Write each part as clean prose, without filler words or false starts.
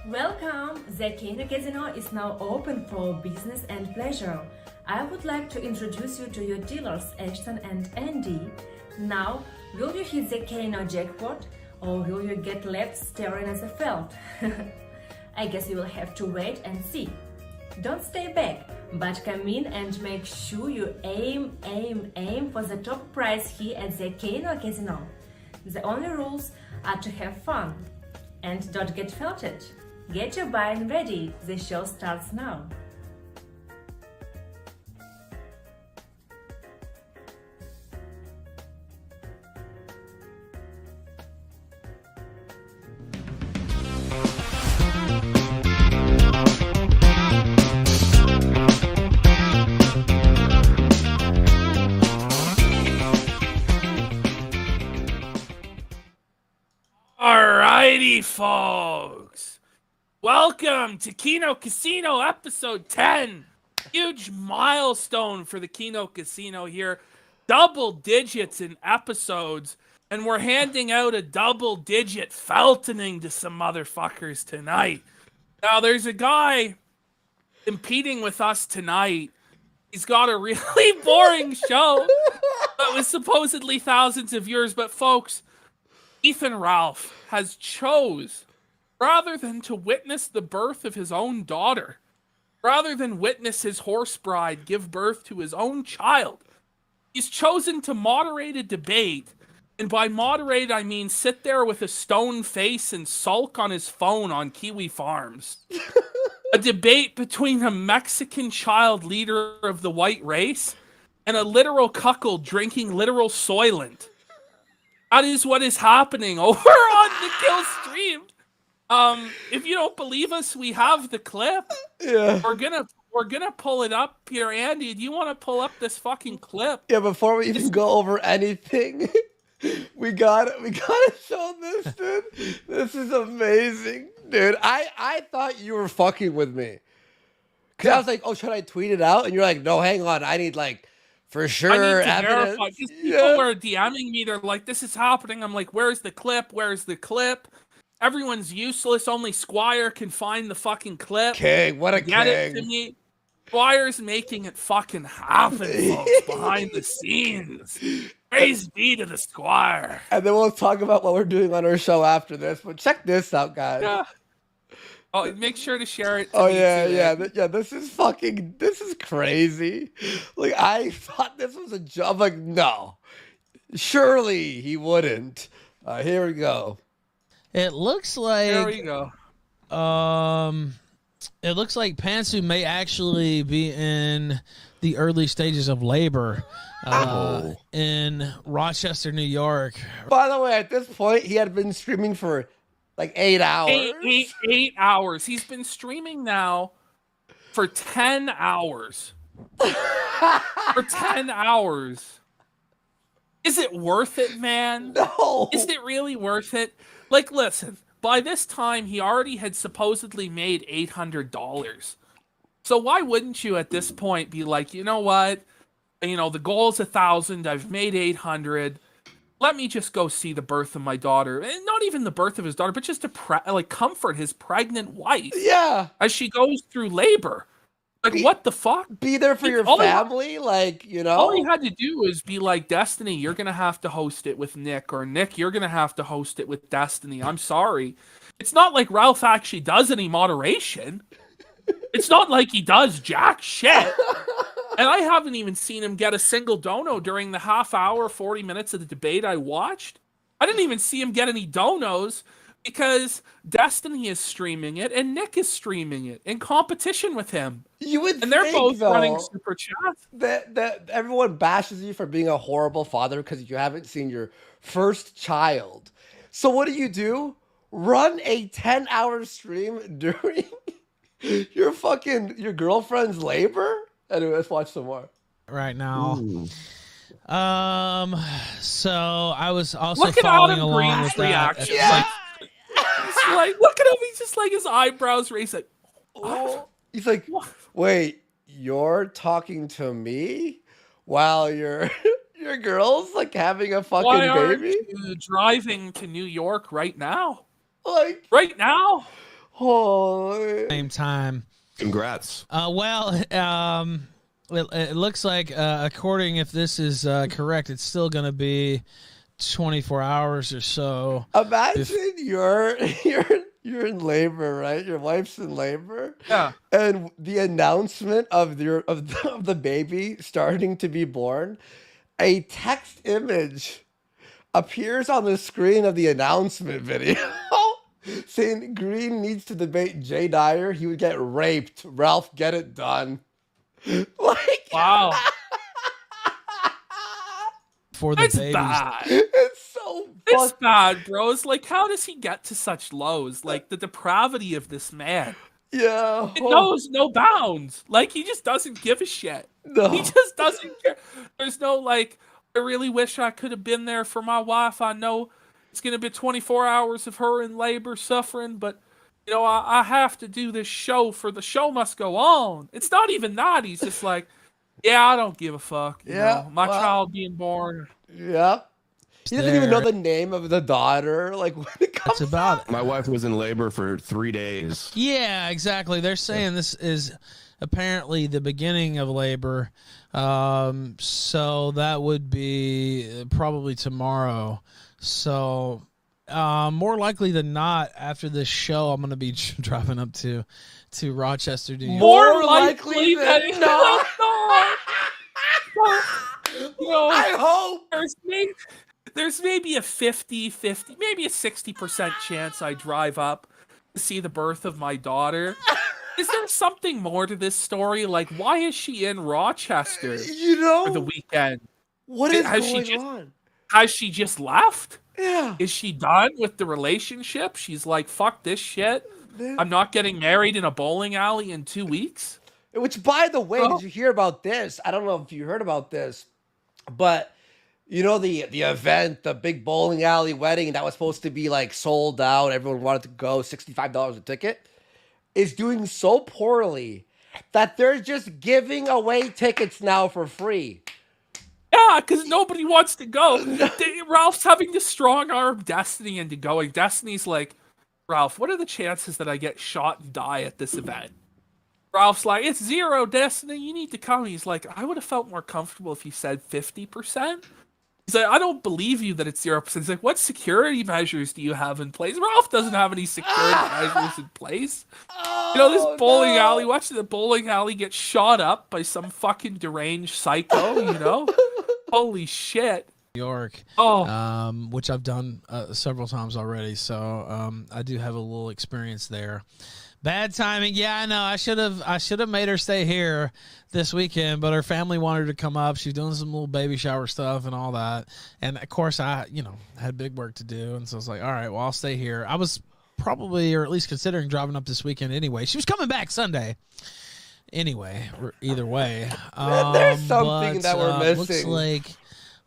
Welcome! The KINO Casino is now open for business and pleasure. I would like to introduce you to your dealers Ashton and Andy. Now, will you hit the KINO jackpot or will you get left staring at the field? I guess you will have to wait and see. Don't stay back, but come in and make sure you aim for the top prize here at the KINO Casino. The only rules are to have fun and don't get felted. Get your buy-in ready, the show starts now. Alrighty, folks. Welcome to KINO Casino episode 10. Huge milestone for the KINO Casino here. Double digits in episodes. And we're handing out a double-digit feltoning to some motherfuckers tonight. Now, there's a guy competing with us tonight. He's got a really boring show that was supposedly thousands of viewers. But, folks, Ethan Ralph has chose, rather than to witness the birth of his own daughter, rather than witness his horse bride give birth to his own child, he's chosen to moderate a debate. And by moderate, I mean sit there with a stone face and sulk on his phone on Kiwi Farms. A debate between a Mexican child leader of the white race and a literal cuckold drinking literal Soylent. That is what is happening over on the Kill stream. If you don't believe us, we have the clip. Yeah. We're gonna pull it up here. Andy, do you want to pull up this fucking clip? Yeah, before we even go over anything, we gotta show this, dude. This is amazing, dude. I thought you were fucking with me. Cause I was like, oh, should I tweet it out? And you're like, no, hang on, I need for sure I need to evidence. verify. Because people were DMing me. They're like, this is happening. I'm like, where's the clip? Where's the clip? Everyone's useless. Only Squire can find the fucking clip. King, what a Get king. it to me. Squire's making it fucking happen, folks, behind the scenes. Praise be to the Squire. And then we'll talk about what we're doing on our show after this. But check this out, guys. Yeah. Oh, make sure to share it. Oh yeah. This is crazy. Like, I thought this was a job. Like, no, surely he wouldn't. Here we go. It looks like There we go. It looks like Pantsu may actually be in the early stages of labor in Rochester, New York. By the way, at this point, he had been streaming for like 8 hours. 8 hours. He's been streaming now for 10 hours. For 10 hours. Is it worth it, man? No. Is it really worth it? Like, listen, by this time, he already had supposedly made $800. So why wouldn't you at this point be like, you know what? You know, the goal's 1,000. I've made 800. Let me just go see the birth of my daughter. And not even the birth of his daughter, but just to comfort his pregnant wife. Yeah. As she goes through labor. Like, what the fuck? Be there for your family, All he had to do is be like, Destiny, you're going to have to host it with Nick. Or Nick, you're going to have to host it with Destiny. I'm sorry. It's not like Ralph actually does any moderation. It's not like he does jack shit. And I haven't even seen him get a single dono during the half hour, 40 minutes of the debate I watched. I didn't even see him get any donos because Destiny is streaming it and Nick is streaming it in competition with him. You would and they're think, both though, running super chat. That everyone bashes you for being a horrible father because you haven't seen your first child. So what do? Run a 10-hour stream during your girlfriend's labor? Anyway, let's watch some more. Right now. Ooh. So I was also Look at following Adam along Green's with that. reaction. Yeah. He's like, look at him. He's just like his eyebrows raised. Like, Oh, he's like, wait, you're talking to me while your girl's like having a fucking why aren't baby? you driving to New York right now? Like, Right now? Oh, Same time. Congrats. It looks like, according, if this is correct, it's still going to be 24 hours or so. imagine you're in labor, right? Your wife's in labor. Yeah. And the announcement of the baby starting to be born, a text image appears on the screen of the announcement video saying Green needs to debate Jay Dyer. He would get raped. Ralph, get it done. Like, Wow. For the It's babies. bad. it's so It's fucked. bad, bro. It's like, how does he get to such lows? Like, the depravity of this man. Yeah. It knows no bounds. Like, he just doesn't give a shit. No. He just doesn't care. There's no, like, I really wish I could have been there for my wife. I know it's going to be 24 hours of her in labor suffering, but, you know, I have to do this show for the show must go on. It's not even that. He's just like, yeah, I don't give a fuck. You Yeah, know, my well- child being born. Yeah. He doesn't even know the name of the daughter. Like, when it comes That's about it. My wife was in labor for 3 days. Yeah, exactly. They're saying this is apparently the beginning of labor. So that would be probably tomorrow. So more likely than not, after this show, I'm going to be driving up to Rochester, New York. More likely than that- not. You know, I hope. there's maybe a 50-50, maybe a 60% chance I drive up to see the birth of my daughter. Is there something more to this story? Like, why is she in Rochester You know, for the weekend? what is Has she going just- on? Has she just left? Yeah. Is she done with the relationship? She's like, fuck this shit. Man. I'm not getting married in a bowling alley in 2 weeks. Which, by the way, Oh. did you hear about this? I don't know if you heard about this, but you know the event, the big bowling alley wedding that was supposed to be like sold out, everyone wanted to go, $65 a ticket, is doing so poorly that they're just giving away tickets now for free. Yeah, because nobody wants to go. Ralph's having to strong arm Destiny into going. Destiny's like, Ralph, what are the chances that I get shot and die at this event? Ralph's like, it's 0, Destiny. You need to come. He's like, I would have felt more comfortable if you said 50%. He's like, I don't believe you that it's 0%. He's like, what security measures do you have in place? Ralph doesn't have any security measures in place. You know, this bowling alley, watching the bowling alley get shot up by some fucking deranged psycho, you know? Holy shit. New York, Oh, which I've done several times already. So I do have a little experience there. Bad timing. Yeah, I know. I should have made her stay here this weekend, but her family wanted her to come up. She's doing some little baby shower stuff and all that. And of course, I had big work to do, and so I was like, all right, well, I'll stay here. I was probably, or at least considering driving up this weekend anyway. She was coming back Sunday. Anyway, either way, There's something but, that we're missing.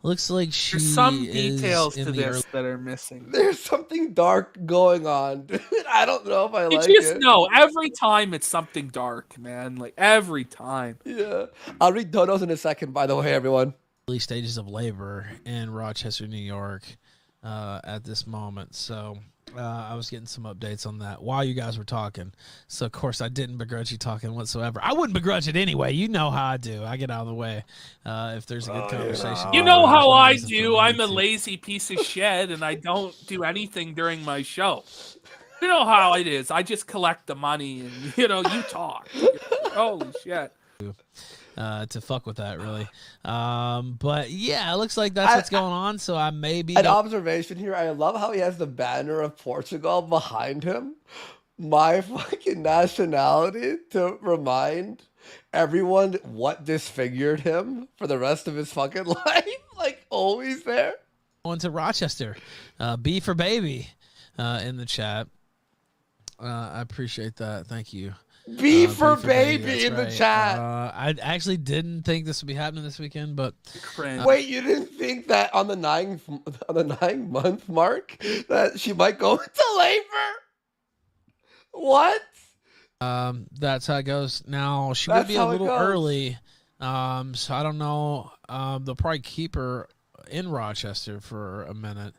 Looks like she there's some is details in to the this early- that are missing. There's something dark going on, dude. I don't know if I You like just it. know every time it's something dark, man. Like every time. Yeah. I'll read donos in a second, by the way, everyone. early stages of labor in Rochester, New York, at this moment. So I was getting some updates on that while you guys were talking. So, of course, I didn't begrudge you talking whatsoever. I wouldn't begrudge it anyway. You know how I do. I get out of the way if there's a good conversation. You going know on, how I as long as do. it's I'm a related to- lazy piece of shit, and I don't do anything during my show. You know how it is. I just collect the money, and you talk. Holy shit. to fuck with that, really. But yeah, it looks like that's what's going on. So I may be An observation here. I love how he has the banner of Portugal behind him. My fucking nationality to remind everyone what disfigured him for the rest of his fucking life. Like, always there. going to Rochester. B for baby in the chat. I appreciate that. Thank you. B for baby that's in the right. chat. I actually didn't think this would be happening this weekend, but Cringe. Wait, you didn't think that on the 9-month mark that she might go into labor? What? that's how it goes. Now she would That's be a how it little goes. early, so I don't know. They'll probably keep her in Rochester for a minute.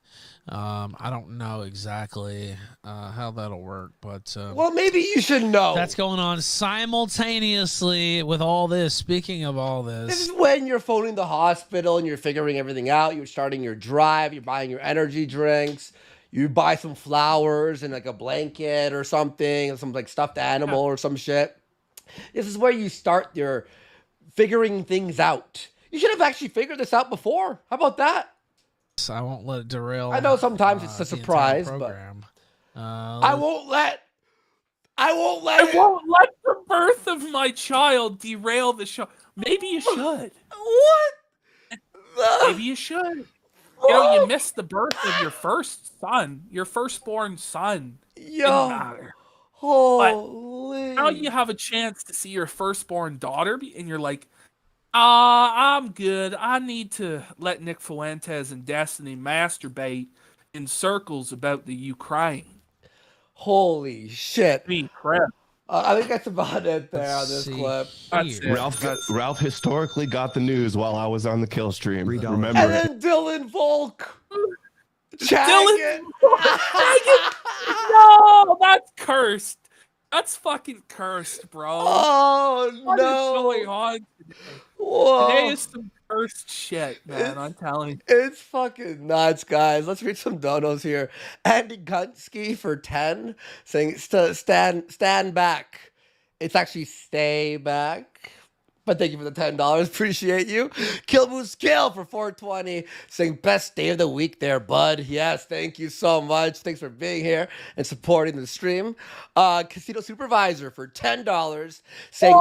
I don't know exactly how that'll work, but Well, maybe you should know. that's going on simultaneously with all this. Speaking of all This this, is when you're phoning the hospital and you're figuring everything out. You're starting your drive. You're buying your energy drinks. You buy some flowers and like a blanket or something, some like stuffed animal or some shit. This is where you start your figuring things out. You should have actually figured this out before. How about that? I won't let it derail. I know sometimes it's a the surprise, entire but program. I won't let I won't let the birth of my child derail the show. Maybe you should. What? Maybe you should. You know, you missed the birth of your first son, your firstborn son. Didn't Yo. matter. Holy. Now you have a chance to see your firstborn daughter, and you're like, I'm good. I need to let Nick Fuentes and Destiny masturbate in circles about the Ukraine. Holy shit. Me, crap. I think that's about it there on Let's this see clip. That's here. it. Ralph historically got the news while I was on the kill stream. And Remember it. then Dylan Volk. Dylan, no, that's cursed. That's fucking cursed, bro. Oh What is no. going on today? Whoa. Today is some cursed shit, man. I'm telling you. It's fucking nuts, guys. Let's read some donos here. Andy Gunsky for 10 saying stand back. It's actually stay back. But thank you for the $10. Appreciate you. Kill Moose Kill for 420 saying best day of the week there, bud. Yes, thank you so much. Thanks for being here and supporting the stream. Casino Supervisor for $10 saying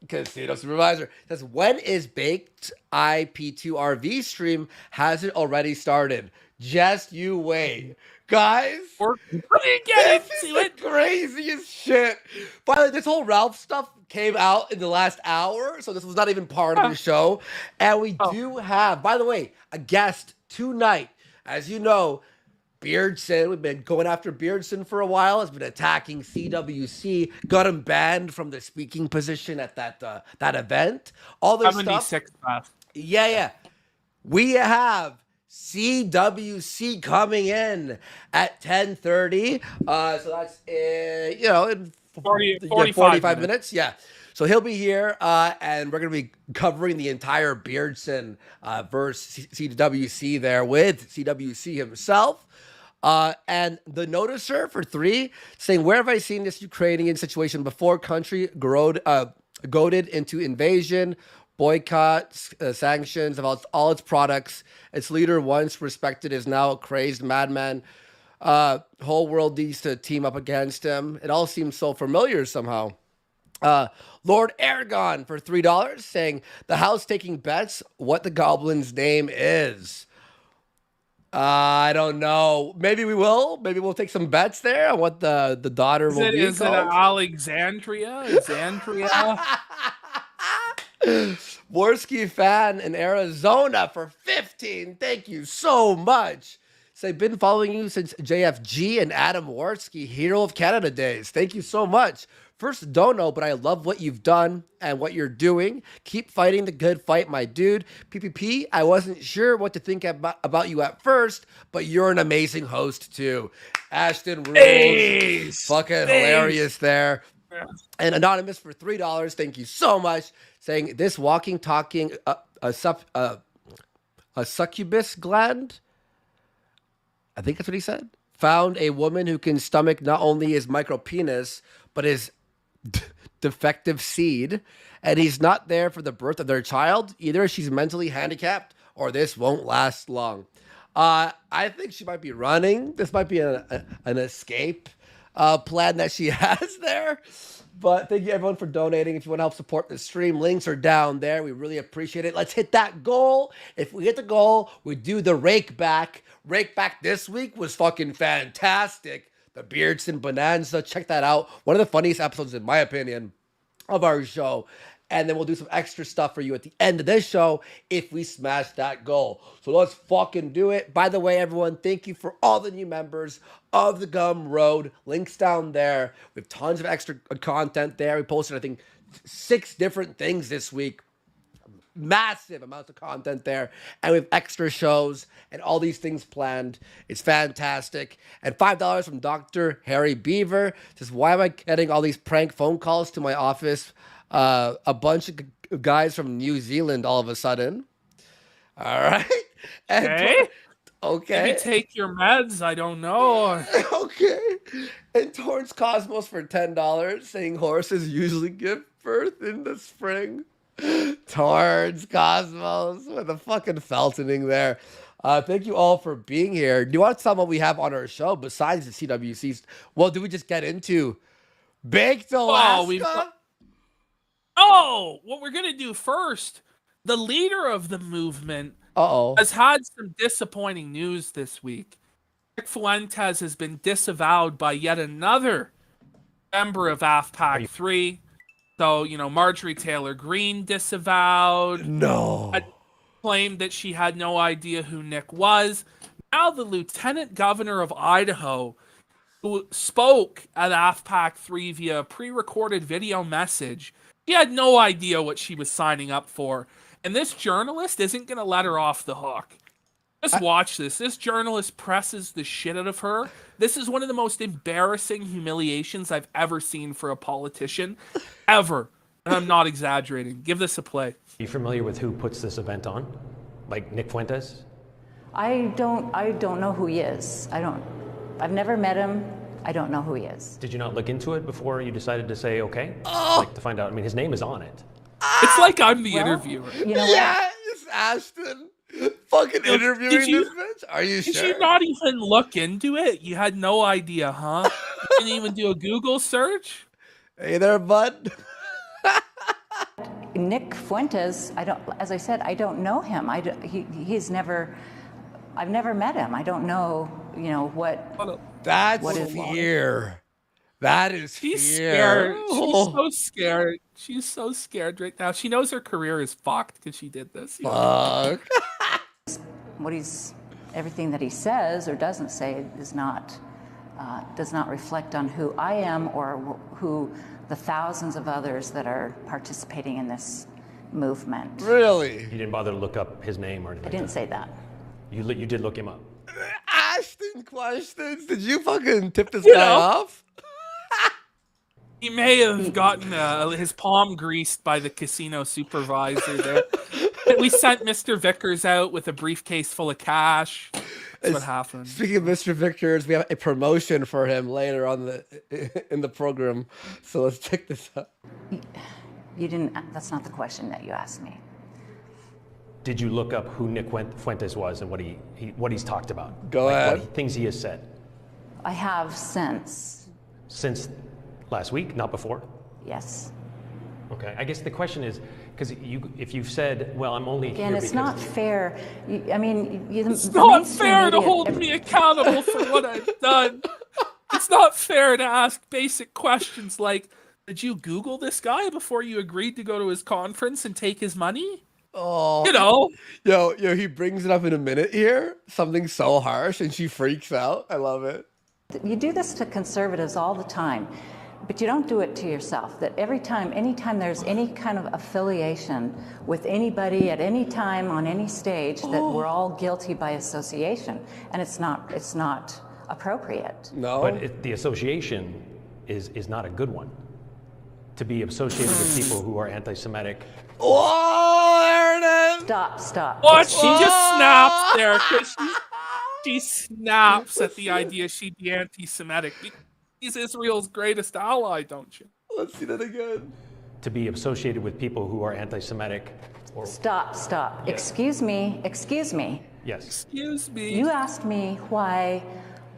Casino Supervisor says when is Baked IP2RV stream? Has it already started? Just you wait. Guys, We're gonna get this is into the it. craziest shit. By the way, this whole Ralph stuff came out in the last hour, so this was not even part of the show. And we do have, by the way, a guest tonight. As you know, Beardson, we've been going after Beardson for a while, has been attacking CWC, got him banned from the speaking position at that event. All this stuff. 76 class. Yeah. We have CWC coming in at 10:30. So that's in 45 minutes. Yeah. So he'll be here, and we're gonna be covering the entire Beardson versus CWC there with CWC himself. And the noticer for 3 saying, where have I seen this Ukrainian situation before? Country goaded into invasion, boycotts, sanctions of all its products. Its leader, once respected, is now a crazed madman. Whole world needs to team up against him. It all seems so familiar somehow. Lord Aragon for $3 saying, the house taking bets what the goblin's name is. I don't know. Maybe we will. Maybe we'll take some bets there on what the daughter will be Is it called. Alexandria? Xandria? Worski fan in Arizona for 15. Thank you so much. Say, been following you since JFG and Adam Worski, Hero of Canada days. Thank you so much. First, don't know, but I love what you've done and what you're doing. Keep fighting the good fight, my dude. PPP, I wasn't sure what to think about you at first, but you're an amazing host too. Ashton rules. Thanks. Fucking hilarious there. And Anonymous for $3. Thank you so much. Saying this walking, talking, a succubus gland. I think that's what he said. Found a woman who can stomach not only his micro penis, but his defective seed. And he's not there for the birth of their child. Either she's mentally handicapped or this won't last long. I think she might be running. This might be an escape plan that she has there. But thank you everyone for donating. If you want to help support the stream, links are down there. We really appreciate it. Let's hit that goal. If we hit the goal, we do the rake back. Rake back this week was fucking fantastic. The Beardson Bonanza. Check that out. One of the funniest episodes, in my opinion, of our show. And then we'll do some extra stuff for you at the end of this show if we smash that goal. So let's fucking do it. By the way, everyone, thank you for all the new members of the Gum Road. Links down there. We have tons of extra content there. We posted, I think, 6 different things this week. massive amounts of content there, and with extra shows and all these things planned. It's fantastic. And $5 from Dr. Harry Beaver. Just why am I getting all these prank phone calls to my office? A bunch of guys from New Zealand all of a sudden. All right. And Okay. okay. Maybe take your meds. I don't know. Okay. And Torrance Cosmos for $10, saying horses usually give birth in the spring. Torrance Cosmos with a fucking feltoning there. Thank you all for being here. Do you want to tell them what we have on our show besides the CWCs? Well, do we just get into Baked Alaska? What we're going to do first, the leader of the movement Uh-oh. has had some disappointing news this week. Fuentes has been disavowed by yet another member of AFPAC 3. So, Marjorie Taylor Greene disavowed. No. Claimed that she had no idea who Nick was. Now the Lieutenant Governor of Idaho, who spoke at AFPAC 3 via a pre-recorded video message, she had no idea what she was signing up for. And this journalist isn't going to let her off the hook. Just watch this. This journalist presses the shit out of her. This is one of the most embarrassing humiliations I've ever seen for a politician. Ever. And I'm not exaggerating. Give this a play. Are you familiar with who puts this event on? Like Nick Fuentes? I don't know who he is. I've never met him. I don't know who he is. Did you not look into it before you decided to say okay? Like to find out. I mean, his name is on it. It's like I'm the interviewer. You know Yes, Ashton. Fucking interviewing this bitch? Are you Did sure? you not even look into it? You had no idea, huh? You didn't even do a Google search? Hey there, bud. Nick Fuentes, as I said, I don't know him. I've never met him. I don't know, what. That's What is fear. That is She's fear. scared. She's Oh, so scared. She's so scared right now. She knows her career is fucked because she did this. fuck. Everything that he says or doesn't say does not reflect on who I am or who the thousands of others that are participating in this movement. Really? You didn't bother to look up his name or anything? I didn't say that. You did look him up. Ashton questions. Did you fucking tip this guy off? He may have gotten his palm greased by the casino supervisor there. We sent Mr. Vickers out with a briefcase full of cash. That's what happened. Speaking of Mr. Vickers, we have a promotion for him later on in the program. So let's check this out. You didn't. That's not the question that you asked me. Did you look up who Nick Fuentes was and what he's talked about? Go ahead. What things he has said? I have since. Since last week, not before? Yes. Okay. I guess the question is, because if you've said, well, I'm only Again, here it's because... not fair. It's not fair to hold me accountable for what I've done. It's not fair to ask basic questions like, did you Google this guy before you agreed to go to his conference and take his money? Oh, Yo, he brings it up in a minute here. Something so harsh, and she freaks out. I love it. You do this to conservatives all the time, but you don't do it to yourself. That anytime there's any kind of affiliation with anybody at any time on any stage, that we're all guilty by association, and it's not appropriate. No. But the association is not a good one. To be associated with people who are anti-Semitic. Whoa, there it is. Stop. What? She just snaps there. 'Cause she snaps at the idea she'd be anti-Semitic. He's Israel's greatest ally, don't you? Let's see that again. To be associated with people who are anti-Semitic. Or Stop. Yeah. Excuse me. Yes. Excuse me. You asked me why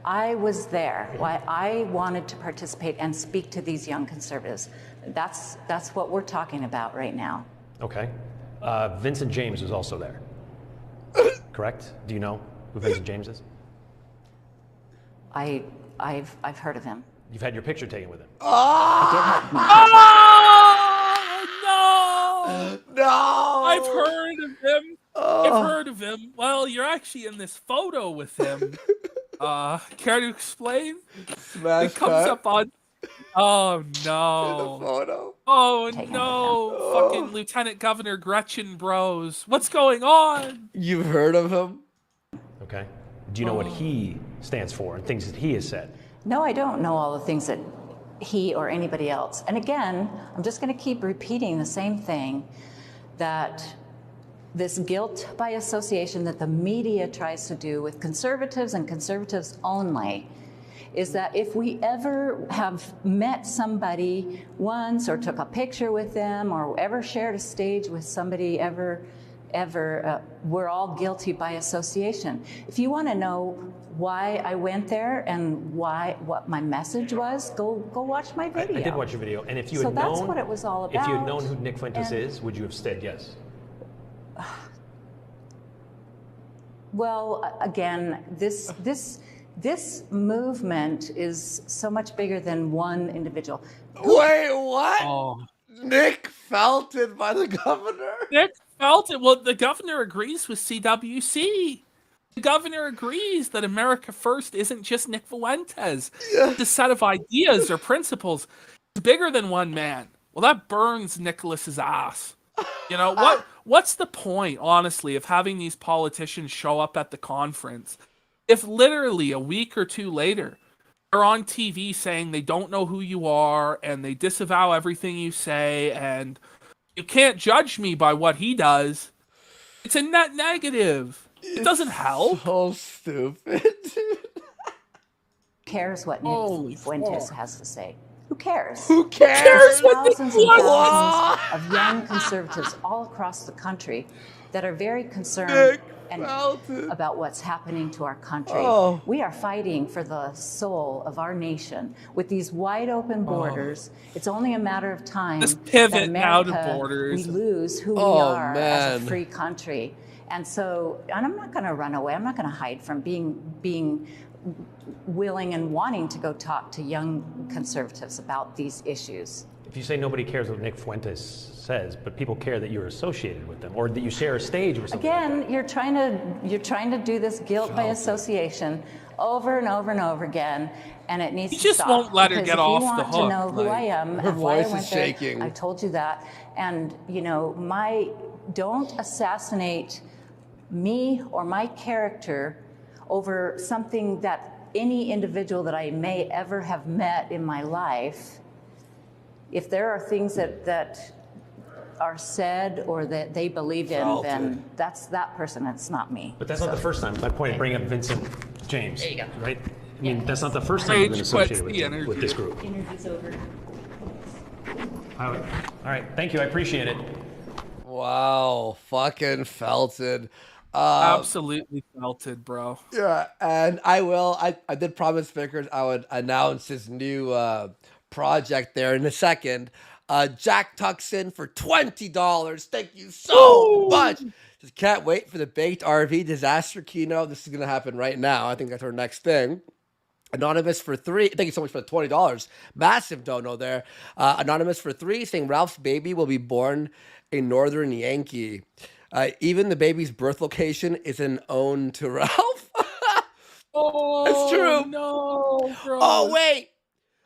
I was there, why I wanted to participate and speak to these young conservatives. That's what we're talking about right now. Okay. Vincent James was also there. Correct? Do you know who Vincent James is? I've heard of him. You've had your picture taken with him. I did have Oh, no! No. I've heard of him. I've heard of him. Well, you're actually in this photo with him. Care to explain? Smash It comes cut. up on Oh In the no. photo. Oh Taking no. Oh. Fucking Lieutenant Governor Gretchen Bros. What's going on? You've heard of him? Okay. Do you know what he stands for and things that he has said? No, I don't know all the things that he or anybody else. And again, I'm just going to keep repeating the same thing, that this guilt by association that the media tries to do with conservatives and conservatives only is that if we ever have met somebody once or took a picture with them or ever shared a stage with somebody ever, we're all guilty by association. If you want to know why I went there and what my message was, go watch my video. I did watch your video, and if you So had that's known what it was all if you had about, known who Nick Fuentes and- is, would you have said yes? Well, again, this movement is so much bigger than one individual. Wait, what? Oh. Nick Felton by the governor? Nick Felton. Well, the governor agrees with CWC. The governor agrees that America First isn't just Nick Fuentes. It's a set of ideas or principles. It's bigger than one man. Well, that burns Nicholas's ass. You know, what's the point, honestly, of having these politicians show up at the conference if literally a week or two later they're on TV saying they don't know who you are and they disavow everything you say and you can't judge me by what he does? It's a net negative. It doesn't help. So stupid. Who cares what Holy Nick Fuentes fuck. has to say? Who cares? Who cares? Thousands and What? thousands of young conservatives all across the country that are very concerned Nick and Felton. about what's happening to our country. Oh. We are fighting for the soul of our nation with these wide open borders. It's only a matter of time Let's pivot that now to America, borders. we lose who we Oh, are as man. a free country. And so, and I'm not going to run away. I'm not going to hide from being willing and wanting to go talk to young conservatives about these issues. If you say nobody cares what Nick Fuentes says, but people care that you're associated with them or that you share a stage with something like Again, you're trying to do this guilt by association over and over and over again, and it needs You to just stop. won't let her Because get if off you the want to hook, know who like, I am her and why I voice went is there, shaking. I told you that. And don't assassinate me or my character over something that any individual that I may ever have met in my life. If there are things that are said or that they believe in, then that's that person, it's not me. But that's not the first time. My point of bringing up Vincent James. There you go. Right? I mean, that's not the first time Rage you've been associated quits the with this group. Interview's over. All right. Thank you. I appreciate it. Wow, fucking Felton. Absolutely felted, bro. Yeah, and I did promise Vickers I would announce his new project there in a second. Jack Tuxon for $20. Thank you so much. Just can't wait for the baked RV disaster keynote. This is gonna happen right now. I think that's our next thing. Anonymous for $3. Thank you so much for the $20. Massive dono there. Anonymous for $3 saying Ralph's baby will be born a Northern Yankee. Even the baby's birth location isn't owned to Ralph. Oh, That's true. No, bro. Oh, wait.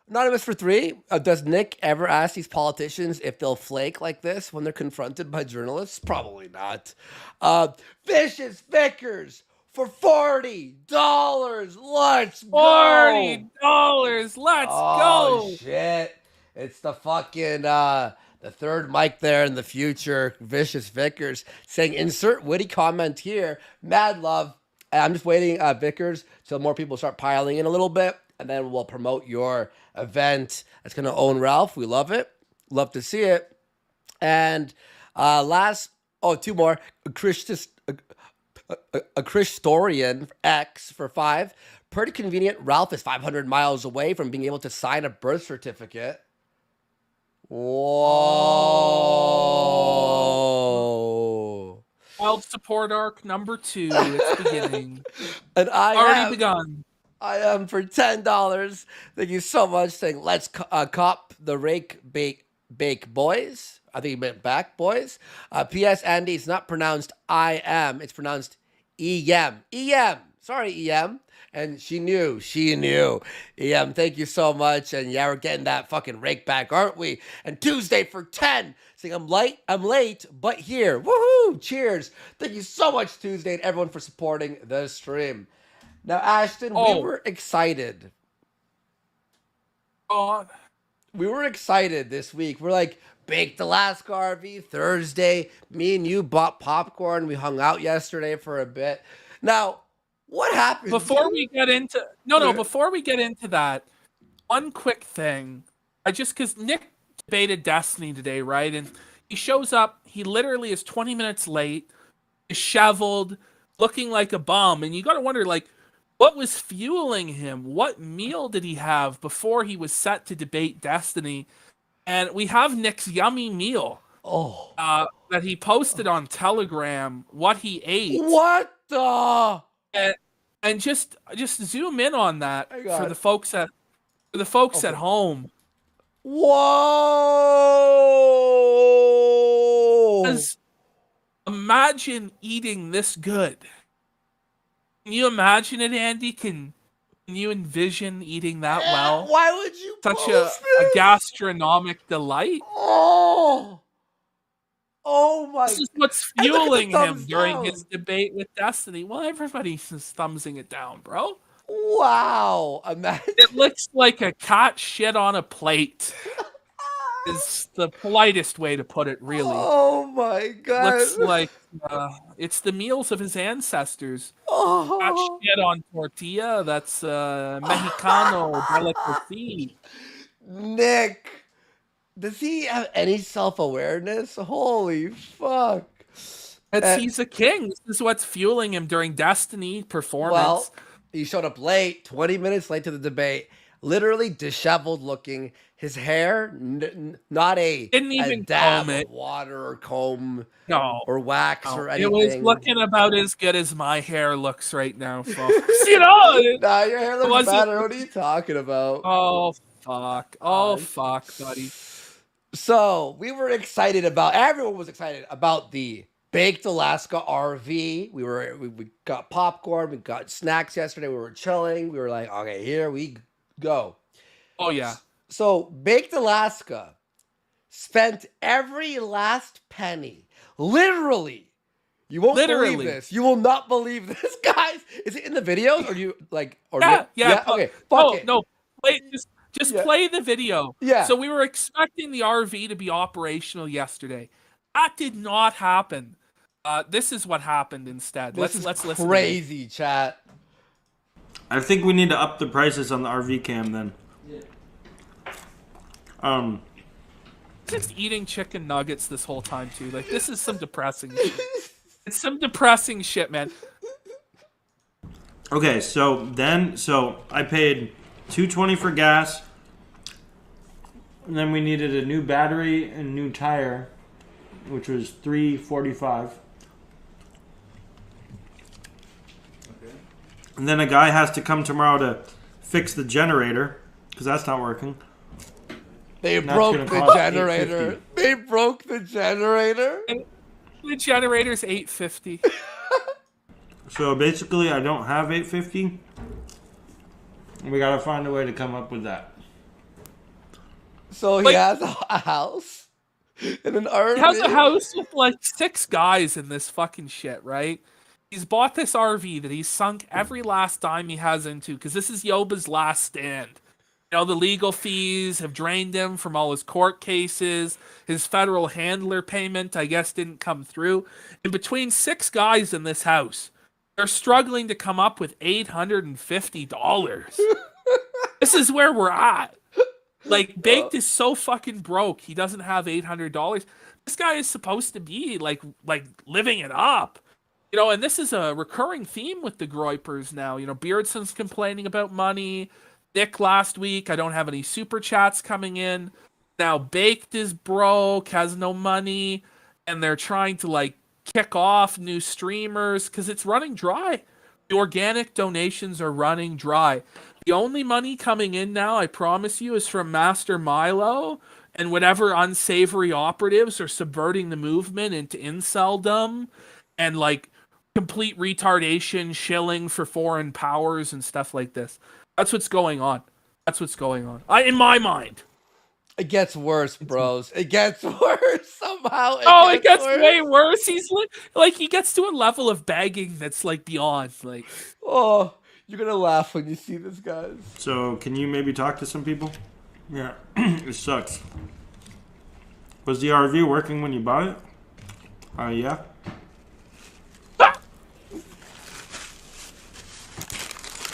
Anonymous for $3. Does Nick ever ask these politicians if they'll flake like this when they're confronted by journalists? Probably not. Vicious Vickers for $40. Let's go. $40. Let's Oh, go. shit. It's the fucking, the third mic there in the future. Vicious Vickers saying, insert witty comment here. Mad love. I'm just waiting, Vickers, till more people start piling in a little bit. And then we'll promote your event that's going to own Ralph. We love it. Love to see it. And two more. A Christorian X for $5. Pretty convenient. Ralph is 500 miles away from being able to sign a birth certificate. Whoa. Wild support arc number 2. It's beginning. And Already begun. I am for $10. Thank you so much. Saying let's cop the rake bake boys. I think he meant back boys. P.S. Andy, it's not pronounced I am. It's pronounced EM. Sorry, EM. And she knew. EM, thank you so much. And yeah, we're getting that fucking rake back, aren't we? And Tuesday for 10. Saying I'm late, but here. Woohoo! Cheers. Thank you so much, Tuesday, and everyone for supporting the stream. Now, Ashton, we were excited. We were excited this week. We're like, Baked Alaska RV Thursday. Me and you bought popcorn. We hung out yesterday for a bit. Now, what happened? Before we get into before we get into that, one quick thing. Because Nick debated Destiny today, right? And he shows up. He literally is 20 minutes late, disheveled, looking like a bum. And you got to wonder, like, what was fueling him? What meal did he have before he was set to debate Destiny? And we have Nick's yummy meal. That he posted on Telegram. What he ate. What the? And just zoom in on that for the folks at home. Whoa! Because imagine eating this good. Can you imagine it, Andy? Can you envision eating that well? Why would you Such a gastronomic delight. Oh my! This is what's fueling him during his debate with Destiny. Well, everybody's just thumbsing it down, bro. Wow! Imagine. It looks like a cat shit on a plate. Is the politest way to put it, really. Oh my god! Looks like it's the meals of his ancestors. Cat shit on tortilla. That's Mexicano delicacy. Nick. Does he have any self-awareness? Holy fuck. He's a king. This is what's fueling him during Destiny performance. Well, he showed up late, 20 minutes late to the debate, literally disheveled looking. His hair, not a dab of water or comb or wax or anything. It was looking about as good as my hair looks right now, folks. You know? Nah, your hair looks better. What are you talking about? Oh, fuck. Oh, fuck, buddy. So we were everyone was excited about the Baked Alaska RV. We got popcorn, we got snacks yesterday. We were chilling. We were like, okay, here we go. Oh yeah. So Baked Alaska spent every last penny. Literally. You won't believe this. You will not believe this, guys. Is it in the videos? Or do you like? Or yeah. Okay. Fuck it. No. Wait. Just play the video. Yeah. So we were expecting the RV to be operational yesterday. That did not happen. This is what happened instead. Let's listen. Crazy, chat. I think we need to up the prices on the RV cam then. Yeah. Just eating chicken nuggets this whole time too. Like, this is some depressing shit. It's some depressing shit, man. Okay, so I paid $220 for gas, and then we needed a new battery and new tire, which was $345. Okay. And then a guy has to come tomorrow to fix the generator because that's not working. They broke the generator. They broke the generator. The generator's $850. So basically, I don't have $850. We gotta find a way to come up with that. So he has a house and an RV. He has a house with like 6 guys in this fucking shit, right? He's bought this RV that he's sunk every last dime he has into because this is YOBA's last stand. You know, the legal fees have drained him from all his court cases. His federal handler payment, I guess, didn't come through. And between 6 guys in this house, they're struggling to come up with $850. This is where we're at. Like, Baked is so fucking broke, he doesn't have $800. This guy is supposed to be, like living it up. You know, and this is a recurring theme with the Groypers now. You know, Beardson's complaining about money. Nick last week, I don't have any super chats coming in. Now Baked is broke, has no money, and they're trying to like kick off new streamers because it's running dry. The organic donations are running dry. The only money coming in now, I promise you, is from Master Milo and whatever unsavory operatives are subverting the movement into inceldom and like complete retardation, shilling for foreign powers and stuff like this. That's what's going on. That's what's going on. In my mind. It gets worse, bros. It gets worse somehow. It gets way worse. He's like he gets to a level of begging that's like beyond. Like, oh, you're gonna laugh when you see this, guys. So, can you maybe talk to some people? Yeah, it sucks. Was the RV working when you bought it? Yeah.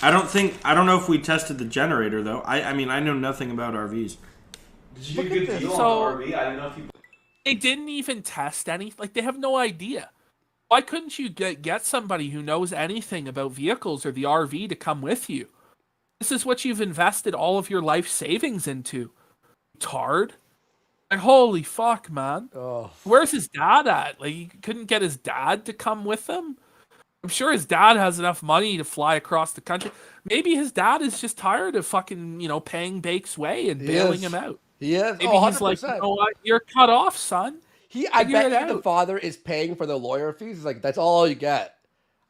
I don't know if we tested the generator though. I mean, I know nothing about RVs. Did you get a good deal on the RV? I didn't know if you... They didn't even test any. Like, they have no idea. Why couldn't you get somebody who knows anything about vehicles or the RV to come with you? This is what you've invested all of your life savings into. Tard. Like, holy fuck, man. Oh. Where's his dad at? Like, he couldn't get his dad to come with him? I'm sure his dad has enough money to fly across the country. Maybe his dad is just tired of fucking, paying Bake's way and bailing him out. He is. Maybe he's like, you know what? You're cut off, son. I bet you the father is paying for the lawyer fees. He's like, that's all you get.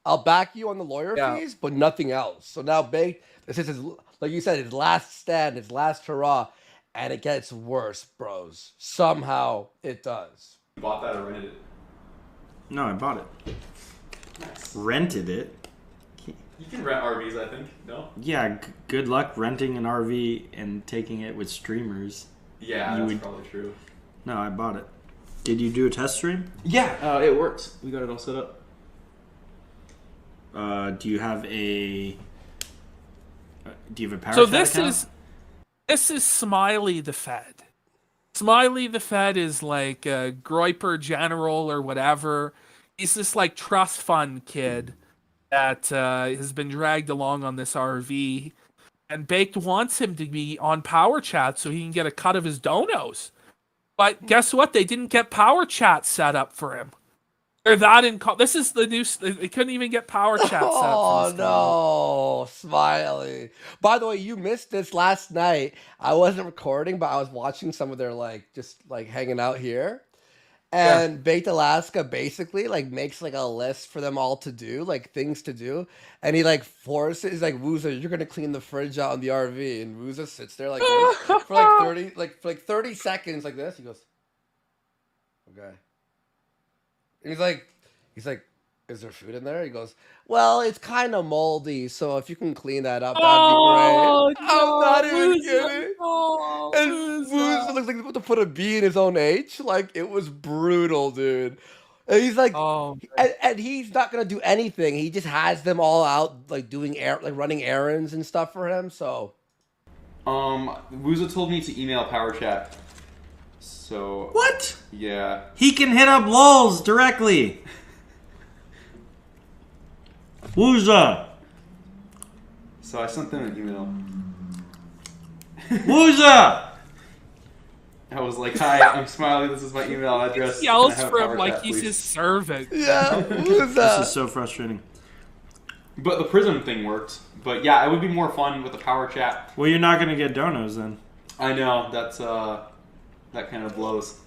I'll back you on the lawyer fees, but nothing else. So now Bake, this is his, like you said, his last stand, his last hurrah, and it gets worse, bros. Somehow it does. You bought that or rented it? No, I bought it. Nice. Rented it. You can rent RVs, I think. No? Yeah, good luck renting an RV and taking it with streamers. Yeah, that's probably true. No, I bought it. Did you do a test stream? Yeah, it works. We got it all set up. Do you have a power So chat account? this is Smiley the Fed. Smiley the Fed is like a Groiper General or whatever. He's this like trust fund kid that has been dragged along on this RV, and Baked wants him to be on Power Chat so he can get a cut of his donos. But guess what? They didn't get Power Chat set up for him. They're that in. This is the new. They couldn't even get Power Chat set up. Oh no, Smiley! By the way, you missed this last night. I wasn't recording, but I was watching some of their just hanging out here. And Baked Alaska basically makes a list for them all to do, things to do, and he forces. He's like, Wooza, you're gonna clean the fridge out in the RV, and Wooza sits there this for 30 seconds like this. He goes, okay. And he's like, is there food in there? He goes, well, it's kind of moldy, so if you can clean that up, that'd be great. I'm not even kidding. And Wooza looks like he's about to put a B in his own H. It was brutal, dude. And he's like, and he's not gonna do anything. He just has them all out, doing running errands and stuff for him. So, Wooza told me to email Power Chat. So what? Yeah. He can hit up LOLs directly. Wooza. So I sent them an email. Wooza. I was like, hi, I'm Smiley. This is my email address. He yells for him like he's his servant. Yeah, Wooza. This is so frustrating. But the Prism thing worked. But yeah, it would be more fun with the Power Chat. Well, you're not gonna get donos then. I know. That's that kind of blows.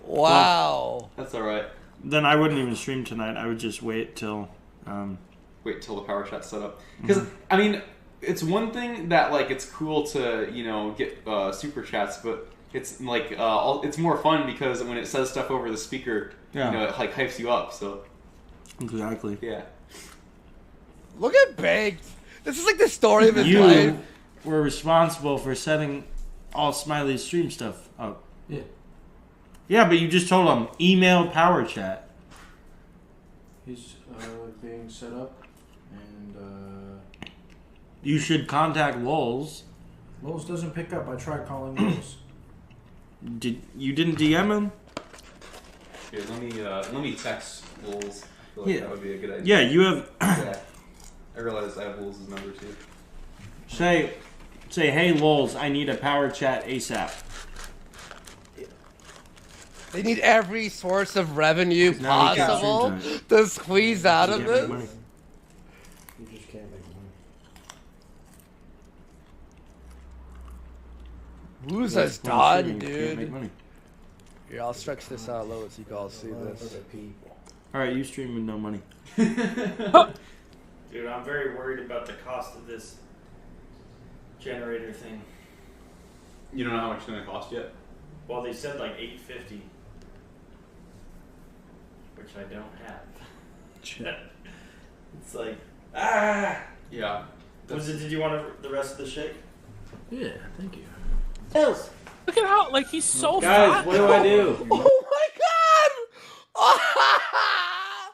Wow. Well, that's all right. Then I wouldn't even stream tonight. I would just wait till the Power Chat's set up. Because I mean, it's one thing that it's cool to get super chats, but it's it's more fun because when it says stuff over the speaker, it hypes you up. So exactly. Yeah. Look at Baked. This is the story of his you life. Were responsible for setting all Smiley's stream stuff up. Yeah. Yeah, but you just told him email Power Chat. He's being set up, and you should contact Lols. Lols doesn't pick up. I tried calling Lols. You didn't DM him? Here, let me text Lols. I feel like that would be a good idea. Yeah, you have. Yeah. I realize I have Lols' number too. Say, hey Lols, I need a Power Chat ASAP. They need every source of revenue possible to squeeze out of this. You just can't make money. Wooza's done, dude. Here, I'll stretch this out low so you can all see this. All right, you stream with no money. Dude, I'm very worried about the cost of this generator thing. You don't know how much it's gonna cost yet? Well, they said like $850, which I don't have. It's like Yeah. Did you want the rest of the shake? Yeah, thank you. Else. Look at how like he's so Guys, fat. what do I do? Oh my god!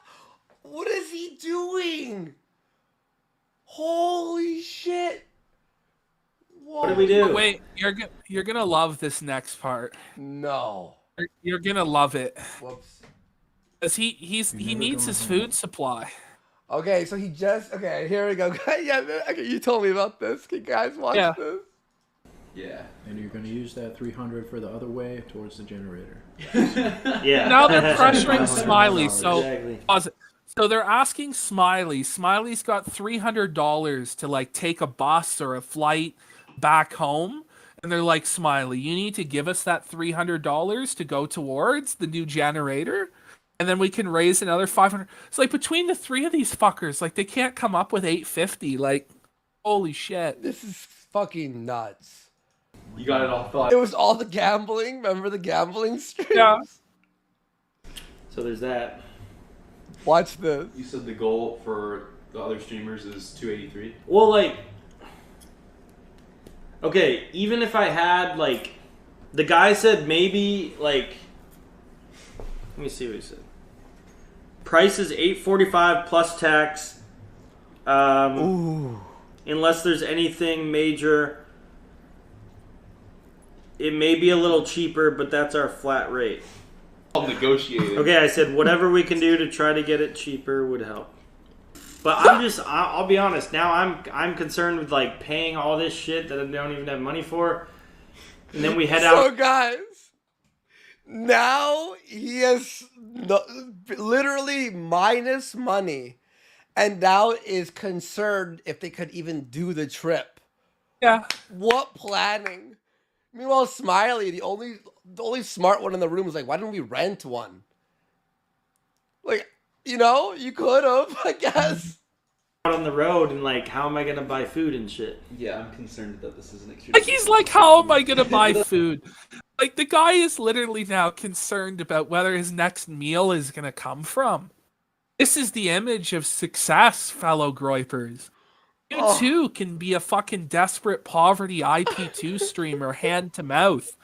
What is he doing? Holy shit! Whoa. What do we do? Wait, you're gonna love this next part. No. You're gonna love it. Whoops. Cause he needs his food supply. Okay, so okay, here we go. Yeah, okay, you told me about this. Can you guys watch this? Yeah. And you're going to use that 300 for the other way towards the generator. Yeah. Now they're pressuring Smiley, so Exactly. pause it. So they're asking Smiley. Smiley's got $300 to like take a bus or a flight back home, and they're like, Smiley, you need to give us that $300 to go towards the new generator, and then we can raise another 500. It's like between the three of these fuckers, like they can't come up with 850. Like, holy shit! This is fucking nuts. You got it all thought. It was all the gambling. Remember the gambling streams? Yeah. So there's that. Watch this. You said the goal for the other streamers is 283. Well, like, okay, even if I had, like, the guy said maybe, like, let me see what he said. Price is $845 plus tax. Ooh. Unless there's anything major. It may be a little cheaper, but that's our flat rate. I'll negotiate it. Okay, I said whatever we can do to try to get it cheaper would help. But I'll be honest. Now I'm concerned with like paying all this shit that I don't even have money for, and then we head out. So guys, now he has literally minus money, and now is concerned if they could even do the trip. Yeah. What planning? Meanwhile, Smiley, the only smart one in the room, was like, why didn't we rent one? Like, you know, you could have, I guess. Out on the road and like, how am I gonna buy food and shit? Yeah, I'm concerned that this is an extreme. Like he's like, how am I gonna buy food? Like the guy is literally now concerned about whether his next meal is gonna come from. This is the image of success, fellow groypers. You too can be a fucking desperate poverty IP2 streamer, hand to mouth.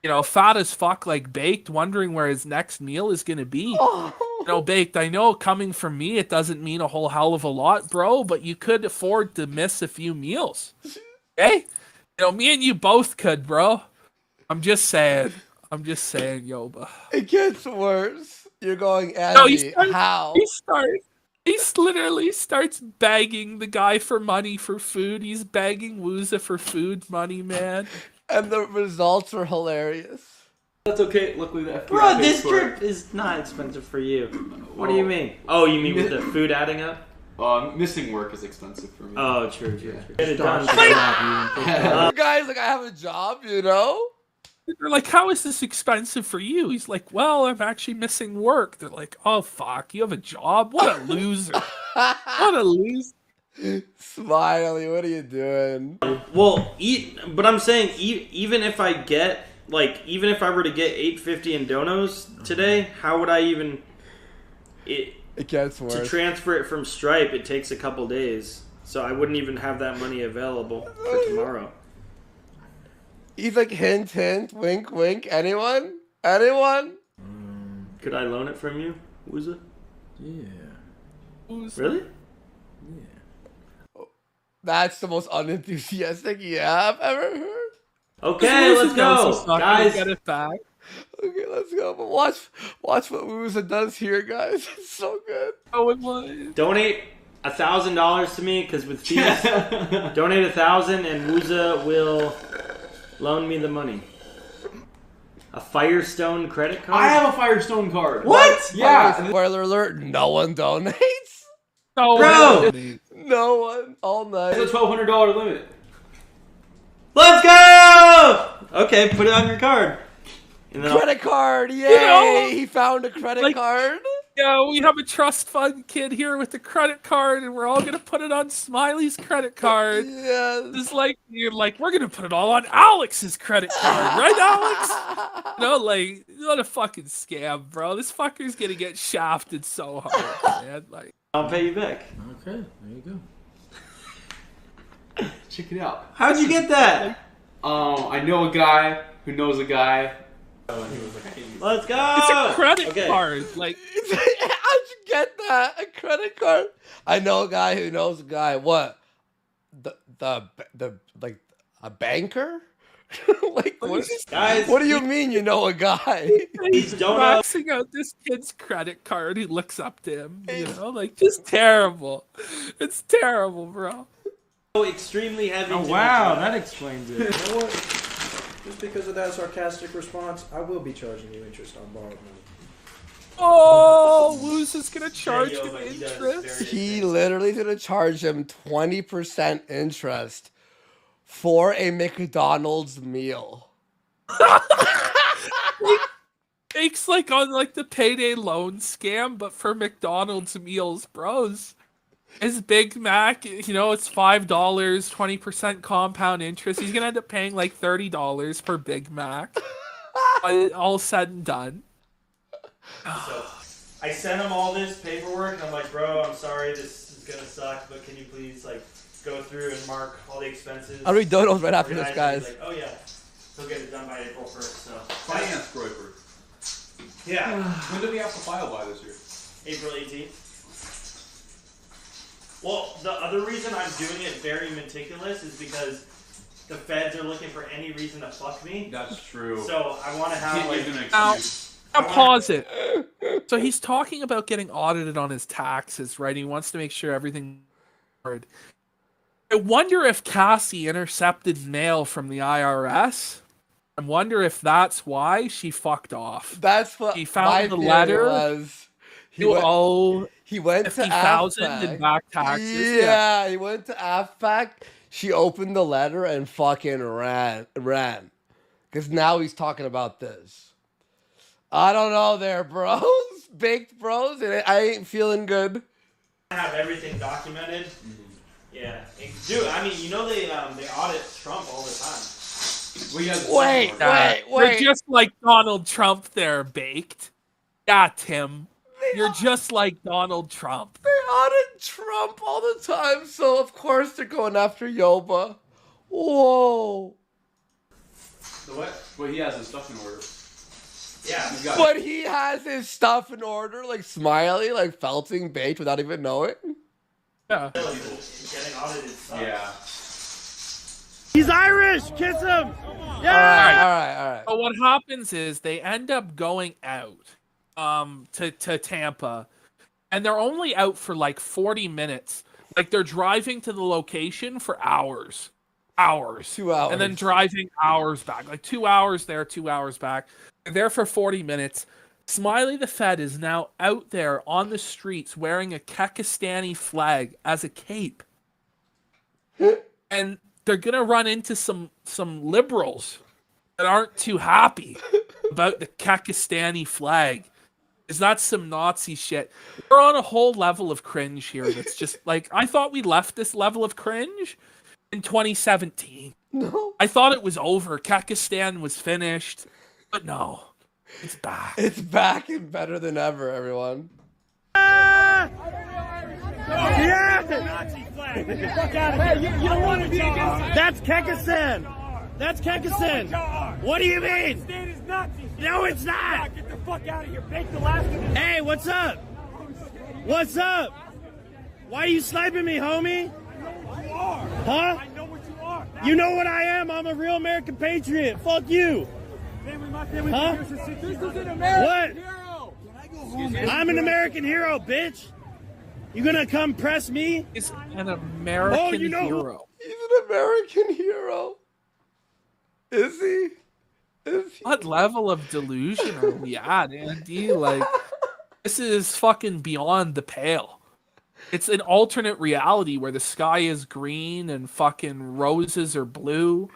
You know, fat as fuck like Baked, wondering where his next meal is gonna be. You know, Baked, I know coming from me, it doesn't mean a whole hell of a lot, bro, but you could afford to miss a few meals. Okay? You know, me and you both could, bro. I'm just saying, Yoba. It gets worse. You're going, Andy, how? He literally starts begging the guy for money for food. He's begging Wooza for food money, man. And the results were hilarious. That's okay. Luckily, the FBI Bro, paid this for it. trip is not expensive for you. What do you mean? Oh, you mean with the food adding up? Missing work is expensive for me. Oh, true. Get it Start done. Guys, like, I have a job, you know? They're like, how is this expensive for you? He's like, well, I'm actually missing work. They're like, oh, fuck, you have a job? What a loser. What a loser. Smiley, what are you doing? Well, but I'm saying even if I get even if I were to get $850 in donos today, how would I even It gets worse. to transfer it from Stripe? It takes a couple days, so I wouldn't even have that money available for tomorrow. He's like, hint, hint, wink, wink. Anyone? Anyone? Could I loan it from you, Wooza? Yeah. Really? Yeah. That's the most unenthusiastic yeah I've ever heard. Okay, let's go, guys. Get it back. Okay, let's go. But watch what Wooza does here, guys. It's so good. Oh, it was. Donate $1,000 to me, because with fees, donate $1,000 and Wooza will loan me the money. A Firestone credit card? I have a Firestone card. What? Yeah. Spoiler alert, no one donates. No, Bro! No one. All night. It's a $1,200 limit. Let's go! Okay, put it on your card. And then Credit card, yay! You know, he found a credit card. Yeah, we have a trust fund kid here with a credit card, and we're all gonna put it on Smiley's credit card. Yes. It's like you're like, we're gonna put it all on Alex's credit card, right, Alex? No, like, what a fucking scam, bro. This fucker's gonna get shafted so hard, man. Like, I'll pay you back. Okay, there you go. Check it out. How'd you get that? I know a guy who knows a guy. Let's go. it's a credit card. Like, How'd you get that? A credit card? I know a guy who knows a guy. What? The like a banker? Like what? Guys, What do you mean you know a guy? He's maxing out this kid's credit card. He looks up to him, you know, like, just terrible. It's terrible, bro. extremely heavy. Oh wow, that explains it. You know what? Just because of that sarcastic response, I will be charging you interest on borrowed money. Oh, Luz is gonna charge Yeah, him but he does interest. very- He literally is gonna charge him 20% interest for a McDonald's meal. It's like on like the payday loan scam, but for McDonald's meals, bros. His Big Mac, you know, it's $5, 20% compound interest. He's gonna end up paying like $30 per Big Mac. All said and done. So I sent him all this paperwork, and I'm like, bro, I'm sorry, this is gonna suck, but can you please like go through and mark all the expenses? I'll read donuts right after this, Organize it. guys. He's like, oh yeah, he'll get it done by April 1st. So Finance broker. yeah, When do we have to file by this year? April 18th. Well, the other reason I'm doing it very meticulous is because the feds are looking for any reason to fuck me. That's true. So I want to have Can't like give them an Now, excuse. now pause it. So he's talking about getting audited on his taxes, right? He wants to make sure everything. I wonder if Cassie intercepted mail from the IRS. I wonder if that's why she fucked off. That's what He my found the theory letter. was. You owe He went to 50,000 in AFPAC. back taxes. Yeah, he went to AFPAC. She opened the letter and fucking ran. Because now he's talking about this. I don't know there, bros. Baked bros. And I ain't feeling good. have everything documented. Yeah, dude. I mean, you know they audit Trump all the time. Wait. You're just like Donald Trump there, Baked. Yeah, Tim. You're just like Donald Trump. They audit Trump all the time, so of course they're going after YOBA. Whoa. The what? Well, he has his stuff in order. Yeah. He's got But he has his stuff in order, like Smiley, like felting baked without even knowing. Yeah. Getting audited sucks. Yeah. He's Irish. Kiss him. All right. But what happens is they end up going out to Tampa, and they're only out for like 40 minutes. Like they're driving to the location for hours. 2 hours. And then driving hours back. Like 2 hours there, 2 hours back. They're there for 40 minutes. Smiley the Fed is now out there on the streets wearing a Kekistani flag as a cape. And they're gonna run into some liberals that aren't too happy about the Kekistani flag. Is that some Nazi shit? We're on a whole level of cringe here that's just like, I thought we left this level of cringe in 2017. No. I thought it was over. Kekistan was finished. But no, it's back. It's back and better than ever, everyone. Yeah! Nazi flag. Get the fuck out of here. You don't want to be against. That's Kekistan. That's Kekistan. What do you mean? No, it's not. Get the fuck out of here. Bake the last one. Hey, what's up? What's up? Why are you sniping me, homie? Huh? I know what you are. You know what I am. I'm a real American patriot. Fuck you. Huh? This is an American hero. I'm an American hero, bitch. You gonna come press me? He's an American hero. He's an American hero. Is he? What level of delusion are we at, Andy? Like, this is fucking beyond the pale. It's an alternate reality where the sky is green and fucking roses are blue.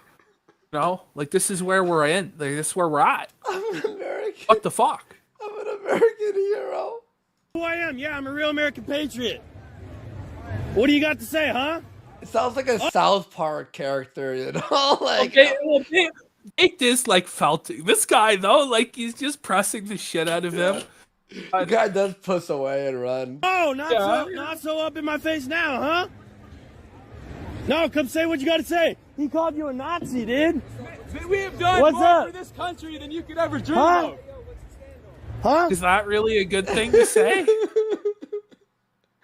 You know? Like, this is where we're in. Like, this is where we're at. I'm an American. What the fuck? I'm an American hero. Who I am? Yeah, I'm a real American patriot. What do you got to say, huh? It sounds like a South Park character, you know? Like, Okay, well, Baked is like felting. This guy though, like he's just pressing the shit out of him. the guy does push away and run. Oh, not so up in my face now, huh? No, come say what you got to say. He called you a Nazi, dude. We have done What's more up? for this country than you could ever dream Huh? of. Huh? Is that really a good thing to say?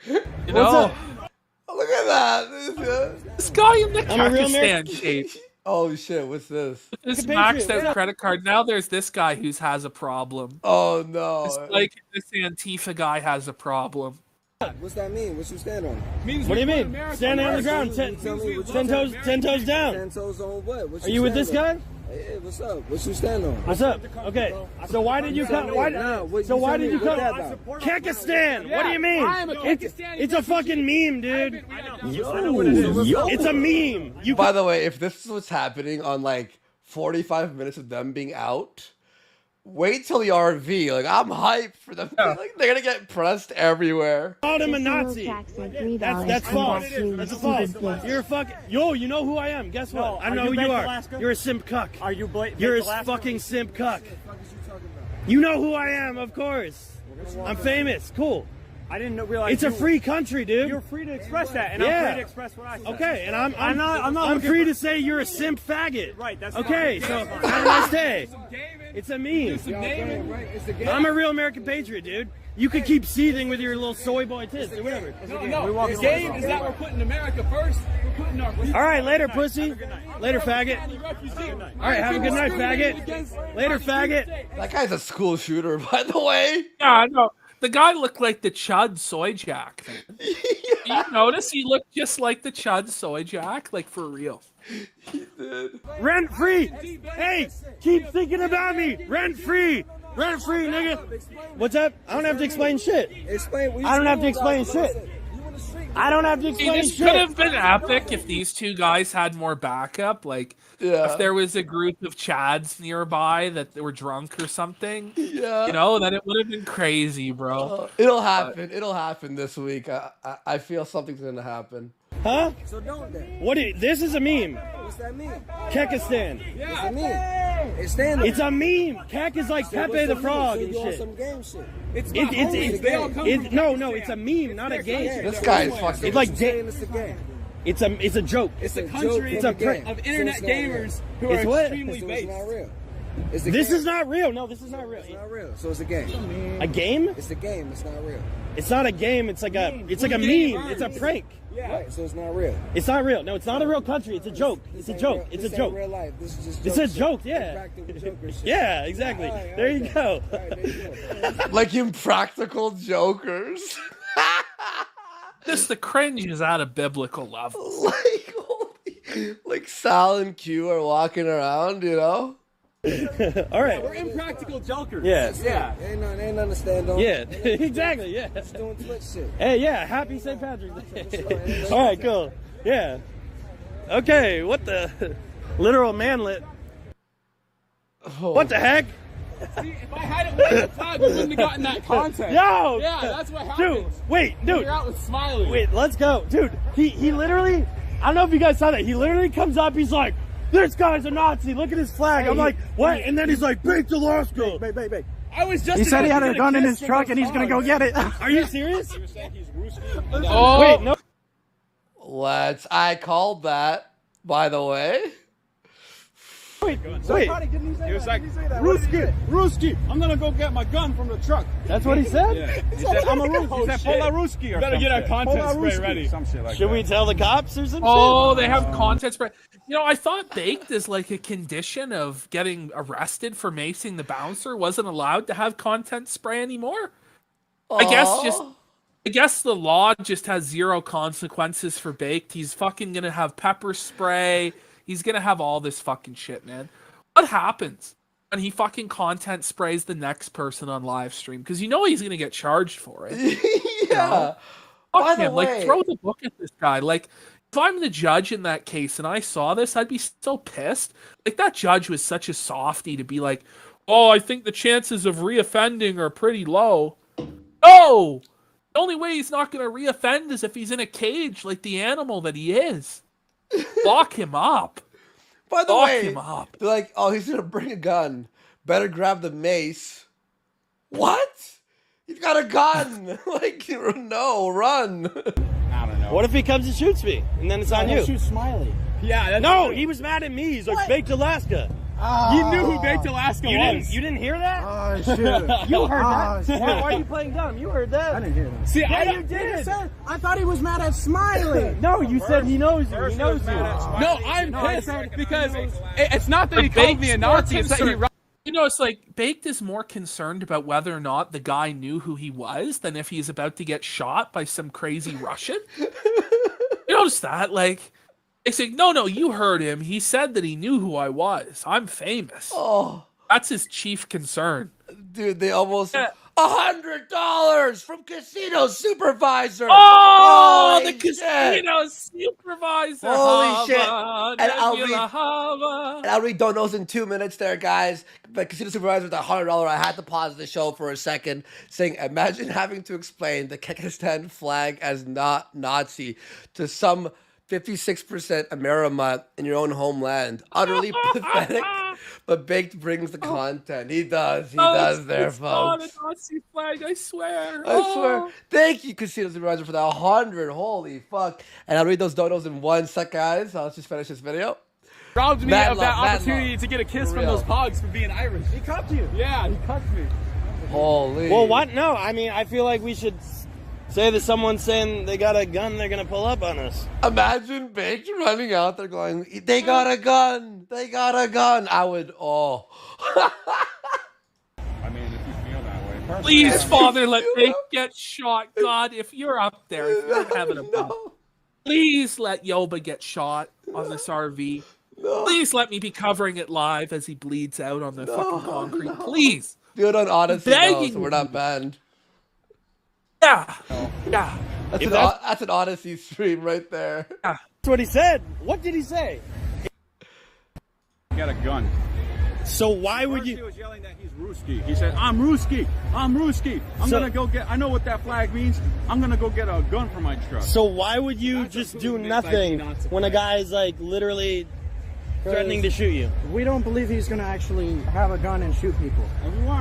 You What's know, up? Look at that. this guy in the I'm a real Pakistan American. shape. Oh shit, what's this? This Patriot, maxed what's out up? credit card. Now there's this guy who has a problem. Oh no. It's like this Antifa guy has a problem. What's that mean? What you stand on? What do you mean? Standing on the ground, ten toes down. 10 toes on what? What Are you with this stand guy? on? Hey, what's up? What you stand on? What's up? Okay, so why did you come? Why did you come? Kekistan. What do you mean? It's a fucking meme, dude. It's a meme. By the way, if this is what's happening on like 45 minutes of them being out, wait till the RV. Like, I'm hyped for them. Like, they're gonna get pressed everywhere. Called him a Nazi. That's false. That's false. You're a fuck. Yo, you know who I am. Guess what? I know who you are. You're a simp cuck. Are you You're a fucking simp cuck. You know who I am, of course. I'm famous. Cool. I didn't realize It's a free country, dude. You're free to express that, and Yeah. I'm free to express what I said. Okay, and I'm not free to say you're a simp faggot. Right, that's okay. So have a nice day. It's a meme. I'm a real American patriot, dude. You could keep seething with your little soy boy tits or whatever. No, the game is that we're putting America first. We're putting our All right, later, pussy. Later, faggot. All right, have a good night, faggot. Later, faggot. That guy's a school shooter, by the way. Yeah, I know. The guy looked like the Chud Soy Jack. You notice he looked just like the Chud Soy Jack, like for real. Rent free. Hey, keep thinking about me. Rent free. Rent free, nigga. What's up? I don't have to explain shit. I don't have to explain shit. I don't have to See, explain this shit. could have been epic if these two guys had more backup. Like, if there was a group of Chads nearby that were drunk or something, you know, then it would have been crazy, bro. It'll happen. It'll happen this week. I feel something's gonna happen. Huh? So don't then. This is a meme. What's that mean? Kekistan. What's that mean? It's stand It's a meme. Kek is like Pepe the Frog and shit. Some game shit. No, it's a meme, not a game. This guy is fucking. It's like It's a game. it's a joke. It's a country It's a prank. of internet gamers who It's are what? extremely So based. it's not real. This is not real. No, this is not real. It's not real. So it's a game. A game? It's a game. It's not real. It's not a game. It's like a meme. It's a prank. Right. So it's not real. It's not real. No, it's not a real country. It's a joke. It's a joke. It's a joke. Real life. This is just. It's a joke. Yeah. Yeah, exactly. There you go. Like impractical jokers. Just the cringe is at a biblical level. Like Sal and Q are walking around, you know? All right. We're impractical jokers. Yes. Yeah. Ain't nothing to stand on. Yeah, exactly. Yeah. Just doing Twitch shit. Hey, yeah. Happy St. Patrick's Day. All right, cool. Yeah. Okay. What the literal manlet? What the heck? See, if I had it way the time, we wouldn't have gotten that content. Yo! Yeah, that's what happens. Dude, wait, dude. You're out with Smiley. Wait, let's go. Dude, he literally, I don't know if you guys saw that. He literally comes up, he's like, this guy's a Nazi. Look at his flag. I'm like, what? And then he's like, Baked Alaska. Babe. I was just. He said he had a gun in his truck and he's gonna go get it. Are you serious? Oh, wait, no. I called that, by the way. Wait. He was like, Ruski, I'm gonna go get my gun from the truck. That's what he said? Yeah. He said, I'm a Ruski. He said, Pola Ruski or better get our content spray ready. Some shit like Should we tell the cops or something? Oh, they have content spray. You know, I thought Baked is like a condition of getting arrested for macing the bouncer wasn't allowed to have content spray anymore. I guess the law just has zero consequences for Baked. He's fucking gonna have pepper spray. He's gonna have all this fucking shit, man. What happens when he fucking content sprays the next person on live stream? Because you know he's gonna get charged for it. Yeah. You know? By Fuck the him. way, Like, throw the book at this guy. Like, if I'm the judge in that case and I saw this, I'd be so pissed. Like, that judge was such a softie to be like, oh, I think the chances of reoffending are pretty low. No! The only way he's not going to reoffend is if he's in a cage like the animal that he is. Lock him up. By the Lock way, him up. they're like, oh, he's gonna bring a gun. Better grab the mace. What? He's got a gun. Like, no, run. I don't know. What if he comes and shoots me, and then it's on you? Shoot Smiley. Yeah. That's No, true. he was mad at me. He's like, Baked Alaska. You knew who Baked Alaska was. You didn't hear that? Oh, shit. You heard Oh, that? shit. Why are you playing dumb? You heard that? I didn't hear that. See, Yeah, you did. I thought he was mad at Smiley. No, you said he knows you. He knows you. No, I'm pissed because it's not that he called me a Nazi. It's that he. You know, it's like Baked is more concerned about whether or not the guy knew who he was than if he's about to get shot by some crazy Russian. You notice that? Like, it's like, no, you heard him. He said that he knew who I was. I'm famous. Oh, that's his chief concern. Dude, they almost $100 from casino supervisor. Oh, Holy the shit. casino supervisor. Holy shit. Hava, And I'll read donos in 2 minutes there, guys. But casino supervisor with $100, I had to pause the show for a second, saying, imagine having to explain the Kyrgyzstan flag as not Nazi to some 56% Amerima in your own homeland. Utterly pathetic, but Baked brings the content. He does. He does there, it's not folks. a Nazi flag, I swear. I swear. Thank you, Casino Supervisor, for that 100. Holy fuck. And I'll read those donos in 1 sec, guys. Let's just finish this video. Robbed me Mad of love, that mad opportunity love. to get a kiss For from real. those hogs for being Irish. He cuffed you. Yeah, he cuffed me. Holy. Well, what? No, I mean, I feel like we should say that someone's saying they got a gun, they're going to pull up on us. Imagine Baked running out there going, they got a gun. They got a gun. I would, I mean, if you feel that way. Personally, Please, Father, let Baked get shot. God, if you're up there, if you're having a bump, please let Yoba get shot on this RV. Please let me be covering it live as he bleeds out on the fucking concrete. Please. do it on Odyssey, Begging so we're not banned. Yeah. That's an Odyssey stream right there. That's what he said. What did he say? He got a gun. So why would He you? was yelling that he's Ruski. He said, I'm Ruski. I'm Ruski. I'm So- going to go get, I know what that flag means. I'm going to go get a gun for my truck. So why would you just do nothing when a guy is like literally threatening to shoot you? We don't believe he's going to actually have a gun and shoot people.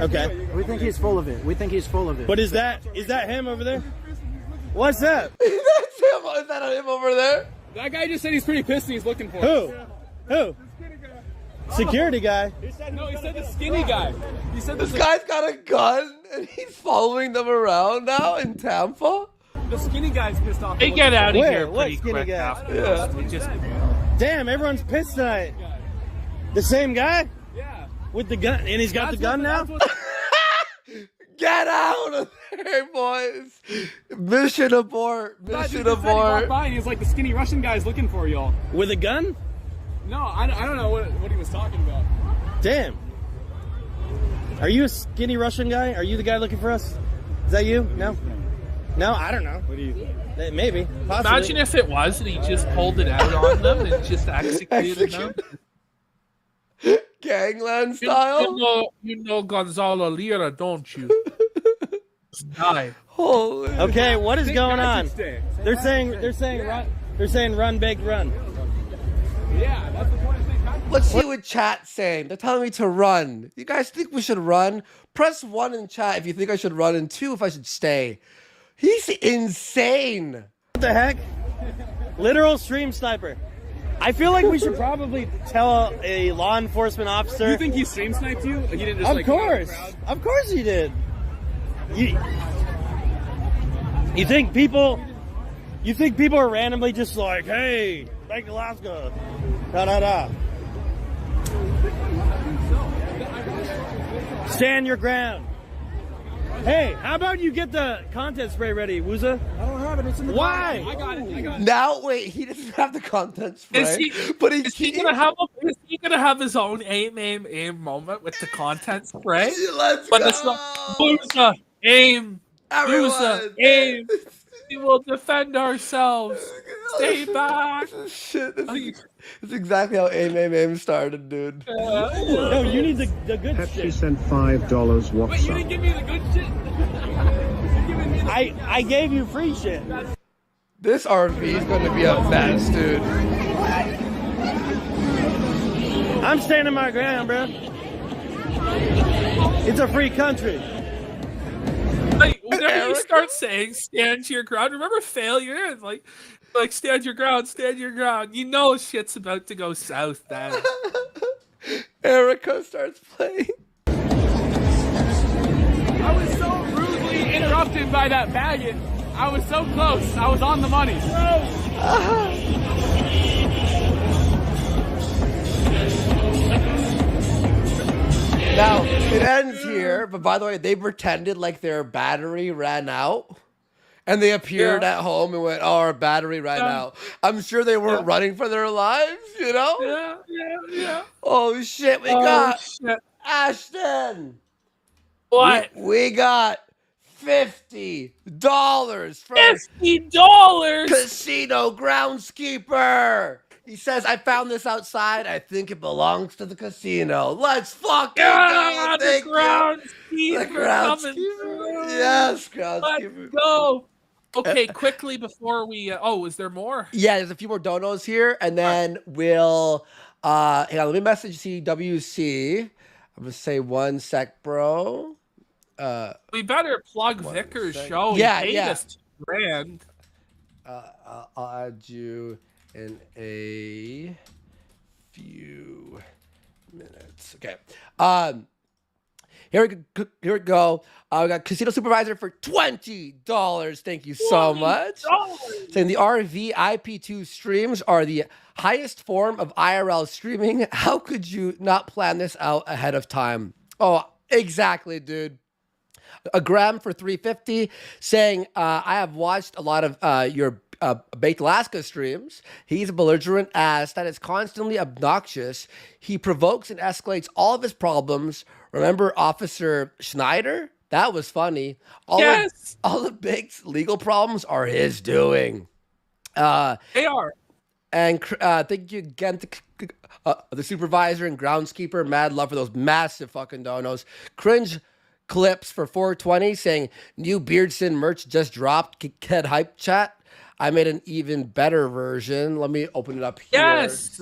Okay. We think he's full of it. We think he's full of it. But is that him over there? What's that? That's him. Is that him over there? That guy just said he's pretty pissed and he's looking for Who? us. Who? Security guy. He said the skinny guy. He said This guy's got a gun and he's following them around now in Tampa. the skinny guy's pissed off. They get out of Where? here What pretty skinny quick guy? after Yeah. this. They just Damn, everyone's pissed tonight. The same guy? Yeah. With the gun, and he's got the gun now? Get out of there, boys. Mission abort. Mission abort. By and he was like, the skinny Russian guy's looking for y'all. With a gun? No, I don't know what he was talking about. Damn. Are you a skinny Russian guy? Are you the guy looking for us? Is that you? No? No, I don't know. What do you think? Maybe. Possibly. imagine if it was and he just pulled it out on them and just executed them. Gangland style. You know Gonzalo Lira, don't you? Die. Holy. Okay, what is going guys on? should stay. They're saying run, baked, run. Yeah, that's the point of saying. Let's see what chat's saying. They're telling me to run. You guys think we should run? Press 1 in chat if you think I should run, and 2 if I should stay. He's insane. What the heck? Literal stream sniper. I feel like we should probably tell a law enforcement officer. You think he stream sniped you? He didn't just Of course he did. You think people are randomly just like, hey, Bank Alaska, da. Stand your ground. Hey, how about you get the content spray ready, Wooza? I don't have it. It's in the Why? I got it. Now, wait, he doesn't have the content spray. Is he gonna have his own aim moment with the content spray? Let's But go. it's like, Booza, aim. Booza, aim. We will defend ourselves. Stay back. Shit, this is exactly how aim started, dude. No, you need the good Pepsi shit. sent $5. What's Wait, you up? didn't give me the good shit. You didn't give me I gave you free shit. This RV is going to be a mess, dude. I'm standing my ground, bro. It's a free country. Like, whenever you start saying "stand your ground," remember failure and like stand your ground, stand your ground. You know shit's about to go south. Then Erica starts playing. I was so rudely interrupted by that faggot. I was so close. I was on the money. Now, it ends here, but by the way, they pretended like their battery ran out. And they appeared at home and went, "Oh, our battery ran out." I'm sure they weren't running for their lives, you know? Yeah. Oh, shit. We got Ashton. What? We got $50 from $50 Casino Groundskeeper. He says, "I found this outside. I think it belongs to the casino." Let's fucking go. The groundskeeper. groundskeeper. Yes, groundskeeper. Let's go. Okay, quickly before we... is there more? Yeah, there's a few more donos here, and then we'll... hang on, let me message CWC. I'm going to say 1 sec, bro. We better plug Vickers' show. Yeah, he paid us $2,000. I'll add you in a few minutes. Okay. Here we go. We got Casino Supervisor for $20. Thank you so much. Saying the RV IP2 streams are the highest form of IRL streaming. How could you not plan this out ahead of time? Oh, exactly, dude. A Graham for $3.50 saying, I have watched a lot of your Baked Alaska streams. He's a belligerent ass that is constantly obnoxious. He provokes and escalates all of his problems. Remember Officer Schneider? That was funny. All the Baked's legal problems are his doing. They are. And thank you again to the supervisor and groundskeeper. Mad love for those massive fucking donos. Cringe clips for 420 saying, "New Beardson merch just dropped. Get hype chat. I made an even better version." Let me open it up here. Yes.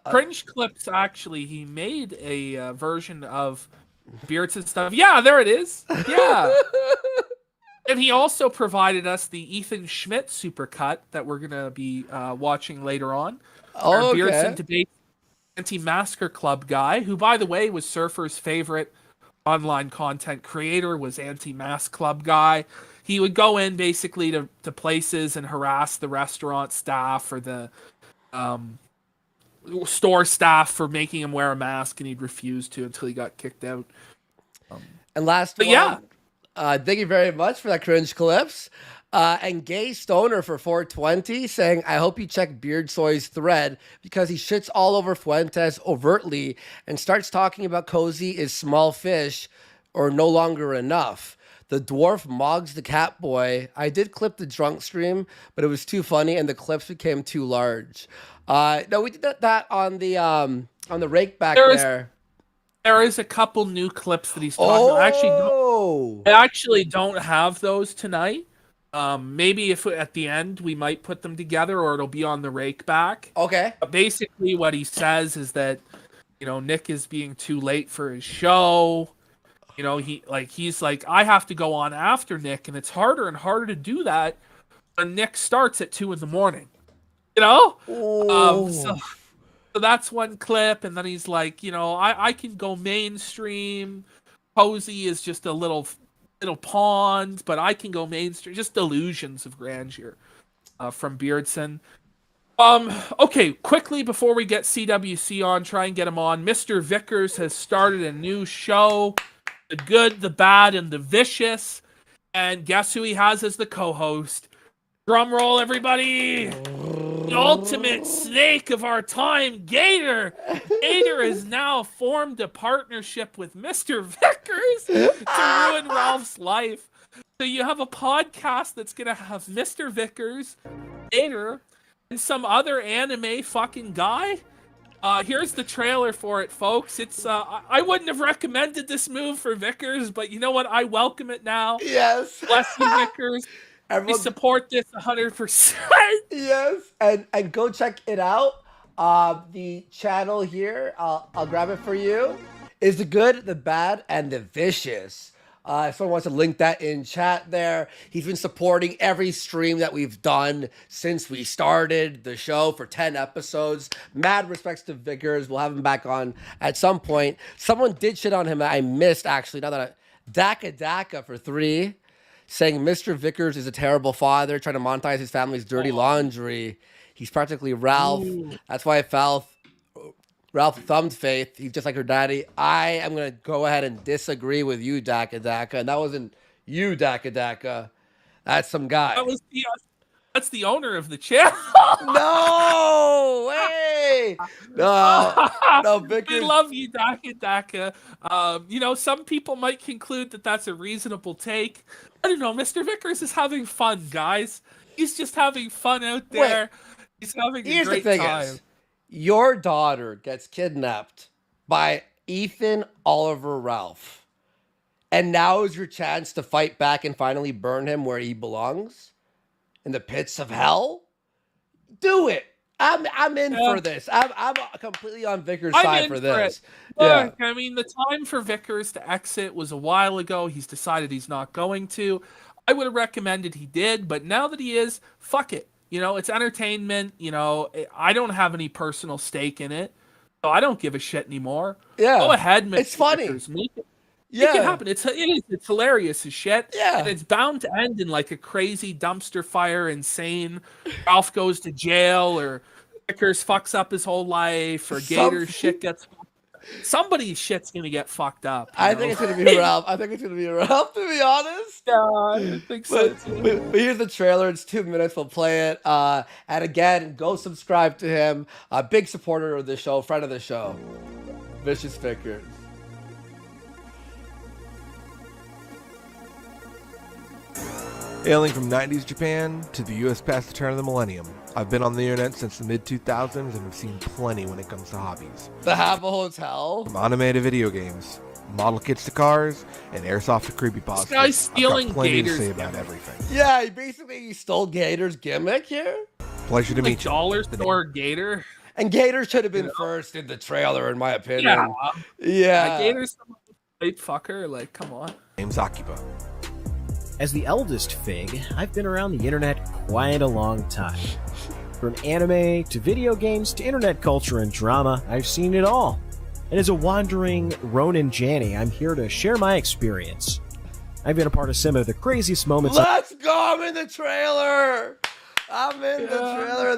Cringe Clips, actually, he made a version of Beardson stuff. Yeah, there it is. Yeah. And he also provided us the Ethan Schmidt supercut that we're going to be watching later on. Our Beardson Debate Anti-Masker Club guy, who, by the way, was Surfer's favorite online content creator, was Anti-Mask Club guy. He would go in basically to places and harass the restaurant staff or the store staff for making him wear a mask, and he'd refuse to until he got kicked out. And last one, thank you very much for that cringe clips. And Gay Stoner for 420 saying, "I hope you check Beardsoy's thread because he shits all over Fuentes overtly and starts talking about Cozy is small fish or no longer enough. The dwarf mogs the cat boy. I did clip the drunk stream, but it was too funny and the clips became too large." No, we did that on the rake back there. There is a couple new clips that he's talking about. I actually don't have those tonight. Maybe if at the end we might put them together, or it'll be on the rake back. Okay. But basically, what he says is that, Nick is being too late for his show. He's like, I have to go on after Nick, and it's harder and harder to do that when Nick starts at 2 a.m. So that's one clip, and then he's like, I can go mainstream. Cozy is just a little pond, but I can go mainstream. Just delusions of grandeur from Beardson. Okay, quickly before we get CWC on, try and get him on. Mr. Vickers has started a new show, The Good, the Bad, and the Vicious. And guess who he has as the co-host? Drum roll, everybody! The ultimate snake of our time, Gator! Gator has now formed a partnership with Mr. Vickers to ruin Ralph's life. So you have a podcast that's going to have Mr. Vickers, Gator, and some other anime fucking guy? Here's the trailer for it, folks. It's I wouldn't have recommended this move for Vickers, but you know what? I welcome it now. Yes. Bless you, Vickers. We support this 100%. Yes, and go check it out. The channel here, I'll grab it for you, is the good, the bad, and the vicious. If someone wants to link that in chat there. He's been supporting every stream that we've done since we started the show for 10 episodes. Mad respects to Vickers. We'll have him back on at some point. Someone did shit on him that I missed, actually. Now that Daka for 3, saying Mr. Vickers is a terrible father, trying to monetize his family's dirty laundry. He's practically Ralph. Ooh. That's why Ralph thumbed Faith. He's just like her daddy. I am going to go ahead and disagree with you, Daka. And that wasn't you, Daka. That's some guy. That's the owner of the channel. No way. No, Vickers. We love you, Daka. You know, some people might conclude that that's a reasonable take. I don't know. Mr. Vickers is having fun, guys. He's just having fun out there. He's having a great time. Your daughter gets kidnapped by Ethan, Oliver, Ralph. And now is your chance to fight back and finally burn him where he belongs? In the pits of hell? Do it. I'm in for this. I'm completely on Vickers' side for this. Look, I mean, the time for Vickers to exit was a while ago. He's decided he's not going to. I would have recommended he did, but now that he is, fuck it. You know, it's entertainment. You know, I don't have any personal stake in it, so I don't give a shit anymore. Yeah, go ahead, Mr. It's funny. Vickers. Make it happen. It's hilarious as shit. Yeah, and it's bound to end in like a crazy dumpster fire, insane. Ralph goes to jail, or Vickers fucks up his whole life, or Gator's shit gets. Somebody's shit's gonna get fucked up. I think it's gonna be Ralph. To be honest. Yeah, I think so. But here's the trailer. It's 2 minutes. We'll play it. And again, go subscribe to him. A big supporter of the show, friend of the show. Vicious Vickers. Hailing from 90s Japan to the US past the turn of the millennium, I've been on the internet since the mid-2000s and have seen plenty when it comes to hobbies. The Habba Hotel. From anime to video games, model kits to cars, and airsoft to creepypasta. This guy's stealing I've got plenty Gator's to say about everything. Yeah, he stole Gator's gimmick here. Pleasure to meet you. Dollar store Gator. And Gator should have been first in the trailer, in my opinion. Yeah. Gator's some type fucker. Like, come on. Name's Akiba. As the eldest Fig, I've been around the internet quite a long time. From anime to video games to internet culture and drama, I've seen it all. And as a wandering Ronin Janny, I'm here to share my experience. I've been a part of some of the craziest moments. Let's go! I'm in the trailer! I'm in the trailer.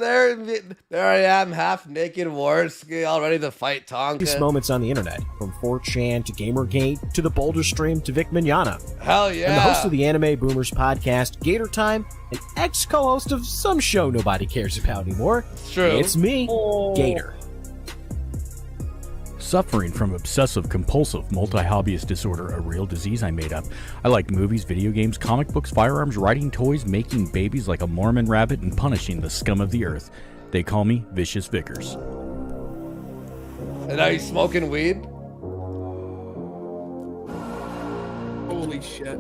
There I am, half naked, Warski, all ready to fight Tonka. These moments on the internet, from 4chan to Gamergate to the Boulder Stream to Vic Mignogna. Hell yeah! I'm the host of the Anime Boomers podcast, Gator Time, and ex-co-host of some show nobody cares about anymore. It's true. It's me, Gator. Suffering from obsessive-compulsive multi-hobbyist disorder, a real disease I made up. I like movies, video games, comic books, firearms, writing toys, making babies like a Mormon rabbit, and punishing the scum of the earth. They call me Vicious Vickers. And now he's smoking weed? Holy shit.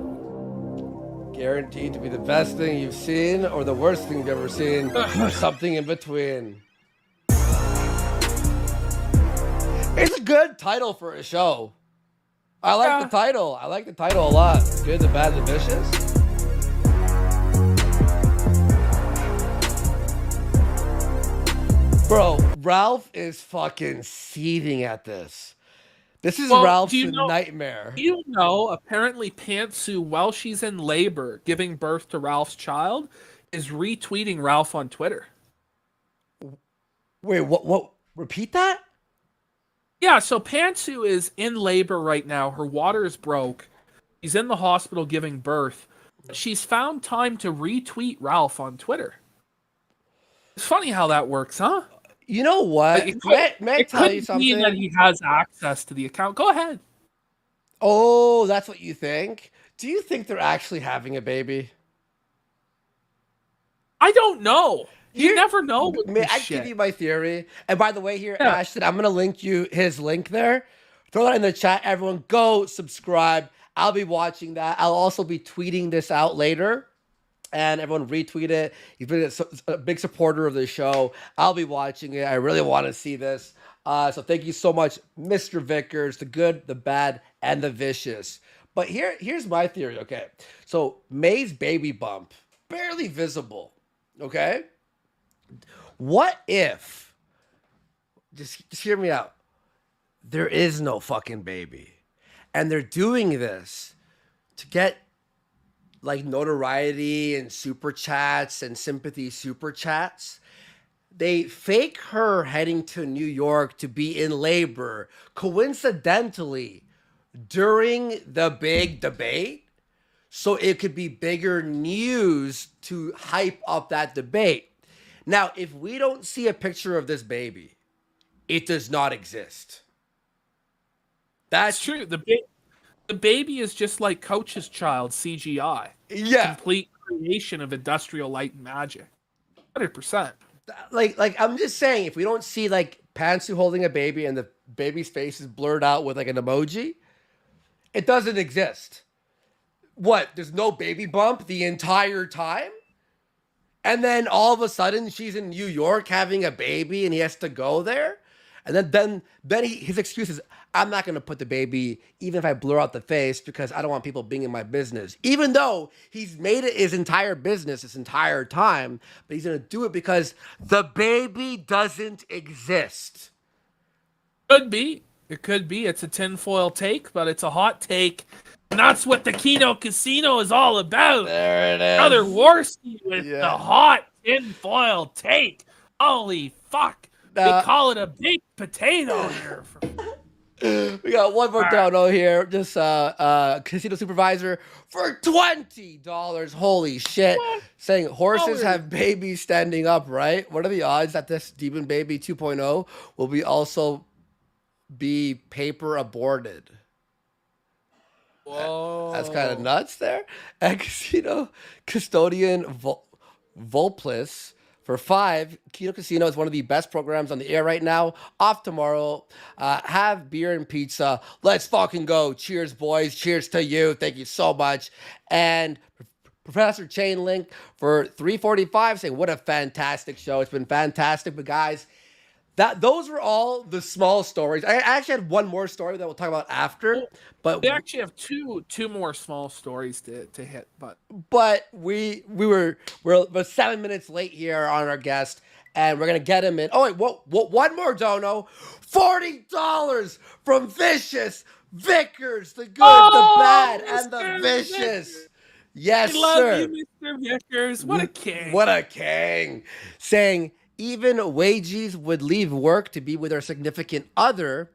Guaranteed to be the best thing you've seen, or the worst thing you've ever seen, or something in between. It's a good title for a show. I like the title. I like the title a lot. Good, the bad, the vicious. Bro, Ralph is fucking seething at this. This is Ralph's nightmare. Do you know, apparently Pantsu, while she's in labor, giving birth to Ralph's child, is retweeting Ralph on Twitter. Wait, what? Repeat that? Yeah, so Pantsu is in labor right now. Her water is broke. She's in the hospital giving birth. She's found time to retweet Ralph on Twitter. It's funny how that works, huh? You know what? May I tell you something? Mean that he has access to the account. Go ahead. Oh, that's what you think? Do you think they're actually having a baby? I don't know. You never know with May this I shit. give you my theory? And by the way, here, Yeah. Ashton, I'm gonna link you his link there. Throw that in the chat. Everyone, go subscribe. I'll be watching that. I'll also be tweeting this out later, and everyone retweet it. He's been a big supporter of the show. I'll be watching it. I really want to see this. So thank you so much, Mr. Vickers, the good, the bad, and the vicious. But here's my theory. Okay, so May's baby bump, barely visible. Okay. What if, just hear me out, there is no fucking baby, and they're doing this to get like notoriety and super chats and sympathy super chats? They fake her heading to New York to be in labor, coincidentally, during the big debate, so it could be bigger news to hype up that debate. Now, if we don't see a picture of this baby, it does not exist. That's true. The baby is just like Coach's child, CGI. Yeah. Complete creation of industrial light and magic. 100%. Like I'm just saying, if we don't see like Pantsu holding a baby and the baby's face is blurred out with like an emoji, it doesn't exist. What? There's no baby bump the entire time? And then all of a sudden she's in New York having a baby and he has to go there? And then his excuse is, I'm not going to put the baby, even if I blur out the face, because I don't want people being in my business. Even though he's made it his entire business this entire time, but he's going to do it because the baby doesn't exist. Could be. It could be. It's a tinfoil take, but it's a hot take. And that's what the KINO Casino is all about. There it is. Brother Warski with the hot tinfoil take. Holy fuck. They call it a baked potato here. We got one more dono here. Just casino supervisor for $20. Holy shit. Saying horses have babies standing up, right? What are the odds that this Demon Baby 2.0 will be also be paper aborted? Whoa. That's kind of nuts there. And Casino Custodian Volplis for 5. KINO Casino is one of the best programs on the air right now. Off tomorrow. Have beer and pizza. Let's fucking go. Cheers, boys. Cheers to you. Thank you so much. And Professor Chainlink for 345 saying, what a fantastic show. It's been fantastic. But guys, those were all the small stories. I actually had one more story that we'll talk about after. But we actually have two more small stories to hit. But we're 7 minutes late here on our guest, and we're gonna get him in. Oh wait, one more dono, $40 from Vicious Vickers, the good, the bad, and the vicious. Yes, I love sir. you, Mr. Vickers. What a king. What a king. Saying even wages would leave work to be with their significant other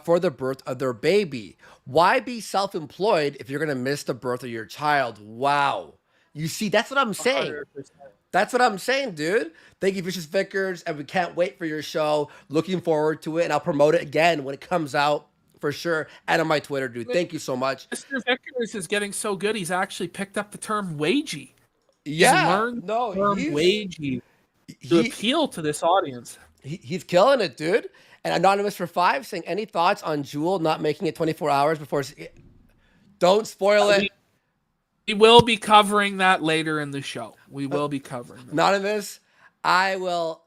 for the birth of their baby. Why be self-employed if you're going to miss the birth of your child? Wow. You see, that's what I'm saying. 100%. That's what I'm saying, dude. Thank you, Vicious Vickers, and we can't wait for your show. Looking forward to it, and I'll promote it again when it comes out for sure. And on my Twitter, dude. Thank you so much. Mr. Vickers is getting so good, he's actually picked up the term wagey. Yeah. He's learned the term wagey to appeal to this audience. He's killing it, dude. And Anonymous for 5 saying, any thoughts on Jewel not making it 24 hours before... Don't spoil it. We will be covering that later in the show. We will be covering that. Anonymous, I will...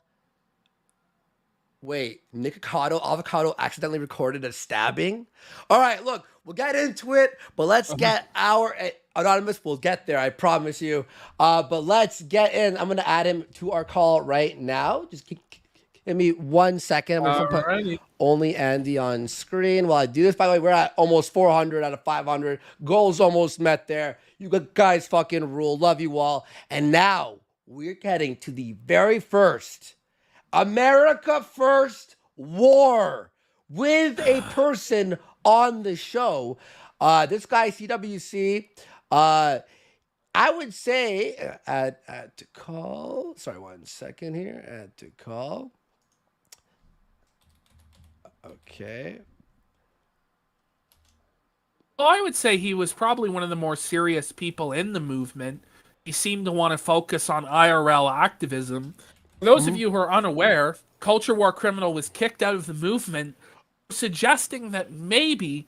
Wait, Nick Avocado accidentally recorded a stabbing? All right, look, we'll get into it, but let's get our... Anonymous, we'll get there, I promise you. But let's get in. I'm going to add him to our call right now. Just give me 1 second. I'm going to put only Andy on screen while I do this. By the way, we're at almost 400 out of 500. Goals almost met there. You guys fucking rule. Love you all. And now we're getting to the very first America First War with a person on the show. This guy, CWC, I would say, add to call. Sorry, 1 second here. Add to call. Okay. Well, I would say he was probably one of the more serious people in the movement. He seemed to want to focus on IRL activism For those of you who are unaware, CultureWarCriminal was kicked out of the movement, suggesting that maybe,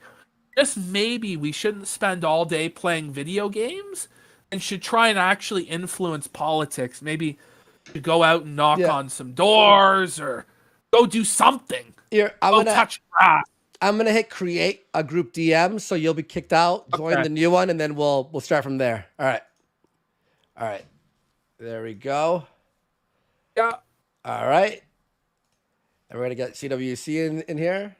just maybe, we shouldn't spend all day playing video games and should try and actually influence politics. Maybe go out and knock on some doors or go do something. Here, touch grass. I'm gonna hit create a group DM, so you'll be kicked out. Join the new one, and then we'll start from there. All right. There we go. Yeah. All right. And we're gonna get CWC in here.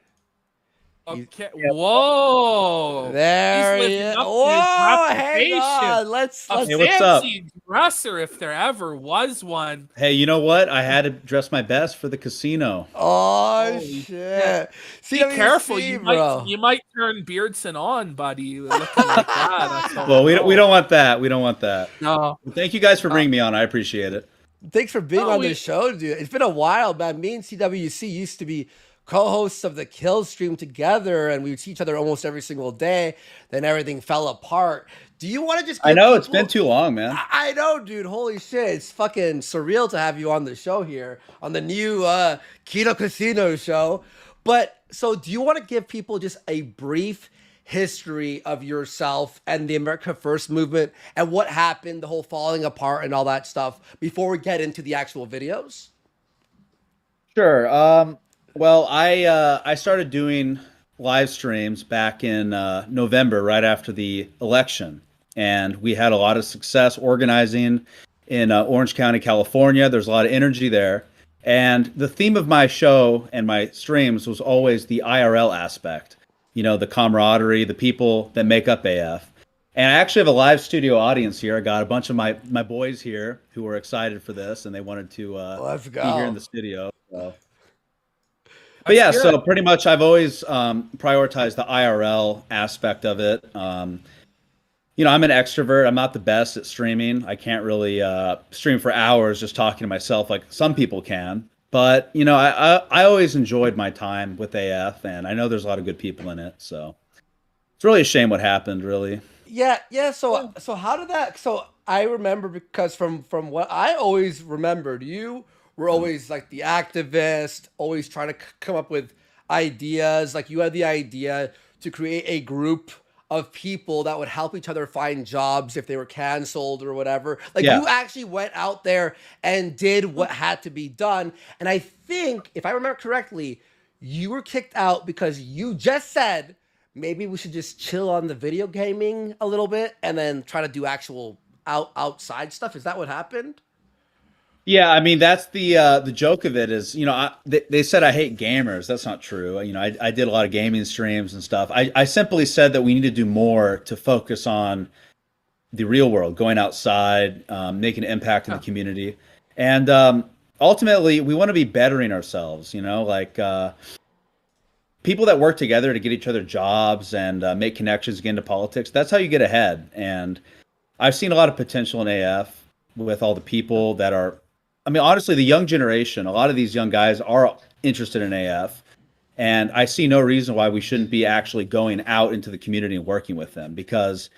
Okay. Whoa. There he is. Whoa, hang on. Let's hey, what's up? Dresser, if there ever was one. Hey, you know what? I had to dress my best for the casino. Oh shit! Be careful, you might turn Beardson on, buddy. Looking like that. Well, we don't want that. We don't want that. No. Thank you guys for bringing me on. I appreciate it. Thanks for being on this show, dude. It's been a while, man. Me and CWC used to be co-hosts of the Kill stream together, and we would see each other almost every single day. Then everything fell apart. Do you want to just? I know it's been too long, man. I know, dude. Holy shit! It's fucking surreal to have you on the show here on the new KINO Casino show. But so, do you want to give people just a brief history of yourself and the America First movement and what happened, the whole falling apart and all that stuff, before we get into the actual videos? Sure. Well, I started doing live streams back in November, right after the election, and we had a lot of success organizing in Orange County, California. There's a lot of energy there, and the theme of my show and my streams was always the IRL aspect. You know, the camaraderie, the people that make up AF. And I actually have a live studio audience here. I got a bunch of my boys here who were excited for this, and they wanted to Let's go. be here in the studio. So. But yeah, so pretty much I've always prioritized the IRL aspect of it. You know, I'm an extrovert. I'm not the best at streaming. I can't really stream for hours just talking to myself like some people can. But, you know, I always enjoyed my time with AF, and I know there's a lot of good people in it. So it's really a shame what happened, really. Yeah. So how did that? So I remember, because from what I always remembered, you were always like the activist, always trying to come up with ideas. Like you had the idea to create a group of people that would help each other find jobs if they were canceled or whatever. Like you actually went out there and did what had to be done. And I think, if I remember correctly, you were kicked out because you just said, maybe we should just chill on the video gaming a little bit and then try to do actual outside stuff. Is that what happened? Yeah, I mean, that's the joke of it is, you know, they said I hate gamers. That's not true. You know, I did a lot of gaming streams and stuff. I simply said that we need to do more to focus on the real world, going outside, making an impact in the community. And ultimately, we want to be bettering ourselves, you know, like people that work together to get each other jobs and make connections, get into politics. That's how you get ahead. And I've seen a lot of potential in AF with all the people that are, I mean, honestly, the young generation, a lot of these young guys are interested in AF, and I see no reason why we shouldn't be actually going out into the community and working with them, because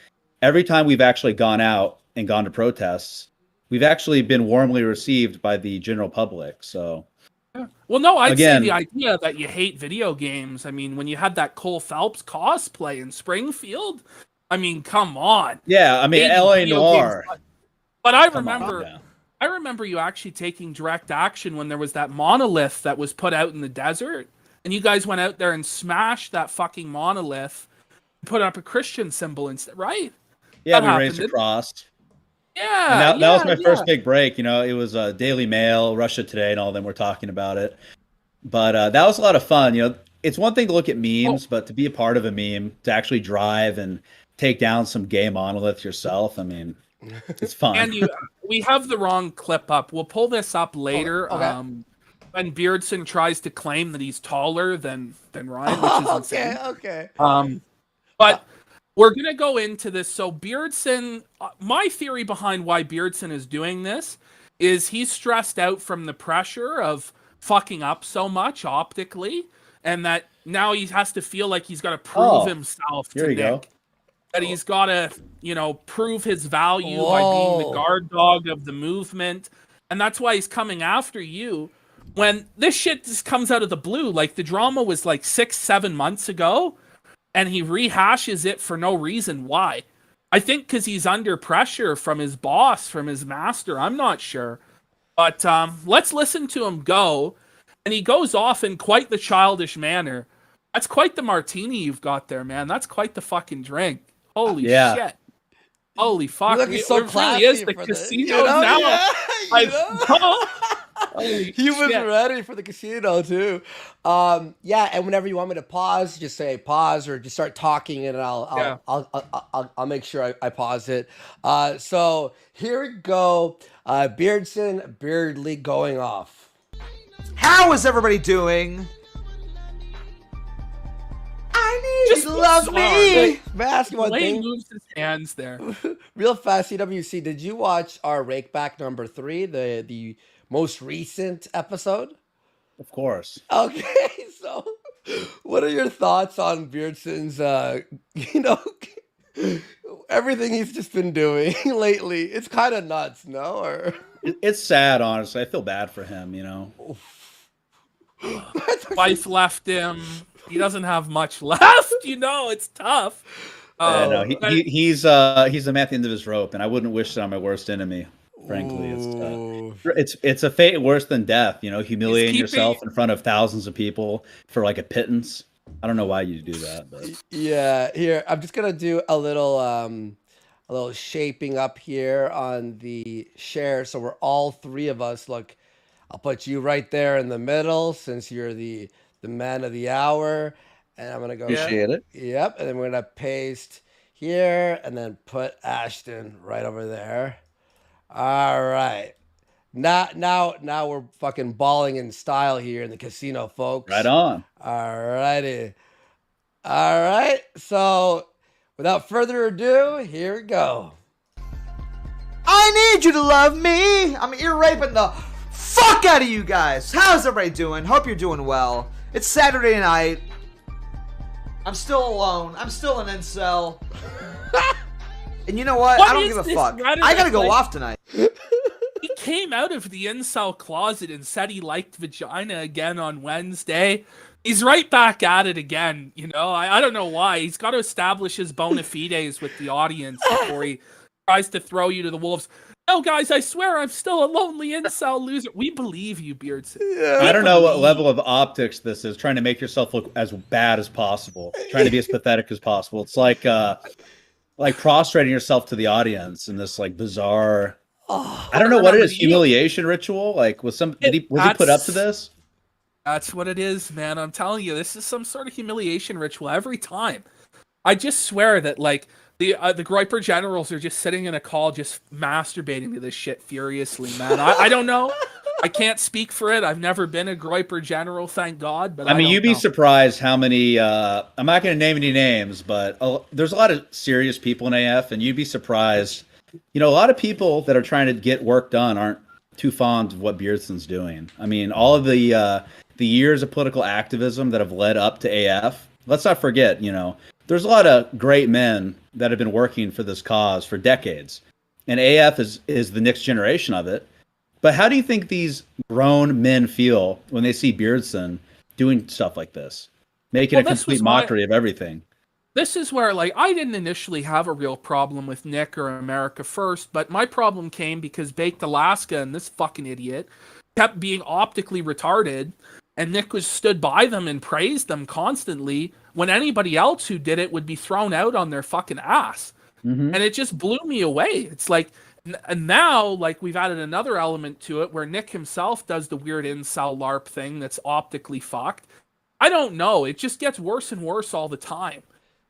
every time we've actually gone out and gone to protests, we've actually been warmly received by the general public. So, well, no, I'd say the idea that you hate video games. I mean, when you had that Cole Phelps cosplay in Springfield, I mean, come on. Yeah, I mean, LA Noir. But I remember you actually taking direct action when there was that monolith that was put out in the desert, and you guys went out there and smashed that fucking monolith, put up a Christian symbol instead, right? Yeah, we raised a cross. Yeah, and that was my first big break. You know, it was Daily Mail, Russia Today, and all of them were talking about it. But that was a lot of fun. You know, it's one thing to look at memes, but to be a part of a meme, to actually drive and take down some gay monolith yourself, I mean, it's fun. And we have the wrong clip up. We'll pull this up later. When Beardson tries to claim that he's taller than Ryan, which is insane. Okay. But we're gonna go into this. So Beardson, my theory behind why Beardson is doing this is he's stressed out from the pressure of fucking up so much optically, and that now he has to feel like he's got to prove himself to Nick. That he's got to, you know, prove his value by being the guard dog of the movement. and that's why he's coming after you. When this shit just comes out of the blue, like the drama was like 6-7 months ago, and he rehashes it for no reason. Why? I think because he's under pressure from his boss, from his master. I'm not sure. But let's listen to him go. And he goes off in quite the childish manner. That's quite the martini you've got there, man. That's quite the fucking drink. Holy shit. Holy fuck. You're so it really is the for casino now. He was ready for the casino too. Yeah, and whenever you want me to pause, just say pause or just start talking, and I'll make sure I pause it. So here we go. Beardson, Beardly going off. How is everybody doing? I need you to love me. Basketball thing. Moves his hands there. Real fast, CWC. Did you watch our Rake Back number 3, the most recent episode? Of course. Okay, so what are your thoughts on Beardson's, everything he's just been doing lately? It's kind of nuts, no? Or it's sad, honestly. I feel bad for him, Wife left him. He doesn't have much left, it's tough. No, he's a man at the end of his rope, and I wouldn't wish it on my worst enemy. Frankly, it's a fate worse than death. Humiliating yourself in front of thousands of people for like a pittance. I don't know why you do that, but yeah. Here, I'm just gonna do a little shaping up here on the share, so we're all three of us. Look, I'll put you right there in the middle since you're the man of the hour, and I'm gonna go. Appreciate it. Yep, and then we're gonna paste here, and then put Ashton right over there. All right. Now we're fucking balling in style here in the casino, folks. Right on. All righty. All right. So without further ado, here we go. I need you to love me. I'm ear raping the fuck out of you guys. How's everybody doing? Hope you're doing well. It's Saturday night. I'm still alone. I'm still an incel. And you know what? I don't give a fuck. I gotta go off tonight. He came out of the incel closet and said he liked vagina again on Wednesday. He's right back at it again. I don't know why. He's got to establish his bona fides with the audience before he tries to throw you to the wolves. No, guys, I swear I'm still a lonely incel loser. We believe you, Beardson. Yeah. I don't know what level of optics this is, trying to make yourself look as bad as possible, trying to be as pathetic as possible. It's like prostrating yourself to the audience in this like bizarre. I don't know what it is. Humiliation ritual. Like was he put up to this? That's what it is, man. I'm telling you, this is some sort of humiliation ritual every time. I just swear that like the Groiper generals are just sitting in a call, just masturbating to this shit furiously, man. I don't know. I can't speak for it. I've never been a Groiper general, thank God. But I mean, you'd be surprised how many. I'm not going to name any names, but there's a lot of serious people in AF, and you'd be surprised. A lot of people that are trying to get work done aren't too fond of what Beardson's doing. I mean, all of the years of political activism that have led up to AF. Let's not forget, there's a lot of great men that have been working for this cause for decades, and AF is the next generation of it. But how do you think these grown men feel when they see Beardson doing stuff like this, making a complete mockery of everything? This is where, like, I didn't initially have a real problem with Nick or America First, but my problem came because Baked Alaska and this fucking idiot kept being optically retarded, and Nick stood by them and praised them constantly when anybody else who did it would be thrown out on their fucking ass. Mm-hmm. And it just blew me away. It's like, and now, like, we've added another element to it where Nick himself does the weird incel LARP thing that's optically fucked. I don't know. It just gets worse and worse all the time.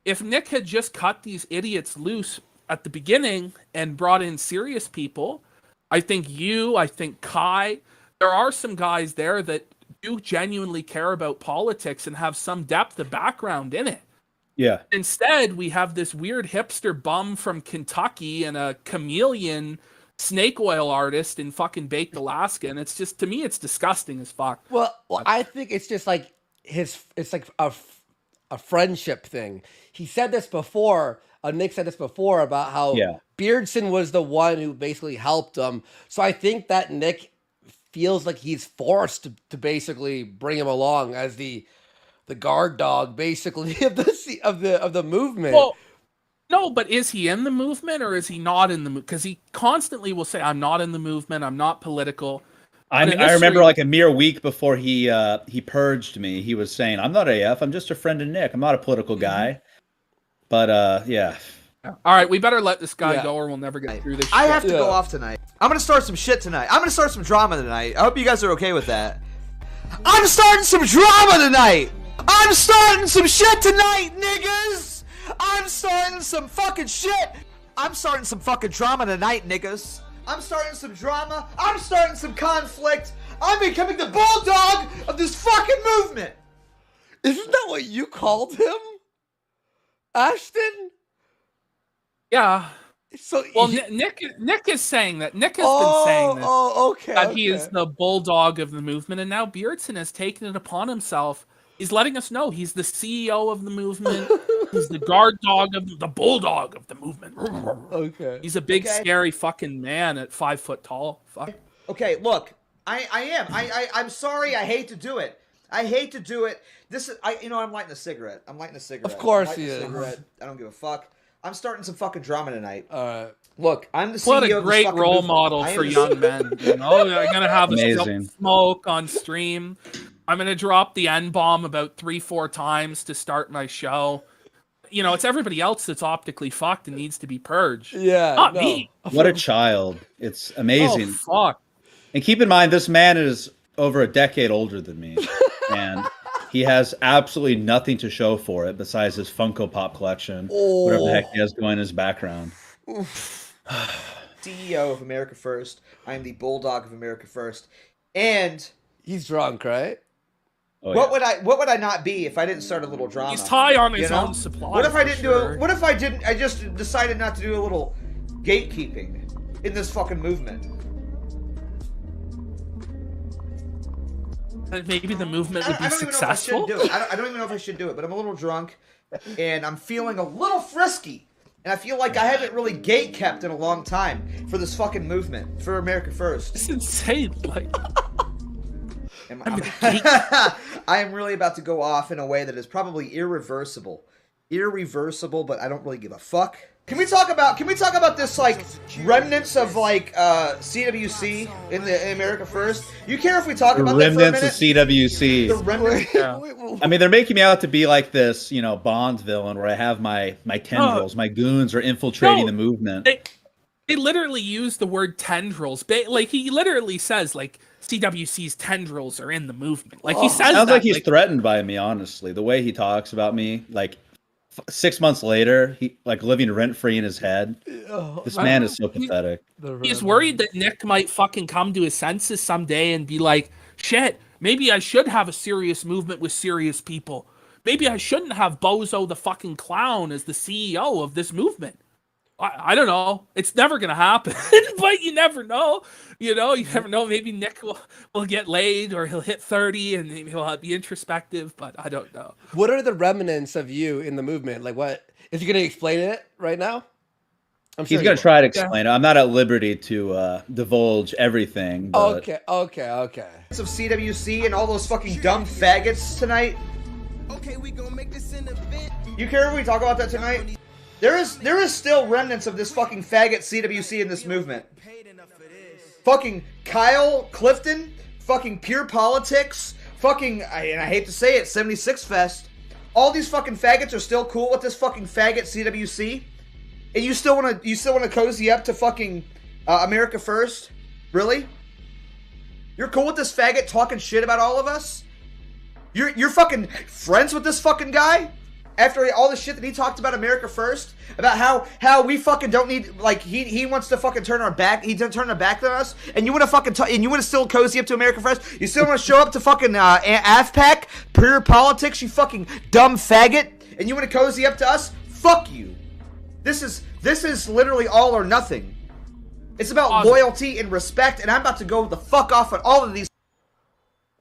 If Nick had just cut these idiots loose at the beginning and brought in serious people, I think Kai, there are some guys there that do genuinely care about politics and have some depth of background in it. Yeah. Instead, we have this weird hipster bum from Kentucky and a chameleon snake oil artist in fucking Baked Alaska, and it's just, to me, it's disgusting as fuck. Well, I think it's just like it's like a friendship thing. He said this before Nick said this before about how Beardson was the one who basically helped him. So I think that Nick feels like he's forced to basically bring him along as the guard dog, basically of the movement. Well, no, but is he in the movement or is he not in the movement? Because he constantly will say, "I'm not in the movement. I'm not political." I remember like a mere week before he purged me, he was saying, "I'm not AF. I'm just a friend of Nick. I'm not a political guy." But yeah. All right, we better let this guy go, or we'll never get through this. I have to go off tonight. I'm gonna start some shit tonight. I'm gonna start some drama tonight. I hope you guys are okay with that. I'm starting some drama tonight. I'm starting some shit tonight, niggas. I'm starting some fucking shit. I'm starting some fucking drama tonight, niggas. I'm starting some drama. I'm starting some conflict. I'm becoming the bulldog of this fucking movement. Isn't that what you called him, Ashton? Yeah. So Nick is saying that. Nick has been saying this. Okay. That he is the bulldog of the movement, and now Beardson has taken it upon himself. He's letting us know he's the CEO of the movement. He's the guard dog of the bulldog of the movement. Okay. He's a big, scary fucking man at 5 foot tall. Fuck. Okay, look, I am. I'm sorry. I hate to do it. I hate to do it. This is, I'm lighting a cigarette. Of course he is. I don't give a fuck. I'm starting some fucking drama tonight. All right. Look, I'm the CEO What a of this great fucking role movement. model for young men. You know, I'm gonna have a smoke on stream. I'm gonna drop the N-bomb about 3-4 times to start my show. You know, it's everybody else that's optically fucked and needs to be purged. Yeah, not me. What a child. It's amazing. Oh, fuck. And keep in mind, this man is over a decade older than me. And he has absolutely nothing to show for it besides his Funko Pop collection. Whatever the heck he has going in his background. CEO of America First. I am the bulldog of America First. And he's drunk, right? Oh, what would I not be if I didn't start a little drama? He's high on his own supply. What if I didn't I just decided not to do a little gatekeeping in this fucking movement? Maybe the movement would be I successful. don't even know if I should do it, but I'm a little drunk and I'm feeling a little frisky. And I feel like I haven't really gate kept in a long time for this fucking movement, for America First. It's insane. Like, I am really about to go off in a way that is probably irreversible, but I don't really give a fuck. Can we talk about this like remnants of like CWC in America First? You care if we talk about that for a minute? Remnants of CWC. The remnants. I mean, they're making me out to be like this, Bond villain where I have my tendrils, my goons are infiltrating the movement. They literally use the word tendrils. Like he literally says like CWC's tendrils are in the movement. Like he says sounds that, like he's threatened by me, honestly. The way he talks about me, like 6 months later, he like living rent free in his head. This man is so pathetic. He's worried that Nick might fucking come to his senses someday and be like, shit, maybe I should have a serious movement with serious people. Maybe I shouldn't have Bozo the fucking clown as the CEO of this movement. I don't know. It's never going to happen, but you never know. You never know. Maybe Nick will get laid or he'll hit 30 and he'll be introspective, but I don't know. What are the remnants of you in the movement? Like, what is he going to explain it right now? He's going to try to explain it. I'm not at liberty to divulge everything. But... Okay. Of CWC and all those fucking dumb faggots tonight. Okay, we gonna make this an event. You care if we talk about that tonight? There is still remnants of this fucking faggot CWC in this movement. Fucking Kyle Clifton, fucking Pure Politics, fucking, and I hate to say it, 76 Fest. All these fucking faggots are still cool with this fucking faggot CWC, and you still wanna cozy up to fucking America First? Really? You're cool with this faggot talking shit about all of us? You're fucking friends with this fucking guy? After all the shit that he talked about America First, about how we fucking don't need, like, he wants to fucking turn our back, he didn't turn our back on us, and you want to fucking, and you want to still cozy up to America First? You still want to show up to fucking AFPAC, Pure Politics, you fucking dumb faggot, and you want to cozy up to us? Fuck you. This is literally all or nothing. It's about loyalty and respect, and I'm about to go the fuck off on all of these.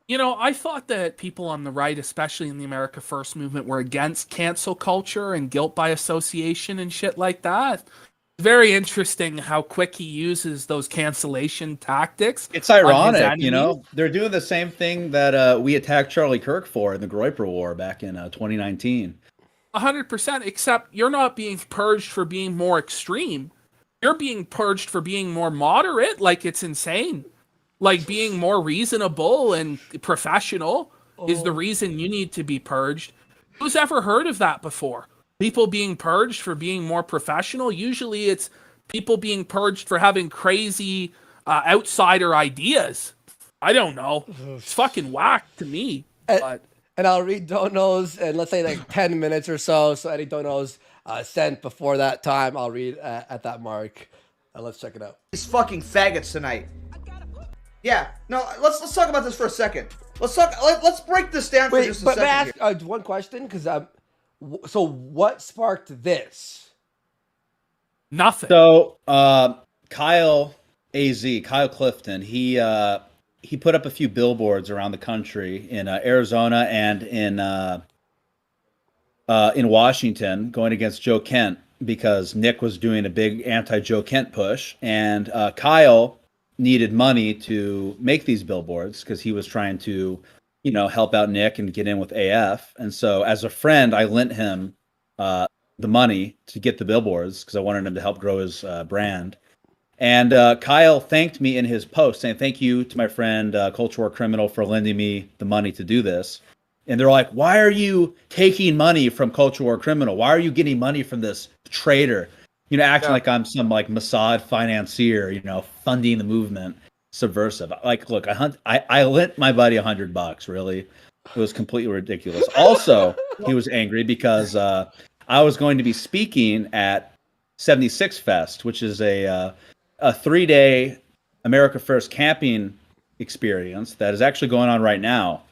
You know, I thought that people on the right, especially in the America First movement, were against cancel culture and guilt by association and shit like that. Very interesting how quick he uses those cancellation tactics. It's ironic, you know. They're doing the same thing that we attacked Charlie Kirk for in the Groyper War back in 2019. 100%, except you're not being purged for being more extreme. You're being purged for being more moderate. Like, it's insane. Like, being more reasonable and professional is the reason you need to be purged. Who's ever heard of that before? People being purged for being more professional? Usually it's people being purged for having crazy outsider ideas. I don't know. It's fucking whack to me. But And I'll read donos and let's say like 10 minutes or so. So any donos sent before that time, I'll read at that mark. Let's check it out. These fucking faggots tonight. Yeah, no, let's talk about this for a second. Let's break this down for just a second. But may I ask one question? Because so what sparked this? Nothing. So Kyle Clifton, he put up a few billboards around the country in Arizona and in Washington going against Joe Kent because Nick was doing a big anti-Joe Kent push, and Kyle needed money to make these billboards because he was trying to, you know, help out Nick and get in with AF. And so as a friend, I lent him the money to get the billboards because I wanted him to help grow his brand. And Kyle thanked me in his post saying, thank you to my friend CultureWarCriminal for lending me the money to do this. And they're like, why are you taking money from CultureWarCriminal? Why are you getting money from this traitor? You know, acting like I'm some like Mossad financier, you know, funding the movement, subversive. Like, look, I lent my buddy $100. Really, it was completely ridiculous. Also, he was angry because I was going to be speaking at 76 Fest, which is a 3-day America First camping experience that is actually going on right now.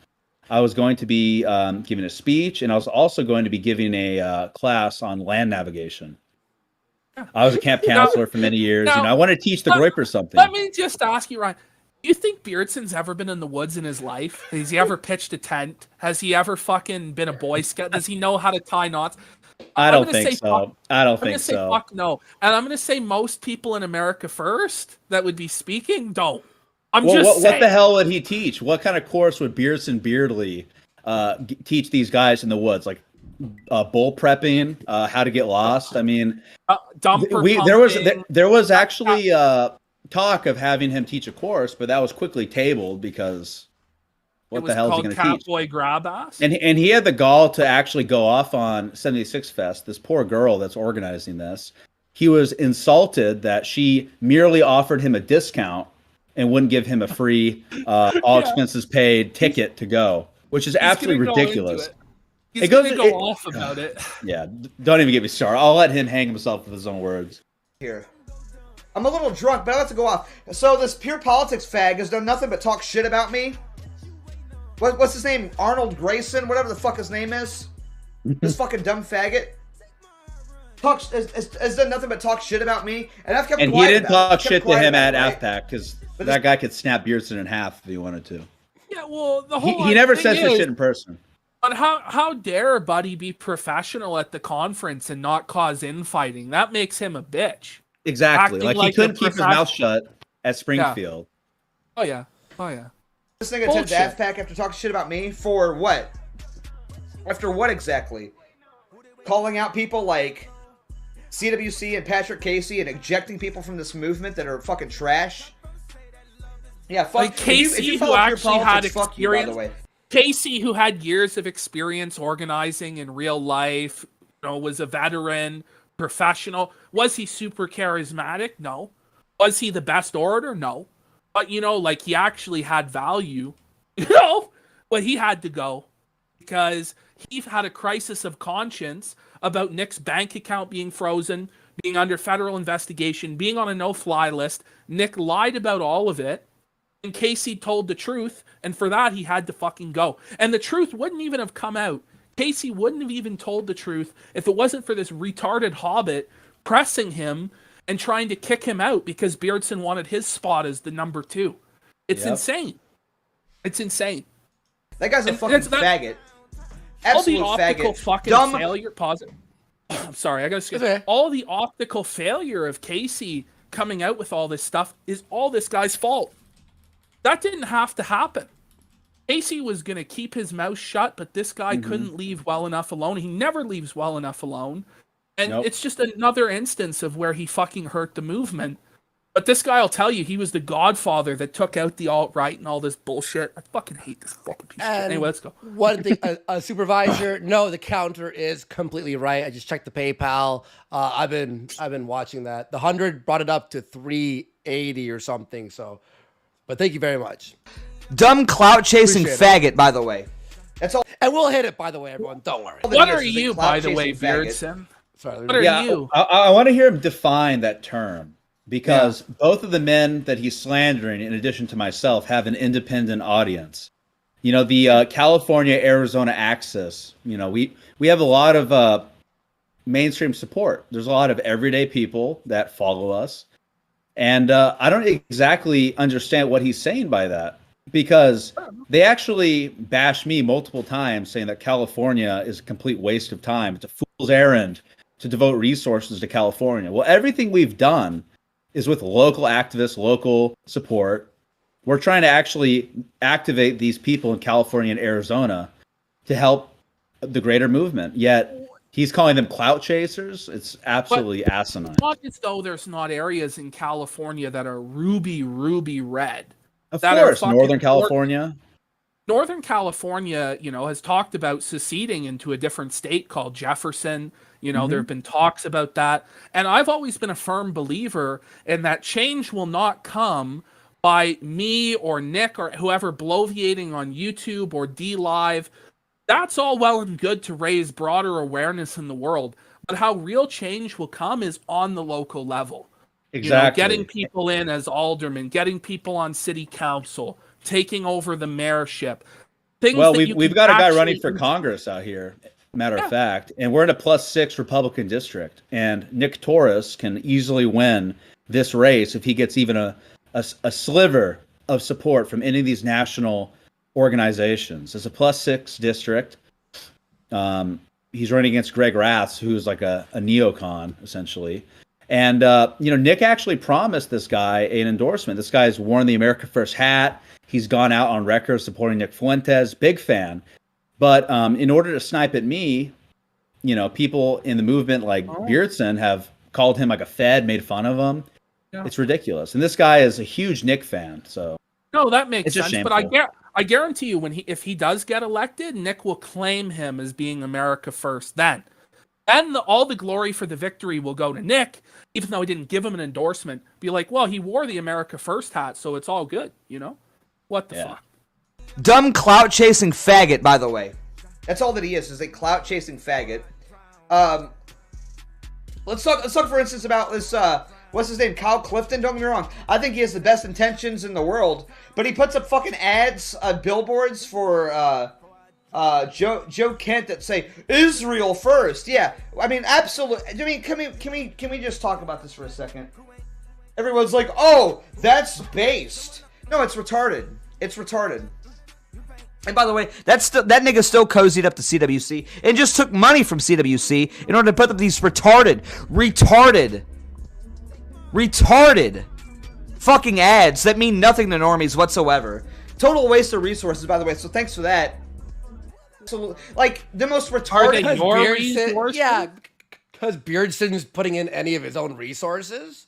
I was going to be giving a speech, and I was also going to be giving a class on land navigation. I was a camp counselor for many years. You know, I want to teach the Groyper something. Let me just ask you, Ryan. Do you think Beardson's ever been in the woods in his life? Has he ever pitched a tent? Has he ever fucking been a Boy Scout? Does he know how to tie knots? I don't think so. I don't think so. Fuck no. And I'm going to say most people in America First that would be speaking don't. I'm just saying. What the hell would he teach? What kind of course would Beardson Beardley teach these guys in the woods? Like bull prepping, how to get lost. I mean, there was actually talk of having him teach a course, but that was quickly tabled because what the hell is he going to teach? Catboy Grab Ass. And he had the gall to actually go off on 76 Fest. This poor girl that's organizing this. He was insulted that she merely offered him a discount and wouldn't give him a free, all expenses paid ticket to go, which is absolutely ridiculous. He's going to go off about it. Yeah, don't even get me started. I'll let him hang himself with his own words. Here. I'm a little drunk, but I have to go off. So this pure politics fag has done nothing but talk shit about me. What's his name? Arnold Grayson? Whatever the fuck his name is. This fucking dumb faggot. Has done nothing but talk shit about me. And I've kept quiet. And he didn't talk shit to him at right? AFPAC because that guy could snap Beardson in half if he wanted to. Yeah, well, the whole he never says this shit in person. But how dare Buddy be professional at the conference and not cause infighting? That makes him a bitch. Exactly. Like he couldn't keep his mouth shut at Springfield. Yeah. Oh yeah. This nigga attends AFPAC after talking shit about me for what? After what exactly? Calling out people like CWC and Patrick Casey and ejecting people from this movement that are fucking trash. Yeah, fuck like Casey, if you who actually had experience. Fuck you, by the way. Casey, who had years of experience organizing in real life, you know, was a veteran, professional. Was he super charismatic? No. Was he the best orator? No. But, you know, like, he actually had value, you know, but he had to go because he had a crisis of conscience about Nick's bank account being frozen, being under federal investigation, being on a no-fly list. Nick lied about all of it. And Casey told the truth, and for that, he had to fucking go. And the truth wouldn't even have come out. Casey wouldn't have even told the truth if it wasn't for this retarded hobbit pressing him and trying to kick him out because Beardson wanted his spot as the number 2. It's insane. It's insane. That guy's a And fucking it's not- faggot. All the Absolute optical faggot. fucking Dumb. failure. Pause it. I'm sorry, I gotta skip. Okay. All the optical failure of Casey coming out with all this stuff is all this guy's fault. That didn't have to happen. Casey was gonna keep his mouth shut, but this guy couldn't leave well enough alone. He never leaves well enough alone. And Nope. it's just another instance of where he fucking hurt the movement. But this guy will tell you he was the godfather that took out the alt-right and all this bullshit. I fucking hate this fucking piece of shit. And Anyway, let's go. One thing, a supervisor. No, the counter is completely right. I just checked the PayPal. I've been watching that. The 100 brought it up to 380 or something. So, but thank you very much. Dumb clout chasing Appreciate faggot, by the way. That's all. And we'll hit it, by the way, everyone. Don't worry. What are you, by the way, Beardson? Sorry. What are you? I want to hear him define that term because both of the men that he's slandering, in addition to myself, have an independent audience. You know, the California-Arizona axis, you know, we have a lot of mainstream support. There's a lot of everyday people that follow us. And I don't exactly understand what he's saying by that. Because they actually bash me multiple times saying that California is a complete waste of time. It's a fool's errand to devote resources to California. Well, everything we've done is with local activists, local support. We're trying to actually activate these people in California and Arizona to help the greater movement. Yet he's calling them clout chasers. It's absolutely asinine. It's not as though there's not areas in California that are ruby red. Of that course, are Northern California. Northern California, you know, has talked about seceding into a different state called Jefferson. You know, there have been talks about that. And I've always been a firm believer in that change will not come by me or Nick or whoever bloviating on YouTube or DLive. That's all well and good to raise broader awareness in the world. But how real change will come is on the local level. Exactly. You know, getting people in as aldermen, getting people on city council, taking over the mayorship. Things Well, that we've got a guy running for Congress out here, matter of fact, and we're in a +6 Republican district. And Nick Torres can easily win this race if he gets even a sliver of support from any of these national organizations. It's a +6 district. He's running against Greg Raths, who's like a neocon, essentially. And, you know, Nick actually promised this guy an endorsement. This guy's worn the America First hat. He's gone out on record supporting Nick Fuentes. Big fan. But in order to snipe at me, you know, people in the movement like Beardson have called him like a Fed, made fun of him. Yeah. It's ridiculous. And this guy is a huge Nick fan. So no, that makes it's sense. shameful. But I guarantee you, if he does get elected, Nick will claim him as being America First then. And all the glory for the victory will go to Nick, even though he didn't give him an endorsement. Be like, well, he wore the America First hat, so it's all good, you know? What the fuck? Dumb clout chasing faggot, by the way. That's all that he is a clout chasing faggot. Let's talk for instance about this what's his name? Kyle Clifton, don't get me wrong. I think he has the best intentions in the world, but he puts up fucking ads, billboards for Joe Kent that say Israel first. Yeah, I mean, absolutely. I mean, can we just talk about this for a second? Everyone's like, oh, that's based. No, it's retarded. It's retarded. And by the way, that nigga still cozied up to CWC and just took money from CWC in order to put up these retarded fucking ads that mean nothing to normies whatsoever. Total waste of resources, by the way. So thanks for that. So, like, the most retarded. Yeah, because Beardson's putting in any of his own resources.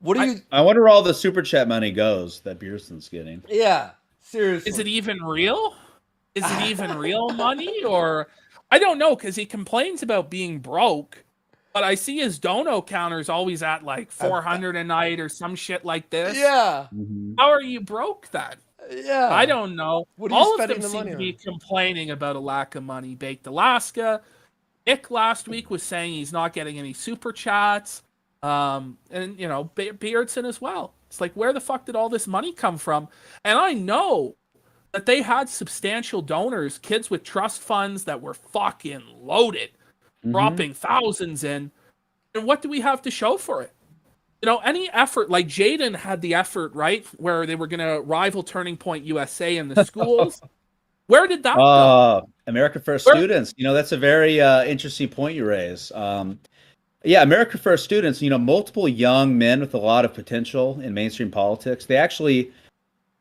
What do you? I wonder where all the super chat money goes that Beardson's getting. Yeah, seriously. Is it even real? Is it even real money? Or I don't know, because he complains about being broke, but I see his dono counters always at like 400 a night or some shit like this. Yeah. How are you broke then? Yeah. I don't know. What are you all of spending them the seem money to be on? complaining about a lack of money. Baked Alaska. Nick last week was saying he's not getting any super chats. And, you know, Beardson as well. It's like, where the fuck did all this money come from? And I know that they had substantial donors, kids with trust funds that were fucking loaded, dropping thousands in. And what do we have to show for it? You know, any effort, like Jaden had the effort, right, where they were going to rival Turning Point USA in the schools. Where did that go? America First Students. You know, that's a very interesting point you raise. Yeah, America First Students, you know, multiple young men with a lot of potential in mainstream politics, they actually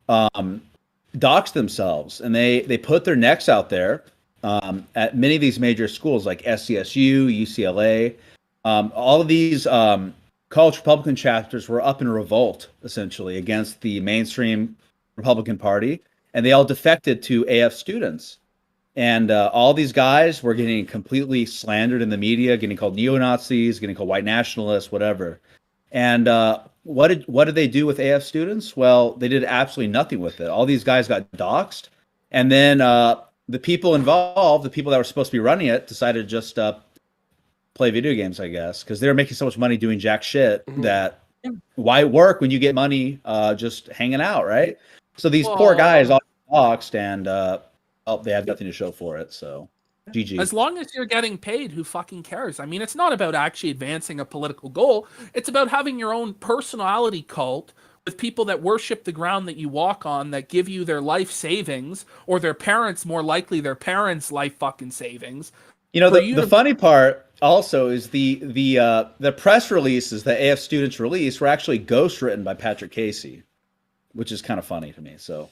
doxed themselves, and they put their necks out there at many of these major schools like SCSU, UCLA. All of these college Republican chapters were up in revolt, essentially, against the mainstream Republican Party, and they all defected to AF students. And all these guys were getting completely slandered in the media, getting called neo-Nazis, getting called white nationalists, whatever. And what did they do with AF students? Well, they did absolutely nothing with it. All these guys got doxxed, and then the people involved, the people that were supposed to be running it, decided to just play video games, I guess, because they were making so much money doing jack shit that why work when you get money just hanging out, right? So these poor guys all doxxed, and they have nothing to show for it, so GG. As long as you're getting paid, who fucking cares? I mean, it's not about actually advancing a political goal. It's about having your own personality cult with people that worship the ground that you walk on, that give you their life savings, or their parents, more likely their parents' life fucking savings. You know, the funny part also is the press releases that AF students released were actually ghostwritten by Patrick Casey, which is kind of funny to me. So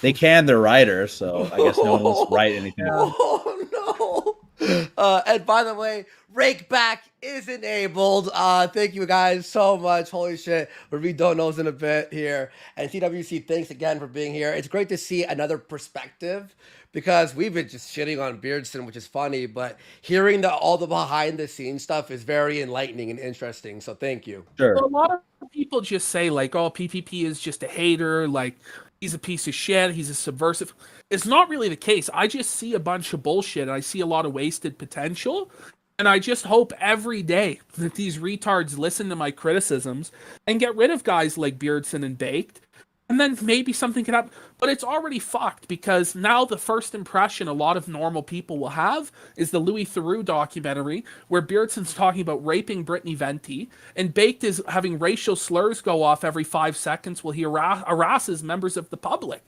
they can their writer, so I guess no one wants to write anything. Oh no! And by the way, Rake Back is enabled. Thank you guys so much. Holy shit, we'll read donos in a bit here. And TWC, thanks again for being here. It's great to see another perspective, because we've been just shitting on Beardson, which is funny, but hearing all the behind the scenes stuff is very enlightening and interesting. So thank you. Sure. Well, a lot of people just say like, "Oh, PPP is just a hater. Like, he's a piece of shit. He's a subversive." It's not really the case. I just see a bunch of bullshit, and I see a lot of wasted potential. And I just hope every day that these retards listen to my criticisms and get rid of guys like Beardson and Baked. And then maybe something can happen. But it's already fucked, because now the first impression a lot of normal people will have is the Louis Theroux documentary, where Beardson's talking about raping Brittany Venti, and Baked is having racial slurs go off every 5 seconds while he harasses members of the public.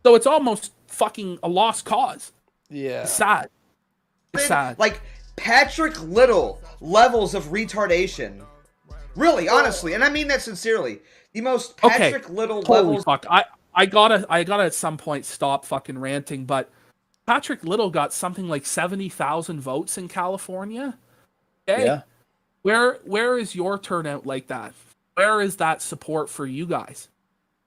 So it's almost fucking a lost cause. Yeah. It's sad. It's sad. Like Patrick Little levels of retardation. Really, honestly, and I mean that sincerely. The most Patrick Little levels. Fuck. I gotta at some point stop fucking ranting, but Patrick Little got something like 70,000 votes in California. Hey, yeah. Where is your turnout like that? Where is that support for you guys?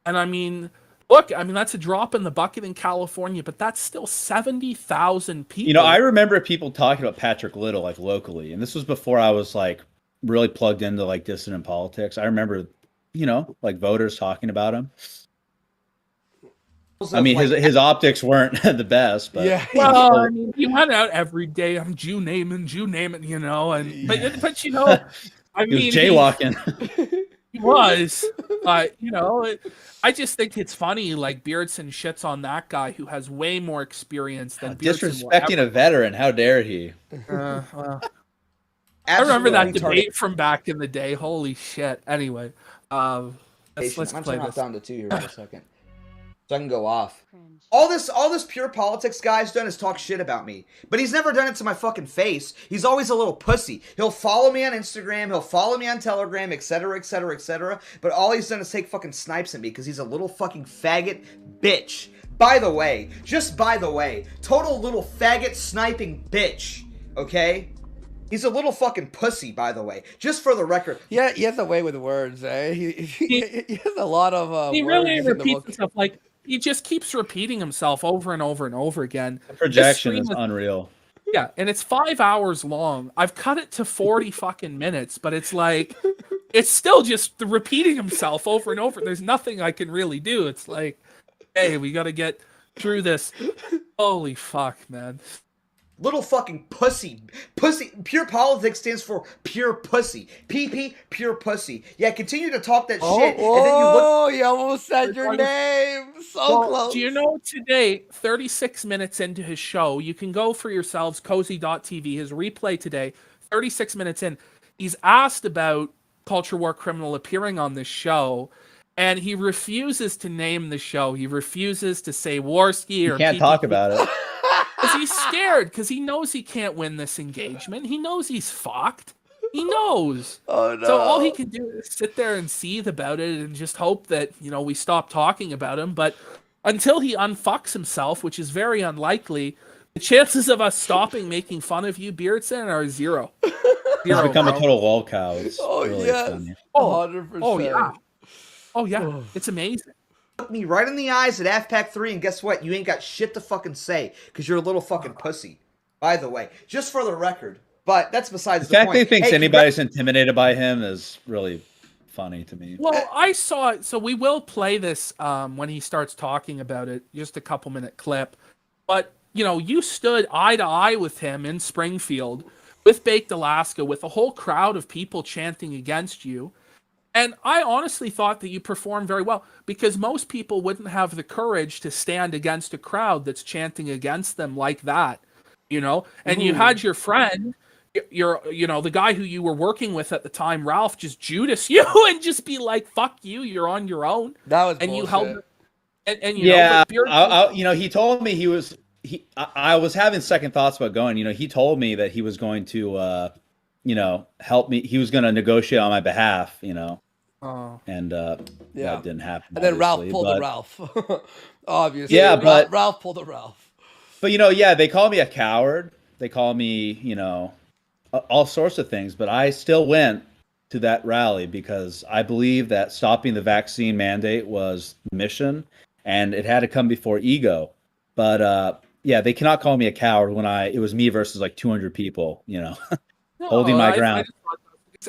And I mean, look, I mean, that's a drop in the bucket in California, but that's still 70,000 people. You know, I remember people talking about Patrick Little like locally, and this was before I was like really plugged into like dissident politics. I remember, you know, like voters talking about him. I mean, his optics weren't the best, but yeah. Well, I mean, he went out every day. I'm Jew naming, you know, and but you know, I mean, he was jaywalking. He was, you know, I just think it's funny. Like Beardson shits on that guy who has way more experience than Beardson. Disrespecting a veteran. How dare he? Well, I remember that debate from back in the day. Holy shit. Anyway, let's play this. Down to 2 here for a second, so I can go off. All this pure politics guy's done is talk shit about me, but he's never done it to my fucking face. He's always a little pussy. He'll follow me on Instagram, he'll follow me on Telegram, etc., etc., etc. But all he's done is take fucking snipes at me because he's a little fucking faggot bitch. By the way, total little faggot sniping bitch. Okay. He's a little fucking pussy, by the way. Just for the record. Yeah, he has a way with words, eh? He has a lot of he really repeats himself. Like, he just keeps repeating himself over and over and over again. The projection is unreal. Yeah, and it's 5 hours long. I've cut it to 40 fucking minutes, but it's like, it's still just repeating himself over and over. There's nothing I can really do. It's like, hey, we got to get through this. Holy fuck, man. Little fucking pussy. Pussy. Pure politics stands for pure pussy. PP, pure pussy. Yeah, continue to talk that shit. And then you look. You almost said your name. So close. Do you know today, 36 minutes into his show, you can go for yourselves, cozy.tv, his replay today, 36 minutes in, he's asked about CultureWarCriminal appearing on this show, and he refuses to name the show. He refuses to say Warski or You can't PPP. talk about it. Because he's scared, because he knows he can't win this engagement. He knows he's fucked. He knows. Oh, no. So all he can do is sit there and seethe about it and just hope that, we stop talking about him. But until he unfucks himself, which is very unlikely, the chances of us stopping making fun of you, Beardson, are zero. He's become a total lol cow. It's really funny. 100%. Oh, yeah. Oh, yeah. It's amazing. Look me right in the eyes at AFPAC 3, and guess what? You ain't got shit to fucking say, because you're a little fucking pussy. By the way, just for the record. But that's besides The fact point. that he thinks Hey, anybody's intimidated by him is really funny to me. Well, I saw it, so we will play this when he starts talking about it, just a couple-minute clip. But, you stood eye to eye with him in Springfield, with Baked Alaska, with a whole crowd of people chanting against you. And I honestly thought that you performed very well, because most people wouldn't have the courage to stand against a crowd that's chanting against them like that, And you had your friend, the guy who you were working with at the time, Ralph, just Judas you and just be like, "Fuck you, you're on your own." That was and bullshit. you held, and yeah, but he told me I was having second thoughts about going. He told me that he was going to, help me. He was going to negotiate on my behalf. And that didn't happen. And then Ralph pulled a Ralph. Obviously. Yeah, but Ralph pulled a Ralph. But they call me a coward. They call me, all sorts of things. But I still went to that rally because I believe that stopping the vaccine mandate was the mission, and it had to come before ego. But they cannot call me a coward when it was me versus like 200 people, holding my ground.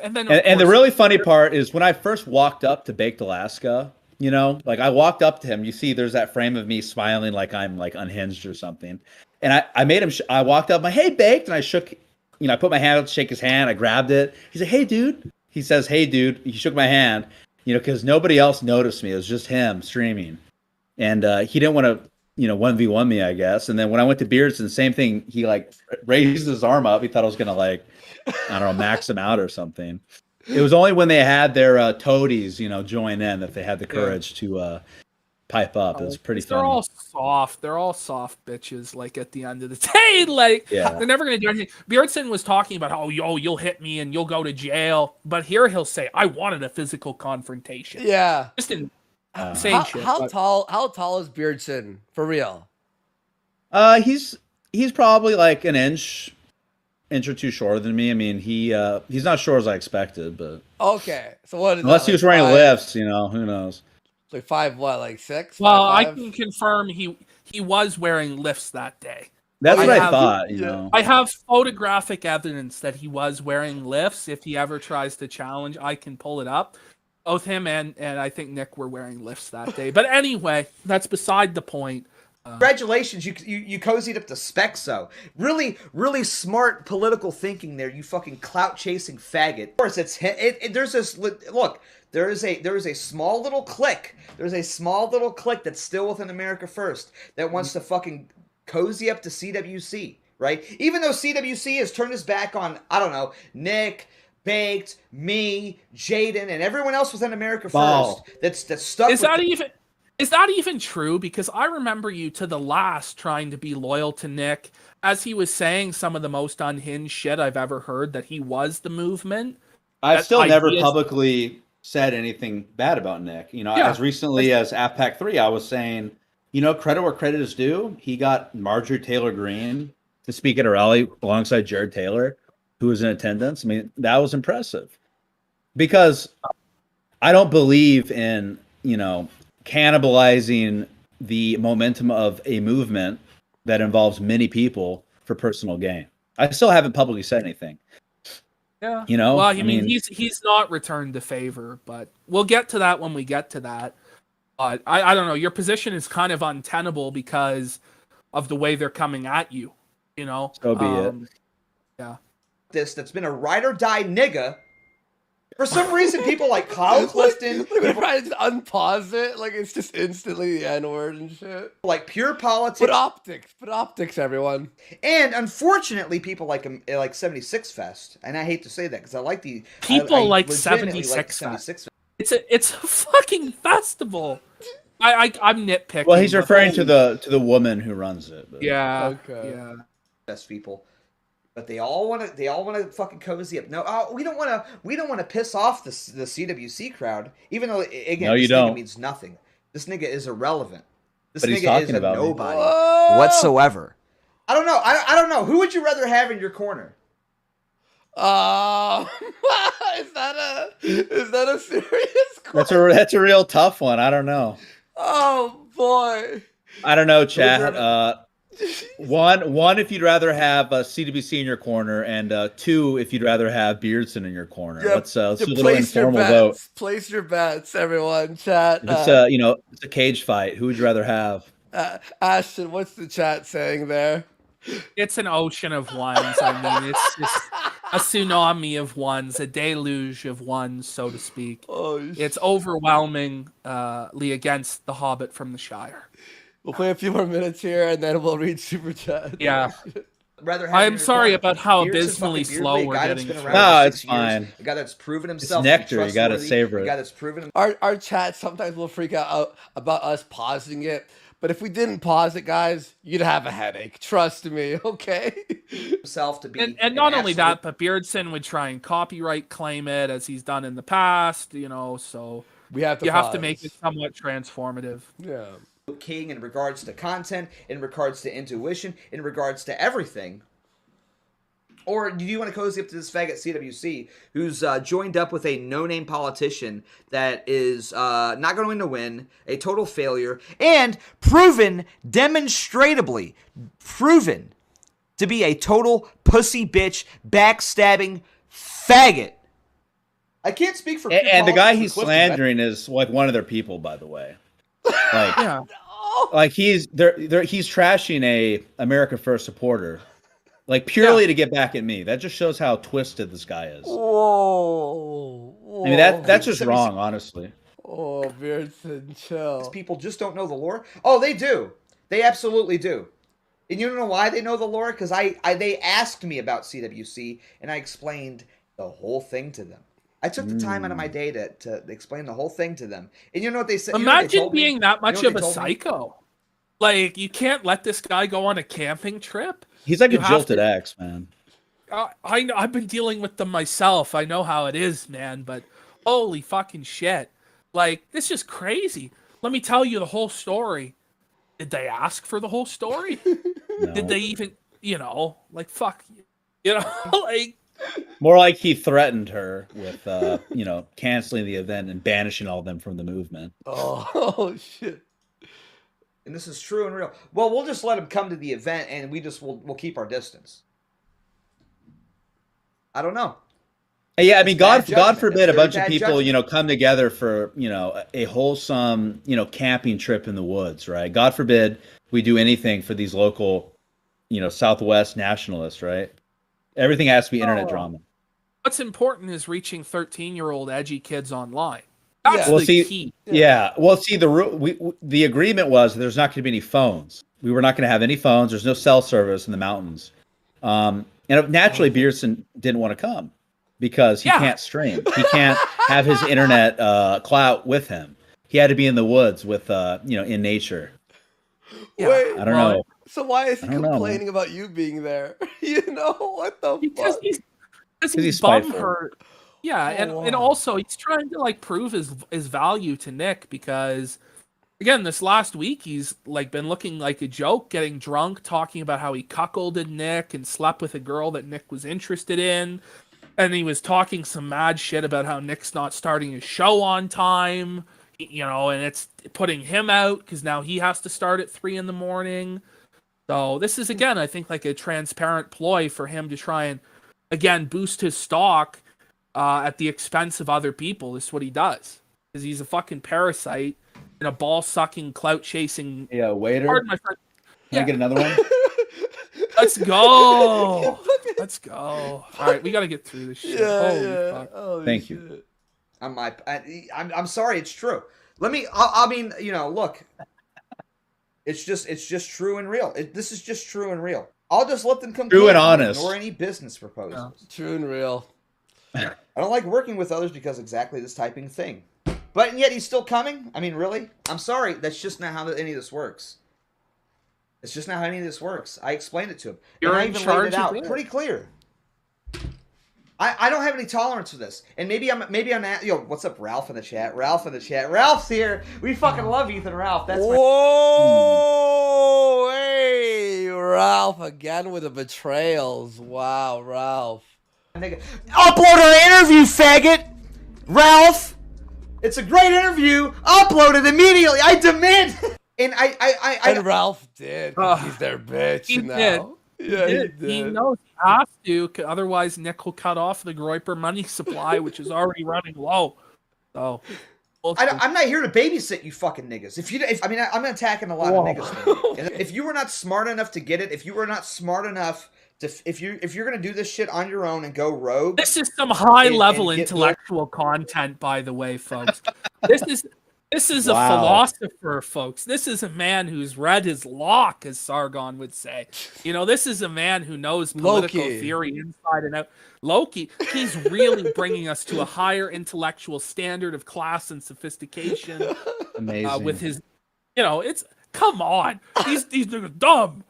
And the really funny part is when I first walked up to Baked Alaska, I walked up to him. You see, there's that frame of me smiling like I'm like unhinged or something. And I made him. I walked up, hey, Baked, and I shook. I put my hand out to shake his hand. I grabbed it. He's like, hey, dude. He says, hey, dude. He shook my hand, because nobody else noticed me. It was just him streaming, and he didn't want to, 1v1 me, I guess. And then when I went to Beardson, same thing. He like raised his arm up. He thought I was gonna I don't know, max him out or something. It was only when they had their toadies, join in that they had the courage to pipe up. It was pretty funny. They're all soft. They're all soft bitches. Like at the end of the day, they're never gonna do anything. Beardson was talking about how you'll hit me and you'll go to jail, but here he'll say, "I wanted a physical confrontation." Yeah, just insane shit. How tall is Beardson for real? He's probably like an inch or two shorter than me. I mean, he's not short as I expected, but okay. So what? Is unless he was wearing lifts, who knows? Like 5, what? Like 6? Well, 5'5"? I can confirm he was wearing lifts that day. That's what I thought. I have photographic evidence that he was wearing lifts. If he ever tries to challenge, I can pull it up. Both him and I think Nick were wearing lifts that day. But anyway, that's beside the point. Congratulations, you cozied up to Spexo. Really, really smart political thinking there. You fucking clout chasing faggot. Of course, there's this look. There is a small little clique. There's a small little clique that's still within America First that wants to fucking cozy up to CWC, right? Even though CWC has turned his back on, I don't know, Nick, Baked, me, Jaden, and everyone else within America First that's stuck. Is that even true? Because I remember you to the last trying to be loyal to Nick, as he was saying some of the most unhinged shit I've ever heard, that he was the movement. I've still never publicly said anything bad about Nick. As recently as AFPAC 3, I was saying, credit where credit is due. He got Marjorie Taylor Greene to speak at a rally alongside Jared Taylor, who was in attendance. I mean, that was impressive. Because I don't believe in, cannibalizing the momentum of a movement that involves many people for personal gain. I still haven't publicly said anything. Yeah. Well, I mean, he's not returned the favor, but we'll get to that when we get to that. But I don't know. Your position is kind of untenable because of the way they're coming at you. So be it. Yeah. That's been a ride or die nigga. For some reason, people like Kyle Clifton. They're trying to unpause it. Like, it's just instantly the N-word and shit. Like pure politics. But optics, everyone. And unfortunately, people like 76 Fest. And I hate to say that because I like the... People I like legitimately 76 like 76 Fest. It's a fucking festival. I'm nitpicking. Well, he's but referring to holy- the woman who runs it. But. Yeah. Okay. Yeah. Best people. But they all want to fucking cozy up. No, we don't want to piss off the CWC crowd. Even though again, No, you this nigga don't. means nothing. This nigga is irrelevant. This But he's nigga is talking a about me. nobody Whoa! whatsoever. I don't know. I don't know. Who would you rather have in your corner? Is that a serious question? That's a real tough one. I don't know. Oh boy. I don't know, chat. One, if you'd rather have CWC in your corner, and two, if you'd rather have Beardson in your corner. Yeah, Let's do a little place your informal vote. bets. Place your bets, everyone. Chat. It's it's a cage fight. Who would you rather have? Ashton, what's the chat saying there? It's an ocean of ones. I mean, it's just a tsunami of ones, a deluge of ones, so to speak. It's overwhelmingly against the Hobbit from the Shire. We'll play a few more minutes here, and then we'll read super chat. Yeah. Rather have I'm in your sorry corner. about how Beardson's abysmally fucking slow beard, we're a guy that's getting. been around No, for it's 6 years, fine. A guy that's proven himself. nectar, to be you gotta trustworthy, savor A it. guy that's proven himself. Our chat sometimes will freak out about us pausing it, but if we didn't pause it, guys, you'd have a headache. Trust me, okay? Himself to be And not only that, but Beardson would try and copyright claim it as he's done in the past, so we have to you have to pause. make it somewhat transformative. Yeah. King in regards to content, in regards to intuition, in regards to everything. Or do you want to cozy up to this faggot CWC who's joined up with a no-name politician that is not going to win, a total failure, and demonstrably proven to be a total pussy bitch, backstabbing faggot. I can't speak for And the guy he's Clifton, slandering is like one of their people, by the way. Like, Yeah. like he's trashing a America First supporter, like purely to get back at me. That just shows how twisted this guy is. Whoa. I mean, that's just wrong, honestly. Oh, Beardson, chill. These people just don't know the lore. Oh, they do. They absolutely do. And you know why they know the lore? Because they asked me about CWC, and I explained the whole thing to them. I took the time out of my day to explain the whole thing to them. And you know what they said? Imagine being that much of a psycho. Like, you can't let this guy go on a camping trip. He's like You a have jilted to- ex, man. I know, I've been dealing with them myself. I know how it is, man, but holy fucking shit. Like, this is crazy. Let me tell you the whole story. Did they ask for the whole story? No. Did they even, like, fuck you. Like, More like he threatened her with, canceling the event and banishing all of them from the movement. Oh shit. And this is true and real. Well, we'll just let them come to the event, and we'll keep our distance. I don't know. Yeah, I mean, God judgment. forbid That's a bunch very of bad people, judgment. come together for, a wholesome, camping trip in the woods, right? God forbid we do anything for these local, Southwest nationalists, right? Everything has to be internet drama. what's important is reaching 13-year-old edgy kids online. That's Well, the see, key. yeah. Well, see, the agreement was there's not going to be any phones. We were not going to have any phones. There's no cell service in the mountains. And naturally, Beardson didn't want to come because he can't stream. He can't have his internet clout with him. He had to be in the woods with, in nature. Wait, I don't know. So why is he I don't know, complaining about you being there? What the Because fuck? he's spiteful. bumhurt. Yeah, and also he's trying to prove his value to Nick because again, this last week he's been looking like a joke, getting drunk, talking about how he cuckolded Nick and slept with a girl that Nick was interested in. And he was talking some mad shit about how Nick's not starting his show on time, and it's putting him out because now he has to start at 3 a.m. So this is, again, I think a transparent ploy for him to try and, again, boost his stock at the expense of other people. This is what he does. Because he's a fucking parasite and a ball-sucking, clout-chasing... Yeah, waiter. Pardon my friend. Can I get another one? Let's go. Let's go. All right, we got to get through this shit. Holy fuck. Holy Thank shit. you. I'm sorry, it's true. I mean, look. It's just true and real. This is just true and real. I'll just let them come True clean and honest. Ignore any business proposals. True and real. I don't like working with others because exactly this typing thing. But yet he's still coming? I mean, really? I'm sorry. That's just not how any of this works. It's just not how any of this works. I explained it to him. You're and I in even charge laid it out of it. pretty clear. I don't have any tolerance for this. And maybe I'm yo, what's up, Ralph in the chat? Ralph in the chat. Ralph's here. We fucking love Ethan Ralph. That's Whoa! Hey, Ralph again with the betrayals. Wow, Ralph. Upload our interview, faggot! Ralph! It's a great interview! Upload it immediately! I demand! And And Ralph did. 'Cause he's their bitch He now. did. Yeah, he did. He knows he has to, otherwise Nick will cut off the Groiper money supply, which is already running low. So I'm not here to babysit you fucking niggas. I'm attacking a lot of niggas. And if you were not smart enough to get it, if you were not smart enough to, if you're gonna do this shit on your own and go rogue, this is some high level and get intellectual content, by the way, folks. This is a Wow. philosopher, folks. This is a man who's read his lock, as Sargon would say. You know, this is a man who knows political Loki. theory inside and out. Loki, he's really bringing us to a higher intellectual standard of class and sophistication. Amazing. With his, you know, it's come on, these niggas dumb.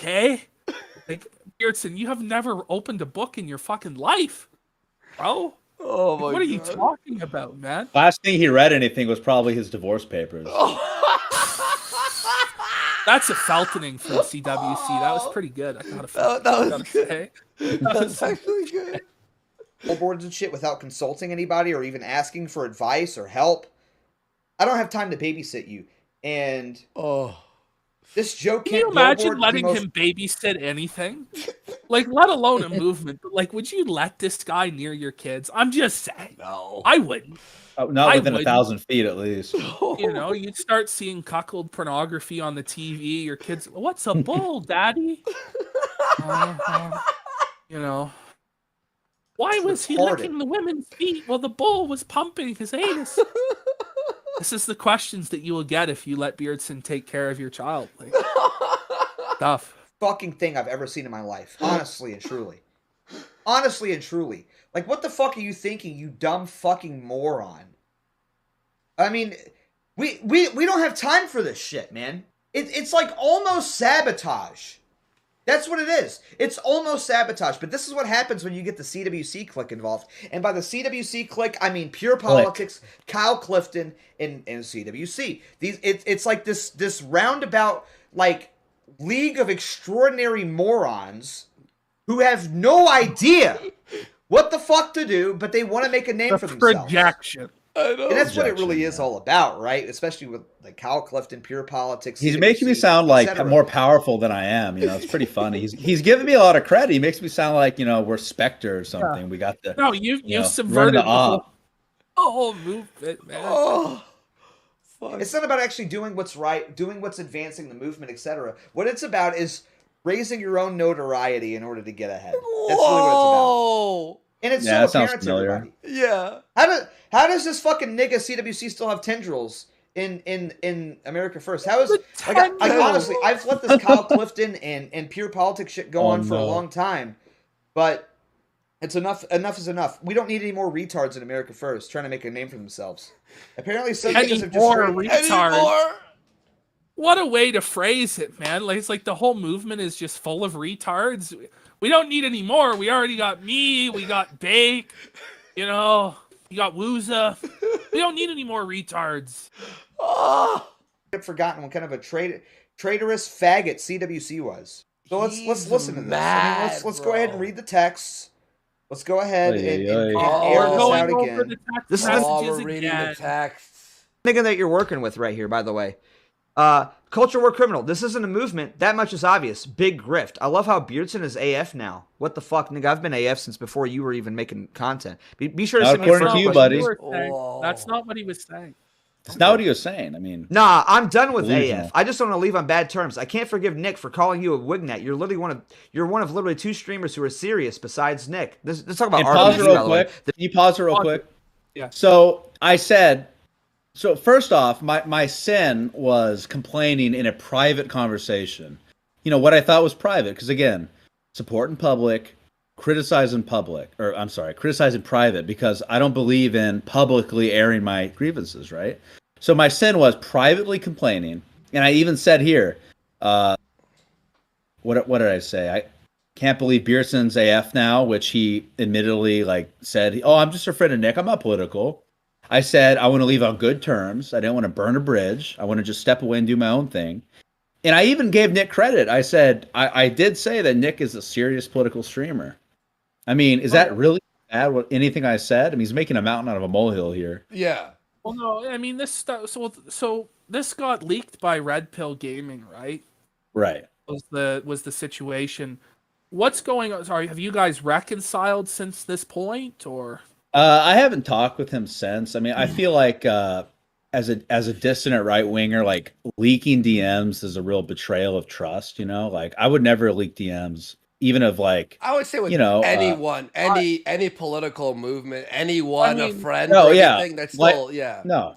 Okay, like Beardson, you have never opened a book in your fucking life, bro. Oh my What are you God. talking about, man? Last thing he read anything was probably his divorce papers. That's a Feltoning from CWC. That was pretty good. I gotta, That was gotta good. say. That's actually good. billboards and shit without consulting anybody or even asking for advice or help. I don't have time to babysit you. And this Joe Can you Kent imagine billboard, letting the most- him babysit anything? Like, let alone a movement. But like, would you let this guy near your kids? I'm just saying. No. I wouldn't. Oh, not I within wouldn't. 1,000 feet at least. You know, you'd start seeing cuckold pornography on the TV. Your kids, what's a bull, daddy? You know, why was he retarded. licking the women's feet while the bull was pumping his anus? This is the questions that you will get if you let Beardson take care of your child. Like, stuff. fucking thing I've ever seen in my life. Honestly and truly. Honestly and truly. Like, what the fuck are you thinking, you dumb fucking moron? I mean, we don't have time for this shit, man. It's like almost sabotage. That's what it is. It's almost sabotage. But this is what happens when you get the CWC clique involved. And by the CWC clique, I mean Pure Politics, Kyle Clifton, and CWC. It's like this roundabout, like, league of extraordinary morons who have no idea what the fuck to do, but they want to make a name for themselves. Projection. And that's what it really is all about, right? Especially with like Kyle Clifton, Pure Politics. He's CWC, making me sound like etc. more powerful than I am. You know, it's pretty funny. He's giving me a lot of credit. He makes me sound like, you know, we're Spectre or something. We got the No, you know, subverted running the whole movement, man. Oh, it's not about actually doing what's right, doing what's advancing the movement, etc. What it's about is raising your own notoriety in order to get ahead. That's really what it's about. And it's Yeah, that so sounds apparent to familiar. everybody. Yeah. How does this fucking nigga CWC still have tendrils in America First? How is like honestly, I've let this Kyle Clifton and Pure Politics shit go on for a long time, but it's enough. Enough is enough. We don't need any more retards in America First trying to make a name for themselves. Apparently, some niggas have just retards. What a way to phrase it, man. Like, it's like the whole movement is just full of retards. We don't need any more. We already got me. We got Bake. You know, we got Wooza. We don't need any more retards. I've forgotten what kind of a traitorous faggot CWC was. So let's listen to this. I mean, let's go ahead and read the texts. Let's go ahead and air this out again. This is we're reading the texts. nigga that you're working with right here, by the way. CultureWarCriminal. This isn't a movement. That much is obvious. Big grift. I love how Beardson is AF now. What the fuck, nigga? I've been AF since before you were even making content. Be sure to send me a friend request. That's not what he was saying. It's not what he was saying. I mean, Nah, I'm done with Delusional. AF. I just don't want to leave on bad terms. I can't forgive Nick for calling you a wignet. You're one of literally two streamers who are serious besides Nick. Let's talk about and pause it RBG, real by the way. quick. Can you pause it real quick? Yeah. So I said, so first off, my sin was complaining in a private conversation. You know, what I thought was private, because again, support in public, criticize in public, or I'm sorry, criticize in private, because I don't believe in publicly airing my grievances, right? So my sin was privately complaining, and I even said here, what did I say? I can't believe Beardson's AF now, which he admittedly like said, "Oh, I'm just a friend of Nick. I'm not political." I said I want to leave on good terms. I didn't want to burn a bridge. I want to just step away and do my own thing. And I even gave Nick credit. I said I did say that Nick is a serious political streamer. I mean, is that really bad? What anything I said? I mean, he's making a mountain out of a molehill here. Yeah. Well, no, I mean this stuff. So this got leaked by Red Pill Gaming, right? Right. Was the situation? What's going on? Sorry, have you guys reconciled since this point, or? I haven't talked with him since. I mean, I feel like as a dissident right winger, like leaking DMs is a real betrayal of trust. You know, like I would never leak DMs, even of like I would say with anyone, any political movement, anyone, a friend, or anything that's still, no.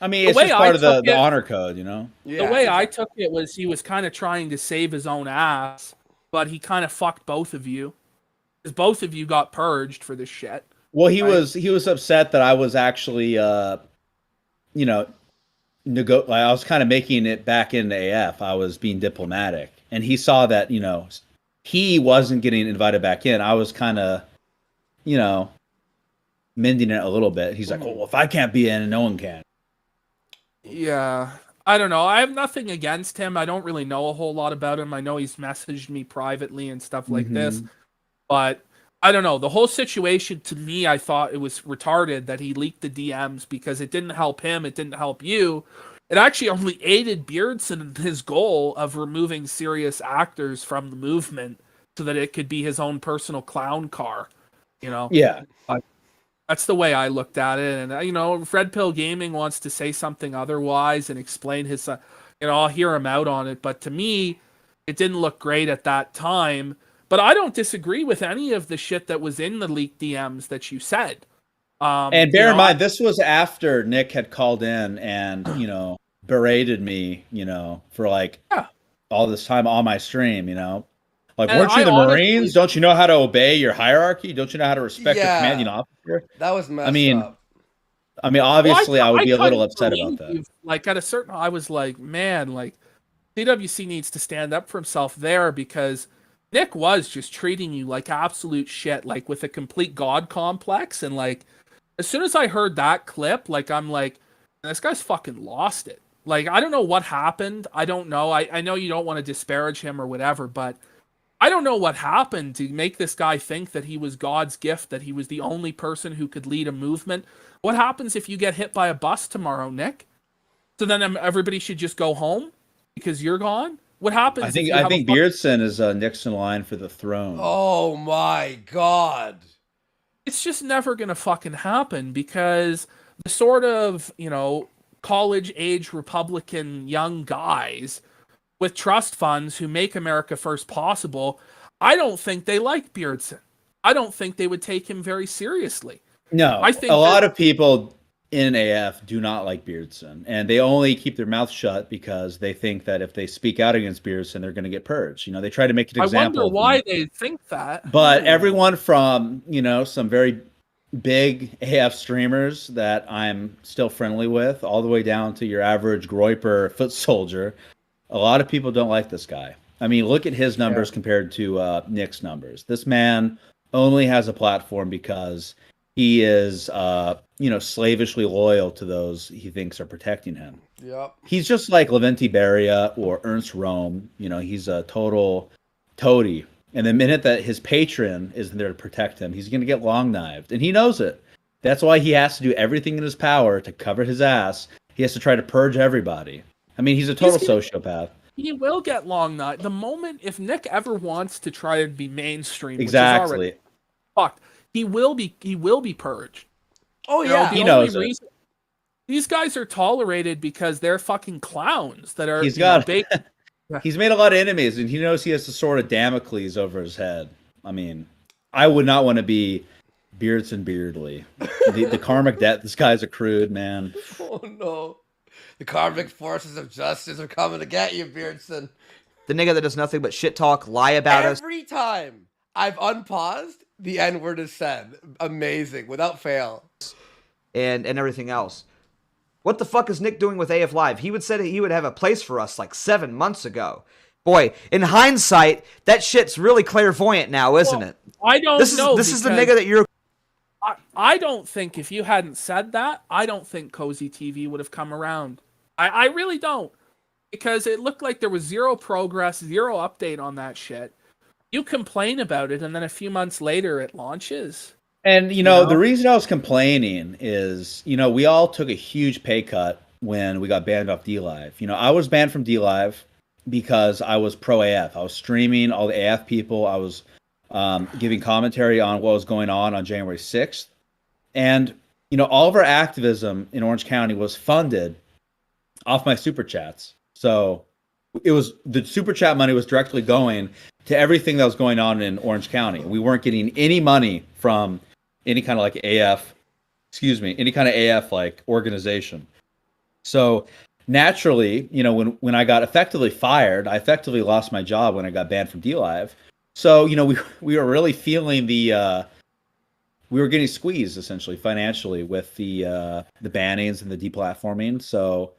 I mean, it's just part of the honor code, you know. The way I took it was he was kind of trying to save his own ass, but he kind of fucked both of you, because both of you got purged for this shit. Well, he was upset that I was actually, you know, I was kind of making it back into AF. I was being diplomatic, and he saw that, you know, he wasn't getting invited back in. I was kind of, you know, mending it a little bit. He's like, well, if I can't be in, no one can. Yeah, I don't know. I have nothing against him. I don't really know a whole lot about him. I know he's messaged me privately and stuff like this, but I don't know. The whole situation, to me, I thought it was retarded that he leaked the DMs, because it didn't help him. It didn't help you. It actually only aided Beardson in his goal of removing serious actors from the movement so that it could be his own personal clown car, you know? Yeah. That's the way I looked at it. And, you know, if Red Pill Gaming wants to say something otherwise and explain his, you know, I'll hear him out on it. But to me, it didn't look great at that time. But I don't disagree with any of the shit that was in the leaked DMs that you said. And bear in mind, this was after Nick had called in and, you know, berated me, you know, for like all this time on my stream, you know. Like, weren't you the Marines? Don't you know how to obey your hierarchy? Don't you know how to respect your commanding officer? That was messed up. I mean, obviously, I would be a little upset about that. Like, at a certain, I was like, man, like, CWC needs to stand up for himself there, because Nick was just treating you like absolute shit, like with a complete god complex. And like, as soon as I heard that clip, like, I'm like, this guy's fucking lost it. Like, I don't know what happened. I don't know. I know you don't want to disparage him or whatever, but I don't know what happened to make this guy think that he was God's gift, that he was the only person who could lead a movement. What happens if you get hit by a bus tomorrow, Nick? So then everybody should just go home because you're gone? What happens? I think Beardson is next in line for the throne. Oh my God. It's just never going to fucking happen, because the sort of, you know, college age Republican young guys with trust funds who make America first possible, I don't think they like Beardson. I don't think they would take him very seriously. No, I think a lot of people in AF do not like Beardson, and they only keep their mouth shut because they think that if they speak out against Beardson, they're going to get purged. You know, they try to make an example. I wonder why they think that. But everyone from, you know, some very big AF streamers that I'm still friendly with, all the way down to your average Groiper foot soldier, a lot of people don't like this guy. I mean, look at his numbers compared to Nick's numbers. This man only has a platform because he is, you know, slavishly loyal to those he thinks are protecting him. Yep. He's just like Leventi Beria or Ernst Rome. You know, he's a total toady. And the minute that his patron isn't there to protect him, he's going to get long-knifed. And he knows it. That's why he has to do everything in his power to cover his ass. He has to try to purge everybody. I mean, he's a total sociopath. He will get long-knifed. The moment, if Nick ever wants to try to be mainstream, exactly, which is already fucked, he will be purged. Oh, yeah. He knows it. These guys are tolerated because they're fucking clowns that are. He's made a lot of enemies, and he knows he has the sword of Damocles over his head. I mean, I would not want to be Beardson Beardly. The karmic debt this guy's accrued, man. Oh, no. The karmic forces of justice are coming to get you, Beardson. The nigga that does nothing but shit talk, lie about us. Every time I've unpaused. The N word is said. Amazing, without fail. And everything else. What the fuck is Nick doing with AF Live? He would said he would have a place for us like 7 months ago. Boy, in hindsight, that shit's really clairvoyant now, isn't it? I don't know. This is the nigga that you're. I don't think if you hadn't said that, I don't think Cozy TV would have come around. I really don't. Because it looked like there was zero progress, zero update on that shit. You complain about it, and then a few months later it launches. And, the reason I was complaining is, we all took a huge pay cut when we got banned off DLive. I was banned from DLive because I was pro AF. I was streaming all the AF people. I was giving commentary on what was going on January 6th. And, all of our activism in Orange County was funded off my super chats. So the super chat money was directly going to everything that was going on in Orange County. We weren't getting any money from any kind of like any kind of AF like organization. So naturally, when I got effectively fired, I effectively lost my job when I got banned from DLive. So, we were really feeling we were getting squeezed essentially financially with the bannings and the deplatforming. So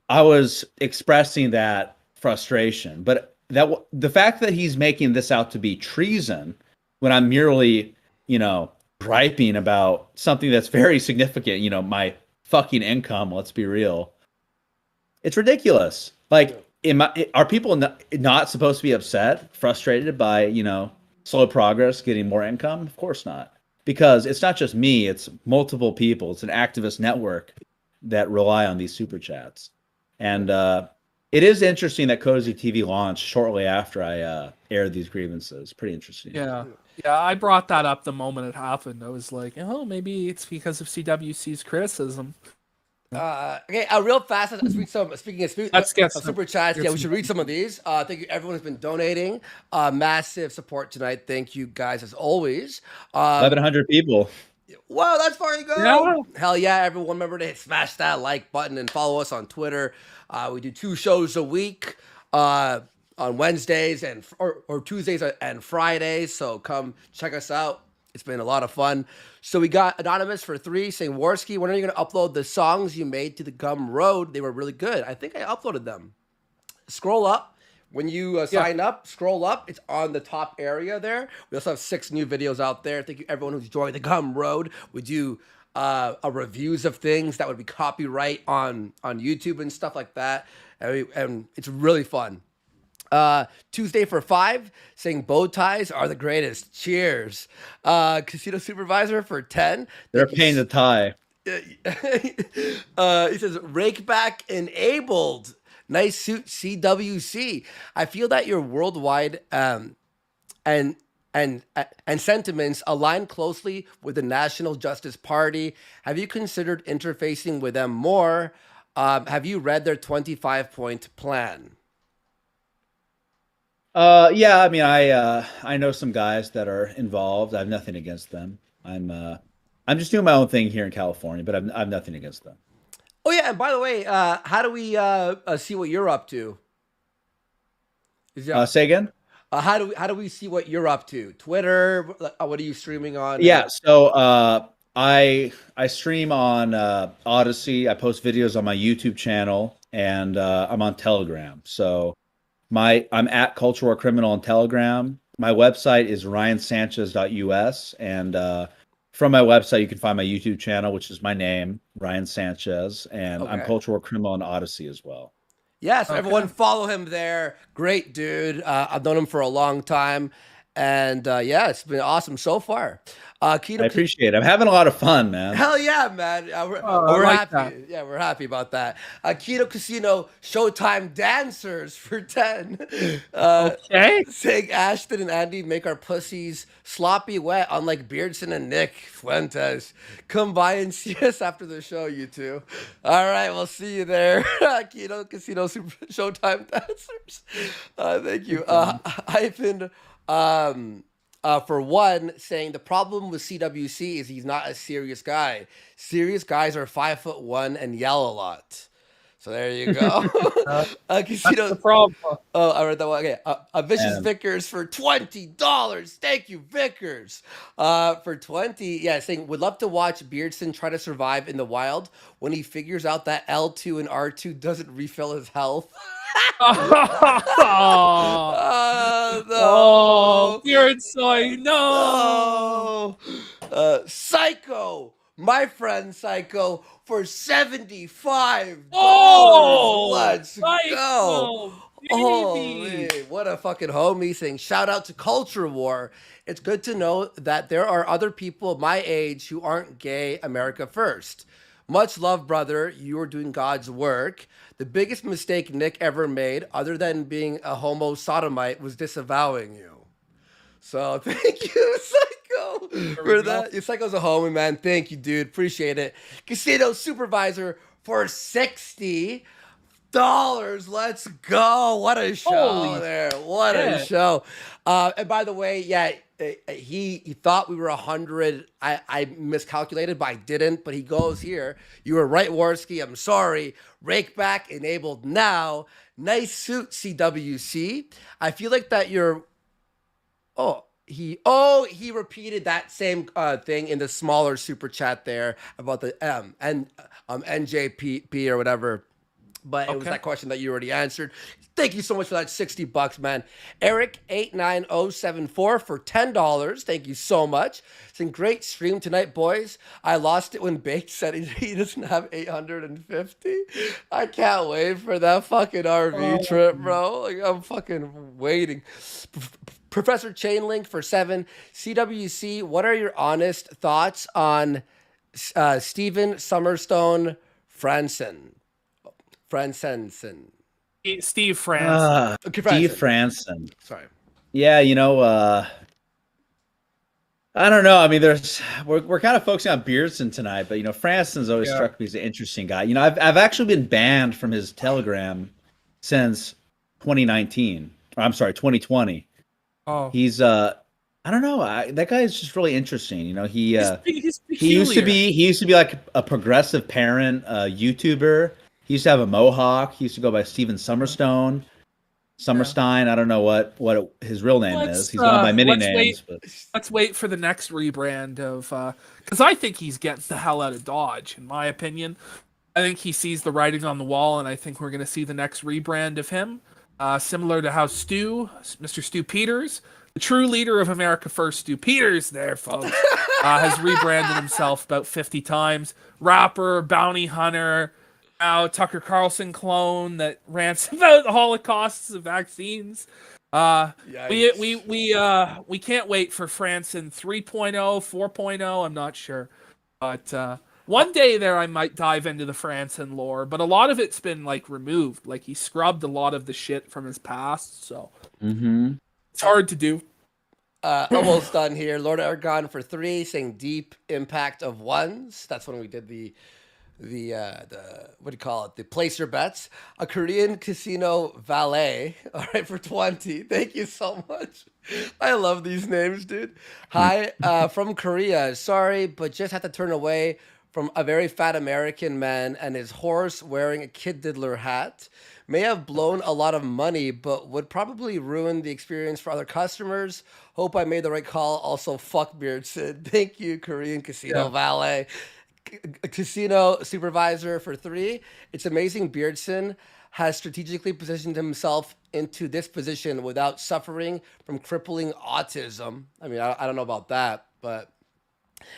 I was expressing that frustration, but the fact that he's making this out to be treason when I'm merely, griping about something that's very significant, my fucking income, let's be real. It's ridiculous. Like, are people not supposed to be upset, frustrated by, slow progress, getting more income? Of course not. Because it's not just me, it's multiple people. It's an activist network that rely on these super chats. And it is interesting that Cozy TV launched shortly after I aired these grievances. Pretty interesting. Yeah, I brought that up the moment it happened. I was like, maybe it's because of CWC's criticism. Okay, real fast. Let's read some. Speaking of super chats, we should read some of these. Thank you, everyone who's been donating. Massive support tonight. Thank you guys as always. 1,100 people. Wow, that's far you go. Yeah. Hell yeah, everyone. Remember to smash that like button and follow us on Twitter. We do 2 shows a week on Wednesdays or Tuesdays and Fridays. So come check us out. It's been a lot of fun. So we got Anonymous for 3 saying, Warski, when are you going to upload the songs you made to the Gum Road? They were really good. I think I uploaded them. Scroll up. When you sign up, scroll up. It's on the top area there. We also have 6 new videos out there. Thank you everyone who's joined the Gum Road. We do reviews of things that would be copyright on YouTube and stuff like that. And it's really fun. Tuesday for 5 saying bow ties are the greatest. Cheers. Casino Supervisor for 10. They're paying the tie. He says rake back enabled. Nice suit, CWC. I feel that your worldwide and sentiments align closely with the National Justice Party. Have you considered interfacing with them more? Have you read their 25-point plan? Yeah, I mean, I know some guys that are involved. I have nothing against them. I'm just doing my own thing here in California, but I have nothing against them. Oh yeah, and by the way, how do we see what you're up to? Say again? How do we see what you're up to? Twitter? What are you streaming on? Yeah, so I stream on Odyssey. I post videos on my YouTube channel, and I'm on Telegram. So I'm at CultureWarCriminal on Telegram. My website is ryansanchez.us, and from my website you can find my YouTube channel, which is my name, Ryan Sanchez, and I'm CultureWarCriminal on Odyssey as well. Yeah, so everyone follow him there. Great dude. I've known him for a long time. And yeah, it's been awesome so far. KINO, I appreciate it. I'm having a lot of fun, man. Hell yeah, man. We're happy. That. Yeah, we're happy about that. KINO Casino Showtime Dancers for 10. Saying Ashton and Andy make our pussies sloppy wet, unlike Beardson and Nick Fuentes. Come by and see us after the show, you two. All right, we'll see you there. KINO Casino Showtime Dancers. Thank you. Hyphen. For one, saying the problem with CWC is he's not a serious guy. Serious guys are 5'1" and yell a lot. So there you go. Casino. the problem. Oh, I read that one. Okay. Vicious Man. Vickers for $20. Thank you, Vickers. For 20. Yeah, saying would love to watch Beardson try to survive in the wild when he figures out that L2 and R2 doesn't refill his health. No. Beardson, no. Psycho. My friend Psycho for $75. Oh, let's Psycho, go. baby. Holy, what a fucking homie thing. Shout out to Culture War. It's good to know that there are other people my age who aren't gay. America first. Much love, brother. You are doing God's work. The biggest mistake Nick ever made, other than being a homo sodomite, was disavowing you. So thank you, Psycho, for that. Your Psycho's a homie, man. Thank you, dude. Appreciate it. Casino Supervisor for $60. Let's go. What a show Holy there. What a show. And by the way, yeah, he thought we were 100. I miscalculated, but I didn't. But he goes here. You were right, Warski. I'm sorry. Rake back enabled now. Nice suit, CWC. I feel like that you're... he repeated that same thing in the smaller super chat there about the and NJP or whatever. But it was that question that you already answered. Thank you so much for that $60, man. Eric89074 for $10. Thank you so much. It's a great stream tonight, boys. I lost it when Baked said he doesn't have 850. I can't wait for that fucking RV trip, bro. Like, I'm fucking waiting. Professor Chainlink for 7. CWC, what are your honest thoughts on Stephen Summerstone Franson? Steve Franson. Steve Franson. Sorry. Yeah, I don't know. I mean, we're kind of focusing on Beardson tonight, but Franson's always struck me as an interesting guy. I've actually been banned from his Telegram since 2019. Or I'm sorry, 2020. Oh, he's I don't know. That guy is just really interesting. he's he used to be like a progressive parent, YouTuber. He used to have a mohawk. He used to go by Stephen Summerstein. I don't know what his real name is. He's gone by many names. Let's wait for the next rebrand of because I think he's getting the hell out of Dodge. In my opinion, I think he sees the writing on the wall, and I think we're going to see the next rebrand of him, similar to how Mr. Stu Peters, the true leader of America First, Stu Peters, there, folks, has rebranded himself about 50 times. Rapper, bounty hunter. Now Tucker Carlson clone that rants about the Holocausts of vaccines. We can't wait for Franson 3.0, 4.0. I'm not sure, but one day there I might dive into the Franson lore. But a lot of it's been like removed. Like he scrubbed a lot of the shit from his past, so it's hard to do. Almost done here. Lord Argon for 3, saying deep impact of ones. That's when we did the what do you call it? The place your bets. A Korean casino valet. All right, for 20. Thank you so much. I love these names, dude. Hi, from Korea. Sorry, but just had to turn away from a very fat American man and his horse wearing a Kid Diddler hat. May have blown a lot of money, but would probably ruin the experience for other customers. Hope I made the right call. Also, fuck Beardson. Thank you, Korean casino valet. Casino Supervisor for 3. It's amazing Beardson has strategically positioned himself into this position without suffering from crippling autism. I mean, I don't know about that, but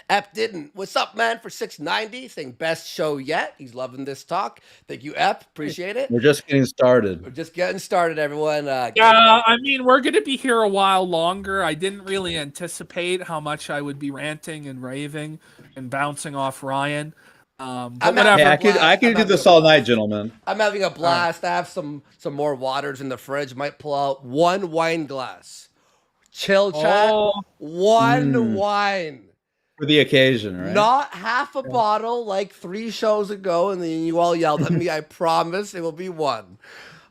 Ep didn't. What's up, man? For 690, saying best show yet. He's loving this talk. Thank you, Ep. Appreciate it. We're just getting started. We're just getting started, everyone. Yeah, I mean, we're going to be here a while longer. I didn't really anticipate how much I would be ranting and raving and bouncing off Ryan. But whatever. Yeah, I could do this all night, gentlemen. I'm having a blast. I have some more waters in the fridge. Might pull out one wine glass. Chill chat. One wine. For the occasion, right? Not half a bottle like 3 shows ago, and then you all yelled at me. I promise it will be one.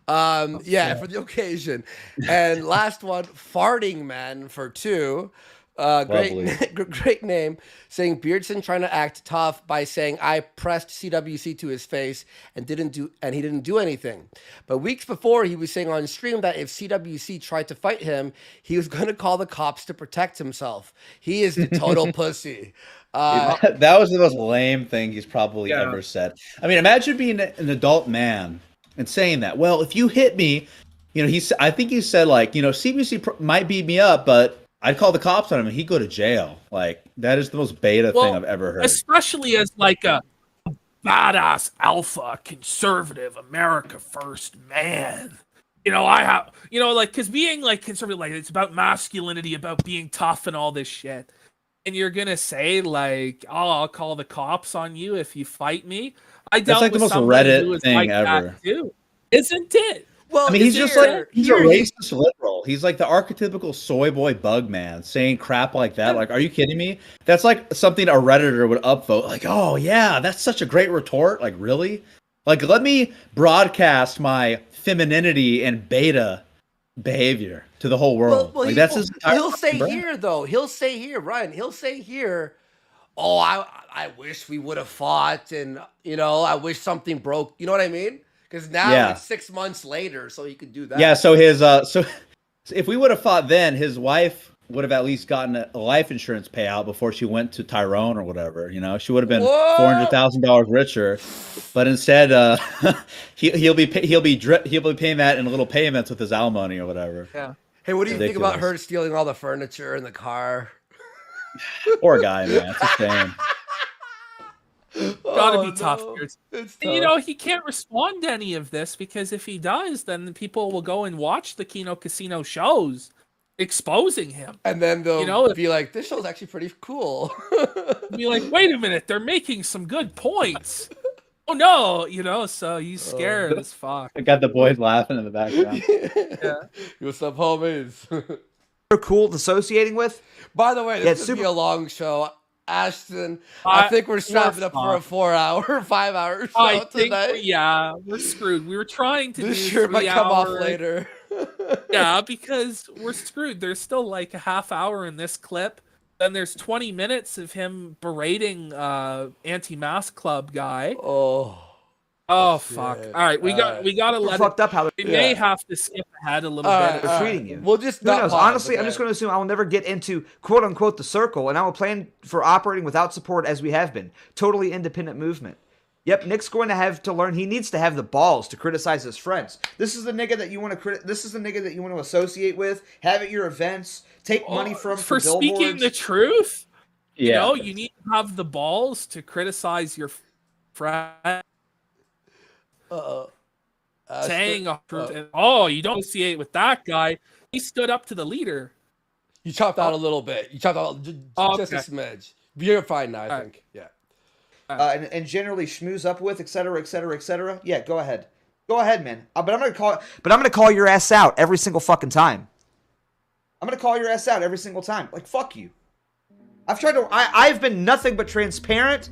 For the occasion. And last one, farting man for 2. Great name. Saying Beardson trying to act tough by saying I pressed CWC to his face and he didn't do anything. But weeks before, he was saying on stream that if CWC tried to fight him, he was going to call the cops to protect himself. He is the total pussy. That was the most lame thing he's probably ever said. I mean, imagine being an adult man and saying that. Well, if you hit me, I think he said like, CBC might beat me up, but I'd call the cops on him and he'd go to jail. Like, that is the most beta thing I've ever heard. Especially as like a badass alpha conservative America first man. Because being like conservative, like it's about masculinity, about being tough and all this shit. And you're gonna say like, "Oh, I'll call the cops on you if you fight me." I dealt like the with most somebody Reddit who was thing like ever. that too, isn't it? Well, I mean, he's just like he's a racist liberal. He's like the archetypical soy boy bug man saying crap like that. Like, are you kidding me? That's like something a Redditor would upvote. Like, oh yeah, that's such a great retort. Like, really? Like, let me broadcast my femininity and beta behavior to the whole world. Well, like that's his he'll say here though. He'll say here, Ryan. He'll say here. Oh, I wish we would have fought, and I wish something broke. You know what I mean? Because now it's 6 months later, so he could do that. Yeah. So his so if we would have fought then, his wife would have at least gotten a life insurance payout before she went to Tyrone or whatever. She would have been $400,000 richer. But instead, he'll be paying that in little payments with his alimony or whatever. Yeah. Hey, what do you think about her stealing all the furniture in the car? Poor guy, man. It's a shame. Gotta be tough. And, he can't respond to any of this because if he does, then people will go and watch the Kino Casino shows exposing him. And then they'll be like, this show's actually pretty cool. Be like, wait a minute, they're making some good points. Oh no, so he's scared as fuck. I got the boys laughing in the background. What's up, homies? You're cool associating with? By the way, this would be a long show. Ashton, I think we're strapping up for a 5-hour show tonight. We're screwed. We were trying to this do shirt might come off later. Yeah, because we're screwed. There's still like a half hour in this clip. Then there's 20 minutes of him berating anti-mask club guy. Oh fuck! All right, we gotta let fucked up how we may have to skip ahead a little bit. They're treating you. We'll just who knows? Honestly, I'm just going to assume I will never get into quote unquote the circle, and I will plan for operating without support as we have been. Totally independent movement. Yep, Nick's going to have to learn. He needs to have the balls to criticize his friends. This is the nigga that you want to This is the nigga that you want to associate with. Have at your events. Take money from for billboards. Speaking the truth. Yeah, you need to have the balls to criticize your friend. Saying you don't associate with that guy. He stood up to the leader. You chopped out a little bit. You chopped out just a smidge. You're fine now, I think. Yeah. And generally schmooze up with, etc., etc., etc. Yeah, go ahead. Go ahead, man. But I'm gonna call your ass out every single fucking time. I'm gonna call your ass out every single time. Like, fuck you. I've been nothing but transparent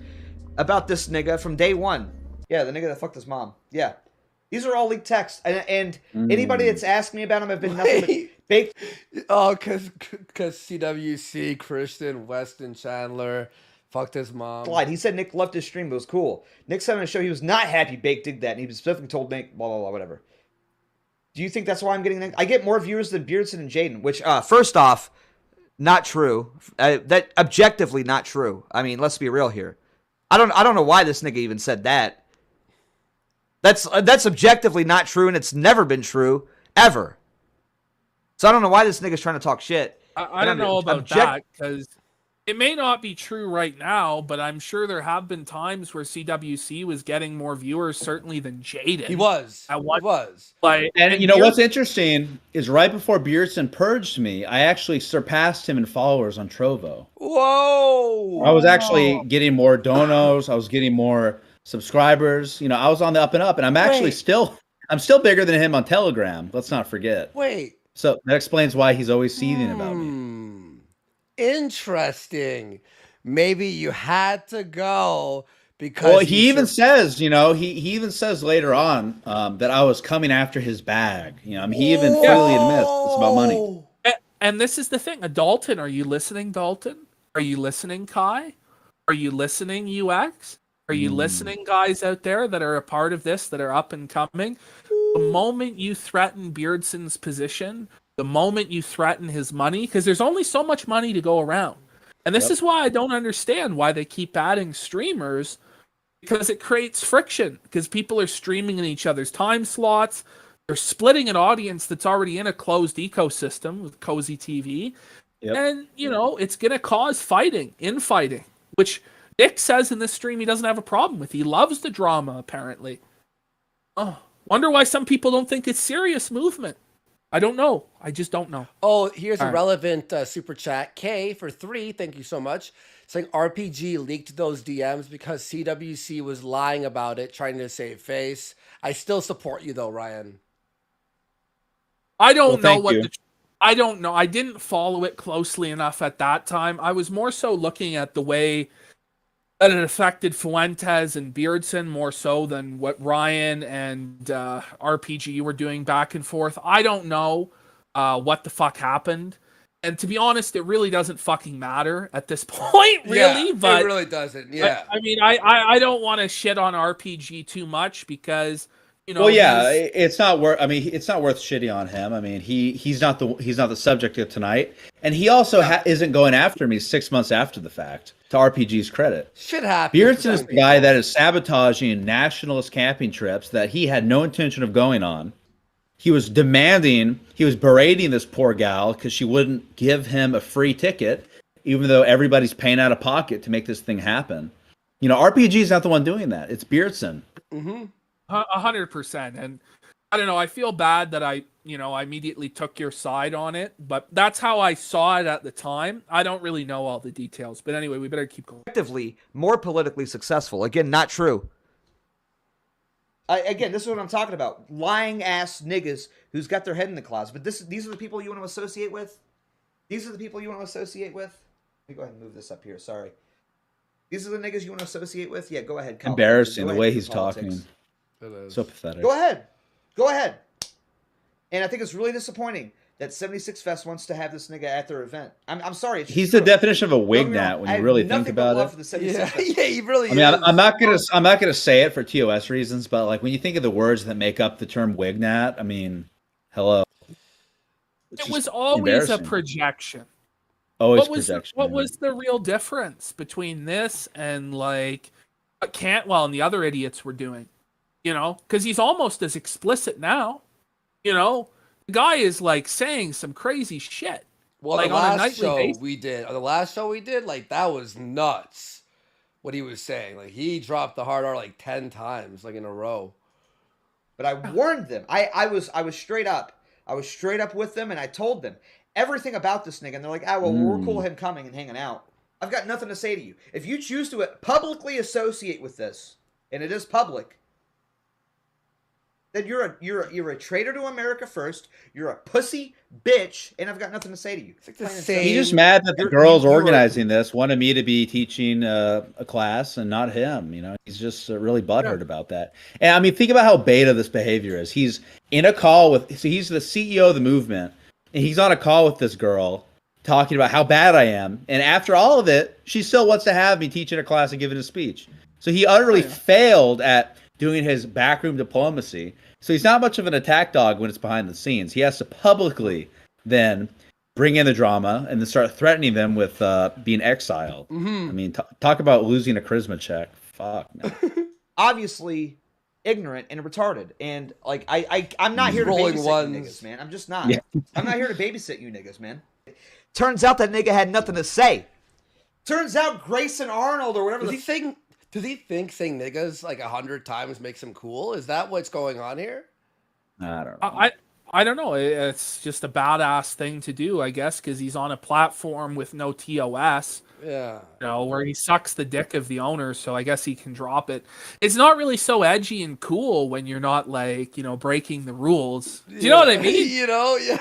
about this nigga from day one. Yeah, the nigga that fucked his mom. Yeah. These are all leaked texts. And anybody that's asked me about him have been nothing but baked. Oh, because CWC, Christian, Weston, Chandler fucked his mom. He said Nick loved his stream, but it was cool. Nick's having a show. He was not happy Bake did that, and he specifically told Nick, blah, blah, blah, whatever. Do you think that's why I'm getting Nick? I get more viewers than Beardson and Jaden, which, first off, not true. That objectively not true. I mean, let's be real here. I don't know why this nigga even said that. That's objectively not true, and it's never been true, ever. So I don't know why this nigga's trying to talk shit. I don't know about that, because it may not be true right now, but I'm sure there have been times where CWC was getting more viewers, certainly, than Jaden. He was. He was. And you know what's interesting is right before Beardson purged me, I actually surpassed him in followers on Trovo. Whoa! I was actually getting more donos. I was getting more subscribers. I was on the up and up, and I'm actually still bigger than him on Telegram. Let's not forget. Wait. So that explains why he's always seething about me. Interesting. Maybe you had to go because. Well, he even says, he even says later on that I was coming after his bag. He even clearly admits it's about money. And this is the thing. Dalton, are you listening, Dalton? Are you listening, Kai? Are you listening, UX? Are you listening, guys out there that are a part of this, that are up and coming? The moment you threaten Beardson's position, the moment you threaten his money, because there's only so much money to go around. And this is why I don't understand why they keep adding streamers, because it creates friction, because people are streaming in each other's time slots. They're splitting an audience that's already in a closed ecosystem with Cozy TV. And, you know, it's going to cause infighting, which Nick says in this stream he doesn't have a problem with. He loves the drama, apparently. Oh, wonder why some people don't think it's serious movement. I don't know. I just don't know. Oh, here's All a right. relevant super chat. K for 3, thank you so much. Saying RPG leaked those DMs because CWC was lying about it, trying to save face. I still support you though, Ryan. I don't know thank what you. the... I don't know. I didn't follow it closely enough at that time. I was more so looking at the way that it affected Fuentes and Beardson more so than what Ryan and RPG were doing back and forth. I don't know what the fuck happened. And to be honest, it really doesn't fucking matter at this point, really. Yeah, but it really doesn't. Yeah. I mean, I don't want to shit on RPG too much because, you know, Well, yeah, it's not worth. I mean, it's not worth shitting on him. I mean, he's not the subject of tonight, and he also isn't going after me 6 months after the fact. To RPG's credit, shit happens. Beardson is the guy that is sabotaging nationalist camping trips that he had no intention of going on. He was berating this poor gal because she wouldn't give him a free ticket, even though everybody's paying out of pocket to make this thing happen. You know, RPG is not the one doing that. It's Beardson. 100%. And I don't know, I feel bad that I immediately took your side on it, but that's how I saw it at the time. I don't really know all the details, but anyway, we better keep going. Effectively more politically successful. Again, not true. Again, this is what I'm talking about. Lying ass niggas who's got their head in the closet. But these are the people you want to associate with? These are the people you want to associate with? Let me go ahead and move this up here. Sorry. These are the niggas you want to associate with? Yeah, go ahead. Kyle. Embarrassing Go the ahead way and do he's politics. talking. So pathetic. Go ahead. Go ahead. And I think it's really disappointing that 76 Fest wants to have this nigga at their event. I'm sorry. It's He's true. the definition of a Don't wig get me nat wrong. when I you have really think nothing but about love it. for the 76 Fest. Yeah, he really I mean, I'm not gonna say it for TOS reasons, but like when you think of the words that make up the term wignat, I mean, hello. It was always a projection. Always What projection. was the real difference between this and like what Cantwell and the other idiots were doing? You know, because he's almost as explicit now. You know, the guy is like saying some crazy shit. Well, like the on a last nightly show basis. we did, like that was nuts. What he was saying, like he dropped the hard R like 10 times, like in a row. But I warned them. I was straight up. I was straight up with them, and I told them everything about this nigga. And they're like, well, we're cool with him coming and hanging out. I've got nothing to say to you. If you choose to publicly associate with this, and it is public, then you're a traitor to America first. You're a pussy bitch, and I've got nothing to say to you. He's just mad that the girls organizing this wanted me to be teaching a class and not him. You know, he's just really butthurt about that. And I mean, think about how beta this behavior is. He's in a call with, so he's the CEO of the movement, and he's on a call with this girl talking about how bad I am. And after all of it, she still wants to have me teaching a class and giving a speech. So he utterly failed at doing his backroom diplomacy. So he's not much of an attack dog when it's behind the scenes. He has to publicly then bring in the drama and then start threatening them with being exiled. I mean, talk about losing a charisma check. Fuck, man. Obviously ignorant and retarded. And like I'm not here to Rolling babysit ones. you niggas, man. I'm just not. Yeah. I'm not here to babysit you niggas, man. Turns out that nigga had nothing to say. Turns out Grayson Arnold or whatever Does he think saying niggas like 100 times makes him cool? Is that what's going on here? I don't know. I don't know. It's just a badass thing to do, I guess, because he's on a platform with no TOS. Yeah. You know, where he sucks the dick of the owner, so I guess he can drop it. It's not really so edgy and cool when you're not like, you know, breaking the rules. Do you know what I mean? You know, yeah.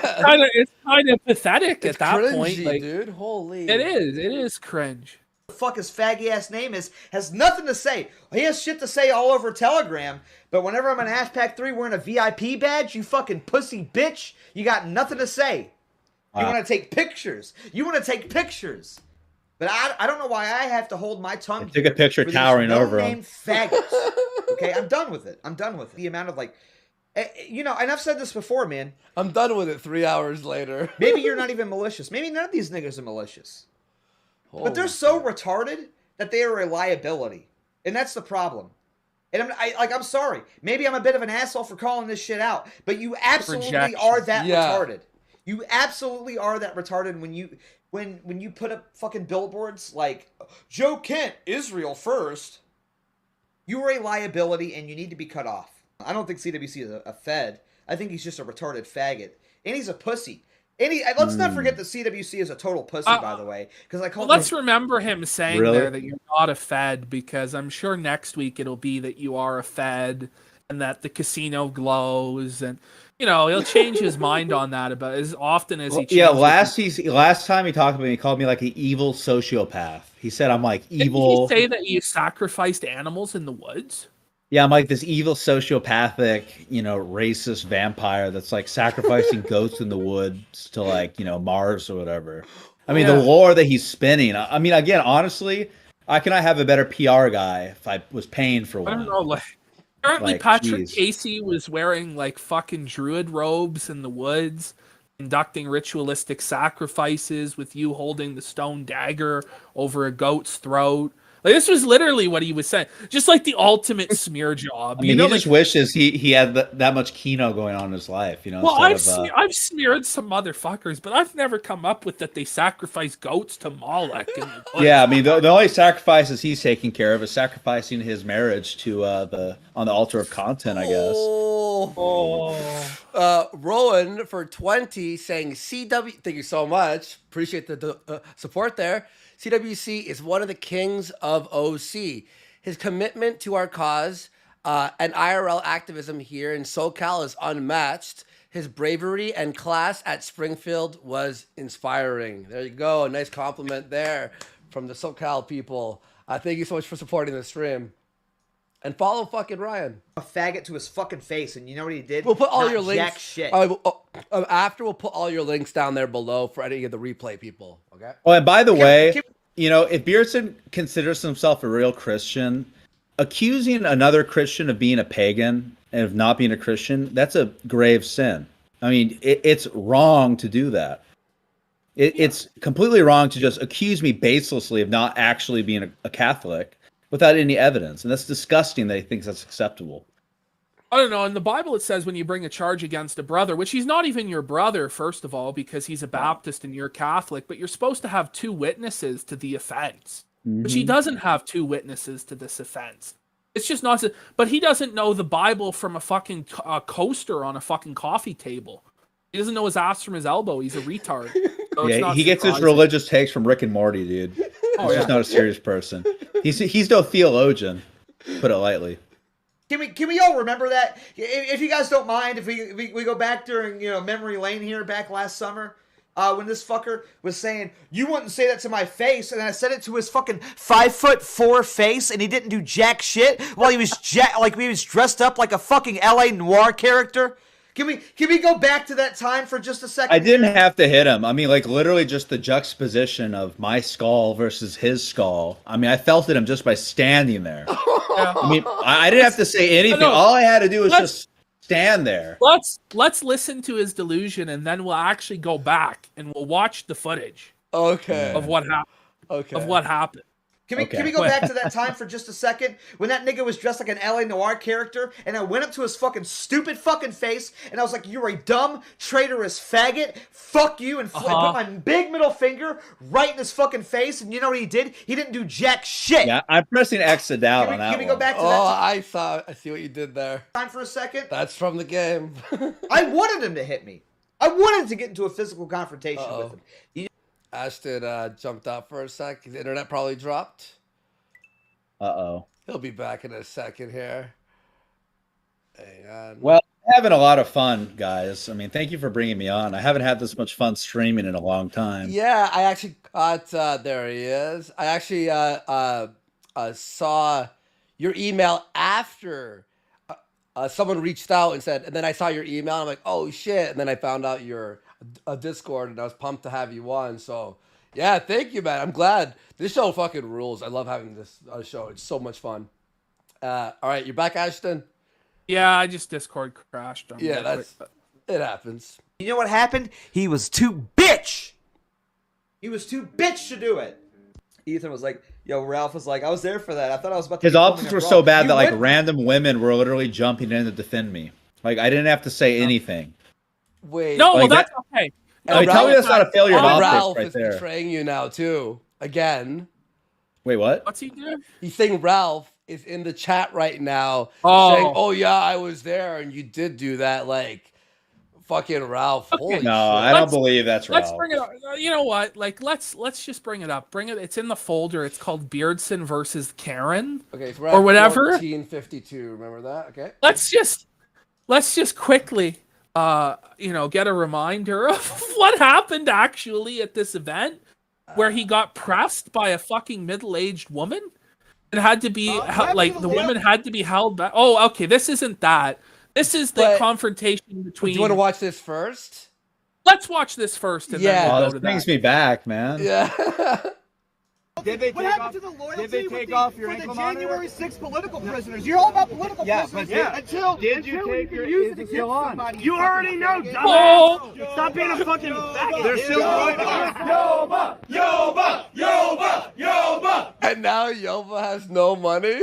It's kind of pathetic It's at that cringy, point. Like, dude. Holy. It is cringe. the fuck his faggy ass name is, has nothing to say. He has shit to say all over Telegram, but whenever I'm in Ashpack 3 wearing a VIP badge, you fucking pussy bitch, you got nothing to say. You Wow. want to take pictures. You want to take pictures. But I don't know why I have to hold my tongue. Took a picture for these towering over no-name him. faggots. Okay, I'm done with it. I'm done with it. The amount of like, and I've said this before, man. I'm done with it 3 hours later. Maybe you're not even malicious. Maybe none of these niggas are malicious. But they're so retarded that they are a liability. And that's the problem. And I'm sorry. Maybe I'm a bit of an asshole for calling this shit out. But you absolutely are that retarded. You absolutely are that retarded when you put up fucking billboards like Joe Kent, Israel first. You are a liability and you need to be cut off. I don't think CWC is a fed. I think he's just a retarded faggot. And he's a pussy. And let's not forget that CWC is a total pussy, by the way. Because I call. Let's remember him saying there that you're not a fed, because I'm sure next week it'll be that you are a fed and that the casino glows, and he'll change his mind on that about as often as he. Yeah, last time he talked to me, he called me like an evil sociopath. He said I'm like evil. Did he say that you sacrificed animals in the woods? Yeah, I'm like this evil sociopathic, racist vampire that's like sacrificing goats in the woods to like, Mars or whatever. I mean, the lore that he's spinning. I mean, again, honestly, I cannot have a better PR guy if I was paying for one. I don't know. Apparently, Patrick Casey was wearing like fucking druid robes in the woods, conducting ritualistic sacrifices with you holding the stone dagger over a goat's throat. Like, this was literally what he was saying. Just like the ultimate smear job. I mean, he just wishes he had that much Kino going on in his life, Well, I've smeared some motherfuckers, but I've never come up with that they sacrifice goats to Moloch. Yeah, I mean, the only sacrifices he's taking care of is sacrificing his marriage to on the altar of content, I guess. Rowan for 20 saying CW. Thank you so much. Appreciate the support there. CWC is one of the kings of OC. His commitment to our cause and IRL activism here in SoCal is unmatched. His bravery and class at Springfield was inspiring. There you go. A nice compliment there from the SoCal people. Thank you so much for supporting the stream. And follow fucking Ryan. A faggot to his fucking face, and you know what he did? We'll put all Not your links. jack shit. After, we'll put all your links down there below for any of the replay people. Okay. Oh, and by the way, if Beardson considers himself a real Christian, accusing another Christian of being a pagan and of not being a Christian, that's a grave sin. I mean, it's wrong to do that. It's completely wrong to just accuse me baselessly of not actually being a Catholic without any evidence. And that's disgusting that he thinks that's acceptable. I don't know. In the Bible, it says when you bring a charge against a brother, which he's not even your brother, first of all, because he's a Baptist and you're Catholic, but you're supposed to have two witnesses to the offense. But he doesn't have two witnesses to this offense. It's just not. But he doesn't know the Bible from a fucking coaster on a fucking coffee table. He doesn't know his ass from his elbow. He's a retard. So Yeah, he gets his religious takes from Rick and Morty, dude. He's just not a serious person. He's no theologian, put it lightly. Can we all remember that? If you guys don't mind, if we go back during memory lane here, back last summer, when this fucker was saying, "You wouldn't say that to my face," and I said it to his fucking 5'4" face, and he didn't do jack shit while he was he was dressed up like a fucking LA Noir character. Can we go back to that time for just a second? I didn't have to hit him. I mean, like, literally just the juxtaposition of my skull versus his skull. I mean, I felt it him just by standing there. I mean, I didn't have to say anything. All I had to do was just stand there. Let's listen to his delusion, and then we'll actually go back and we'll watch the footage. Of what happened. Of what happened. Can we go back to that time for just a second when that nigga was dressed like an LA Noir character, and I went up to his fucking stupid fucking face and I was like, "You're a dumb traitorous faggot. Fuck you!" and put my big middle finger right in his fucking face. And you know what he did? He didn't do jack shit. Yeah, I'm pressing exit out on that. Can we go back to that? I see what you did there. Time for a second. That's from the game. I wanted him to hit me. I wanted to get into a physical confrontation with him. Ashton jumped out for a sec. His internet probably dropped. Uh-oh. He'll be back in a second here. Hang on. Well, having a lot of fun, guys. I mean, thank you for bringing me on. I haven't had this much fun streaming in a long time. Yeah, I actually got, there he is. I actually saw your email after someone reached out and said, and then I saw your email. And I'm like, oh shit! And then I found out you're a Discord, and I was pumped to have you on. So yeah, thank you, man. I'm glad this show fucking rules. I love having this show. It's so much fun. All right, you're back, Ashton. Yeah, I just Discord crashed. Yeah, it happens. You know what happened? He was too bitch. He was too bitch to do it. Ethan was like, yo, Ralph was like, I was there for that. I thought I was about to. His optics were so bad that like random women were literally jumping in to defend me. Like I didn't have to say anything. Wait. No, like, that's okay. Like, tell me that's not a failure of optics Ralph right is there. betraying you now too. Again. Wait, what? What's he doing? He's saying Ralph is in the chat right now Oh. saying, oh yeah, I was there and you did do that. Like, fucking Ralph. Okay. Holy No, shit. I don't believe that's Let's Ralph. bring it up. You know what? Like, let's just bring it up. Bring it. It's in the folder. It's called Beardson versus Karen. Okay, so we're or at whatever. 1452. Remember that? Okay. Let's just quickly, get a reminder of what happened actually at this event, where he got pressed by a fucking middle-aged woman, and had to be the woman had to be held back. Oh, okay. This isn't that. This is the confrontation between. Do you want to watch this first? Let's watch this first, and then we'll go this to brings that. me back, man. Yeah. Did they What take happened off, to the loyalty did they with take the, off your for the ankle monitor? January 6th political prisoners? You're all about political prisoners. Until Did you until take you your? can use Is it it against still on? somebody. You already know, Oh! dumbass. Stop being a fucking faggot. They're still Yoba, Yoba, Yoba, Yoba. And now Yoba has no money.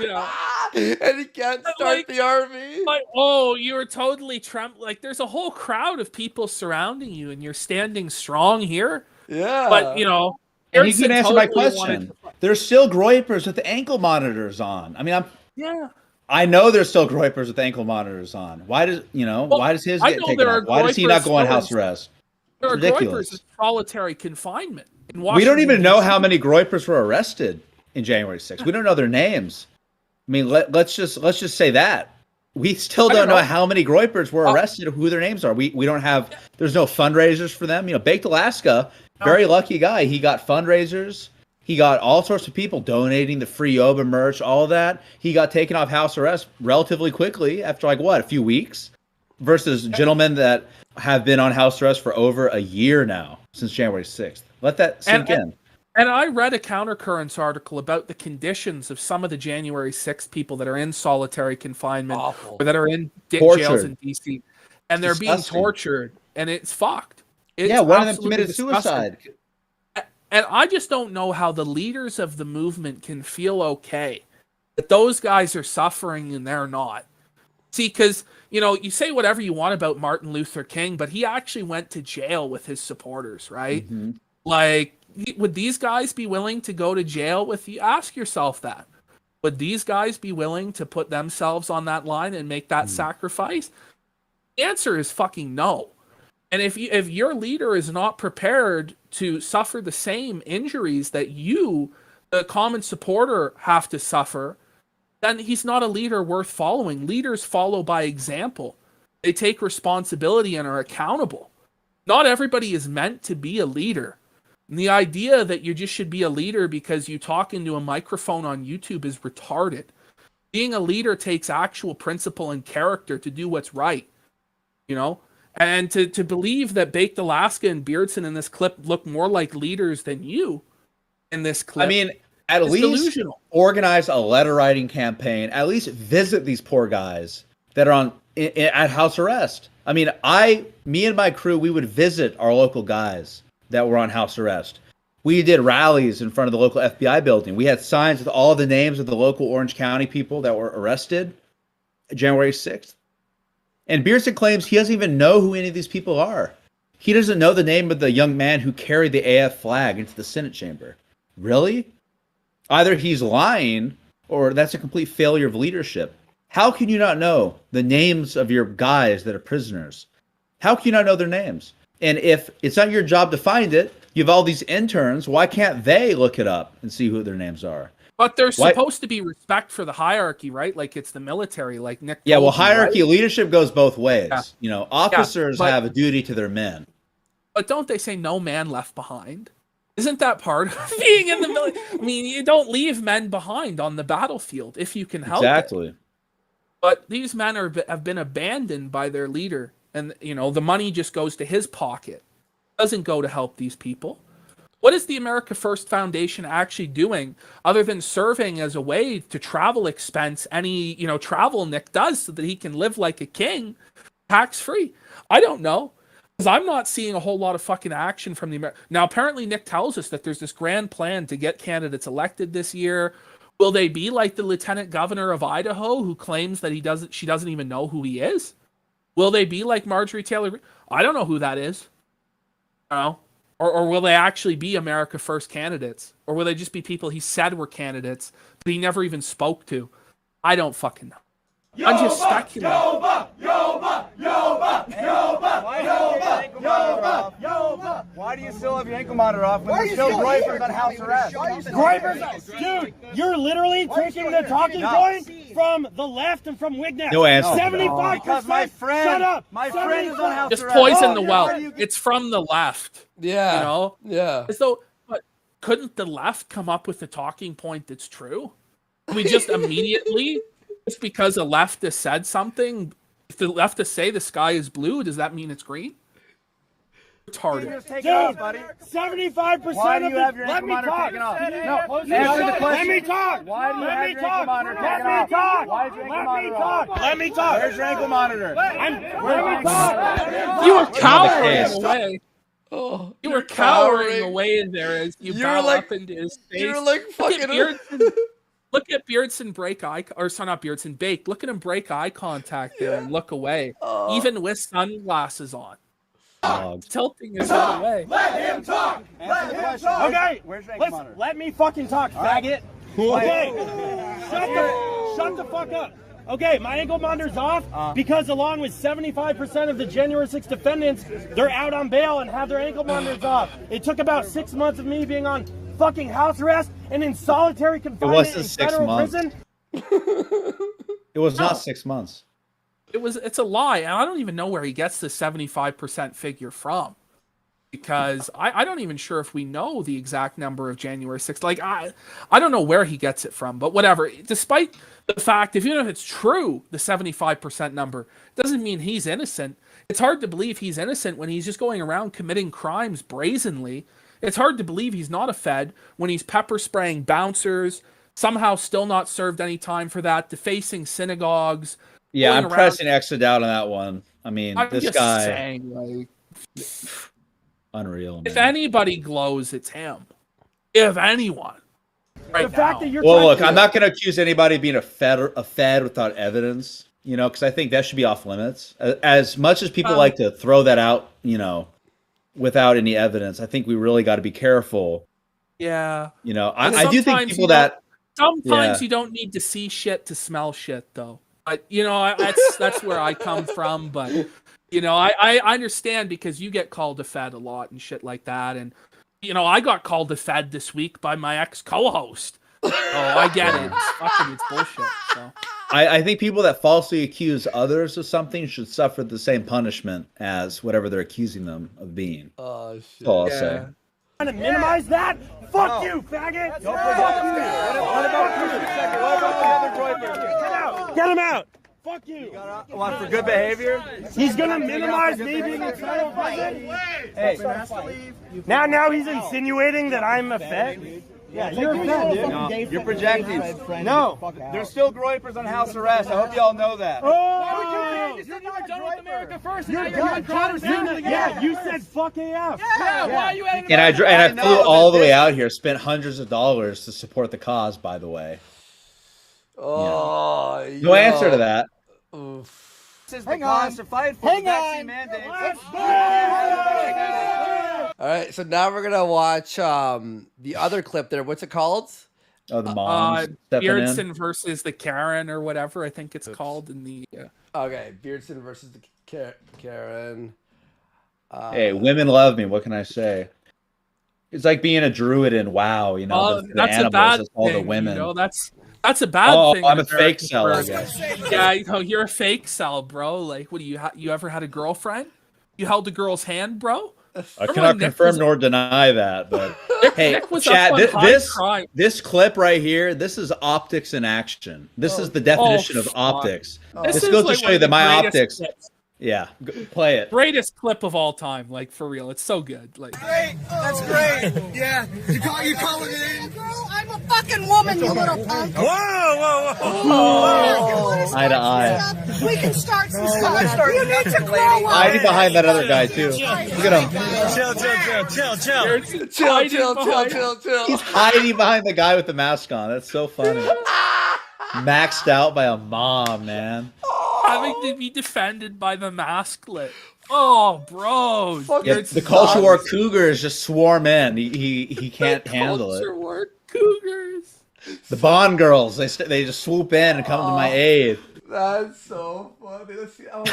Yeah. And he can't start the RV. Like, oh, you're totally like there's a whole crowd of people surrounding you, and you're standing strong here. Yeah. But And he Beardson can answer my totally question. There's still groypers with the ankle monitors on. I mean, Yeah. I know there's still groypers with ankle monitors on. Why does why does his I get know taken there off? are Why does he not groypers go on still house in- arrest? There are Ridiculous. groypers in solitary confinement. In We don't even Washington, know DC. how many groypers were arrested in January 6th. We don't know their names. I mean, let's just say that. We still don't know how many groypers were arrested, who their names are. We don't have. There's no fundraisers for them. Baked Alaska, very lucky guy. He got fundraisers. He got all sorts of people donating the free YOBA merch, all of that. He got taken off house arrest relatively quickly after a few weeks, versus gentlemen that have been on house arrest for over a year now, since January 6th. Let that sink in. And I read a Countercurrents article about the conditions of some of the January 6th people that are in solitary confinement or that are in jails in DC, and they're being Disgusting. tortured, and it's fucked. It's Yeah, one of them absolutely committed disgusting. suicide. And I just don't know how the leaders of the movement can feel okay that those guys are suffering and they're not. See, because, you say whatever you want about Martin Luther King, but he actually went to jail with his supporters, right? Mm-hmm. Like, would these guys be willing to go to jail with you? Ask yourself that. Would these guys be willing to put themselves on that line and make that sacrifice? The answer is fucking no. And if your leader is not prepared to suffer the same injuries that you, the common supporter, have to suffer, then he's not a leader worth following. Leaders follow by example. They take responsibility and are accountable. Not everybody is meant to be a leader. And the idea that you just should be a leader because you talk into a microphone on YouTube is retarded. Being a leader takes actual principle and character to do what's right. And to believe that Baked Alaska and Beardson in this clip look more like leaders than you in this clip. I mean, at is least delusional. organize a letter writing campaign. At least visit these poor guys that are at house arrest. I mean, me and my crew, we would visit our local guys that were on house arrest. We did rallies in front of the local FBI building. We had signs with all the names of the local Orange County people that were arrested January 6th. And Beardson claims he doesn't even know who any of these people are. He doesn't know the name of the young man who carried the AF flag into the Senate chamber. Really? Either he's lying or that's a complete failure of leadership. How can you not know the names of your guys that are prisoners? How can you not know their names? And if it's not your job to find it, you have all these interns, why can't they look it up and see who their names are? But there's supposed to be respect for the hierarchy, right? Like it's the military, like Nick. Yeah, well, told you, hierarchy right? leadership goes both ways. Yeah. Officers but- have a duty to their men. But don't they say no man left behind? Isn't that part of being in the military? I mean, you don't leave men behind on the battlefield if you can help it. Exactly. But these men have been abandoned by their leader, and the money just goes to his pocket. It doesn't go to help these people. What is the America First Foundation actually doing other than serving as a way to travel expense any, travel Nick does so that he can live like a king tax-free? I don't know. Because I'm not seeing a whole lot of fucking action from the Now, apparently Nick tells us that there's this grand plan to get candidates elected this year. Will they be like the lieutenant governor of Idaho who claims that she doesn't even know who he is? Will they be like Marjorie Taylor Greene? I don't know who that is. I don't know. Or will they actually be America First candidates? Or will they just be people he said were candidates, but he never even spoke to? I don't fucking know. I'm just speculating. YOBA! YOBA! YOBA! YOBA! YOBA! YOBA! Why do you still have your ankle monitor off when there's still Groyper's on house arrest? Groyper's, dude, you're literally taking the talking point from the left and from Wignac. No answer. 75%. Because my friend, Shut up. my friend is on house Just arrest. poison the well. It's from the left. Yeah. Yeah. So, but couldn't the left come up with a talking point that's true? We just immediately, just because a leftist said something, if the leftists say the sky is blue, does that mean it's green? Retarded. Dude, 75% Why do of you have the... your Let ankle me monitor talk. taken off? No, Answer the question. Let me talk. Why do you Let have me your talk. ankle monitor Let taken me off? talk. Why is your ankle Let me monitor talk. off? Let me talk. Where's your ankle monitor? Let me talk. You were cowering away. Oh, you were cowering away there as you were bow like- up into his face. you were like fucking- Look at Beardson break eye, or sorry, not Beardson, Bake. Look at him break eye contact there and look away, even with sunglasses on. He's tilting his head away. Let him talk. Let him talk. Okay, Where's your ankle monitor? let me fucking talk, faggot. Okay, shut the fuck up. Okay, my ankle monitor's off because along with 75% of the January 6th defendants, they're out on bail and have their ankle monitors off. It took about 6 months of me being on fucking house arrest and in solitary confinement wasn't in 6 federal months. prison. It was not 6 months. It's a lie, and I don't even know where he gets the 75% figure from, because I don't even sure if we know the exact number of January 6th. Like I don't know where he gets it from, but whatever. Despite the fact, even if it's true, the 75% number doesn't mean he's innocent. It's hard to believe he's innocent when he's just going around committing crimes brazenly. It's hard to believe he's not a Fed when he's pepper spraying bouncers, somehow still not served any time for that, defacing synagogues. Yeah, going I'm around- pressing X out on that one. I mean, I'm this just guy, saying, like, unreal. if Man. anybody glows, it's him. If anyone. Right The fact now. that you're Well, trying look, to- I'm not going to accuse anybody of being a Fed without evidence, because I think that should be off limits. As much as people like to throw that out, without any evidence, I think we really got to be careful. Yeah. I do think Sometimes people you that Sometimes Yeah. you don't need to see shit to smell shit, though. But that's where I come from. But I understand because you get called a Fed a lot and shit like that, and I got called a Fed this week by my ex co-host. Oh, I get it. It's bullshit. So. I think people that falsely accuse others of something should suffer the same punishment as whatever they're accusing them of being. Oh shit! That's all I'll say. Trying to minimize that? Fuck you, faggot! Don't forget you. What about the other Groyper? Get him out! Fuck you! What, for good behavior? He's gonna minimize me being in federal prison? Hey, Now he's insinuating that I'm a Fed? Yeah, you're a Fed, dude. no, you're projecting. No, there's still Groypers on house arrest. I hope y'all know that. Oh! You're not done with America First. You're Now you're done. Yeah, you said fuck AF. Yeah, why are you adding And I I flew know, all the but way this- out here, spent hundreds of dollars to support the cause. By the way, Oh, no answer to that. This is the cause to fight for the vaccine mandate. All right, so now we're gonna watch the other clip there. What's it called? Oh, the moms stepping Beardson in. versus the Karen or whatever I think it's called in the. Okay, Beardson versus the Karen. Hey, women love me. What can I say? It's like being a druid in WoW. The that's animals. a bad It's all thing. the women. That's a bad Oh, thing. I'm in a fake America cell, I First. guess. Yeah, you're a fake cell, bro. Like, what do you? You ever had a girlfriend? You held a girl's hand, bro? I cannot confirm nor deny that, but hey, Nick was chat, up on high crime. this clip right here, this is optics in action. This is the definition of optics. This goes to show you that my optics. Yeah, play it. Greatest clip of all time, like for real. It's so good. Like Great. That's great. Yeah. You calling it in? Girl, I'm a fucking woman, you little punk. Whoa. Eye to eye. We can start some stuff. You need to grow up. Hiding behind that other guy too. Look at him. Chill. He's hiding behind the guy with the mask on. That's so funny. Maxed out by a mom, man. Having to be defended by the masklet. Oh, bro. Yeah, the culture war cougars just swarm in. He can't handle it. Culture war cougars. The Bond girls, they just swoop in and come to my aid. That's so funny. Let's see. Oh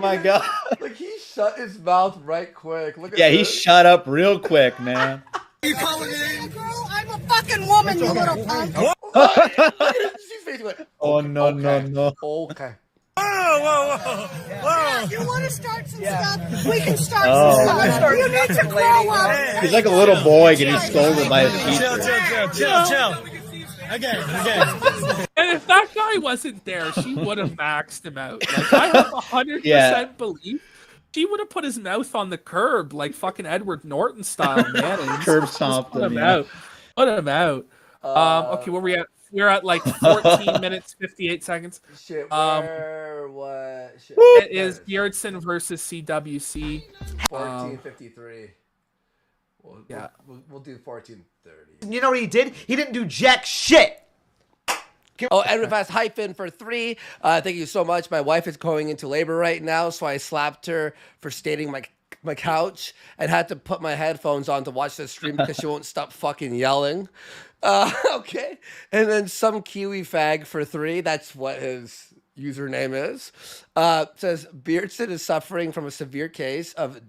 my god. Like he shut his mouth right quick. Look at Yeah, this. he shut up real quick, man. You calling it in? Girl, I'm a fucking woman, you little punk. Oh no. Okay. Whoa. You want to start some stuff? We can start some stuff. You need to grow up. He's like a little boy getting scolded by his teacher. Chill. Again. And if that guy wasn't there, she would have maxed him out. Like, I have 100% belief she would have put his mouth on the curb like fucking Edward Norton style, man. And Curb stomped him. Out. Put him out. Okay, where we at? We're at like 14 minutes 58 seconds. Shit. What? Shit. It is Beardson versus CWC. 14:53. We'll do 14:30. You know what he did? He didn't do jack shit. Oh, Edward Fast hyphen for 3. Thank you so much. My wife is going into labor right now, so I slapped her for stating my couch and had to put my headphones on to watch the stream because she won't stop fucking yelling. Okay. And then some Kiwi fag for 3. That's what his username is. Says Beardson is suffering from a severe case of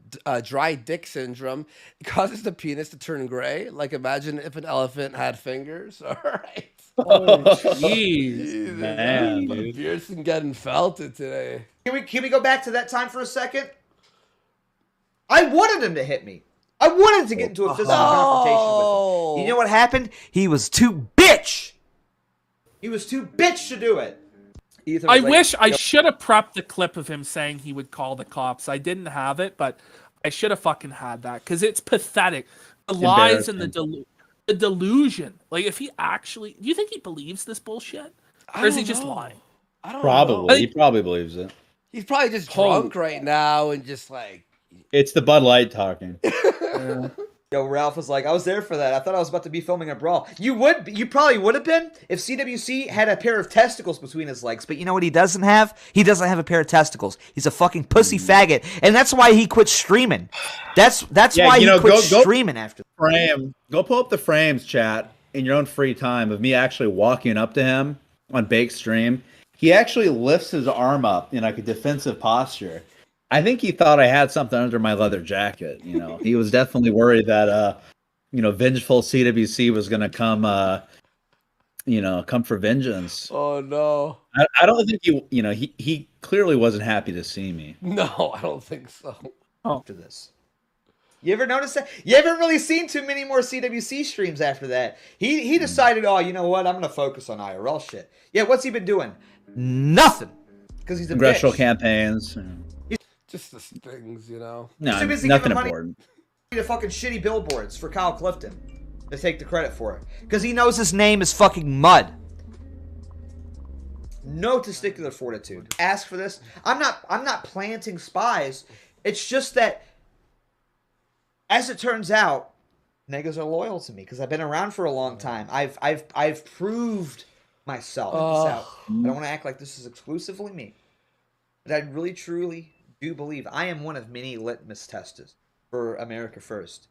dry dick syndrome. It causes the penis to turn gray. Like imagine if an elephant had fingers. All right. Oh, jeez, man, dude. Beardson getting felted today. Can we go back to that time for a second? I wanted him to hit me. I wanted to get into a physical confrontation with him. You know what happened? He was too bitch. He was too bitch to do it. I wish I should have prepped the clip of him saying he would call the cops. I didn't have it, but I should have fucking had that because it's pathetic. The lies and the delusion. Like, if he actually, do you think he believes this bullshit, or is he just lying? I don't Probably. know. He probably believes it. He's probably just drunk right now and just like. It's the Bud Light talking. Yo, Ralph was like, I was there for that. I thought I was about to be filming a brawl. You probably would have been if CWC had a pair of testicles between his legs. But you know what he doesn't have? He doesn't have a pair of testicles. He's a fucking pussy faggot, and that's why he quit streaming. That's why he quit streaming after. Go pull up the frames, chat, in your own free time of me actually walking up to him on Baked Stream. He actually lifts his arm up in like a defensive posture. I think he thought I had something under my leather jacket. You know, he was definitely worried that, vengeful CWC was going to come, come for vengeance. Oh no! I don't think he clearly wasn't happy to see me. No, I don't think so. After this, you ever notice that? You haven't really seen too many more CWC streams after that. He decided, oh, you know what? I'm going to focus on IRL shit. Yeah, what's he been doing? Nothing, because he's a congressional bitch. campaigns. Just the things, you know. No, He's too busy nothing giving money important. to fucking shitty billboards for Kyle Clifton to take the credit for it, because he knows his name is fucking mud. No testicular fortitude. Ask for this. I'm not planting spies. It's just that, as it turns out, niggas are loyal to me because I've been around for a long time. I've proved myself. I don't want to act like this is exclusively me, but I really truly do believe I am one of many litmus tests for America First.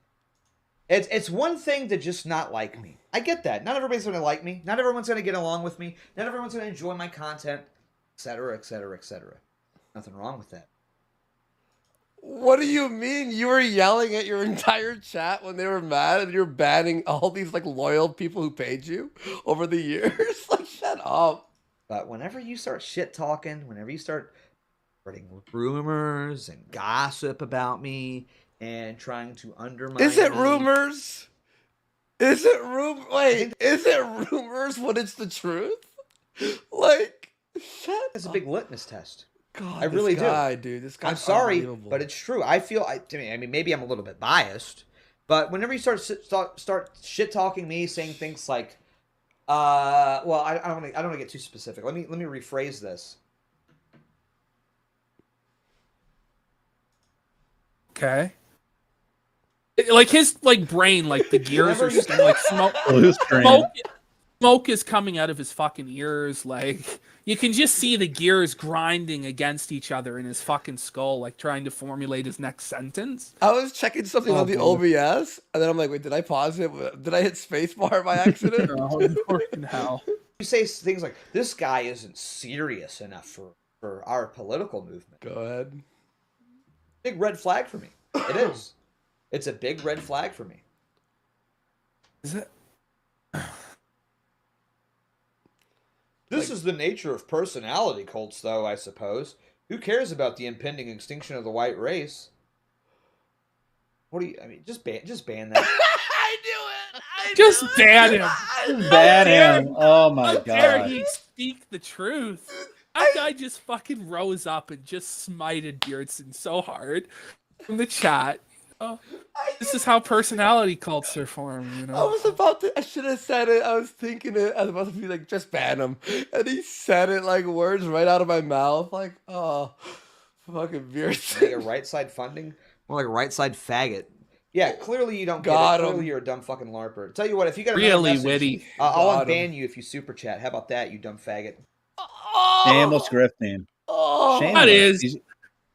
It's one thing to just not like me. I get that. Not everybody's going to like me. Not everyone's going to get along with me. Not everyone's going to enjoy my content, etc., etc., etc. Nothing wrong with that. What do you mean? You were yelling at your entire chat when they were mad and you're banning all these like loyal people who paid you over the years? Like, shut up. But whenever you start shit talking, whenever you start spreading rumors and gossip about me and trying to undermine. Is it me. rumors? Is it Wait, is it rumors when it's the truth? Like, It's a big litstmus test. God, I really this guy, do. dude. This guy's I'm sorry, unbelievable. but it's true. I feel. I mean, maybe I'm a little bit biased, but whenever you start shit talking me, saying things like, well, I don't want to get too specific. Let me rephrase this. Okay. Like his brain, like the gears are like smoke. Smoke is coming out of his fucking ears. Like you can just see the gears grinding against each other in his fucking skull, like trying to formulate his next sentence. I was checking something on the OBS, and then I'm like, wait, did I pause it? Did I hit spacebar by accident? Fucking hell. You say things like, "This guy isn't serious enough for our political movement." Go ahead. Big red flag for me. It is. It's a big red flag for me. Is it? This is the nature of personality cults, though, I suppose. Who cares about the impending extinction of the white race? What do you... I mean, just ban that. I knew it! Just ban him. Ban him. Oh my How god. dare he speak the truth? That guy just fucking rose up and just smited Beardson so hard from the chat. Oh, this is how personality cults are formed, you know? I was about to... I should have said it. I was thinking it. I was about to be like, just ban him. And he said it like words right out of my mouth. Like, oh, fucking Beardson. Like a right side funding? More like a right side faggot. Yeah, clearly you don't get Got it. him. Clearly you're a dumb fucking LARPer. Tell you what, if you got another Really message, witty. I'll Got him. unban you if you super chat. How about that, you dumb faggot? Shameless grifting. Oh, that is.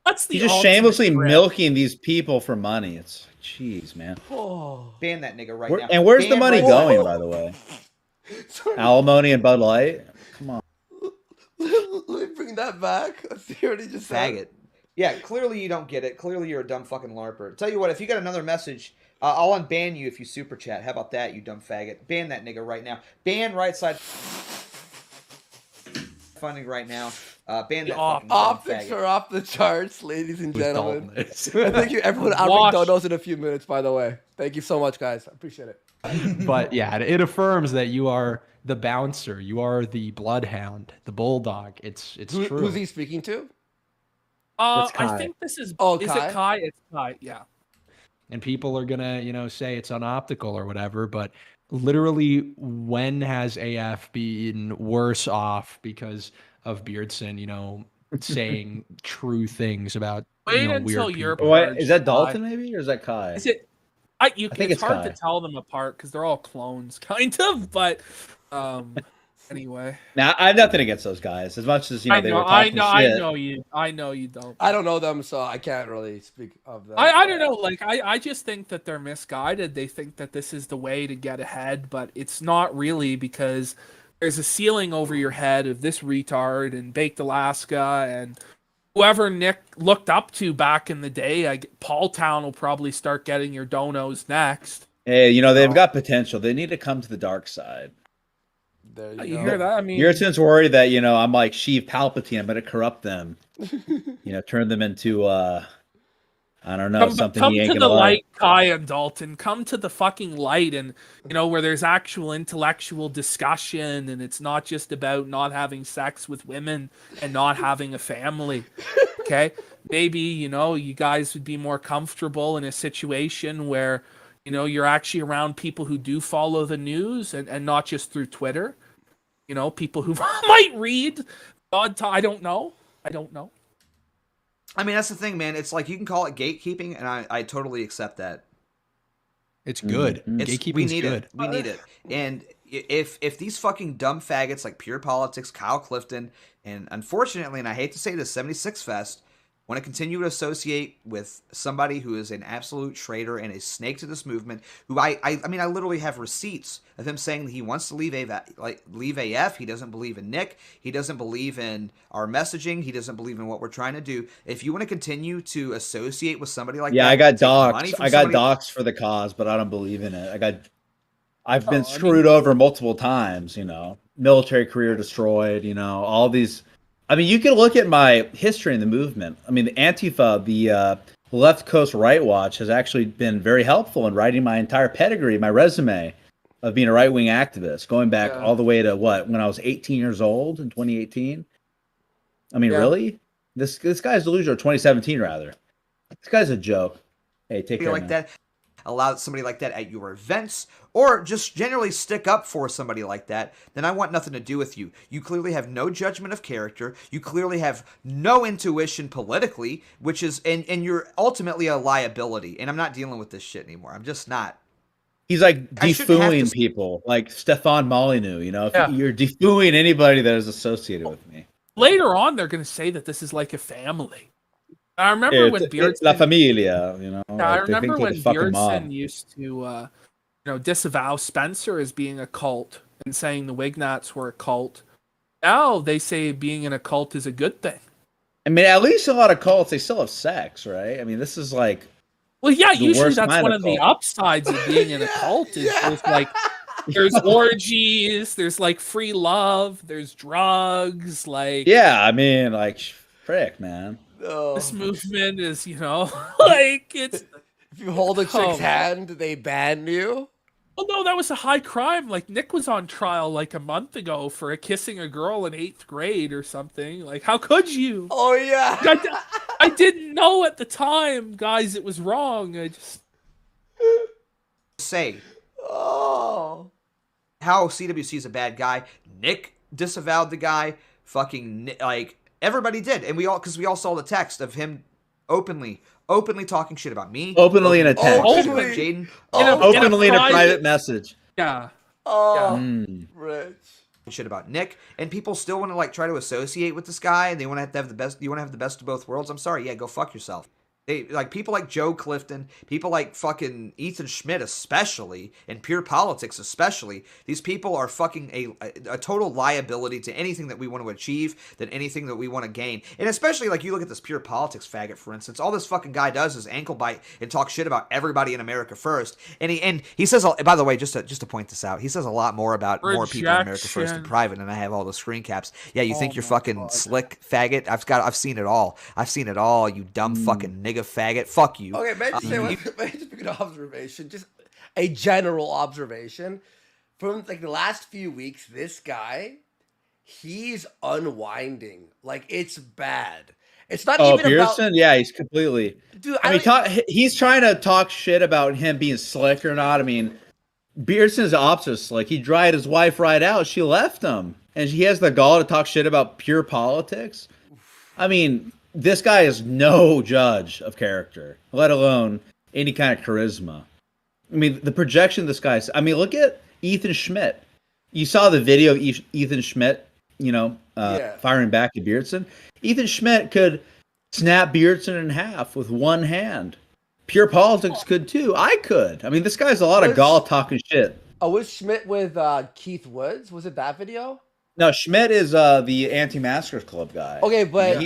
That's the He's just ultimate shamelessly grip. milking these people for money. It's jeez, man. oh. Ban that nigga right Where, now. and where's the Ban money right going, now. by the way? Sorry. Alimony and Bud Light. Come on. Let me bring that back. Let's see what he just said. Faggot. Yeah, clearly you don't get it. Clearly you're a dumb fucking LARPer. Tell you what, if you got another message, I'll unban you if you super chat. How about that, you dumb faggot? Ban that nigga right now. Ban right side funding right now. Ban that fucking dumb Optics faggot. are off the charts, ladies and gentlemen. Dalton And thank you, everyone. I'll Watch. read donos in a few minutes, by the way. Thank you so much, guys. I appreciate it. But yeah, it affirms that you are the bouncer, you are the bloodhound, the bulldog. It's true. Who's he speaking to? That's I Kai. think this is. Oh, is Kai? it Kai? It's Kai. Yeah. And people are gonna, say it's unoptical or whatever, but literally, when has AF been worse off because of Beardson, saying true things about Wait weird until people? you're. What is that? Kai. Dalton maybe, or is that Kai? Is it? think It's it's hard Kai. to tell them apart because they're all clones, kind of. But anyway, Now I have nothing against those guys. As much as they were talking shit. I know you don't. I don't know them, so I can't really speak of them. I don't know. Like I just think that they're misguided. They think that this is the way to get ahead, but it's not really because there's a ceiling over your head of this retard and Baked Alaska and whoever Nick looked up to back in the day. Paul Town will probably start getting your donos next. Hey, they've got potential. They need to come to the dark side. There You go. hear that? I mean, Beardson's worried that I'm like Sheev Palpatine. I'm going to corrupt them. Turn them into I don't know, something come he ain't to gonna the like. light, Kai and Dalton. Come to the fucking light, and where there's actual intellectual discussion, and it's not just about not having sex with women and not having a family. Okay, maybe you guys would be more comfortable in a situation where you're actually around people who do follow the news and not just through Twitter. People who might read. I don't know. I mean, that's the thing, man. It's like you can call it gatekeeping, and I totally accept that. It's good. Gatekeeping's good. We need it. And if these fucking dumb faggots like Pure Politics, Kyle Clifton, and unfortunately, and I hate to say this, 76 Fest, want to continue to associate with somebody who is an absolute traitor and a snake to this movement, who I mean, I literally have receipts of him saying that he wants to leave AF. He doesn't believe in Nick. He doesn't believe in our messaging. He doesn't believe in what we're trying to do. If you want to continue to associate with somebody like that, I got take money doxxed. from I got somebody- doxxed for the cause, but I don't believe in it. I've been screwed over multiple times. Military career destroyed. All these I mean, you can look at my history in the movement. I mean, the Antifa, the Left Coast Right Watch, has actually been very helpful in writing my entire pedigree, my resume of being a right-wing activist, going back all the way to when I was 18 years old in 2018. I mean, really? This guy's delusional. 2017, rather. This guy's a joke. Hey, take care, like man. that. Allow somebody like that at your events, or just generally stick up for somebody like that, then I want nothing to do with you. You clearly have no judgment of character. You clearly have no intuition politically, which is, and you're ultimately a liability. And I'm not dealing with this shit anymore. I'm just not. He's like defooing people, like Stefan Molyneux. You know, if you're defooing anybody that is associated with me. Later on, they're going to say that this is like a family. I remember when Beardson, La Familia, you know. Yeah, I remember when Beardson used to, disavow Spencer as being a cult and saying the Wignats were a cult. Now they say being in a cult is a good thing. I mean, at least a lot of cults, they still have sex, right? I mean, this is like. Well, yeah, usually that's one of the upsides of being in a cult is there's orgies, there's like free love, there's drugs, like. Yeah, I mean, like, frick, man. This movement is, like it's. If you hold a chick's hand, they ban you. Well, no, that was a high crime. Like Nick was on trial like a month ago for kissing a girl in 8th grade or something. Like, how could you? Oh yeah. I didn't know at the time, guys. It was wrong. I just say, how CWC is a bad guy. Nick disavowed the guy. Fucking like. Everybody did, and we all saw the text of him openly talking shit about me. Openly in a text. Openly, Jaden. Openly in a private message. Yeah. Rich. Shit about Nick, and people still want to like try to associate with this guy, and they want to have the best. You want to have the best of both worlds. I'm sorry, yeah, go fuck yourself. They like people like Joe Clifton, people like fucking Ethan Schmidt especially, and Pure Politics especially. These people are fucking a total liability to anything that we want to achieve, than anything that we want to gain. And especially like you look at this Pure Politics faggot, for instance. All this fucking guy does is ankle bite and talk shit about everybody in America first. And he says, by the way, just to point this out, he says a lot more about more people in America first than private. And I have all the screen caps. Yeah, you think you're fucking slick faggot? I've seen it all. I've seen it all. You dumb fucking nigga faggot. Fuck you. Okay, may I just make an observation? Just a general observation. From like the last few weeks, this guy, he's unwinding. Like, it's bad. It's not even Beardson? about... Yeah, he's completely... Dude, he's trying to talk shit about him being slick or not. I mean, Beardson's opposite of slick. He dried his wife right out. She left him. And he has the gall to talk shit about Pure Politics. I mean... This guy is no judge of character, let alone any kind of charisma. I mean, the projection of this guy. I mean, look at Ethan Schmidt. You saw the video of Ethan Schmidt, firing back at Beardson. Ethan Schmidt could snap Beardson in half with one hand. Pure Politics could too. I could. I mean, this guy's a lot of gall talking shit. Oh, was Schmidt with Keith Woods? Was it that video? No, Schmidt is the Anti-Maskers Club guy. Okay, but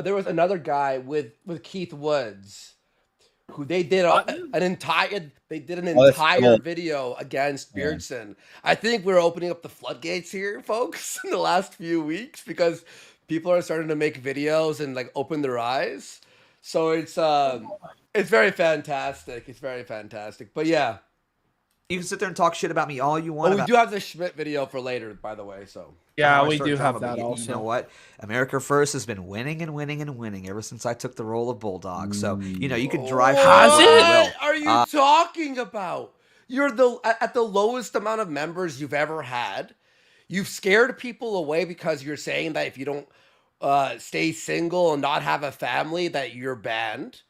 there was another guy with Keith Woods who they did an entire video against Beardson. I think we're opening up the floodgates here, folks, in the last few weeks because people are starting to make videos and like open their eyes. So it's very fantastic. It's very fantastic. But yeah. You can sit there and talk shit about me all you want. We do have the Schmidt video for later, by the way. So yeah, we do have that also. You know what? America First has been winning and winning and winning ever since I took the role of Bulldog. So you can drive. What are you talking about? You're at the lowest amount of members you've ever had. You've scared people away because you're saying that if you don't stay single and not have a family, that you're banned.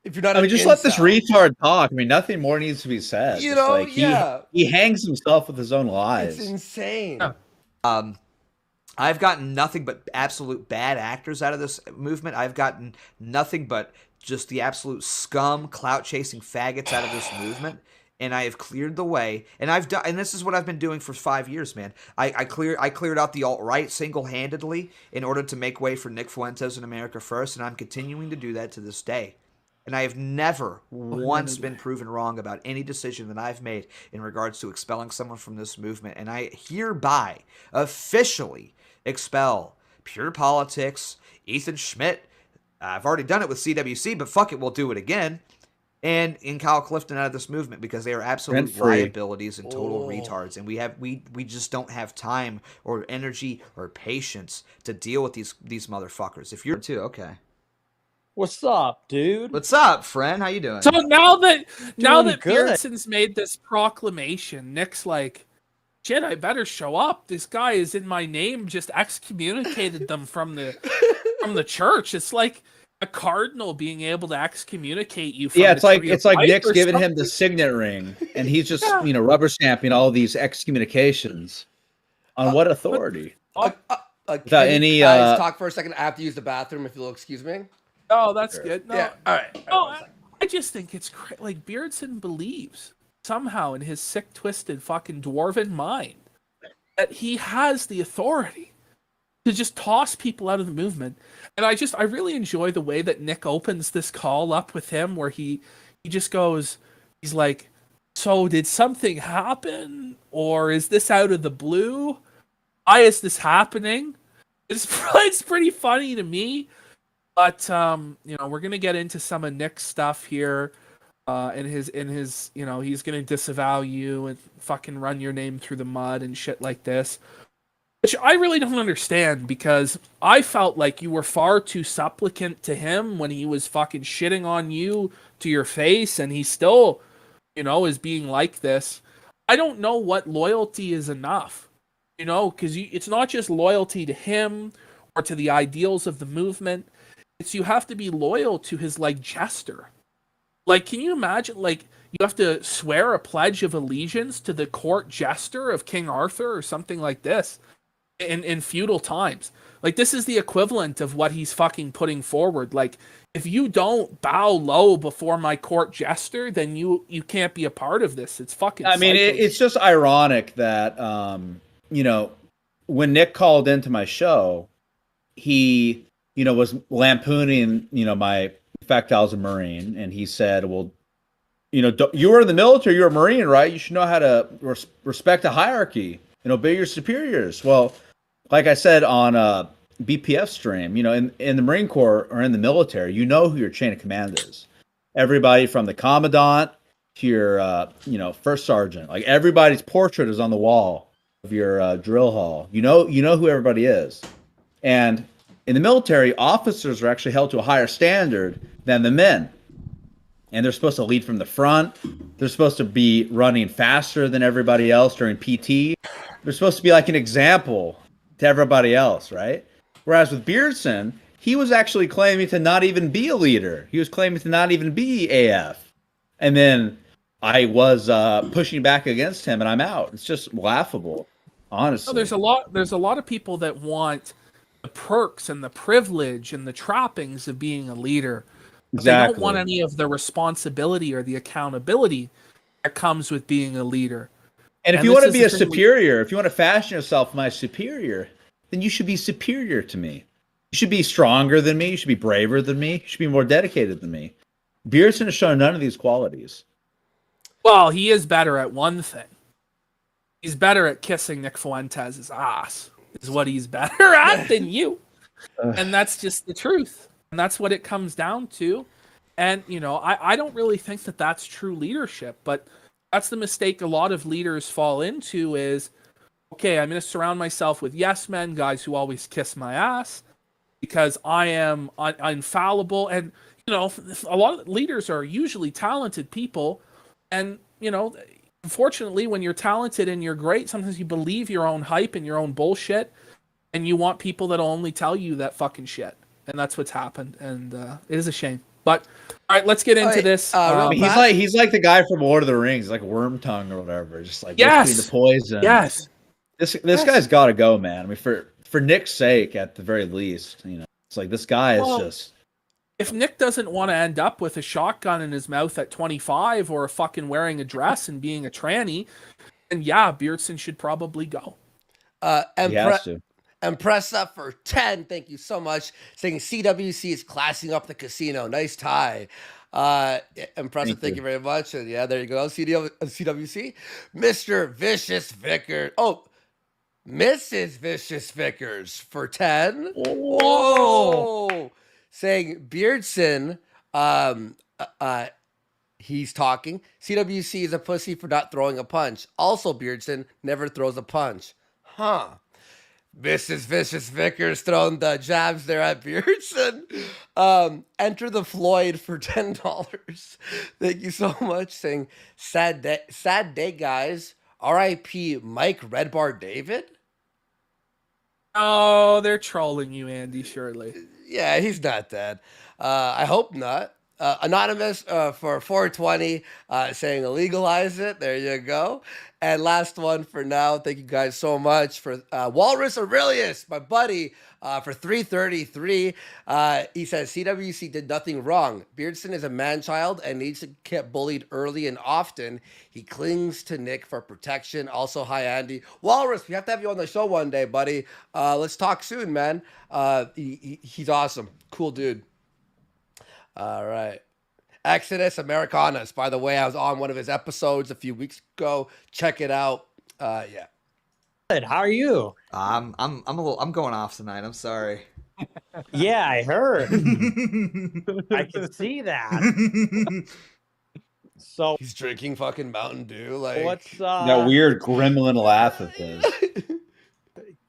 If you're not, just let this retard talk. I mean, nothing more needs to be said. He hangs himself with his own lies. It's insane. I've gotten nothing but absolute bad actors out of this movement. I've gotten nothing but just the absolute scum, clout chasing faggots out of this movement. And I have cleared the way, and this is what I've been doing for 5 years, man. I cleared out the alt-right single-handedly in order to make way for Nick Fuentes and America First, and I'm continuing to do that to this day. And I have never once been proven wrong about any decision that I've made in regards to expelling someone from this movement. And I hereby officially expel Pure Politics, Ethan Schmidt. I've already done it with CWC, but fuck it, we'll do it again. And in Kyle Clifton out of this movement, because they are absolute Rent-free. liabilities and total retards, and we just don't have time or energy or patience to deal with these motherfuckers. If you're too okay. What's up, dude? What's up, friend? How you doing? So now that good. Beardson's made this proclamation, Nick's like, shit, I better show up. This guy is in my name, just excommunicated them from the church. It's like a cardinal being able to excommunicate you from It's like Nick's or giving something. him the signet ring, and he's just rubber stamping all these excommunications. On what authority? Without any guys, talk for a second. I have to use the bathroom if you'll excuse me. Oh, that's good. No, Yeah. All right. No, I just think it's like Beardson believes somehow in his sick, twisted, fucking dwarven mind that he has the authority to just toss people out of the movement. And I really enjoy the way that Nick opens this call up with him, where he just goes, he's like, so did something happen, or is this out of the blue? Why is this happening? It's pretty funny to me. But we're gonna get into some of Nick's stuff here, in his he's gonna disavow you and fucking run your name through the mud and shit like this, which I really don't understand, because I felt like you were far too supplicant to him when he was fucking shitting on you to your face, and he still, is being like this. I don't know what loyalty is enough, because it's not just loyalty to him or to the ideals of the movement. It's you have to be loyal to his jester. Like, can you imagine, you have to swear a pledge of allegiance to the court jester of King Arthur or something like this in feudal times. Like, this is the equivalent of what he's fucking putting forward. Like, if you don't bow low before my court jester, then you can't be a part of this. It's fucking I mean, it's just ironic that, when Nick called into my show, he, was lampooning, my fact I was a Marine, and he said, well, you were in the military, you're a Marine, right? You should know how to respect a hierarchy and obey your superiors. Well, like I said on a BPF stream, in the Marine Corps or in the military, who your chain of command is. Everybody from the commandant to your, first sergeant, like everybody's portrait is on the wall of your drill hall. You know who everybody is. And in the military, officers are actually held to a higher standard than the men. And they're supposed to lead from the front. They're supposed to be running faster than everybody else during PT. They're supposed to be like an example to everybody else, right? Whereas with Beardson, he was actually claiming to not even be a leader. He was claiming to not even be AF. And then I was pushing back against him, and I'm out. It's just laughable, honestly. No, there's a lot of people that want the perks and the privilege and the trappings of being a leader. But Exactly. They don't want any of the responsibility or the accountability that comes with being a leader. And if you want to be a superior, if you want to fashion yourself my superior, then you should be superior to me. You should be stronger than me. You should be braver than me. You should be more dedicated than me. Beardson has shown none of these qualities. Well, he is better at one thing. He's better at kissing Nick Fuentes' ass, is what he's better at than you. And that's just the truth. And that's what it comes down to. And, I don't really think that that's true leadership, but that's the mistake a lot of leaders fall into is, okay, I'm going to surround myself with yes men, guys who always kiss my ass, because I am infallible. And, a lot of leaders are usually talented people. And, unfortunately, when you're talented and you're great, sometimes you believe your own hype and your own bullshit, and you want people that'll only tell you that fucking shit. And that's what's happened. And it is a shame. But all right, let's get into this. He's like the guy from Lord of the Rings, like Wormtongue or whatever, just like whispering the poison. Yes. This guy's got to go, man. I mean, for Nick's sake, at the very least, it's like this guy is just. If Nick doesn't want to end up with a shotgun in his mouth at 25 or fucking wearing a dress and being a tranny, then yeah, Beardson should probably go. He has to. And press up for 10. Thank you so much. Saying CWC is classing up the casino. Nice tie. Impressive. Thank you very much. And yeah, there you go. CWC. Mr. Vicious Vicker. Oh, Mrs. Vicious Vickers for 10. Whoa. Saying Beardson, he's talking. CWC is a pussy for not throwing a punch. Also, Beardson never throws a punch. Huh. Mrs. Vicious Vickers throwing the jabs there at Beardson. Enter the Floyd for $10. Thank you so much. Saying sad day, guys. R.I.P. Mike Red Bar David. Oh, they're trolling you, Andy, surely. Yeah, he's not dead. I hope not. Anonymous for 420 saying legalize it. There you go. And last one for now. Thank you guys so much for Walrus Aurelius, my buddy, for 333. He says CWC did nothing wrong. Beardson is a man-child and needs to get bullied early and often. He clings to Nick for protection. Also, hi, Andy. Walrus, we have to have you on the show one day, buddy. Let's talk soon, man. He's awesome. Cool dude. All right. Exodus Americanas. By the way, I was on one of his episodes a few weeks ago. Check it out. Yeah. Good. How are you? I'm going off tonight. I'm sorry. Yeah, I heard. I can see that. So he's drinking fucking Mountain Dew. Like what's that weird gremlin laugh of his?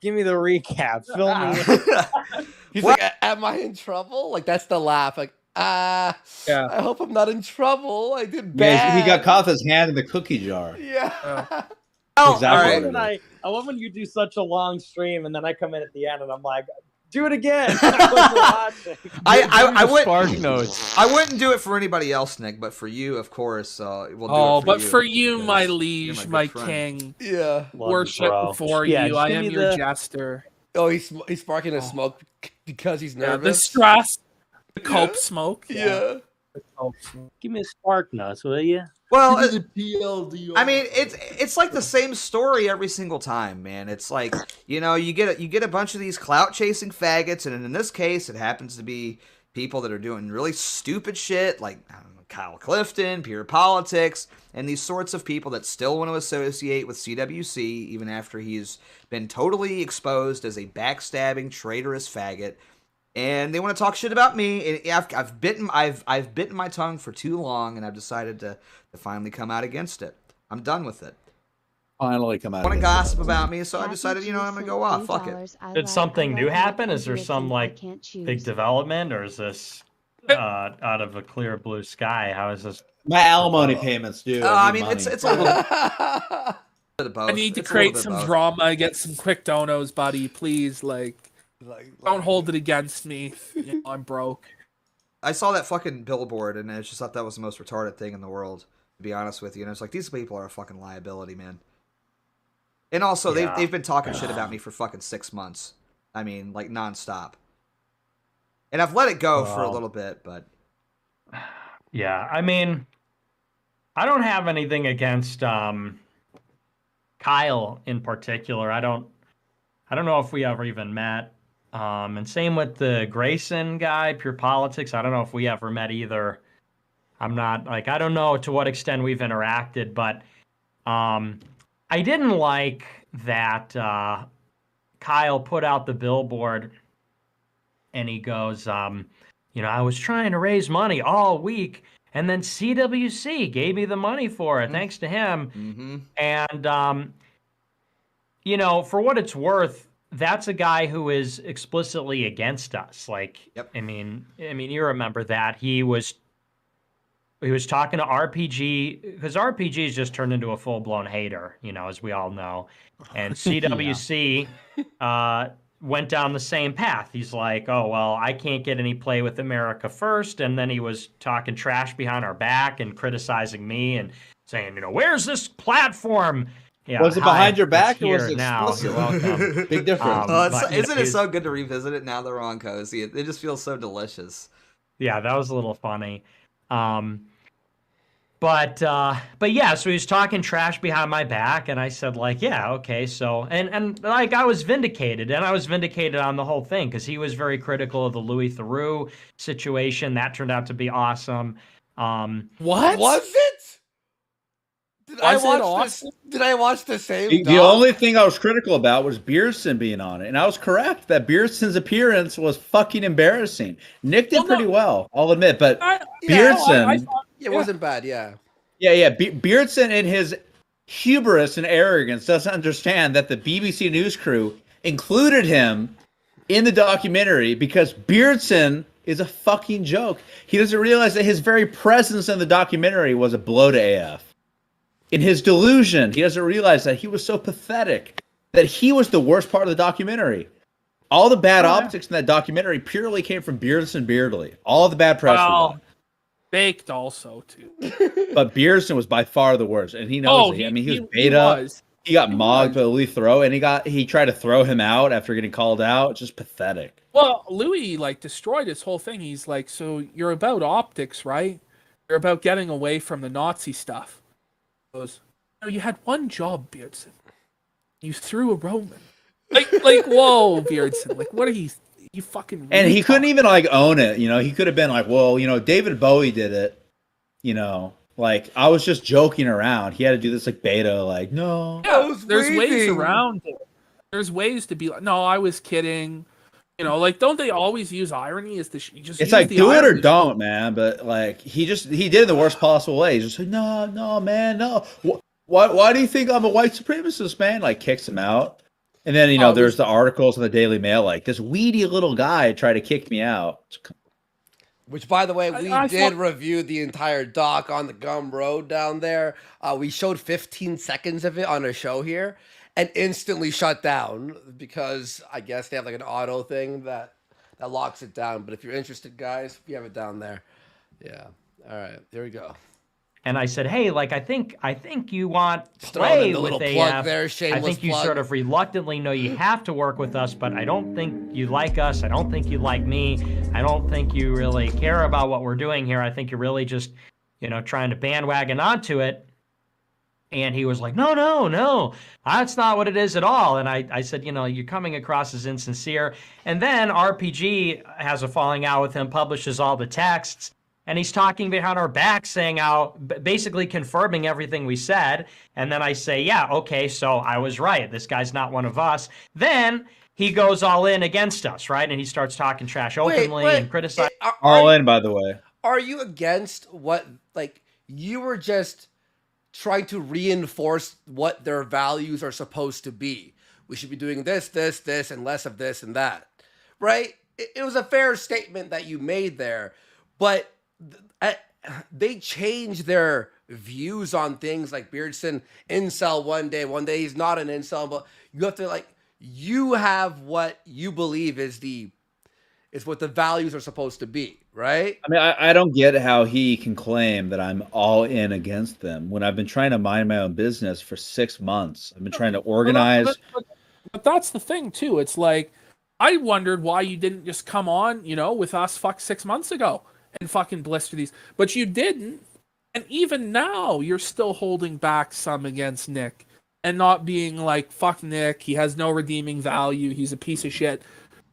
Give me the recap. Fill me in. He's like, am I in trouble? Like that's the laugh. Like yeah. I hope I'm not in trouble. I did bad. Yeah, he got caught with his hand in the cookie jar. Yeah. Exactly. I love when you do such a long stream and then I come in at the end and I'm like, do it again. I wouldn't. Spark notes. I wouldn't do it for anybody else, Nick, but for you, of course. We'll do Oh, it for but you, for you, my because liege, you're my good king. Yeah. Worship before Yeah, you. I give am me your the- jester. Oh, he's sparking a smoke because he's Yeah, the nervous. stress, the cope smoke. Yeah. Give me a spark notes, will you? Well, PLD. I mean, it's like the same story every single time, man. It's like, you know, you get a bunch of these clout chasing faggots, and in this case, it happens to be people that are doing really stupid shit, like I don't know, Kyle Clifton, pure politics, and these sorts of people that still want to associate with CWC even after he's been totally exposed as a backstabbing, traitorous faggot. And they want to talk shit about me. And I've bitten my tongue for too long, and I've decided to finally come out against it. I'm done with it. Finally come out. Want to gossip about me, so I decided, you know, I'm gonna go off. Fuck it. Did something new happen? Is there some like big development, or is this out of a clear blue sky? How is this? My alimony payments, dude. I mean, it's a little bit of both. I need to It's a create little bit some of both. drama, get some quick donos, buddy. Please, don't hold it against me. You know, I'm broke. I saw that fucking billboard, and I just thought that was the most retarded thing in the world, to be honest with you. And it's like, these people are a fucking liability, man. And also, Yeah. they've been talking shit about me for fucking 6 months. I mean, like, nonstop. And I've let it go for a little bit, but... Yeah, I mean, I don't have anything against Kyle in particular. I don't know if we ever even met. And same with the Grayson guy, Pure Politics. I don't know if we ever met either. I'm not like, I don't know to what extent we've interacted, but I didn't like that Kyle put out the billboard and he goes, you know, I was trying to raise money all week and then CWC gave me the money for it, thanks to him. And, you know, for what it's worth, that's a guy who is explicitly against us. Like, I mean, you remember that he was talking to RPG, because RPG has just turned into a full-blown hater, you know, as we all know. And CWC went down the same path. He's like, oh, well, I can't get any play with America First. And then he was talking trash behind our back and criticizing me and saying, you know, where's this platform? Yeah, Was it behind your back or was here it now? explicit? You're welcome. Big difference. Isn't it so good to revisit it now that we're on Cozy? It just feels so delicious. Yeah, that was a little funny. But yeah, so he was talking trash behind my back, and I said, like, yeah, okay, so, and like, I was vindicated, and I was vindicated on the whole thing, because he was very critical of the Louis Theroux situation. That turned out to be awesome. What? Was it? Did Was it I watch awesome? this? Did I watch the same? The only thing I was critical about was Beardson being on it, and I was correct that Beardson's appearance was fucking embarrassing. Nick did pretty well, I'll admit, but Beardson, It wasn't bad. Yeah. Beardson in his hubris and arrogance doesn't understand that the BBC News crew included him in the documentary because Beardson is a fucking joke. He doesn't realize that his very presence in the documentary was a blow to AF. In his delusion, he doesn't realize that he was so pathetic, that he was the worst part of the documentary. All the bad optics in that documentary purely came from Beardson Beardley. All the bad press. Baked also too. But Beardson was by far the worst, and he knows it. I mean, he was beta. He got mogged by Louis Throw, and he tried to throw him out after getting called out. It's just pathetic. Well, Louis destroyed his whole thing. He's like, so you're about optics, right? You're about getting away from the Nazi stuff. He goes, no, you had one job, Beardson. You threw a Roman. Like, whoa, Beardson. Like, what are you fucking? And he couldn't even own it. He could have been like, well, David Bowie did it. Like, I was just joking around. He had to do this beta, no. Yeah, there's ways around it. There's ways to be like, no, I was kidding. Don't they always use irony? It's like, do it or don't, man. But he did it in the worst possible way. He's just like, no, man, no. Why do you think I'm a white supremacist, man? Kicks him out. And then, there's the articles in the Daily Mail, this weedy little guy tried to kick me out. Which, by the way, we did review the entire doc on the Gum Road down there. We showed 15 seconds of it on a show here and instantly shut down because I guess they have an auto thing that locks it down. But if you're interested, guys, we have it down there. Yeah. All right. There we go. And I said, hey, I think you want play with AF. There, I think you sort of reluctantly know you have to work with us, but I don't think you like us. I don't think you like me. I don't think you really care about what we're doing here. I think you're really just, trying to bandwagon onto it. And he was like, no, that's not what it is at all. And I said, you're coming across as insincere. And then RPG has a falling out with him, publishes all the texts. And he's talking behind our back, saying basically confirming everything we said. And then I say, yeah, okay, so I was right. This guy's not one of us. Then he goes all in against us, right? And he starts talking trash openly and criticizing. All in, by the way. Are you against what, you were just trying to reinforce what their values are supposed to be? We should be doing this, and less of this and that, right? It was a fair statement that you made there, but they change their views on things. Like Beardson, incel one day he's not an incel, but you have to you have what you believe is what the values are supposed to be, right? I mean, I don't get how he can claim that I'm all in against them when I've been trying to mind my own business for 6 months. I've been trying to organize. But that's the thing too. It's I wondered why you didn't just come on, with us 6 months ago and fucking blister these, but you didn't. And even now, you're still holding back some against Nick and not being like, fuck Nick, he has no redeeming value, he's a piece of shit.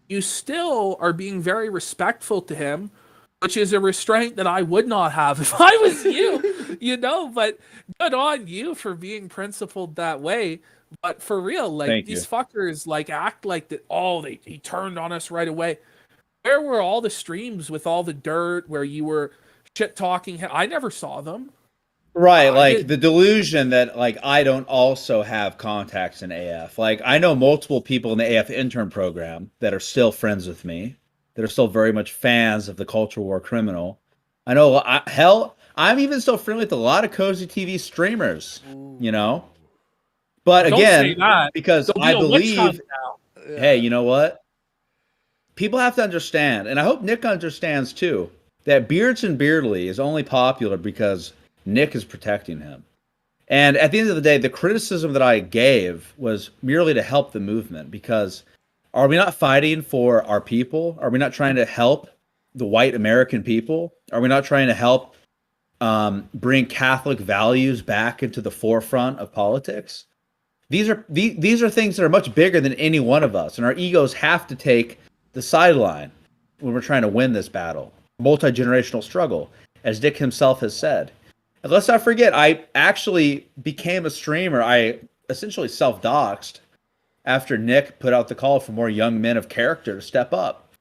You still are being very respectful to him, which is a restraint that I would not have if I was you, but good on you for being principled that way. But for real, these fuckers act like that. Oh, he turned on us right away. Where were all the streams with all the dirt where you were shit talking? I never saw them. Right, the delusion that I don't also have contacts in AF. I know multiple people in the AF intern program that are still friends with me, that are still very much fans of the CultureWarCriminal. I know, I'm even still friendly with a lot of Cozy TV streamers, But again, because I believe, hey, you know what? People have to understand, and I hope Nick understands too, that Beardson Beardley is only popular because Nick is protecting him. And at the end of the day, the criticism that I gave was merely to help the movement, because are we not fighting for our people? Are we not trying to help the white American people? Are we not trying to help bring Catholic values back into the forefront of politics? These are things that are much bigger than any one of us, and our egos have to take the sideline when we're trying to win this battle, multi-generational struggle, as Dick himself has said. And let's not forget, I actually became a streamer. I essentially self-doxed after Nick put out the call for more young men of character to step up.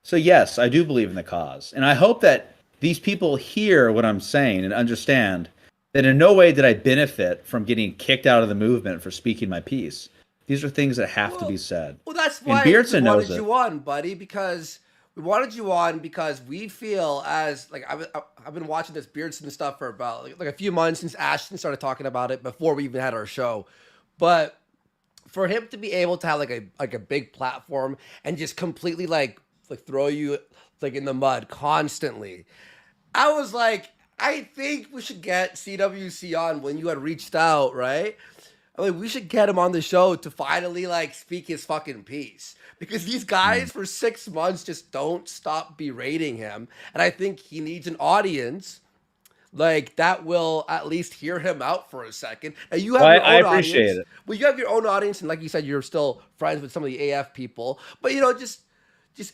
So yes, I do believe in the cause. And I hope that these people hear what I'm saying and understand that in no way did I benefit from getting kicked out of the movement for speaking my piece. These are things that have to be said. Well, that's why and Beardson we knows wanted you on, buddy, because we wanted you on because we feel as like I've been watching this Beardson stuff for about like a few months since Ashton started talking about it before we even had our show. But for him to be able to have like a big platform and just completely like throw you like in the mud constantly, I was like, I think we should get CWC on when you had reached out, right? I mean, we should get him on the show to finally like speak his fucking piece, because these guys for 6 months just don't stop berating him, and I think he needs an audience like that will at least hear him out for a second. And you have your own I appreciate audience. it. Well, you have your own audience, and like you said, you're still friends with some of the AF people, but you know, just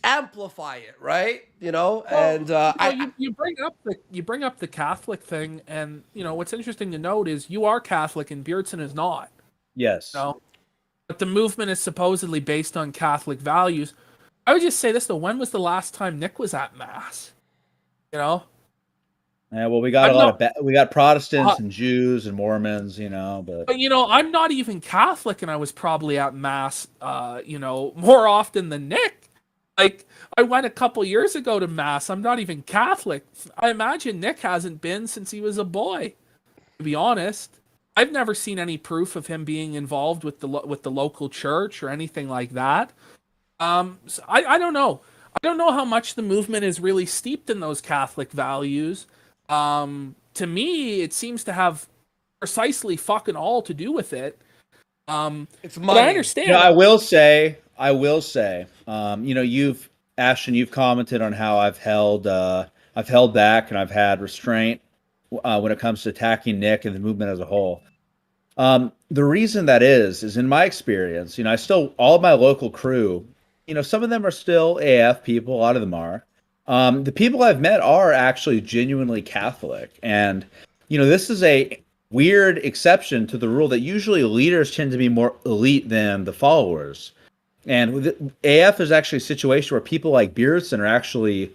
amplify it, right? You know, well, and you bring up the Catholic thing, and you know what's interesting to note is you are Catholic and Beardson is not. Yes. You know? But the movement is supposedly based on Catholic values. I would just say this though: when was the last time Nick was at mass? You know. Yeah, well, we got we got Protestants and Jews and Mormons, you know, but you know, I'm not even Catholic, and I was probably at mass, you know, more often than Nick. Like, I went a couple years ago to mass. I'm not even Catholic. I imagine Nick hasn't been since he was a boy. To be honest, I've never seen any proof of him being involved with the local church or anything like that. So I don't know. I don't know how much the movement is really steeped in those Catholic values. To me, it seems to have precisely fucking all to do with it. It's money. But I understand. You know, I will say, you know, Ashton, you've commented on how I've held back and I've had restraint when it comes to attacking Nick and the movement as a whole. The reason that is in my experience, you know, all of my local crew, you know, some of them are still AF people, a lot of them are. The people I've met are actually genuinely Catholic. And, you know, this is a weird exception to the rule that usually leaders tend to be more elite than the followers. And AF is actually a situation where people like Beardson are actually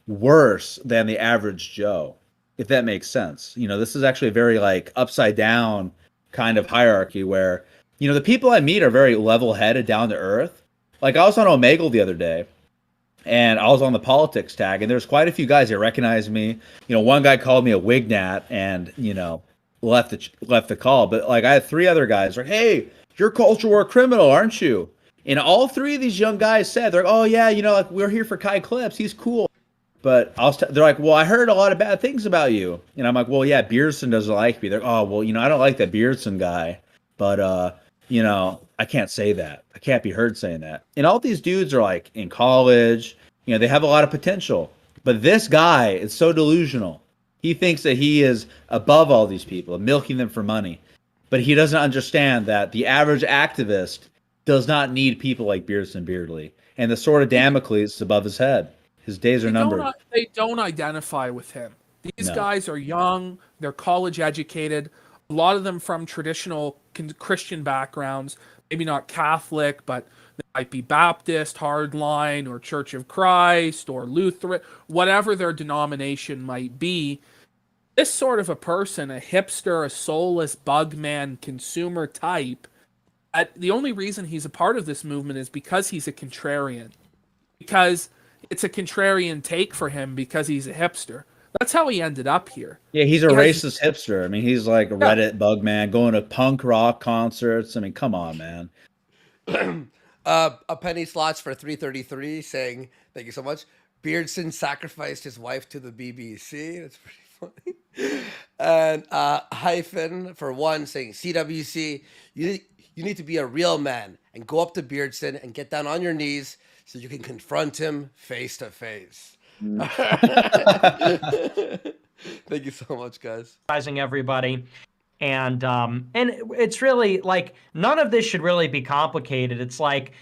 worse than the average Joe, if that makes sense. You know, this is actually a very like upside down kind of hierarchy where, you know, the people I meet are very level-headed, down to earth. Like I was on Omegle the other day, and I was on the politics tag, and there's quite a few guys that recognized me. You know, one guy called me a wignat and, you know, left the call. But like I had 3 other guys like, hey, you're CultureWarCriminal, aren't you? And all 3 of these young guys said, they're like, oh yeah, you know, like we're here for Kai Clips, he's cool. But they're like, well, I heard a lot of bad things about you. And I'm like, well, yeah, Beardson doesn't like me. They're like, oh, well, you know, I don't like that Beardson guy. But, you know, I can't say that. I can't be heard saying that. And all these dudes are like in college. You know, they have a lot of potential. But this guy is so delusional. He thinks that he is above all these people and milking them for money. But he doesn't understand that the average activist does not need people like Beardson Beardley. And the sword of Damocles is above his head. His days are numbered. They don't identify with him. These guys are young. They're college educated. A lot of them from traditional Christian backgrounds. Maybe not Catholic, but they might be Baptist, Hardline, or Church of Christ, or Lutheran, whatever their denomination might be. This sort of a person, a hipster, a soulless bugman consumer type, the only reason he's a part of this movement is because he's a contrarian. Because it's a contrarian take for him because he's a hipster. That's how he ended up here. Yeah, he's a racist hipster. I mean, he's like a Reddit bug man, going to punk rock concerts. I mean, come on, man. A penny slots for 333 saying, thank you so much. Beardson sacrificed his wife to the BBC. That's pretty funny. And Hyphen for 1 saying, CWC, you need to be a real man and go up to Beardson and get down on your knees so you can confront him face to face. Thank you so much, guys. Everybody. And it's really like none of this should really be complicated. It's like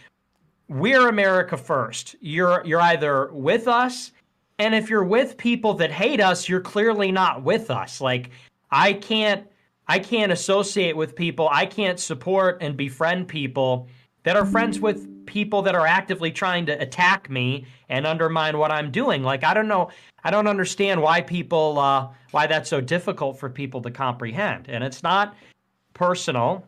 we're America first. You're either with us, and if you're with people that hate us, you're clearly not with us. Like I can't associate with people. I can't support and befriend people that are friends with people that are actively trying to attack me and undermine what I'm doing. Like, I don't know. I don't understand why people, why that's so difficult for people to comprehend. And it's not personal.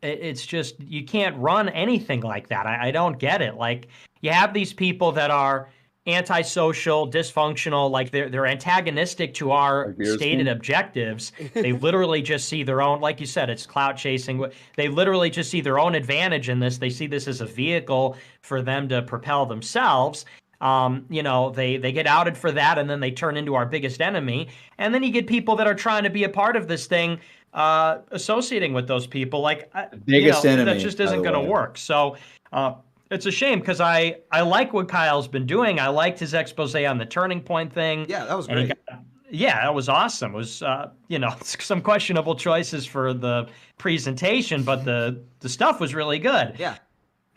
It's just, you can't run anything like that. I don't get it. Like, you have these people that are antisocial, dysfunctional, like they're antagonistic to our stated objectives. They literally just see their own, like you said, it's clout chasing. They literally just see their own advantage in this. They see this as a vehicle for them to propel themselves. You know, they get outed for that, and then they turn into our biggest enemy. And then you get people that are trying to be a part of this thing, associating with those people. Like, biggest enemy, that just isn't going to work. So, it's a shame because I like what Kyle's been doing. I liked his expose on the Turning Point thing. Yeah, that was great. Yeah, that was awesome. It was, you know, some questionable choices for the presentation, but the stuff was really good. Yeah.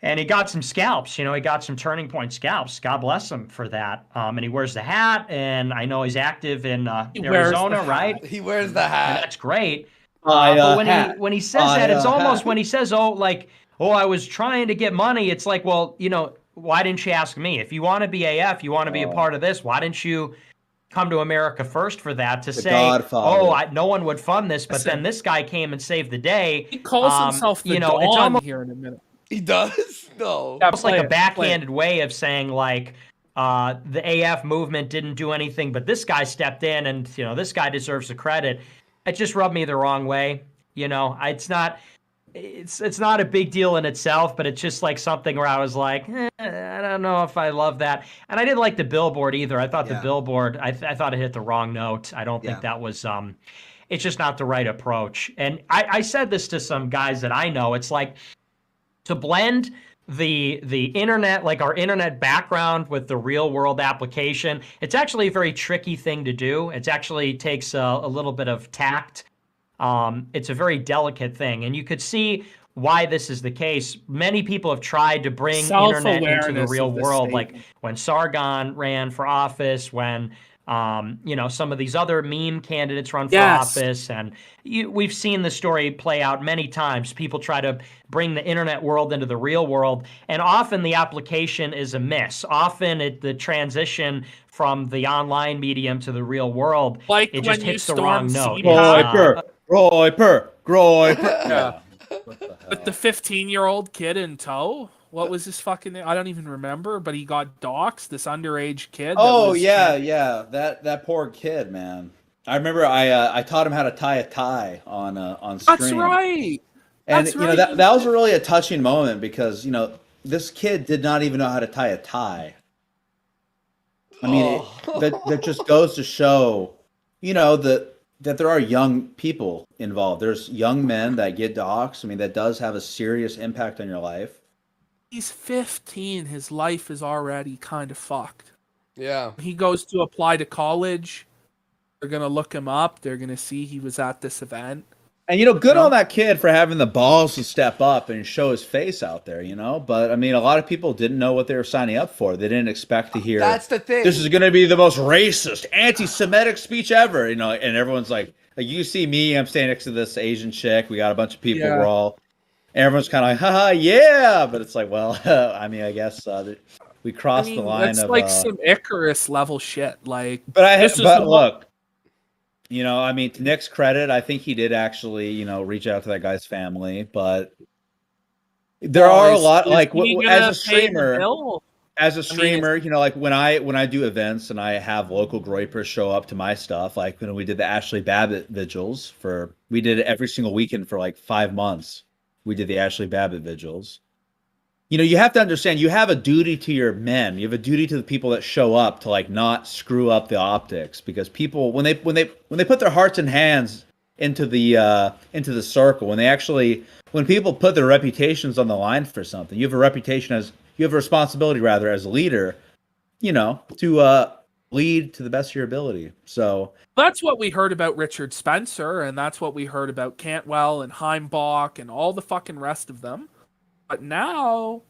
And he got some scalps, you know, he got some Turning Point scalps. God bless him for that. And he wears the hat, and I know he's active in Arizona, right? He wears the hat. And that's great. But when he says that, it's almost when he says, oh, I was trying to get money. It's like, well, you know, why didn't you ask me? If you want to be AF, you want to be a part of this, why didn't you come to America First for that to say, no one would fund this, but then this guy came and saved the day. He calls himself the Dawn it's almost, here in a minute. He does? No. It's like a backhanded way of saying, like, the AF movement didn't do anything, but this guy stepped in, and, you know, this guy deserves the credit. It just rubbed me the wrong way. You know, it's not a big deal in itself, but it's just like something where I was like, I don't know if I love that. And I didn't like the billboard either. I thought the billboard, I thought it hit the wrong note. I don't think that was, it's just not the right approach. And I said this to some guys that I know. It's like, to blend the internet, like our internet background, with the real world application, it's actually a very tricky thing to do. It actually takes a little bit of tact. It's a very delicate thing, and you could see why this is the case. Many people have tried to bring internet into the real world, like when Sargon ran for office, when you know, some of these other meme candidates run for office, and we've seen the story play out many times. People try to bring the internet world into the real world, and often the application is a miss. Often the transition from the online medium to the real world, like it just hits the wrong note. Groiper. Yeah. With the 15-year-old kid in tow. What was his fucking name? I don't even remember, but he got doxxed, this underage kid. That poor kid, man. I remember I taught him how to tie a tie on stream. That's right. And you know, that was really a touching moment, because, you know, this kid did not even know how to tie a tie. I mean, that just goes to show, you know, that there are young people involved. There's young men that get doxxed. I mean, that does have a serious impact on your life. He's 15. His life is already kind of fucked. Yeah. He goes to apply to college. They're going to look him up. They're going to see he was at this event. And, you know, good on that kid for having the balls to step up and show his face out there, you know? But, I mean, a lot of people didn't know what they were signing up for. They didn't expect to hear, that's the thing, this is going to be the most racist, anti-Semitic speech ever, you know? And everyone's like, you see me, I'm standing next to this Asian chick. We got a bunch of people. We're all, everyone's kind of like, haha, yeah. But it's like, well, I mean, I guess we crossed the line it's of... like some Icarus level shit. Like, but look, you know, I mean, to Nick's credit, I think he did actually, you know, reach out to that guy's family. But there are a lot, like, as a streamer, you know, like when I do events and I have local groypers show up to my stuff, like when we did the Ashley Babbitt vigils we did it every single weekend for like 5 months. We did the Ashley Babbitt vigils. You know, you have to understand, you have a duty to your men. You have a duty to the people that show up to, like, not screw up the optics, because people, when they put their hearts and hands into the circle, when people put their reputations on the line for something, you have a responsibility rather as a leader, you know, to lead to the best of your ability. So that's what we heard about Richard Spencer, and that's what we heard about Cantwell and Heimbach and all the fucking rest of them. But now,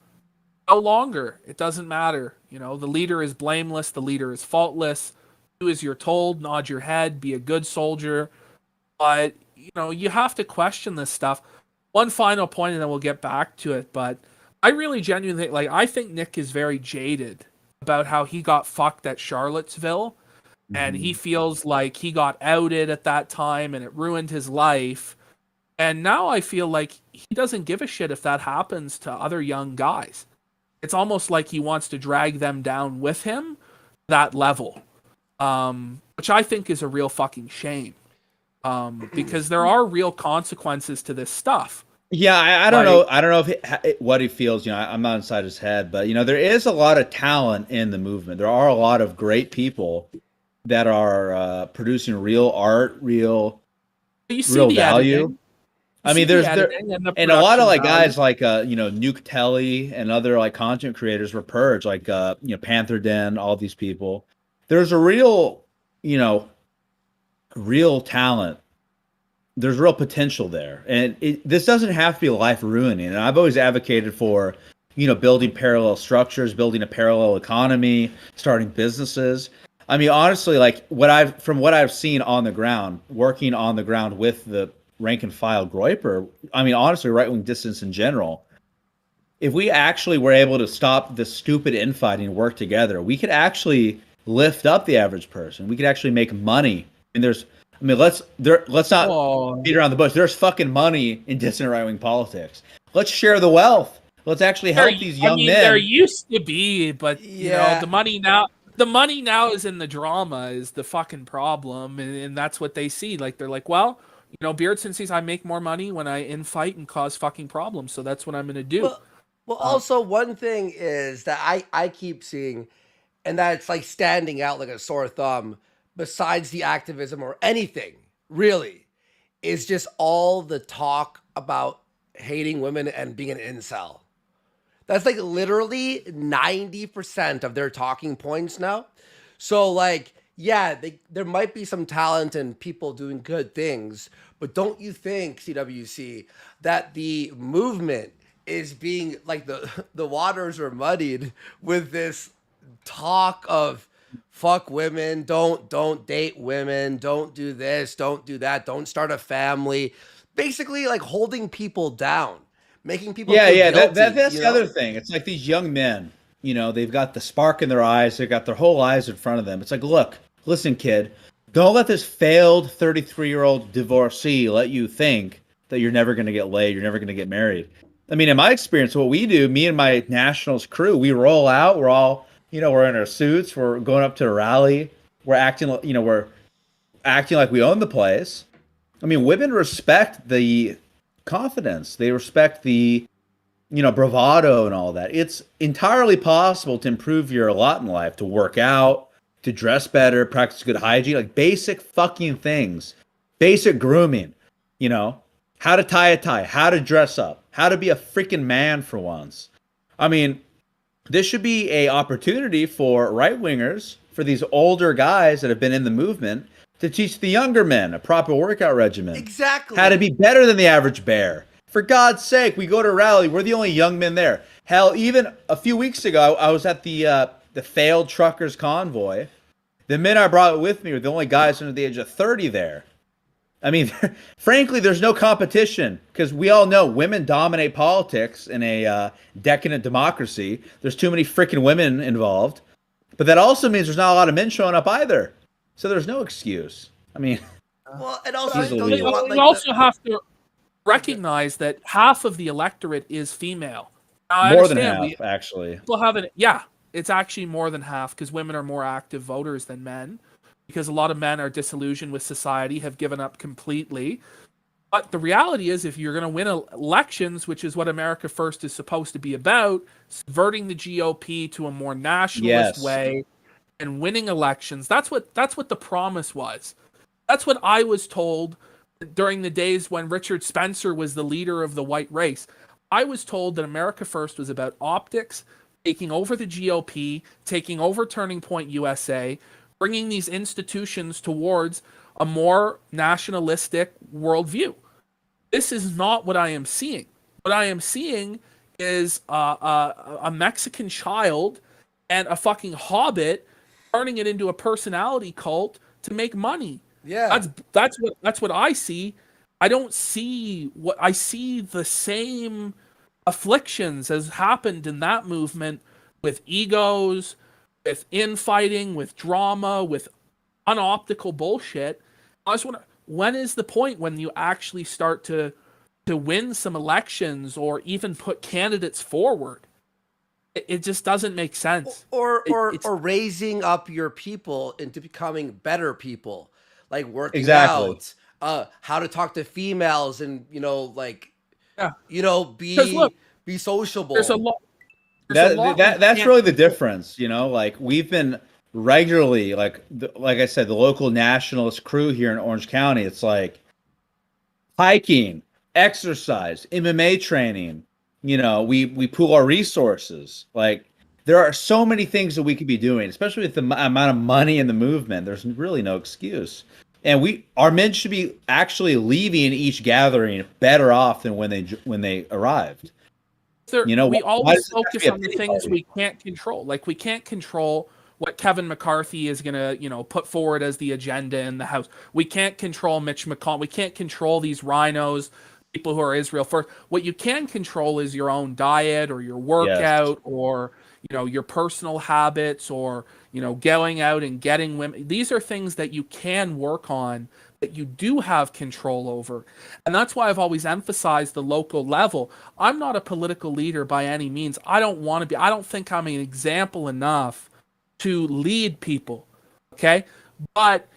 no longer. It doesn't matter. You know, the leader is blameless. The leader is faultless. Do as you're told. Nod your head. Be a good soldier. But, you know, you have to question this stuff. One final point, and then we'll get back to it. But I really genuinely think, like, I think Nick is very jaded about how he got fucked at Charlottesville. And he feels like he got outed at that time and it ruined his life. And now I feel like he doesn't give a shit if that happens to other young guys. It's almost like he wants to drag them down with him, that level. Which I think is a real fucking shame. Because there are real consequences to this stuff. Yeah, I don't know. I don't know if what he feels. You know, I'm not inside his head, but you know, there is a lot of talent in the movement. There are a lot of great people that are producing real art, real value. Editing. I mean, there's and a lot of like guys like you know, Nuke Telly and other like content creators were purged, like you know, Panther Den, all these people. There's a real, you know, real talent. There's real potential there, and this doesn't have to be life ruining. And I've always advocated for, you know, building parallel structures, building a parallel economy, starting businesses. I mean, honestly, like from what I've seen on the ground, working on the ground with the rank and file Groyper, I mean, honestly, right-wing dissidents in general, if we actually were able to stop the stupid infighting and work together, we could actually lift up the average person. We could actually make money. And let's not beat around the bush. There's fucking money in dissident right-wing politics. Let's share the wealth. Let's actually help these young men. There used to be, but you know, the money now is in the drama is the fucking problem, and that's what they see. Like, they're like, well, you know, Beardson sees I make more money when I infight and cause fucking problems, so that's what I'm going to do. Well, also one thing is that I keep seeing, and that's like standing out like a sore thumb, besides the activism or anything, really, is just all the talk about hating women and being an incel. That's like literally 90% of their talking points now. So like, yeah, there might be some talent and people doing good things, but don't you think, CWC, that the movement is being like the waters are muddied with this talk of fuck women, don't date women, don't do this, don't do that, don't start a family, basically like holding people down, making people feel guilty, that's the other thing. It's like these young men, you know, they've got the spark in their eyes, they've got their whole lives in front of them. It's like, look, listen, kid, don't let this failed 33-year-old divorcee let you think that you're never going to get laid, you're never going to get married. I mean, in my experience, what we do, me and my Nationals crew, we roll out, we're all, you know, we're in our suits, we're going up to a rally, we're acting like we own the place. I mean, women respect the confidence, they respect the, you know, bravado and all that. It's entirely possible to improve your lot in life, to work out, to dress better, practice good hygiene, like basic fucking things, basic grooming, you know, how to tie a tie, how to dress up, how to be a freaking man for once. I mean, this should be a opportunity for right-wingers, for these older guys that have been in the movement, to teach the younger men a proper workout regimen. Exactly. How to be better than the average bear. For God's sake, we go to a rally, we're the only young men there. Hell, even a few weeks ago, I was at the failed truckers convoy. The men I brought with me were the only guys under the age of 30 there. I mean, frankly, there's no competition because we all know women dominate politics in a decadent democracy. There's too many freaking women involved. But that also means there's not a lot of men showing up either. So there's no excuse. I mean, well, and also you also have to recognize that half of the electorate is female. Now, more than half, actually. People haven't, yeah, it's actually more than half because women are more active voters than men. Because a lot of men are disillusioned with society, have given up completely. But the reality is, if you're going to win elections, which is what America First is supposed to be about, subverting the GOP to a more nationalist way and winning elections, that's what the promise was. That's what I was told during the days when Richard Spencer was the leader of the white race. I was told that America First was about optics, taking over the GOP, taking over Turning Point USA, bringing these institutions towards a more nationalistic worldview. This is not what I am seeing. What I am seeing is a Mexican child and a fucking hobbit turning it into a personality cult to make money. Yeah. That's what I see. I don't see what I see the same afflictions as happened in that movement with egos, with infighting, with drama, with unoptical bullshit. I just want to, when is the point when you actually start to win some elections or even put candidates forward? It just doesn't make sense. Or raising up your people into becoming better people, like working out, how to talk to females, and be sociable. There's a lot. That's really the difference, Like we've been regularly, like I said, the local nationalist crew here in Orange County. It's like hiking, exercise, MMA training. We pool our resources. Like there are so many things that we could be doing, especially with the amount of money in the movement. There's really no excuse. And our men should be actually leaving each gathering better off than when they arrived. We always focus on the things we can't control. Like we can't control what Kevin McCarthy is going to, put forward as the agenda in the House. We can't control Mitch McConnell. We can't control these rhinos, people who are Israel first. What you can control is your own diet or your workout or, your personal habits or, going out and getting women. These are things that you can work on, that you do have control over. And that's why I've always emphasized the local level. I'm not a political leader by any means. I don't want to be. I don't think I'm an example enough to lead people. Okay? But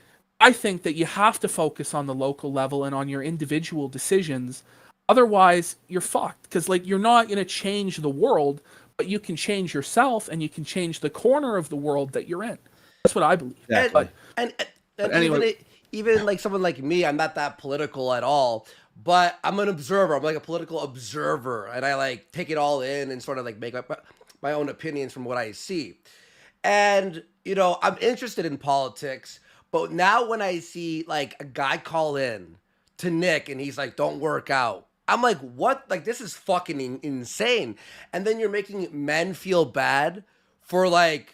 I think that you have to focus on the local level and on your individual decisions. Otherwise, you're fucked. Because you're not going to change the world, but you can change yourself and you can change the corner of the world that you're in. That's what I believe. Exactly. And anyway, even like someone like me, I'm not that political at all, but I'm an observer. I'm like a political observer, and I take it all in and sort of make up my own opinions from what I see. And I'm interested in politics, but now when I see a guy call in to Nick and he's like, "Don't work out," I'm like, what? This is fucking insane. And then you're making men feel bad for I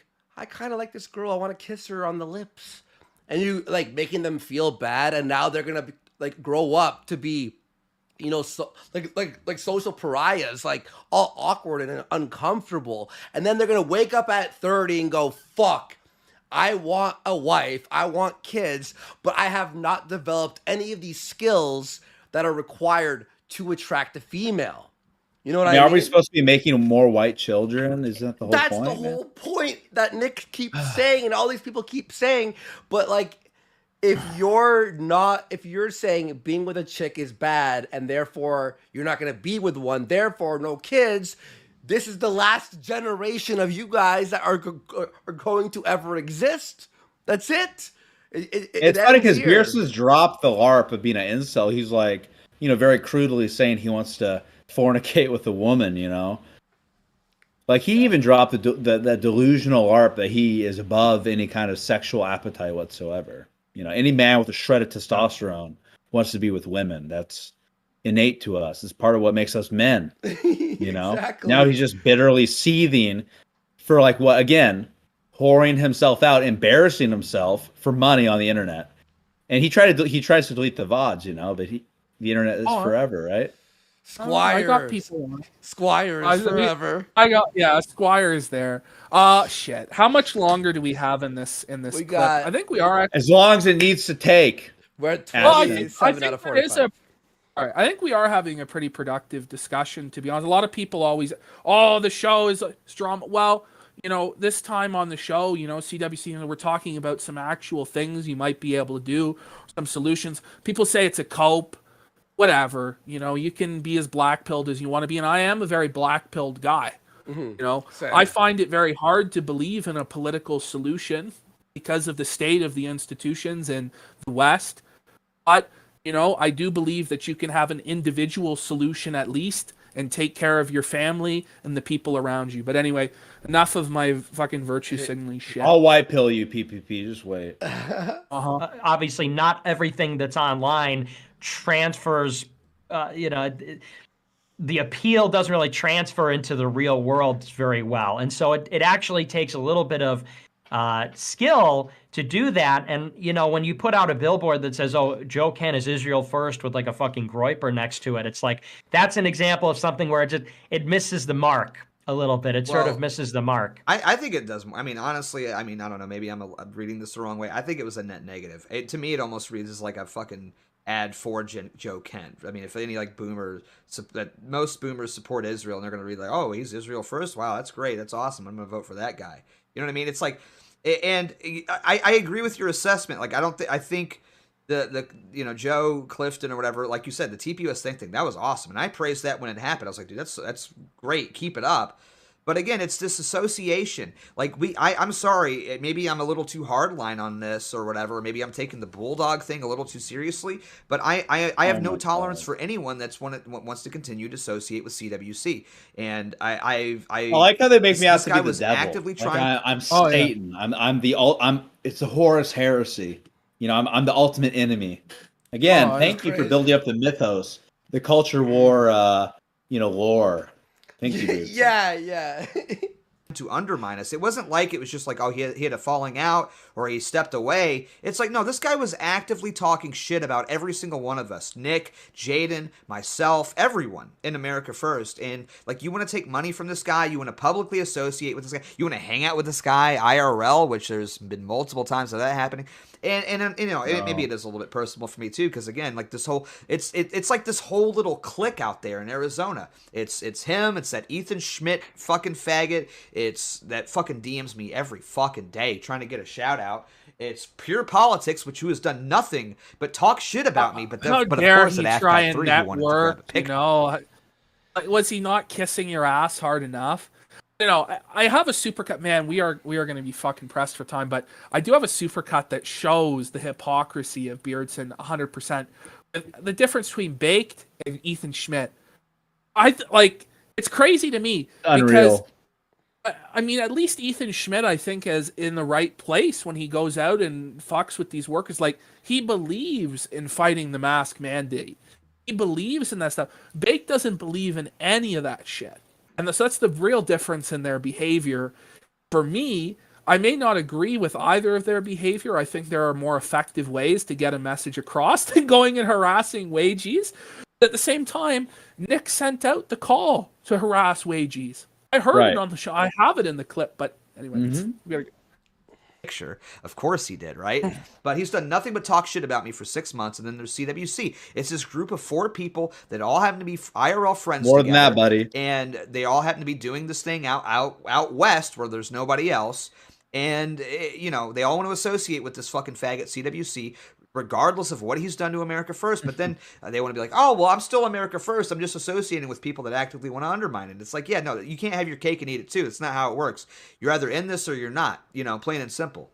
kind of like this girl. I want to kiss her on the lips. And you making them feel bad. And now they're going to grow up to be, social pariahs, all awkward and uncomfortable. And then they're going to wake up at 30 and go, fuck, I want a wife. I want kids, but I have not developed any of these skills that are required to attract a female. You know what I mean? Are we supposed to be making more white children? Is that the whole point? That's the whole point that Nick keeps saying and all these people keep saying. But if you're saying being with a chick is bad and therefore you're not going to be with one, therefore no kids, this is the last generation of you guys that are going to ever exist. That's it. It's funny because Beardson's dropped the LARP of being an incel. He's very crudely saying he wants to fornicate with a woman, he even dropped the delusional LARP that he is above any kind of sexual appetite whatsoever. Any man with a shred of testosterone wants to be with women. That's innate to us. It's part of what makes us men. Exactly. Now he's just bitterly seething for what again, whoring himself out, embarrassing himself for money on the internet. And he tries to delete the VODs, but the internet is forever, right? Squires. I got people. Squires forever. Squires there. Shit. How much longer do we have in this clip? I think we are as long as it needs to take. We're at 27 out of 45. All right, I think we are having a pretty productive discussion, to be honest. A lot of people always, the show is drama. Well, this time on the show, CWC, we're talking about some actual things you might be able to do, some solutions. People say it's a cope. Whatever, you can be as black-pilled as you want to be, and I am a very black-pilled guy. Same. I find it very hard to believe in a political solution because of the state of the institutions in the West. But, I do believe that you can have an individual solution at least and take care of your family and the people around you. But anyway, enough of my fucking virtue signaling shit. I'll white pill you, PPP. Just wait. Obviously, not everything that's online transfers. The appeal doesn't really transfer into the real world very well, and so it actually takes a little bit of skill to do that. And, you know, when you put out a billboard that says, oh, Joe Ken is Israel first with like a fucking groiper next to it, it's like, that's an example of something where it misses the mark a little bit. It sort of misses the mark. I think it does. I mean, honestly, I don't know. Maybe I'm reading this the wrong way. I think it was a net negative. To me, it almost reads as like a fucking ad for Joe Kent. I mean, if any like boomers, that most boomers support Israel, and they're going to read like, oh, he's Israel first. Wow, that's great. That's awesome. I'm going to vote for that guy. You know what I mean? It's like, and I agree with your assessment. Like, I think the you know, Joe Clifton or whatever, like you said, the TPUS thing, that was awesome. And I praised that when it happened. I was like, dude, that's great. Keep it up. But again, it's this association. Like I'm sorry, maybe I'm a little too hardline on this or whatever. Maybe I'm taking the Bulldog thing a little too seriously. But I have no tolerance for anyone wants to continue to associate with CWC. And I like how they make me out to be the was devil. actively Like, trying. I'm Satan. I'm it's the Horus heresy. You know, I'm the ultimate enemy. Again, thank you for building up the mythos, the culture war, you know, lore. Thank you, dude. Yeah. To undermine us. It wasn't like it was just like, oh, he had a falling out or he stepped away. It's like, no, this guy was actively talking shit about every single one of us. Nick, Jaden, myself, everyone in America First. And like, you want to take money from this guy, you want to publicly associate with this guy, you want to hang out with this guy IRL, which there's been multiple times of that happening. And you know, maybe it is a little bit personal for me too, because again, like this whole, it's like this whole little clique out there in Arizona. It's him, it's that Ethan Schmidt fucking faggot, it's that fucking DMs me every fucking day trying to get a shout out. It's Pure Politics, which who has done nothing but talk shit about me. But how of dare course, he at try Afcon and 3, he wanted to grab a network? pic. You know, like, was he not kissing your ass hard enough? You know, I have a supercut, man. We are going to be fucking pressed for time, but I do have a supercut that shows the hypocrisy of Beardson 100%. The difference between Baked and Ethan Schmidt. Like, it's crazy to me. Unreal. Because, I mean, at least Ethan Schmidt, I think, is in the right place when he goes out and fucks with these workers. Like, he believes in fighting the mask mandate. He believes in that stuff. Baked doesn't believe in any of that shit. And so that's the real difference in their behavior. For me, I may not agree with either of their behavior. I think there are more effective ways to get a message across than going and harassing wages. But at the same time, Nick sent out the call to harass wages. I heard it on the show. I have it in the clip, but anyway, we gotta go. Picture. Of course he did, right? But he's done nothing but talk shit about me for 6 months, and then there's CWC. It's this group of 4 people that all happen to be IRL friends More together, than that, buddy. And they all happen to be doing this thing out west where there's nobody else. And, you know, they all want to associate with this fucking faggot CWC, regardless of what he's done to America First. But then they want to be like, oh, well, I'm still America First. I'm just associating with people that actively want to undermine it. It's like, yeah, no, you can't have your cake and eat it too. It's not how it works. You're either in this or you're not, you know, plain and simple.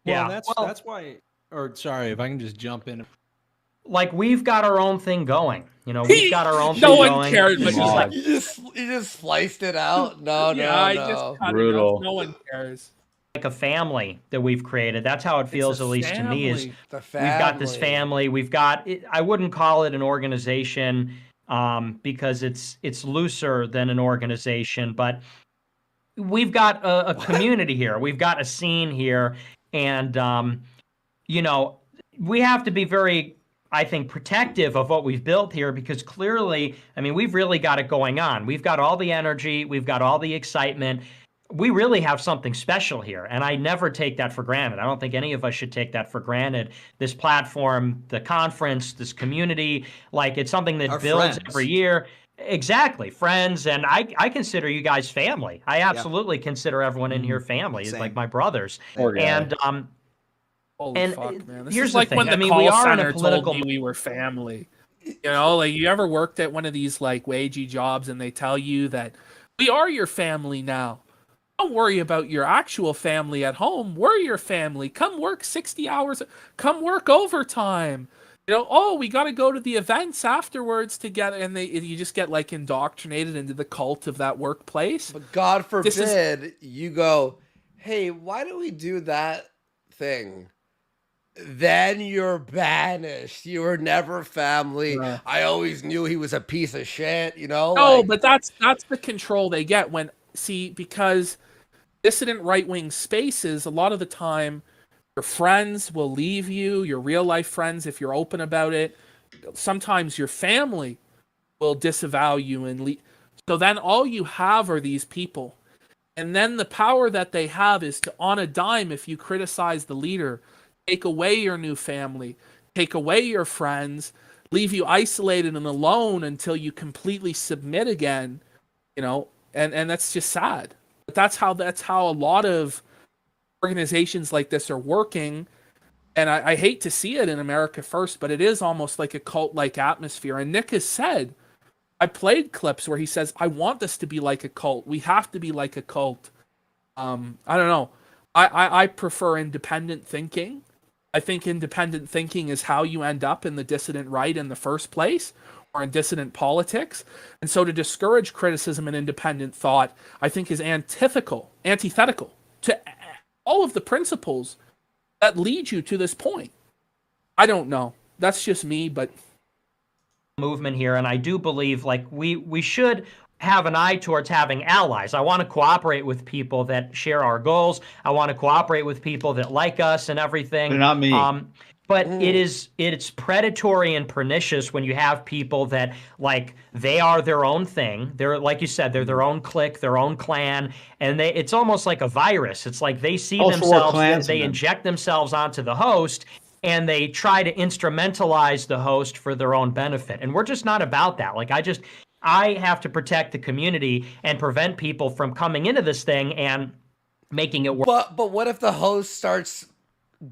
Well, that's why, or sorry, if I can just jump in. Like, we've got our own thing going. You know, we've got our own thing No going. one cared, but like, You just sliced it out. No. I just cut it off. No one cares. Like a family that we've created. That's how it feels, at least to me, is The we've got this family. We've got, I wouldn't call it an organization because it's looser than an organization, but we've got a community here. We've got a scene here. And, you know, we have to be very, I think, protective of what we've built here, because clearly, I mean, we've really got it going on. We've got all the energy. We've got all the excitement. We really have something special here, and I never take that for granted. I don't think any of us should take that for granted. This platform, the conference, this community, like, it's something that builds every year. Exactly, friends, and I consider you guys family. I absolutely consider everyone in here family. It's like my brothers. And holy fuck, man! This here's is like the thing. when the I mean, call we are in center a political. told me we were family. You know, like, you ever worked at one of these like wagey jobs and they tell you that we are your family now. Don't worry about your actual family at home. We're your family. Come work 60 hours. Come work overtime. You know, oh, we got to go to the events afterwards together. And you just get like indoctrinated into the cult of that workplace. But God forbid you go, hey, why do we do that thing? Then you're banished. You were never family. I always knew he was a piece of shit, you know? No, but that's the control they get when, because dissident right-wing spaces, a lot of the time, your friends will leave you, your real-life friends, if you're open about it. Sometimes your family will disavow you and leave. So then all you have are these people. And then the power that they have is to, on a dime, if you criticize the leader, take away your new family, take away your friends, leave you isolated and alone until you completely submit again, you know, and that's just sad. But that's how a lot of organizations like this are working. And I hate to see it in America First, but it is almost like a cult-like atmosphere. And Nick has said, I played clips where he says, I want this to be like a cult. We have to be like a cult. I don't know. I prefer independent thinking. I think independent thinking is how you end up in the dissident right in the first place, or in dissident politics. And so to discourage criticism and independent thought, I think is antithetical to all of the principles that lead you to this point. I don't know. That's just me, but movement here, and I do believe like we should have an eye towards having allies. I want to cooperate with people that share our goals. I want to cooperate with people that like us and everything. They're not me. But it's predatory and pernicious when you have people that like they are their own thing. They're, like you said, they're their own clique, their own clan, and it's almost like a virus. It's like they see themselves, they inject themselves onto the host, and they try to instrumentalize the host for their own benefit. And we're just not about that. Like I have to protect the community and prevent people from coming into this thing and making it work. But what if the host starts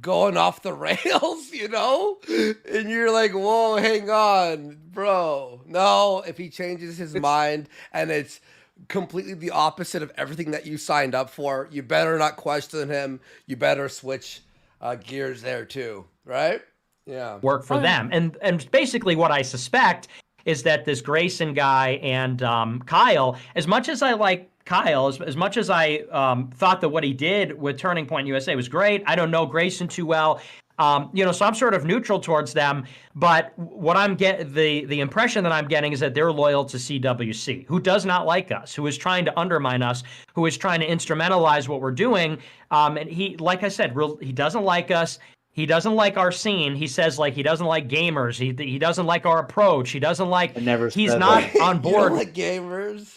going off the rails, you know? And you're like, whoa, hang on, bro. No, if he changes his mind and it's completely the opposite of everything that you signed up for, you better not question him. You better switch gears there too, right? Yeah. Work for them. And basically what I suspect is that this Grayson guy and Kyle, as much as I like Kyle, as much as I thought that what he did with Turning Point USA was great, I don't know Grayson too well, you know, so I'm sort of neutral towards them. But what I'm the impression that I'm getting is that they're loyal to CWC, who does not like us, who is trying to undermine us, who is trying to instrumentalize what we're doing. And he, like I said, he doesn't like us. He doesn't like our scene. He says like he doesn't like gamers. He doesn't like our approach. He doesn't like. He's not on board. You don't like gamers?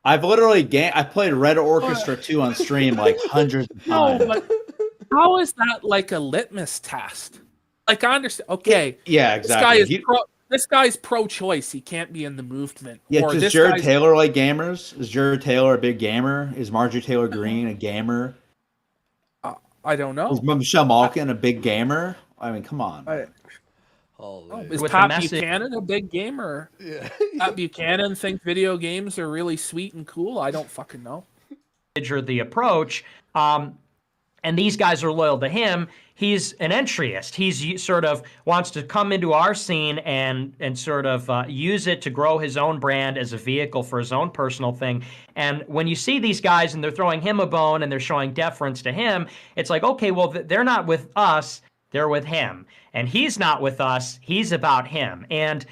I've literally I played Red Orchestra 2 on stream like hundreds of times. No, but how is that like a litmus test? Like I understand. Okay. Yeah, exactly. This guy's pro-choice. He can't be in the movement. Yeah, does Jared Taylor like gamers? Is Jared Taylor a big gamer? Is Marjorie Taylor Greene a gamer? I don't know. Is Michelle Malkin a big gamer? I mean, come on. Is Pat Buchanan a big gamer? Yeah. Pat Buchanan think video games are really sweet and cool? I don't fucking know. Or the approach, and these guys are loyal to him. He's an entryist. He's sort of wants to come into our scene and sort of use it to grow his own brand as a vehicle for his own personal thing. And when you see these guys and they're throwing him a bone and they're showing deference to him, it's like, okay, well, they're not with us. They're with him. And he's not with us. He's about him. And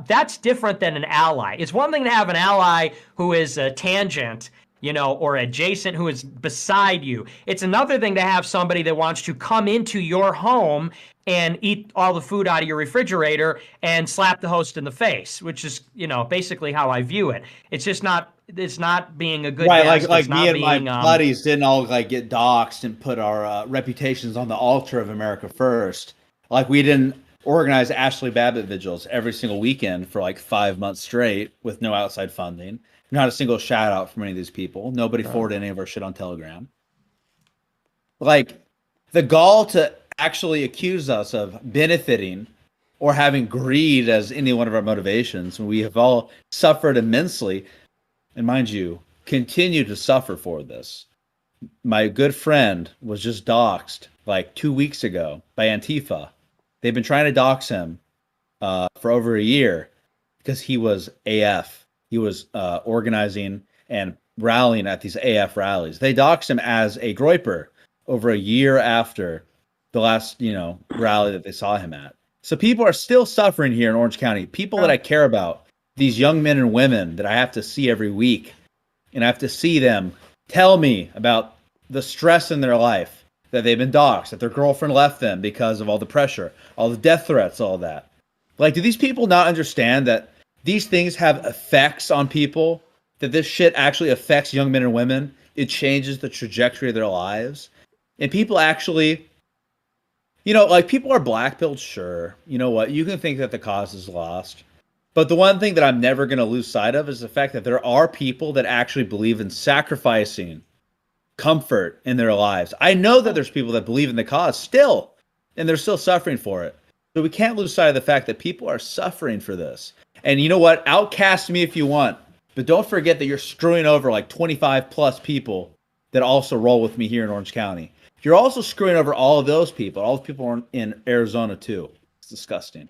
that's different than an ally. It's one thing to have an ally who is a tangent, you know, or adjacent, who is beside you. It's another thing to have somebody that wants to come into your home and eat all the food out of your refrigerator and slap the host in the face, which is, you know, basically how I view it. It's just not, it's not being a good right, guest. like me and my buddies didn't all like get doxxed and put our reputations on the altar of America First. Like we didn't organize Ashley Babbitt vigils every single weekend for like 5 months straight with no outside funding. Not a single shout out from any of these people. Nobody forwarded any of our shit on Telegram. Like the gall to actually accuse us of benefiting or having greed as any one of our motivations, when we have all suffered immensely, and mind you, continue to suffer for this. My good friend was just doxxed like 2 weeks ago by Antifa. They've been trying to dox him for over a year because he was AF. He was organizing and rallying at these AF rallies. They doxed him as a groyper over a year after the last, you know, rally that they saw him at. So people are still suffering here in Orange County. People that I care about, these young men and women that I have to see every week, and I have to see them tell me about the stress in their life, that they've been doxxed, that their girlfriend left them because of all the pressure, all the death threats, all that. Like, do these people not understand that these things have effects on people, that this shit actually affects young men and women? It changes the trajectory of their lives. And people actually, you know, like, people are blackpilled, sure. You know what? You can think that the cause is lost. But the one thing that I'm never going to lose sight of is the fact that there are people that actually believe in sacrificing comfort in their lives. I know that there's people that believe in the cause still, and they're still suffering for it. So we can't lose sight of the fact that people are suffering for this. And you know what? Outcast me if you want, but don't forget that you're screwing over like 25 plus people that also roll with me here in Orange County. You're also screwing over all of those people. All the people in Arizona too. It's disgusting.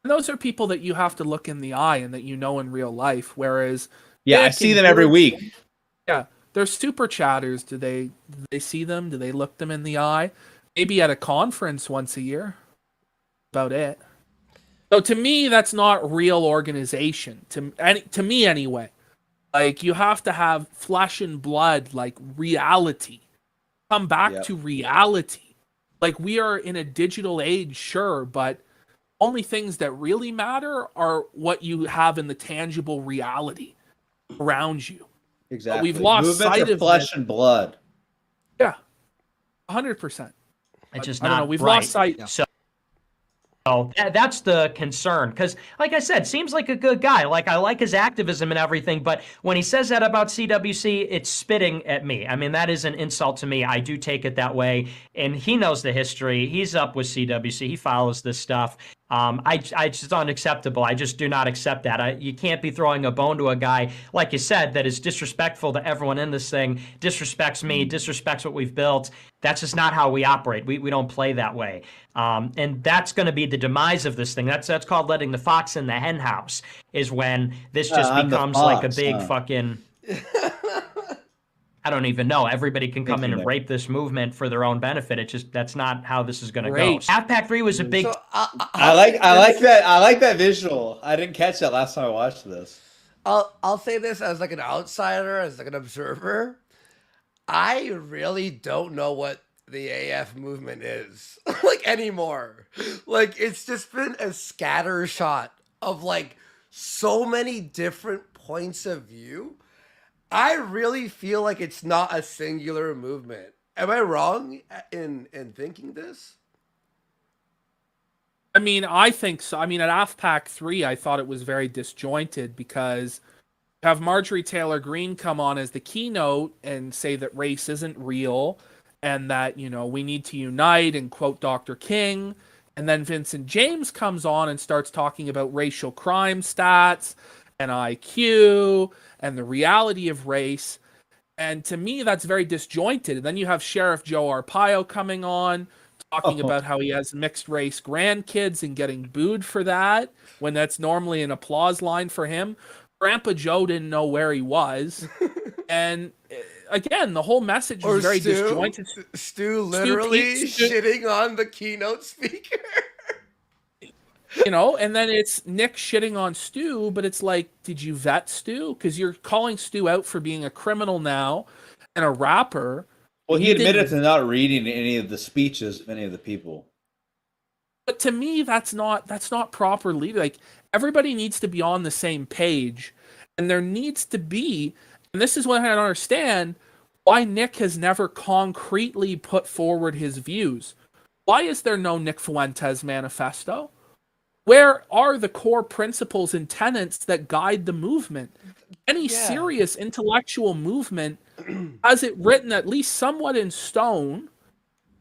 And those are people that you have to look in the eye and that you know in real life. Whereas, yeah, I see them every week. Yeah, they're super chatters. Do they see them? Do they look them in the eye? Maybe at a conference once a year. About it. So to me, that's not real organization. To me, anyway. Like, you have to have flesh and blood, like reality. Come back to reality. Like, we are in a digital age, sure, but only things that really matter are what you have in the tangible reality around you. Exactly. But we've lost sight of flesh and blood. Yeah, 100%. It's just I don't not know. We've right. lost sight. So that's the concern, because, like I said, seems like a good guy. Like, I like his activism and everything, but when he says that about CWC, it's spitting at me. I mean, that is an insult to me. I do take it that way, and he knows the history. He's up with CWC. He follows this stuff. It's just unacceptable. I just do not accept that. You can't be throwing a bone to a guy, like you said, that is disrespectful to everyone in this thing, disrespects me, disrespects what we've built. That's just not how we operate. We don't play that way. And that's going to be the demise of this thing. That's called letting the fox in the hen house, is when this just becomes like a big fucking... I don't even know. Everybody can come in and rape this movement for their own benefit. It's just, that's not how this is going to go. Half-Pack 3 was a big... So, I like that visual. I didn't catch that last time I watched this. I'll say this as like an outsider, as like an observer. I really don't know what the AF movement is like anymore. Like, it's just been a scattershot of like so many different points of view. I really feel like it's not a singular movement. Am I wrong in thinking this? I mean, I think so. I mean, at AFPAC 3, I thought it was very disjointed because you have Marjorie Taylor Greene come on as the keynote and say that race isn't real and that, you know, we need to unite and quote Dr. King. And then Vincent James comes on and starts talking about racial crime stats and IQ and the reality of race. And to me, that's very disjointed. And then you have Sheriff Joe Arpaio coming on, talking about how he has mixed race grandkids and getting booed for that, when that's normally an applause line for him. Grandpa Joe didn't know where he was. And again, the whole message is very disjointed. Stu literally shitting on the keynote speaker. You know, and then it's Nick shitting on Stu, but it's like, did you vet Stu? Because you're calling Stu out for being a criminal now and a rapper. Well, he admitted to not reading any of the speeches of any of the people. But to me, that's not proper leader. Like, everybody needs to be on the same page, and there needs to be, and this is what I don't understand, why Nick has never concretely put forward his views. Why is there no Nick Fuentes manifesto? Where are the core principles and tenets that guide the movement? Any serious intellectual movement has it written at least somewhat in stone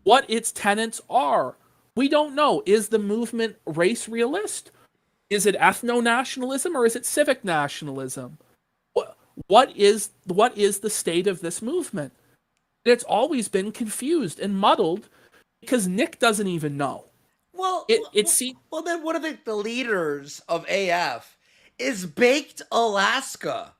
what its tenets are. We don't know. Is the movement race realist? Is it ethno-nationalism or is it civic nationalism? What is the state of this movement? It's always been confused and muddled because Nick doesn't even know. Well, then what are the leaders of AF? Is Baked Alaska,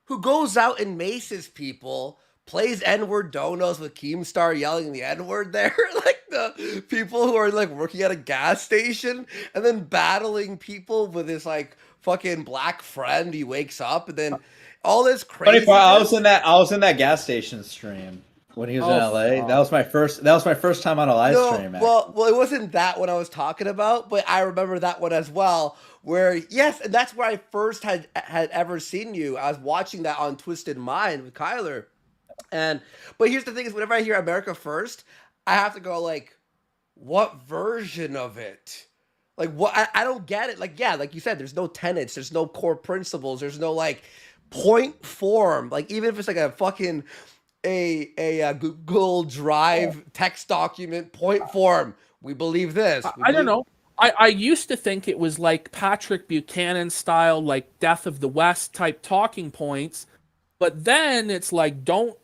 who goes out and maces people, plays N-word donos with Keemstar yelling the N-word there, like the people who are like working at a gas station, and then battling people with his like fucking black friend. He wakes up and then all this Funny crazy. part, I was in that gas station stream when he was in LA. fuck. That was my first time on a live stream. Well, it wasn't that one I was talking about, but I remember that one as well. Where yes, and that's where I first had ever seen you. I was watching that on Twisted Mind with Kyler, but here's the thing: is whenever I hear America First, I have to go like, what version of it? Like what? I don't get it. Like yeah, like you said, there's no tenets, there's no core principles, there's no like point form. Like even if it's like a fucking a Google Drive text document point form, we believe this. I don't know. I used to think it was like Patrick Buchanan style, like Death of the West type talking points, but then it's like don't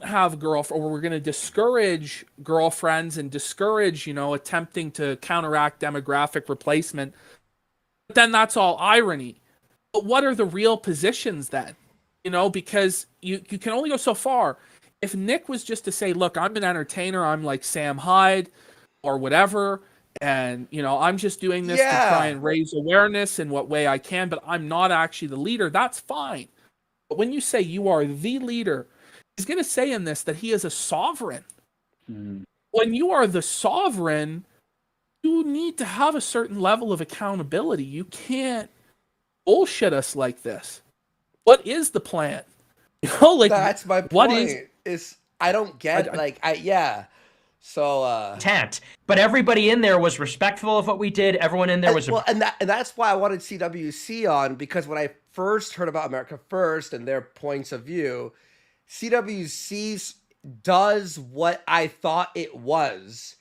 have girlfriend, or we're going to discourage girlfriends and discourage, attempting to counteract demographic replacement. But then that's all irony. But what are the real positions then? Because you can only go so far. If Nick was just to say, look, I'm an entertainer, I'm like Sam Hyde or whatever, and I'm just doing this to try and raise awareness in what way I can, but I'm not actually the leader, that's fine. But when you say you are the leader, he's going to say in this that he is a sovereign. When you are the sovereign, you need to have a certain level of accountability. You can't bullshit us like this. What is the plan? That's my point. What is I don't get So tent, but everybody in there was respectful of what we did. Everyone in there was and that's why I wanted CWC on, because when I first heard about America First and their points of view, CWC does what I thought it was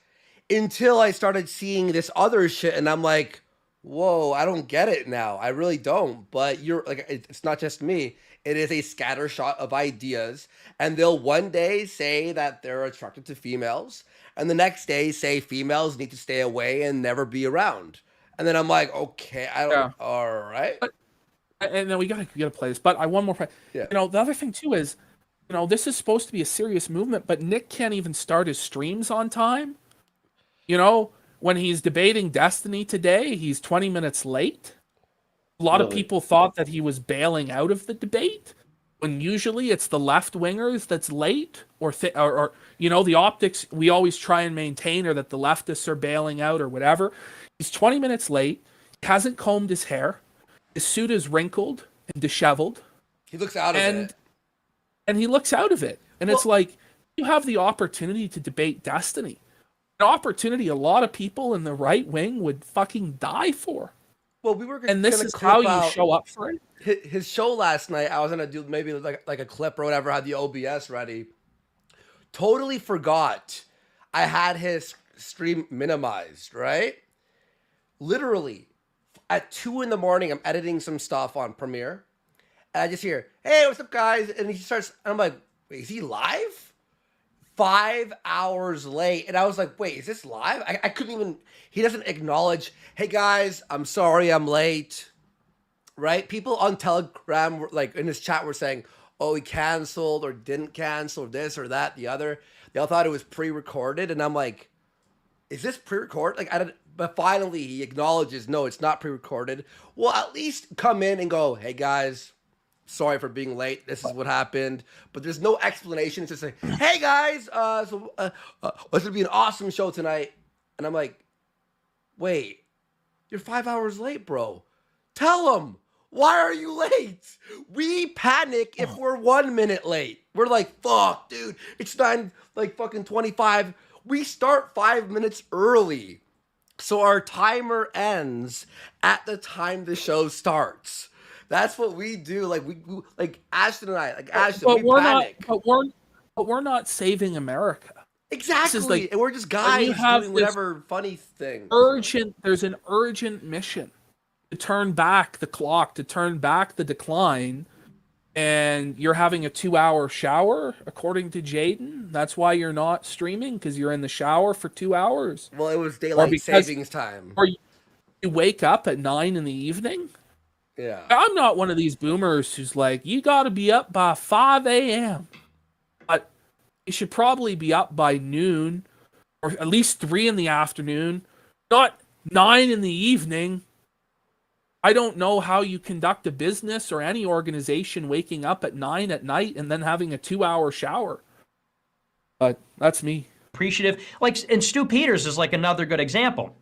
until I started seeing this other shit, and I'm like, whoa, I don't get it now. I really don't. But you're like, it's not just me. It is a scattershot of ideas, and they'll one day say that they're attracted to females, and the next day say females need to stay away and never be around. And then I'm like, okay, all right. And then we gotta play this. But one more. Yeah. The other thing too is, this is supposed to be a serious movement, but Nick can't even start his streams on time. When he's debating Destiny today, he's 20 minutes late. A lot of people thought that he was bailing out of the debate, when usually it's the left-wingers that's late, or the optics we always try and maintain are that the leftists are bailing out or whatever. He's 20 minutes late, hasn't combed his hair, his suit is wrinkled and disheveled. He looks out of it. And he looks out of it. And it's like, you have the opportunity to debate Destiny. An opportunity a lot of people in the right wing would fucking die for. Well, we were and this is how you show up for it. His show last night, I was gonna do maybe like a clip or whatever. Had the OBS ready. Totally forgot I had his stream minimized. Right, literally at 2 a.m, I'm editing some stuff on Premiere, and I just hear, "Hey, what's up, guys?" And he starts. And I'm like, "Wait, is he live?" 5 hours late, and I was like, wait, is this live? I couldn't even, he doesn't acknowledge, hey guys, I'm sorry I'm late, right? People on Telegram, were, like in his chat, were saying, oh, he canceled or didn't cancel or this or that, the other. They all thought it was pre-recorded, and I'm like, is this pre-recorded? But finally he acknowledges, no, it's not pre-recorded. Well, at least come in and go, hey guys, sorry for being late. This is what happened. But there's no explanation. It's just like, hey guys, it's gonna be an awesome show tonight. And I'm like, wait, you're 5 hours late, bro. Tell them, why are you late? We panic if we're 1 minute late. We're like, fuck, dude, it's 9:25. We start 5 minutes early, so our timer ends at the time the show starts. That's what we do. Like Ashton and I, we panic. But we're not saving America. Exactly. And we're just guys doing whatever funny thing. There's an urgent mission to turn back the clock, to turn back the decline. And you're having a 2-hour shower, according to Jaden. That's why you're not streaming, because you're in the shower for 2 hours. Well, it was daylight savings time. Or you wake up at 9 in the evening. Yeah. I'm not one of these boomers who's like, you got to be up by 5 a.m. But you should probably be up by noon, or at least 3 in the afternoon, not 9 in the evening. I don't know how you conduct a business or any organization waking up at 9 at night and then having a 2-hour shower. But that's me. Appreciative. Like, and Stu Peters is like another good example.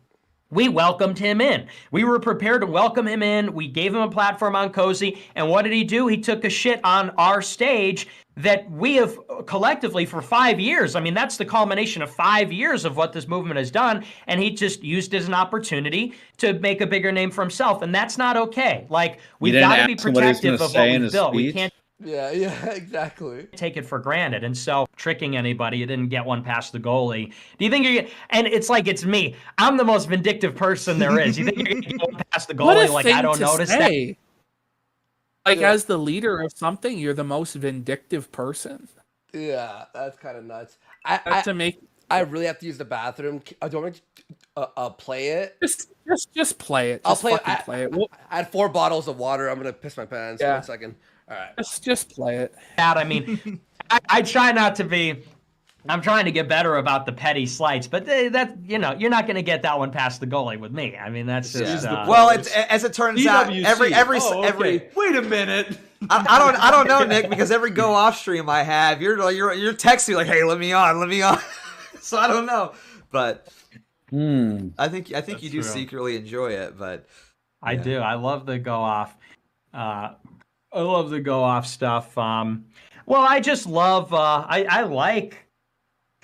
We welcomed him in. We were prepared to welcome him in. We gave him a platform on Cozy. And what did he do? He took a shit on our stage that we have collectively for 5 years. I mean, that's the culmination of 5 years of what this movement has done. And he just used it as an opportunity to make a bigger name for himself. And that's not okay. Like, we've got to be protective of what we've built. We can't. Yeah, exactly. Take it for granted. And so, tricking anybody, you didn't get one past the goalie. Do you think you're, and it's like, it's me. I'm the most vindictive person there is. You think you're going to get one past the goalie? Like, I don't notice that. Like, as the leader of something, you're the most vindictive person. Yeah, that's kind of nuts. I really have to use the bathroom. Do you want me to play it? Just play it. I'll play it. I had 4 bottles of water. I'm gonna piss my pants. Yeah. 1 second. All right. Just play it. I mean, I try not to be. I'm trying to get better about the petty slights, but that, you know, you're not going to get that one past the goalie with me. I mean, that's just. Well, as it turns out, every. Wait a minute. I don't know, Nick, because every go off stream I have, you're texting me like, hey, let me on. So I don't know, but I think you do secretly enjoy it, but I do. I love the go off. I love the go off stuff. Well, I just love. I like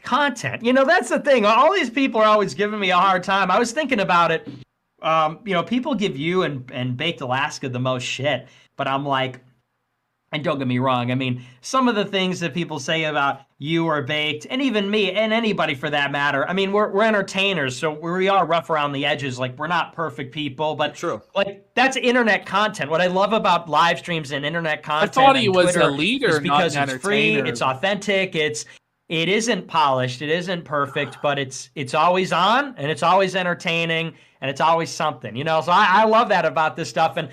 content. You know, that's the thing. All these people are always giving me a hard time. I was thinking about it. You know, people give you and Baked Alaska the most shit, but I'm like, and don't get me wrong, I mean, some of the things that people say about you or Baked, and even me, and anybody for that matter, I mean, we're entertainers, so we are rough around the edges. Like, we're not perfect people, but true. Like, that's internet content. What I love about live streams and internet content, I thought he was Twitter a leader, is because not an it's free, entertainer. it's authentic, it isn't polished, it isn't perfect, but it's always on, and it's always entertaining, and it's always something, you know? So I love that about this stuff. And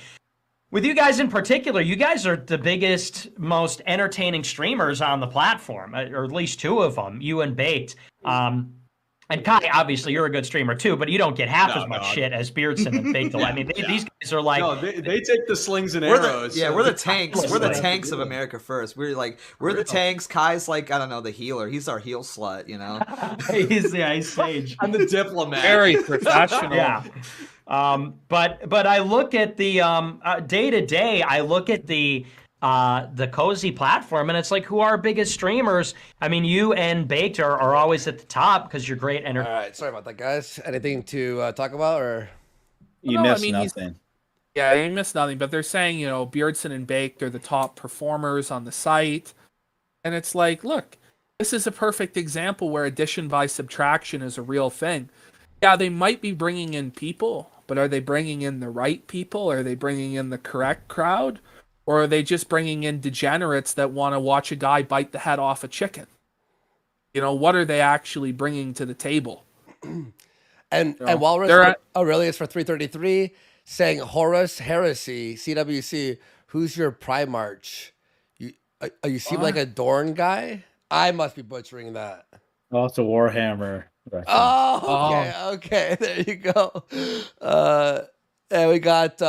with you guys in particular, you guys are the biggest, most entertaining streamers on the platform, or at least 2 of them, you and Baked. And Kai, obviously, you're a good streamer too, but you don't get half as much shit as Beardson and Baked. I mean, these guys are like... No, they take the slings and arrows. We're the tanks. We're the tanks of America First. We're the tanks. Kai's like, I don't know, the healer. He's our heel slut, you know? He's the ice sage. I'm the diplomat. Very professional. Yeah. But I look at the day to day. I look at the Cozy platform, and it's like, who are our biggest streamers? I mean, you and Baked are always at the top because you're great. All right, sorry about that, guys. Anything to talk about, or you missed nothing? Yeah, you missed nothing. But they're saying, you know, Beardson and Baked are the top performers on the site, and it's like, look, this is a perfect example where addition by subtraction is a real thing. Yeah, they might be bringing in people, but are they bringing in the right people? Are they bringing in the correct crowd? Or are they just bringing in degenerates that want to watch a guy bite the head off a chicken? You know, what are they actually bringing to the table? And Walrus Aurelius for 333 saying Horus Heresy CWC. Who's your Primarch? You seem like a Dorn guy. I must be butchering that. Oh, it's a Warhammer. Oh, okay. There you go. And we got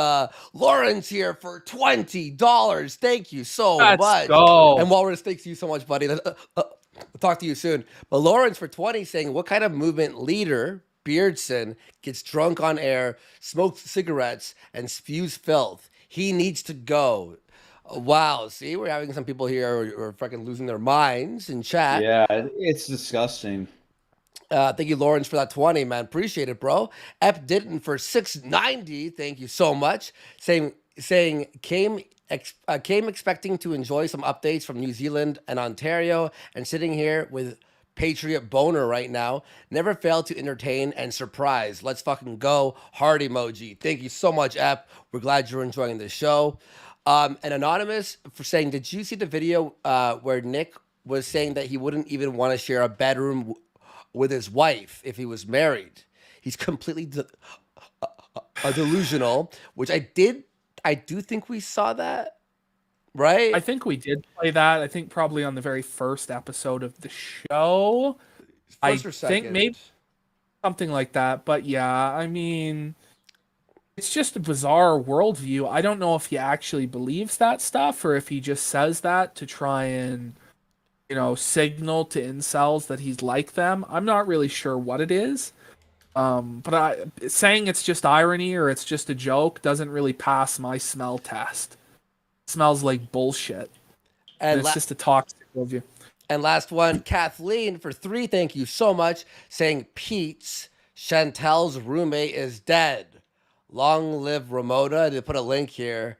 Lawrence here for $20. Thank you so much. Go. And Walrus, thanks you so much, buddy. I'll talk to you soon. But Lawrence for 20 saying, what kind of movement leader, Beardson, gets drunk on air, smokes cigarettes, and spews filth? He needs to go. Wow. See, we're having some people here who are fucking losing their minds in chat. Yeah, it's disgusting. Thank you, Lawrence, for that 20, man. Appreciate it, bro. Ep Ditton for 690. Thank you so much. Saying came expecting to enjoy some updates from New Zealand and Ontario, and sitting here with Patriot Boner right now. Never failed to entertain and surprise. Let's fucking go. Heart emoji. Thank you so much, Ep. We're glad you're enjoying the show. And Anonymous for saying, did you see the video where Nick was saying that he wouldn't even want to share a bedroom with his wife if he was married? He's completely delusional, which I do think we saw that, right? I think we did play that. I think probably on the very first episode of the show. First or second? Think maybe something like that. But yeah, I mean, it's just a bizarre worldview. I don't know if he actually believes that stuff or if he just says that to try and, signal to incels that he's like them. I'm not really sure what it is. But saying it's just irony or it's just a joke doesn't really pass my smell test. It smells like bullshit. And it's just a toxic worldview. And last one, Kathleen for 3. Thank you so much. Saying Pete's Chantel's roommate is dead. Long live Ramona. They put a link here.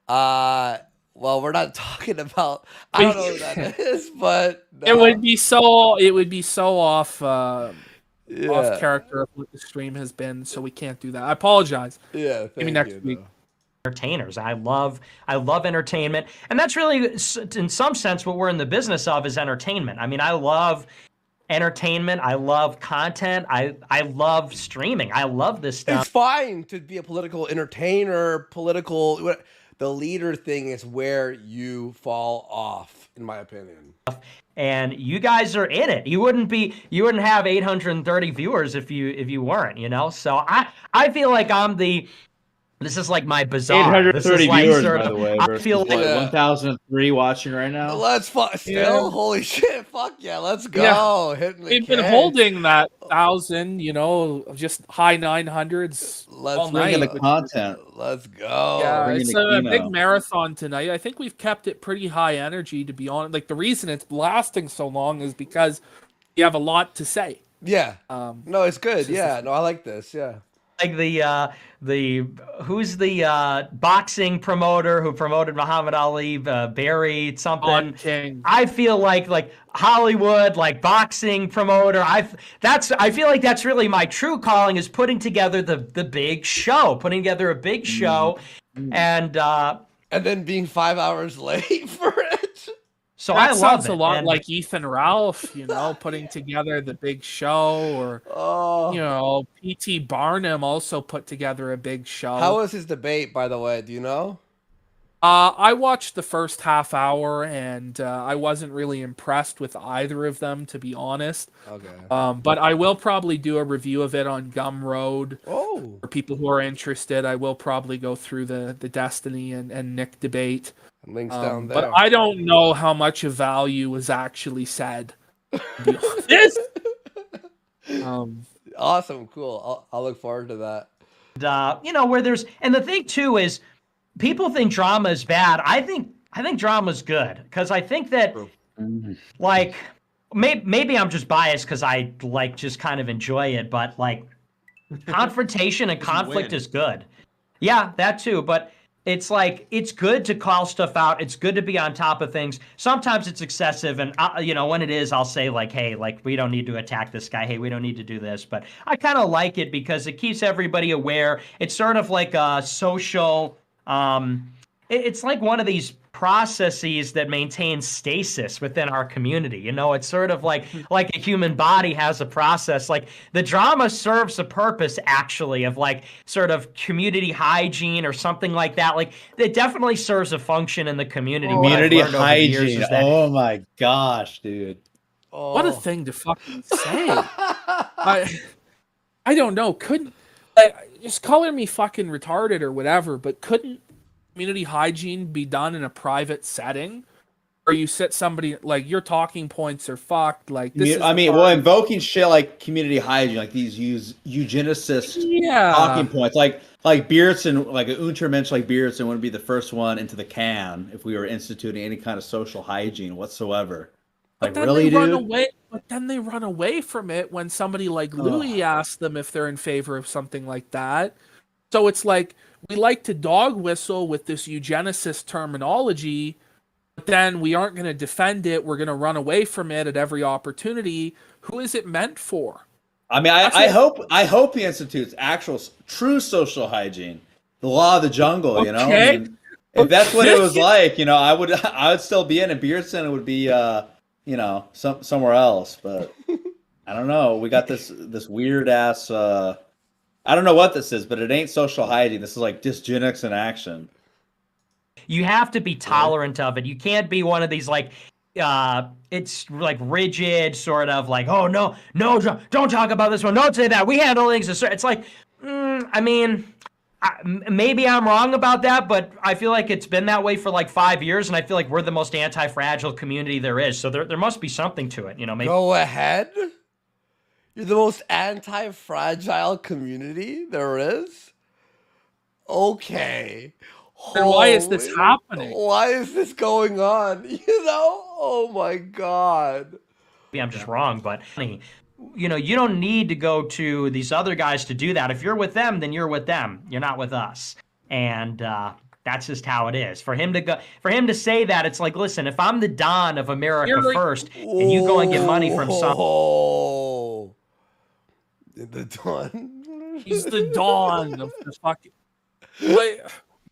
Well, we're not talking about. I don't know who that is, but it would be so off off character of what the stream has been, so we can't do that. I apologize. Yeah, maybe next week. Entertainers. I love entertainment, and that's really, in some sense, what we're in the business of is entertainment. I mean, I love entertainment. I love content. I love streaming. I love this stuff. It's fine to be a political entertainer, the leader thing is where you fall off, in my opinion. And you guys are in it. You wouldn't have 830 viewers if you weren't, So I feel like this is like my bizarre. 830 viewers, by the way. I feel like 1,003 watching right now. Let's still. Holy shit! Fuck yeah! Let's go. Yeah. We've been holding that 1,000. Just high 900s. Let's bring in the content. Let's go. Yeah, it's a big marathon tonight. I think we've kept it pretty high energy, to be honest. Like, the reason it's lasting so long is because you have a lot to say. Yeah. No, it's good. Yeah. No, I like this. Yeah. Like who's the boxing promoter who promoted Muhammad Ali, Barry something. I feel like Hollywood, like boxing promoter. I feel like that's really my true calling, is putting together the big show, putting together a big show, and then being 5 hours late for it. So that I love sounds it. a lot like Ethan Ralph, putting together the big show, or P.T. Barnum also put together a big show. How was his debate, by the way? Do you know? I watched the first half hour, and I wasn't really impressed with either of them, to be honest. Okay. But I will probably do a review of it on Gumroad. Oh. For people who are interested, I will probably go through the Destiny and Nick debate. Links down there. But I don't know how much of value was actually said. To be honest. Awesome, cool. I'll look forward to that. Where there's, and the thing too is, people think drama is bad. I think drama's good, because I think that, like, maybe I'm just biased because I just kind of enjoy it, but confrontation and conflict is good. Yeah, that too, but. It's it's good to call stuff out. It's good to be on top of things. Sometimes it's excessive, and when it is, I'll say hey, we don't need to attack this guy. Hey, we don't need to do this. But I kind of like it because it keeps everybody aware. It's sort of like a social. It's like one of these processes that maintain stasis within our community. It's sort of like a human body has a process. Like, the drama serves a purpose, actually, of sort of community hygiene or something like that. Like, it definitely serves a function in the community. Community hygiene. Oh my gosh, dude. What a thing to fucking say. I don't know. Just calling me fucking retarded or whatever, but couldn't community hygiene be done in a private setting, or you sit somebody your talking points are fucked? Invoking shit like community hygiene, like these eugenicist talking points, like Beardson, like Untermensch, like Beardson wouldn't be the first one into the can if we were instituting any kind of social hygiene whatsoever. But then they run away from it when somebody like Louis asks them if they're in favor of something like that. So it's we like to dog whistle with this eugenicist terminology, but then we aren't going to defend it. We're going to run away from it at every opportunity. Who is it meant for? I mean, I hope he institutes actual true social hygiene, the law of the jungle. Okay. If that's what it was like, I would still be in it. Beardson, it would be somewhere else. But I don't know. We got this weird ass. I don't know what this is, but it ain't social hygiene. This is dysgenics in action. You have to be tolerant of it. You can't be one of these it's rigid sort of oh no, don't talk about this one. Don't say that. We handle things. It's maybe I'm wrong about that, but I feel like it's been that way for like 5 years, and I feel like we're the most anti-fragile community there is. So there must be something to it, you know. Maybe. Go ahead. You're the most anti-fragile community there is? Okay. Then why is this happening? Why is this going on? You know? Oh my God. Maybe I'm just wrong, but you know, you don't need to go to these other guys to do that. If you're with them, then you're with them. You're not with us. And that's just how it is. For him to say that, it's like, listen, if I'm the Don of America first, and you go and get money from some. Oh, the Don. He's the Don of the fucking. Wait,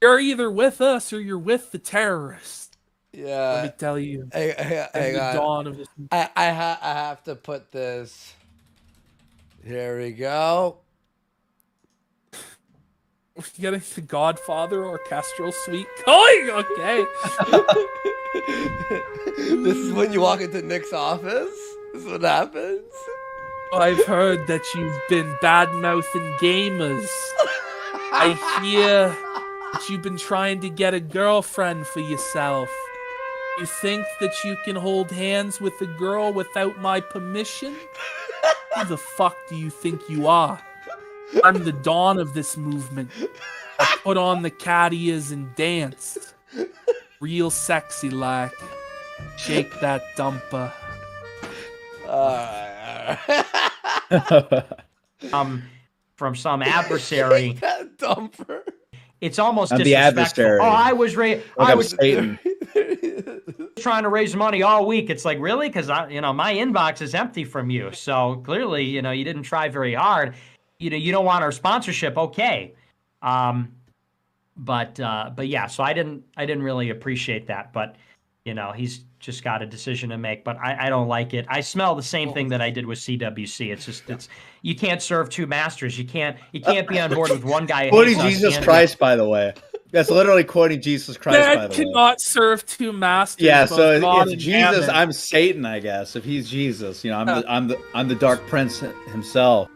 you're either with us or you're with the terrorists. Yeah. Let me tell you. Hang the on. Dawn of this. I have to put this. Here we go. We're getting the Godfather orchestral suite going. Okay. This is when you walk into Nick's office. This is what happens. I've heard that you've been bad-mouthing gamers. I hear that you've been trying to get a girlfriend for yourself. You think that you can hold hands with a girl without my permission? Who the fuck do you think you are? I'm the Dawn of this movement. I put on the cat ears and dance. Real sexy like. Shake that dumper. From some adversary. Shake that dumper. It's almost I'm disrespectful. the adversary. Oh, I was Satan. trying to raise money all week. It's like, really? Because my inbox is empty from you. So clearly, you didn't try very hard. You don't want our sponsorship. Okay. But yeah, so I didn't really appreciate that, but he's just got a decision to make, but I don't like it. I smell the same thing that I did with CWC. It's you can't serve two masters. You can't be on board with one guy. Quoting Jesus Christ, by the way. That's literally quoting Jesus Christ, by the way. Cannot serve two masters. Yeah, so if it's Jesus, I'm Satan, I guess. If he's Jesus, I'm the Dark Prince himself.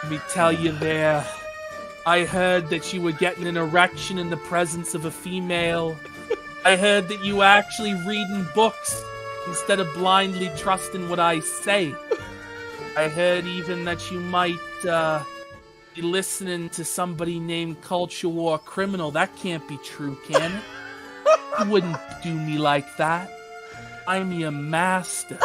Let me tell you there. I heard that you were getting an erection in the presence of a female. I heard that you were actually reading books instead of blindly trusting what I say. I heard even that you might be listening to somebody named CultureWarCriminal. That can't be true, can it? You wouldn't do me like that. I'm your master.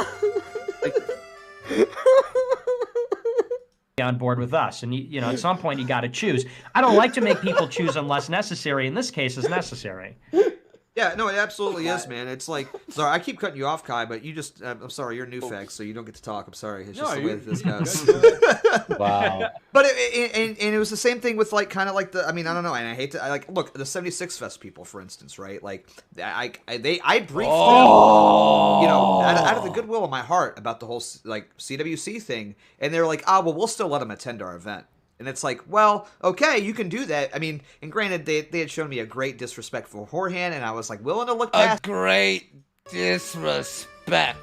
On board with us, and at some point you got to choose. I don't like to make people choose unless necessary. In this case, it's necessary. Yeah, no, it absolutely is, man. It's like, sorry, I keep cutting you off, Kai, but you just, I'm sorry, you're a new fag, so you don't get to talk. I'm sorry. It's just the way that this goes. Wow. But it was the same thing with kind of like I don't know, and I hate to, look, the 76 Fest people, for instance, right? Like, I briefed them, out of the goodwill of my heart about the whole, CWC thing, and they were like, well, we'll still let them attend our event. And it's like, well, okay, you can do that. I mean, and granted, they had shown me a great disrespect for beforehand, and I was like willing to look past. A great disrespect.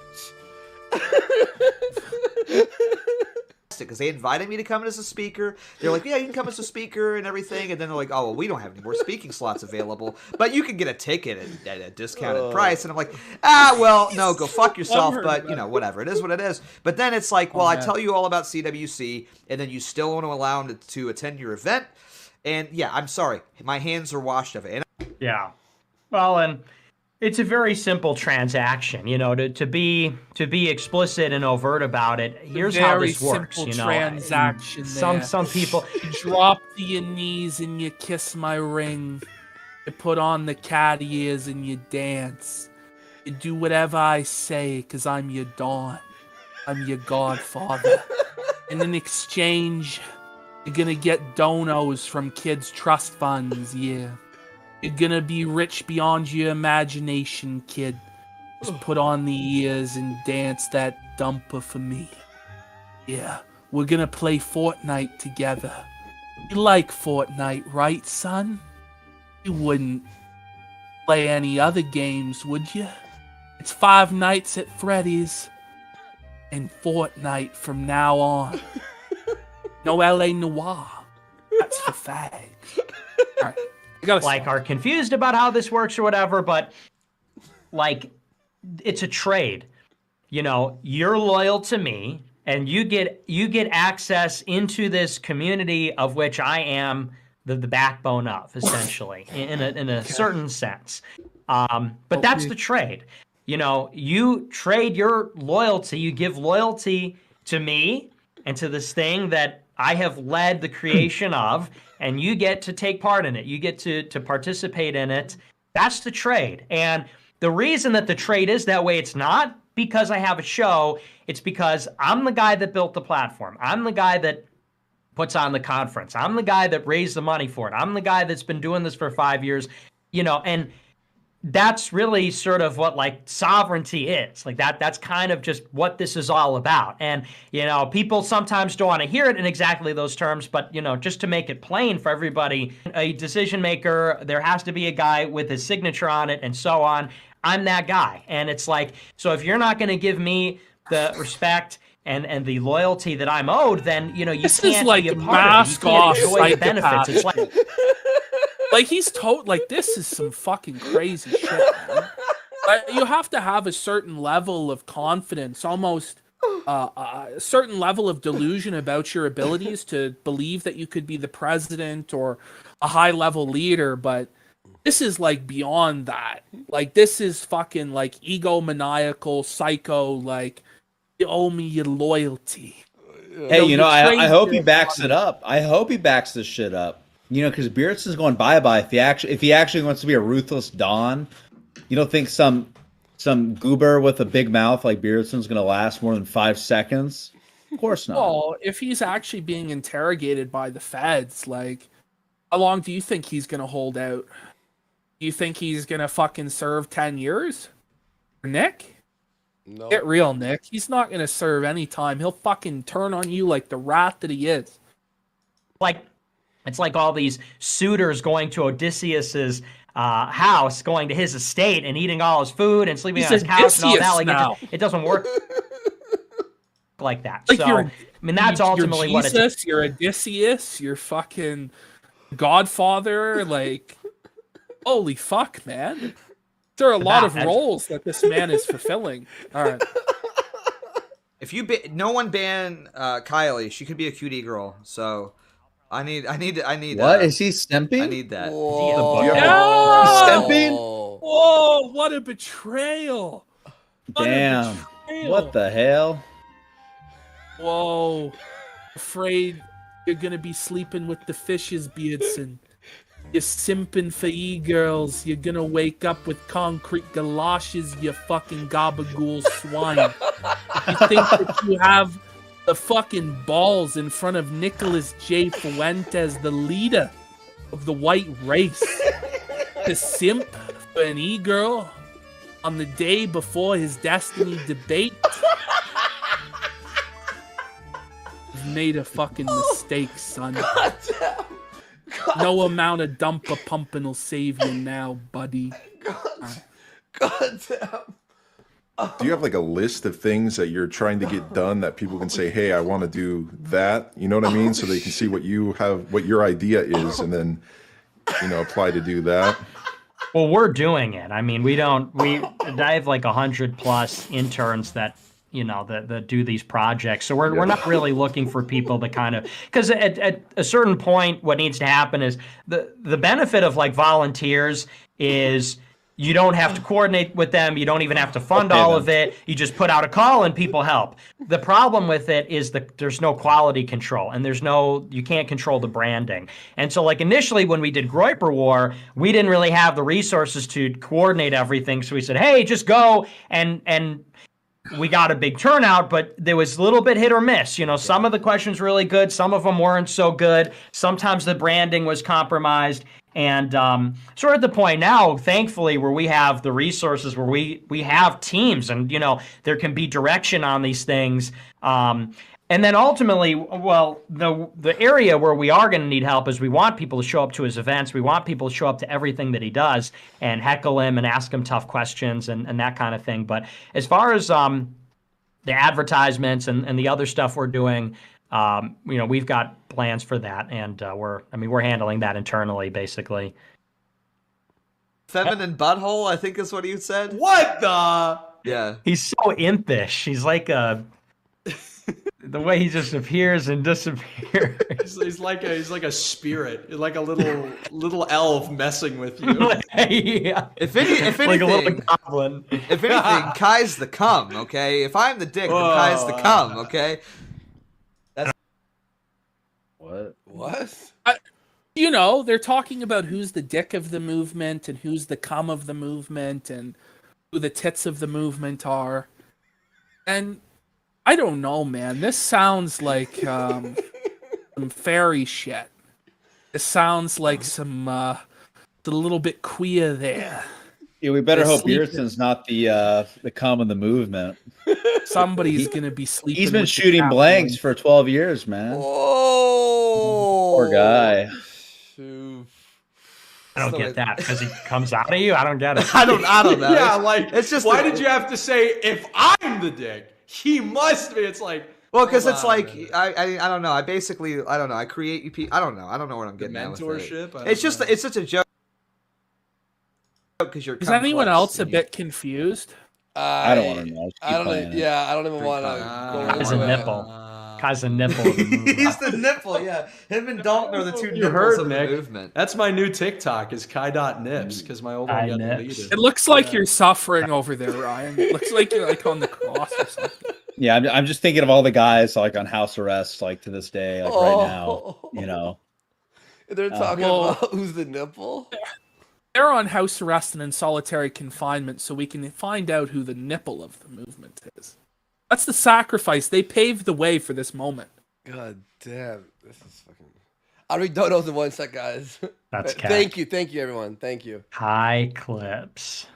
Because they invited me to come as a speaker. They're like, yeah, you can come as a speaker and everything. And then they're like, oh, well, we don't have any more speaking slots available, but you can get a ticket at a discounted price. And I'm like, well, no, go fuck yourself. But, whatever. It is what it is. But then it's like, well, I tell you all about CWC, and then you still want to allow them to attend your event. And, yeah, I'm sorry. My hands are washed of it. Yeah. Well, and it's a very simple transaction, to be explicit and overt about it. Here's how this works, Very simple transaction. Some people you drop to your knees and you kiss my ring. You put on the cat ears and you dance. You do whatever I say because I'm your Dawn. I'm your godfather. And in exchange, you're gonna get donos from kids' trust funds, yeah. You're gonna be rich beyond your imagination, kid. Just put on the ears and dance that dumper for me. Yeah, we're gonna play Fortnite together. You like Fortnite, right, son? You wouldn't play any other games, would you? It's 5 Nights at Freddy's and Fortnite from now on. No LA Noire. That's for fags. All right. You gotta like are confused about how this works or whatever, but like it's a trade. You know, you're loyal to me and you get access into this community of which I am the backbone of, essentially, in a certain sense. But that's the trade. You know, you trade your loyalty, you give loyalty to me and to this thing that I have led the creation of, and you get to take part in it. You get to participate in it. That's the trade. And the reason that the trade is that way, it's not because I have a show. It's because I'm the guy that built the platform. I'm the guy that puts on the conference. I'm the guy that raised the money for it. I'm the guy that's been doing this for 5 years, you know, and that's really sort of what like sovereignty is. Like that's kind of just what this is all about. And, you know, people sometimes don't want to hear it in exactly those terms, but, you know, just to make it plain for everybody, a decision maker, there has to be a guy with his signature on it and so on. I'm that guy. And it's like, so if you're not going to give me the respect and the loyalty that I'm owed, then, you know, you This can't is like be a part mask of it. You off can't enjoy the benefits. It's psychopath. like, Like he's like this is some fucking crazy shit, man. Like, you have to have a certain level of confidence, almost a certain level of delusion about your abilities to believe that you could be the president or a high-level leader, but this is like beyond that. Like this is fucking like egomaniacal, psycho, like you owe me your loyalty. Hey, you know, I hope he backs it up. I hope he backs this shit up. You know, because Beardson's going bye-bye. If he actually wants to be a ruthless Don, you don't think some goober with a big mouth like Beardson's going to last more than 5 seconds? Of course not. Well, if he's actually being interrogated by the feds, like, how long do you think he's going to hold out? Do you think he's going to fucking serve 10 years? Nick? No. Get real, Nick. He's not going to serve any time. He'll fucking turn on you like the rat that he is. like, it's like all these suitors going to Odysseus's house, going to his estate and eating all his food and sleeping on his couch and all that. Like it doesn't work like that. Like so, I mean, that's ultimately you're what Jesus, it's. You're Odysseus, you're fucking Godfather. Like, holy fuck, man. There are a lot of roles that this man is fulfilling. All right. If you no one ban Kylie, she could be a cutie girl. So I need. What is he stemping? I need that. Whoa. Stemping? Whoa! What a betrayal! Damn! What the hell? Whoa! Afraid you're gonna be sleeping with the fishes, Beardson. You're simping for e-girls. You're gonna wake up with concrete galoshes, you fucking gabagool swine. You think that you have the fucking balls in front of Nicholas J. Fuentes, the leader of the white race, to simp for an e-girl on the day before his destiny debate? You've made a fucking mistake, son. No amount of dumper pumping will save you now, buddy. God damn. Do you have like a list of things that you're trying to get done that people can say, hey, I want to do that? You know what I mean? So they can see what you have, what your idea is, and then, you know, apply to do that. Well, we're doing it. I mean, I have like 100+ interns that, you know, that do these projects. So we're not really looking for people to kind of, because at a certain point, what needs to happen is the benefit of like volunteers is you don't have to coordinate with them. You don't even have to fund all of it. You just put out a call and people help. The problem with it is that there's no quality control and you can't control the branding. And so like initially when we did Groyper War, we didn't really have the resources to coordinate everything. So we said, hey, just go and we got a big turnout, but there was a little bit hit or miss. You know, some of the questions were really good. Some of them weren't so good. Sometimes the branding was compromised. And so we're at the point now, thankfully, where we have the resources, where we have teams and, you know, there can be direction on these things. And then ultimately, well, the area where we are going to need help is we want people to show up to his events. We want people to show up to everything that he does and heckle him and ask him tough questions and that kind of thing. But as far as the advertisements and the other stuff we're doing, We've got plans for that, and we're handling that internally, basically. Feminine butthole, I think is what you said. What the? Yeah. He's so impish. He's like the way he just appears and disappears. He's like a spirit, like a little elf messing with you. Yeah. If anything, like a little goblin. If anything, Kai's the cum, okay? If I'm the dick, then Kai's the cum, okay? That's what? They're talking about who's the dick of the movement and who's the cum of the movement and who the tits of the movement are. And I don't know, man. This sounds like some fairy shit. It sounds like some a little bit queer there. Yeah, we better hope Beardson's not the cum of the movement. Somebody's gonna be sleeping. He's been with shooting blanks for 12 years, man. Oh, poor guy. I don't get that because he comes out of you. I don't get it. I don't know. Yeah, like it's just why did you have to say if I'm the dick? He must be. It's like because it's like I don't know. I don't know. I create you people. I don't know. I don't know what I'm getting at with it. Mentorship. It's such a joke because you're. Is anyone else a bit confused? I don't want to know. I don't even want to go Kai's into a it. nipple. Kai's a nipple. He's the nipple, yeah. Him and Dalton are the two You nipples heard, of the Nick. movement. That's my new TikTok is Kai.nips because my old one got deleted. It looks like you're suffering over there, Ryan. It looks like you're like on the cross or something. Yeah, I'm just thinking of all the guys like on house arrest, like to this day, like right now. They're talking about who's the nipple. They're on house arrest and in solitary confinement, so we can find out who the nipple of the movement is. That's the sacrifice. They paved the way for this moment. God damn, this is fucking. I'll read donos in 1 sec, guys. That's cat. Thank you, everyone. Thank you. High clips.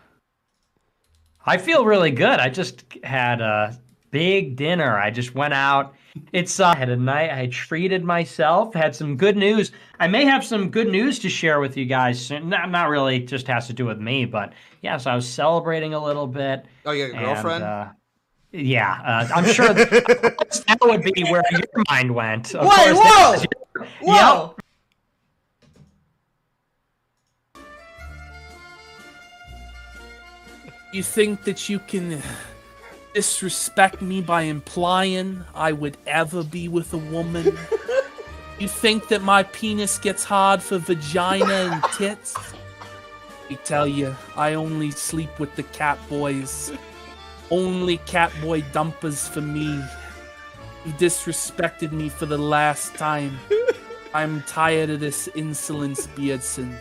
I feel really good. I just had a big dinner. I just went out. Had a night. I treated myself. Had some good news. I may have some good news to share with you guys soon. Not really. Just has to do with me, but yes, I was celebrating a little bit. Oh, you got a girlfriend? I'm sure that would be where your mind went. Of Wait, course, whoa! Yep. You think that you can disrespect me by implying I would ever be with a woman? You think that my penis gets hard for vagina and tits? I tell you, I only sleep with the cat boys. Only catboy dumpers for me. You disrespected me for the last time. I'm tired of this insolence, Beardson.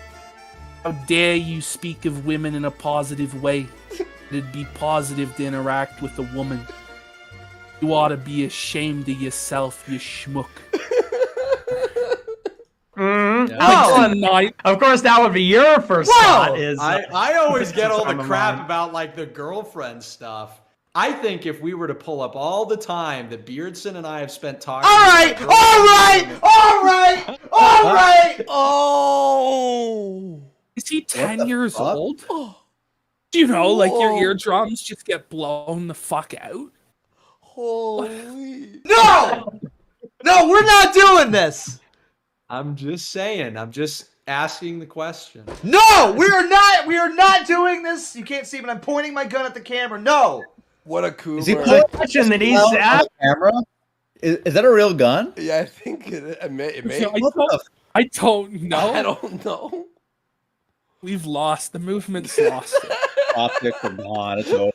How dare you speak of women in a positive way? It'd be positive to interact with a woman. You ought to be ashamed of yourself, you schmuck. Of course, that would be your first thought. I always get all the crap about like the girlfriend stuff. I think if we were to pull up all the time that Beardson and I have spent talking. All right. Oh. Is he 10 years old? Do you know, like your eardrums just get blown the fuck out? Holy. No, we're not doing this. I'm just saying. I'm just asking the question. No, we are not. We are not doing this. You can't see, but I'm pointing my gun at the camera. No. What a coup. Is he putting that he's on the camera? Is that a real gun? Yeah, I think it may. I don't know. I don't know. We've lost. The movement's lost. Optics are gone. It's over.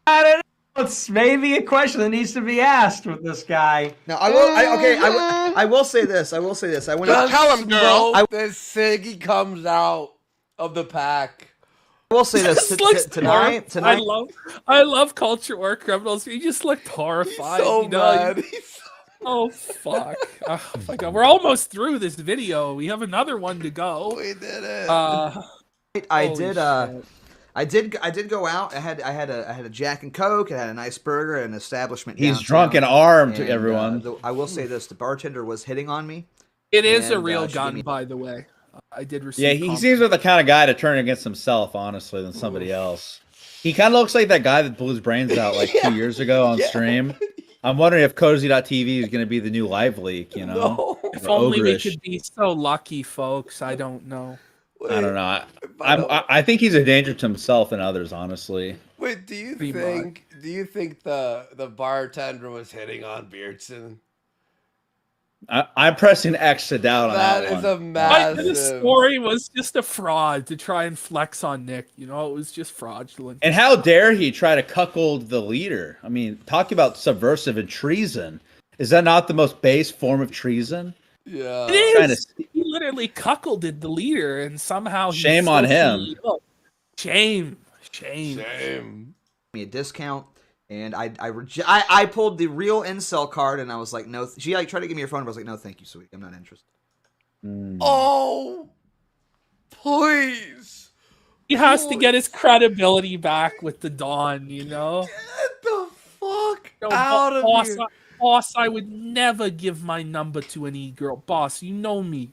I don't know. It's maybe a question that needs to be asked with this guy. Now I will say this. I went out. Tell him, girl. This Siggy comes out of the pack. I will say this tonight. I love culture war criminals. He just looked horrified. So mad. Oh fuck! Oh my god, we're almost through this video. We have another one to go. We did it. I did go out. I had a Jack and Coke. I had a nice burger at an establishment. He's downtown. drunk and armed, everyone. I will say this: the bartender was hitting on me. It is a real gun, by the way. I did receive. Yeah, he seems like the kind of guy to turn against himself, honestly, than somebody else. He kind of looks like that guy that blew his brains out like 2 years ago on stream. I'm wondering if Cozy.tv is going to be the new live leak, you know? No. If only we could be so lucky, folks. I don't know. I don't know. I think he's a danger to himself and others, honestly. Wait, do you think the bartender was hitting on Beardson? I'm pressing X to doubt on that That is one. a massive. The story was just a fraud to try and flex on Nick. You know, it was just fraudulent. And how dare he try to cuckold the leader? I mean, talk about subversive and treason. Is that not the most base form of treason? Yeah. It is. He literally cuckolded the leader, and somehow he's Shame on him. CEO. Shame. Me a discount, and I pulled the real incel card, and I was like, no. She like tried to give me her phone, but I was like, no, thank you, sweetie, I'm not interested. Oh, please. He has to get his credibility back with the Dawn, you know? Get the fuck No, out of boss, here. Boss, I would never give my number to an e-girl. Boss, you know me.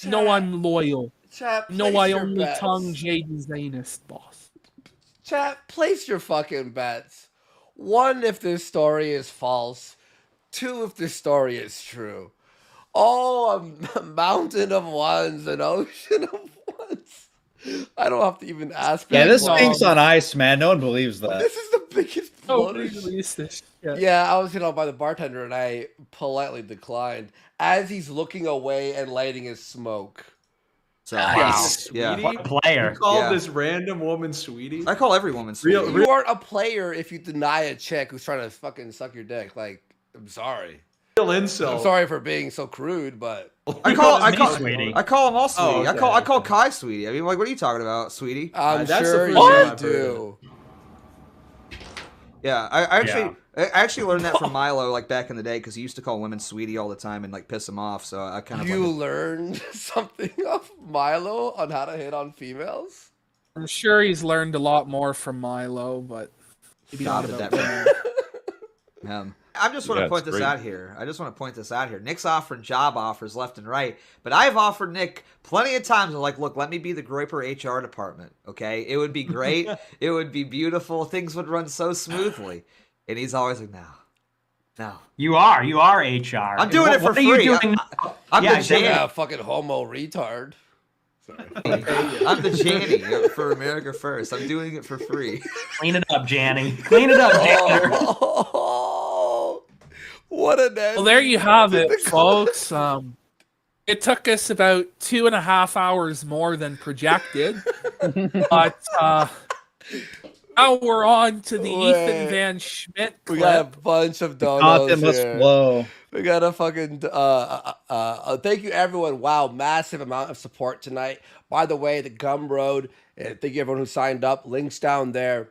You know I'm loyal. Chat, You know place I your only bets. tongue Jaden's anus, boss. Chat, place your fucking bets. 1, if this story is false. 2, if this story is true. Oh, a mountain of ones, an ocean of ones. I don't have to even ask. Yeah, this thing's on ice, man. No one believes that. This is the biggest Oh, bloater. release this shit. Yeah, I was hit on by the bartender, and I politely declined as he's looking away and lighting his smoke. So, Nice. yeah. Sweetie? Player. You called Yeah. this random woman sweetie? I call every woman sweetie. You aren't a player if you deny a chick who's trying to fucking suck your dick. Like, I'm sorry. Real incel. I'm sorry for being so crude, but I call sweetie. them all sweetie. Oh, okay, I call Kai sweetie. I mean, like, what are you talking about, sweetie? I'm that's the sure first time you I've heard do. Yeah, I actually learned that from Milo, like back in the day, because he used to call women sweetie all the time and like piss him off. So I kind of You learned something off Milo on how to hit on females? I'm sure he's learned a lot more from Milo, but maybe not about that. I just want to point this out here. I just want to point this out here. Nick's offering job offers left and right, but I've offered Nick plenty of times. I'm like, look, let me be the Groiper HR department, okay? It would be great. It would be beautiful. Things would run so smoothly. And he's always like, no. You are HR. I'm doing it for what are you free. doing? I'm the Yeah, Janny. fucking homo retard. I'm the Janny for America First. I'm doing it for free. Clean it up, Janny. Clean it up, Janny. What a name. Well, there you have it, folks. It took us about 2.5 hours more than projected, but now we're on to the Ethan Van Schmidt clip. We got a bunch of donos Content must here. flow. We got a fucking thank you everyone. Wow, massive amount of support tonight. By the way, the Gumroad, thank you everyone who signed up. Links down there.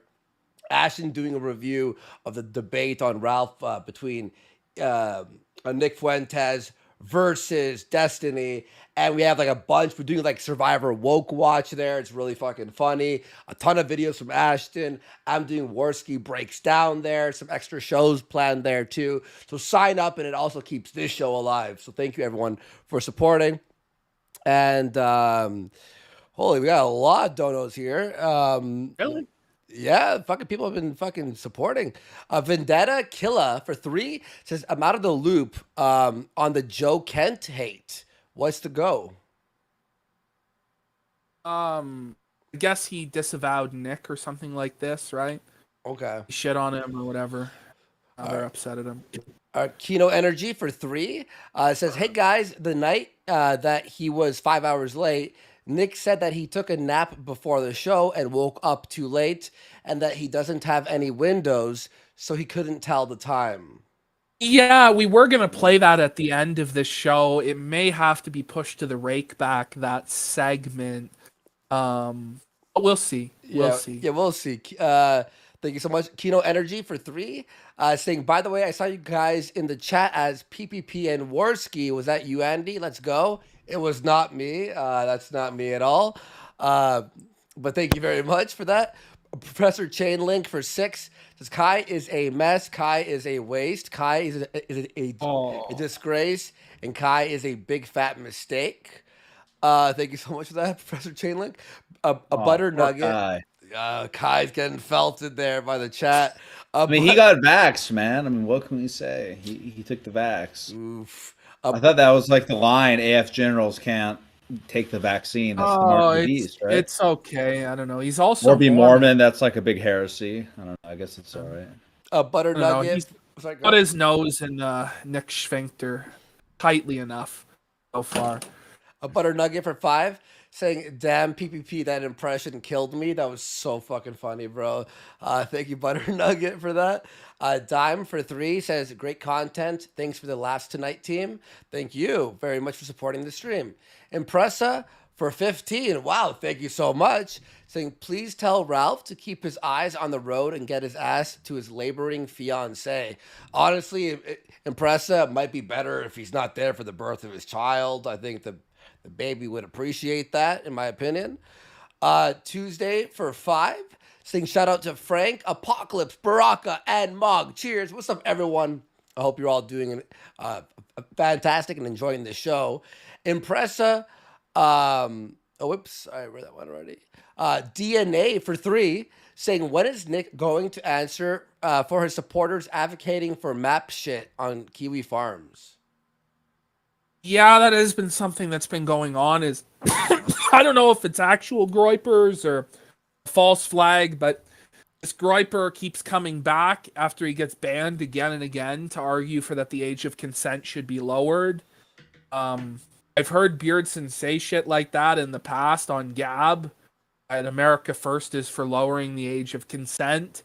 Ashton doing a review of the debate on Ralph between Nick Fuentes versus Destiny, and we have like a bunch. We're doing like Survivor Woke Watch there. It's really fucking funny. A ton of videos from Ashton. I'm doing Warski Breaks Down there. Some extra shows planned there too. So sign up, and it also keeps this show alive. So thank you everyone for supporting. And holy, we got a lot of donos here. Really? Yeah, fucking people have been fucking supporting. Vendetta Killa for 3 says, I'm out of the loop on the Joe Kent hate. What's the go? I guess he disavowed Nick or something like this, right? Okay. He shit on him or whatever. They're upset at him. Kino Energy for 3 says, hey guys, the night that he was 5 hours late, Nick said that he took a nap before the show and woke up too late, and that he doesn't have any windows, so he couldn't tell the time. Yeah, we were going to play that at the end of the show. It may have to be pushed to the rake back, that segment. But we'll see. We'll see. Yeah, we'll see. Thank you so much. Kino Energy for 3 saying, by the way, I saw you guys in the chat as PPP and Warski. Was that you, Andy? Let's go. It was not me. That's not me at all. But thank you very much for that. Professor Chainlink for 6 says, Kai is a mess. Kai is a waste. Kai is a disgrace. And Kai is a big fat mistake. Thank you so much for that, Professor Chainlink. A butter nugget. Kai. Kai's getting felted there by the chat. I mean, he got vaxxed, man. I mean, what can we say? He took the vax. Oof. I thought that was like the line: AF generals can't take the vaccine. That's the mark of the beast, right? It's okay. I don't know. He's also Or be Mormon. That's like a big heresy. I don't know. I guess it's all right. A butter nugget. He's got his nose in Nick Sphincter tightly enough so far. A butter nugget for 5. Saying, damn, PPP, that impression killed me. That was so fucking funny, bro. Thank you, Butter Nugget, for that. Dime for 3 says, great content. Thanks for the laughs tonight, team. Thank you very much for supporting the stream. Impressa for 15. Wow, thank you so much. Saying, please tell Ralph to keep his eyes on the road and get his ass to his laboring fiance. Honestly, Impressa might be better if he's not there for the birth of his child. I think the baby would appreciate that, in my opinion. Tuesday for 5. Saying shout out to Frank, Apocalypse, Baraka, and Mog. Cheers. What's up, everyone? I hope you're all doing fantastic and enjoying the show. Impressa. Whoops. I read that one already. DNA for 3. Saying, when is Nick going to answer for his supporters advocating for map shit on Kiwi Farms? Yeah, that has been something that's been going on. Is I don't know if it's actual groypers or false flag, but this groyper keeps coming back after he gets banned again and again to argue for that the age of consent should be lowered. I've heard Beardson say shit like that in the past on Gab. And America First is for lowering the age of consent.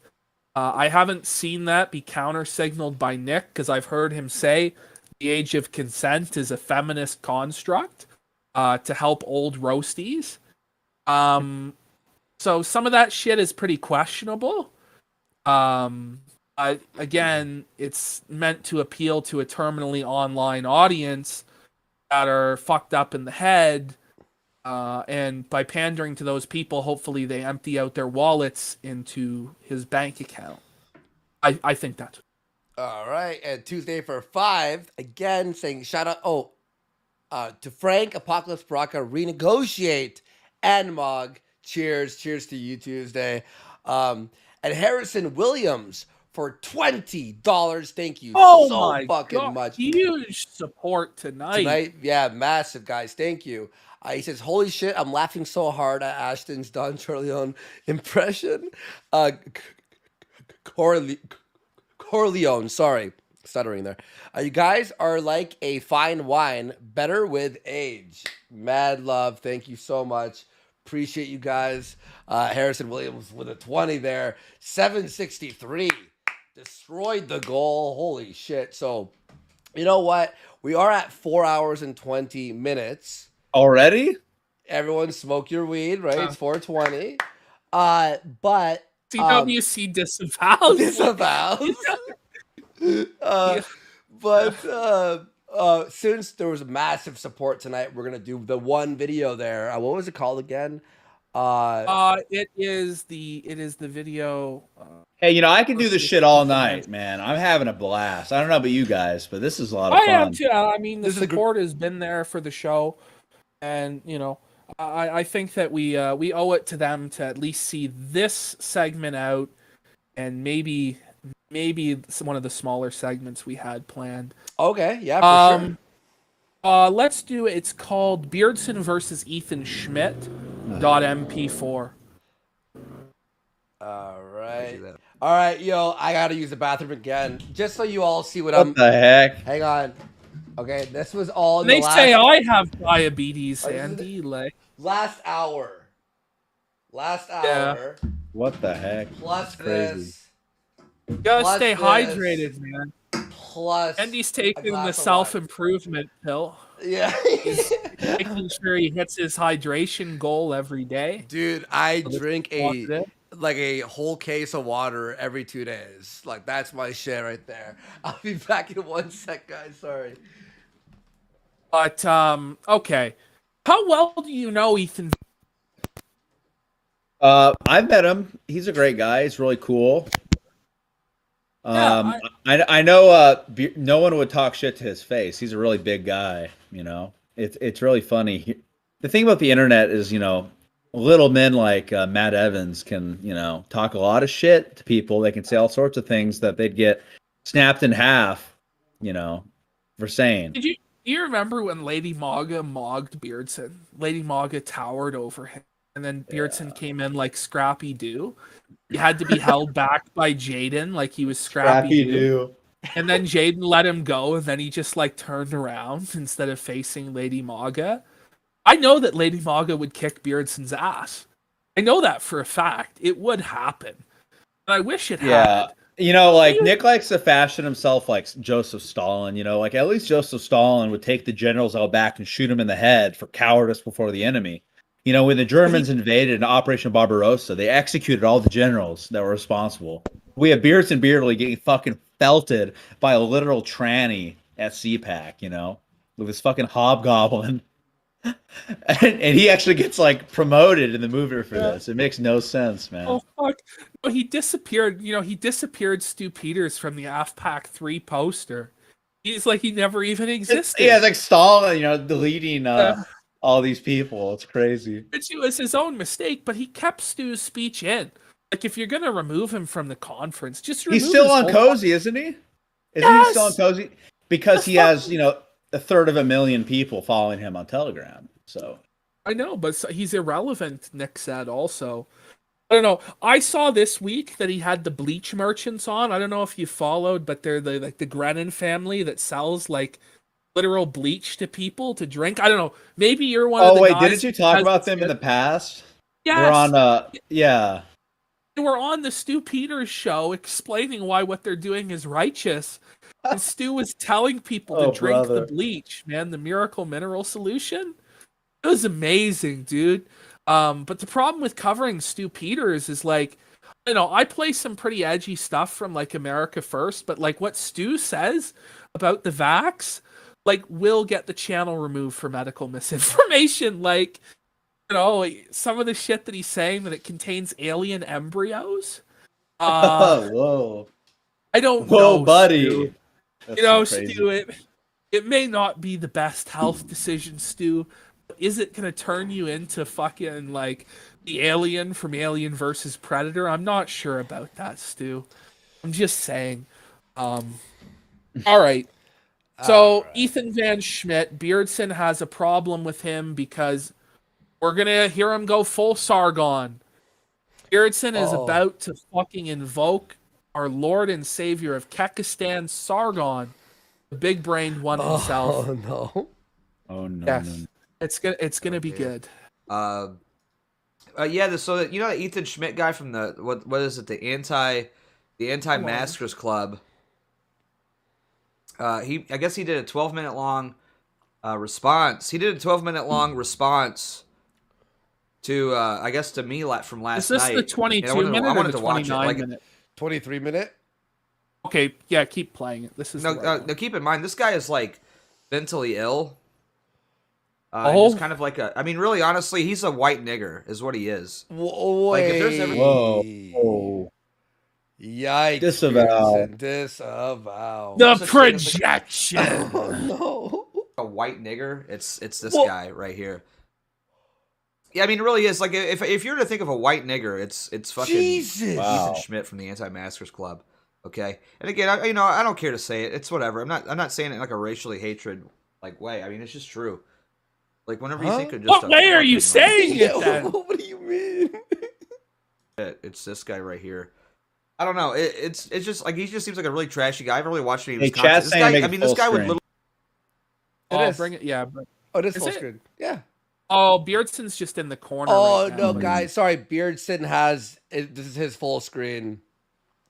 I haven't seen that be counter-signaled by Nick because I've heard him say the age of consent is a feminist construct to help old roasties. So some of that shit is pretty questionable. Again, it's meant to appeal to a terminally online audience that are fucked up in the head. And by pandering to those people, hopefully they empty out their wallets into his bank account. I think that's... All right, and Tuesday for 5, again saying shout out to Frank, Apocalypse, Baraka, renegotiate, and Mog. Cheers to you, Tuesday. And Harrison Williams for $20. Thank you so fucking much. Huge support tonight. Yeah, massive, guys. Thank you. He says, holy shit, I'm laughing so hard at Ashton's Don Corleone impression. Corleone, sorry, stuttering there. You guys are like a fine wine, better with age. Mad love, thank you so much. Appreciate you guys. Harrison Williams with a 20 there. 763. Destroyed the goal. Holy shit. So, you know what? We are at 4 hours and 20 minutes. Already? Everyone smoke your weed, right? It's 420. But... CWC disavows. But since there was massive support tonight, we're gonna do the one video there. What was it called again? It is the video. Hey, you know, I can do this shit all night, man. I'm having a blast. I don't know about you guys, but this is a lot of fun. I am too. I mean, the support has been there for the show, and you know, I think that we owe it to them to at least see this segment out, and maybe one of the smaller segments we had planned. Okay, yeah, for sure. Let's do it. It's called Beardson versus Ethan Schmidt. .mp4. All right, yo, I gotta use the bathroom again, just so you all see what I'm. What the heck? Hang on. Okay, this was all. They say I have diabetes, Andy. Like last hour. Yeah. What the heck? Plus this. You gotta stay hydrated, man. Plus, Andy's taking the self-improvement pill. Yeah. He's making sure he hits his hydration goal every day. Dude, I drink a whole case of water every 2 days. Like, that's my shit right there. I'll be back in 1 sec, guys. Sorry. But, okay. How well do you know Ethan? I've met him. He's a great guy. He's really cool. I know no one would talk shit to his face. He's a really big guy, you know. It's really funny. The thing about the internet is, you know, little men like Matt Evans can, talk a lot of shit to people. They can say all sorts of things that they'd get snapped in half, for saying. Do you remember when Lady Maga mogged Beardson? Lady Maga towered over him, and then Beardson came in like Scrappy Doo. He had to be held back by Jaden like he was Scrappy Doo. And then Jaden let him go, and then he just like turned around instead of facing Lady Maga. I know that Lady Maga would kick Beardson's ass. I know that for a fact. It would happen. And I wish it had. Nick likes to fashion himself like Joseph Stalin, like at least Joseph Stalin would take the generals out back and shoot him in the head for cowardice before the enemy. When the Germans invaded in Operation Barbarossa, they executed all the generals that were responsible. We have Beardson Beardley getting fucking felted by a literal tranny at CPAC, with his fucking hobgoblin. and he actually gets like promoted in the movie for this. It makes no sense, man. Oh fuck! No, he disappeared. He disappeared Stu Peters from the AFPAC 3 poster. He's like he never even existed. Yeah, it's like Stalin, deleting all these people. It's crazy. It was his own mistake, but he kept Stu's speech in. Like if you're gonna remove him from the conference, just remove he's still his on whole Cozy, isn't he? Isn't he still on Cozy? Because he has, 1/3 people following him on Telegram. So I know, but he's irrelevant, Nick said also. I don't know. I saw this week that he had the bleach merchants on. I don't know if you followed, but they're the Grennan family that sells like literal bleach to people to drink. I don't know. Maybe you're one of the guys. Didn't you talk about them in the past? Yes. They're on yeah. They were on the Stu Peters show explaining why what they're doing is righteous. And Stu was telling people to drink the bleach, man, the miracle mineral solution. It was amazing, dude. But the problem with covering Stu Peters is like, I play some pretty edgy stuff from like America First, but like what Stu says about the vax, like will get the channel removed for medical misinformation. Like, some of the shit that he's saying that it contains alien embryos. Whoa. I don't know. Whoa, buddy. Stu, it may not be the best health decision, Stu. Is it going to turn you into fucking like the alien from Alien versus Predator? I'm not sure about that, Stu. I'm just saying. All right. So Ethan Van Schmidt, Beardson has a problem with him because we're going to hear him go full Sargon. Beardson is about to fucking invoke our Lord and Savior of Kekistan, Sargon, the big-brained one himself. Oh no! Oh no! Yes, no. it's gonna be good. So the Ethan Schmidt guy from the what is it? The anti-maskers club. I guess he did a 12-minute long response. He did a 12-minute long response to I guess to me from last night. Is this the 22-minute or the 29-minute? 23-minute. Okay, yeah, keep playing it. This is no. Keep in mind, this guy is like mentally ill. He's kind of like really, honestly, he's a white nigger, is what he is. Like, if there's ever... Whoa! Yikes! Disavow. Disavow. The projection. Oh no! A white nigger. It's this guy right here. Yeah, it really is. Like, if you're to think of a white nigger, it's fucking Ethan Schmidt from the Anti-Maskers Club. Okay, and again, I don't care to say it. It's whatever. I'm not saying it in like a racially hatred like way. It's just true. Like whenever you think of just what way are you saying it then? What do you mean? It's this guy right here. I don't know. It's just like he just seems like a really trashy guy. I haven't really watched any of his content. This guy, this guy would literally. Bring it. Yeah. But... Oh, this full screen. Yeah. Oh, Beardson's just in the corner. Oh right no, now. guys! Sorry, Beardson has this is his full screen.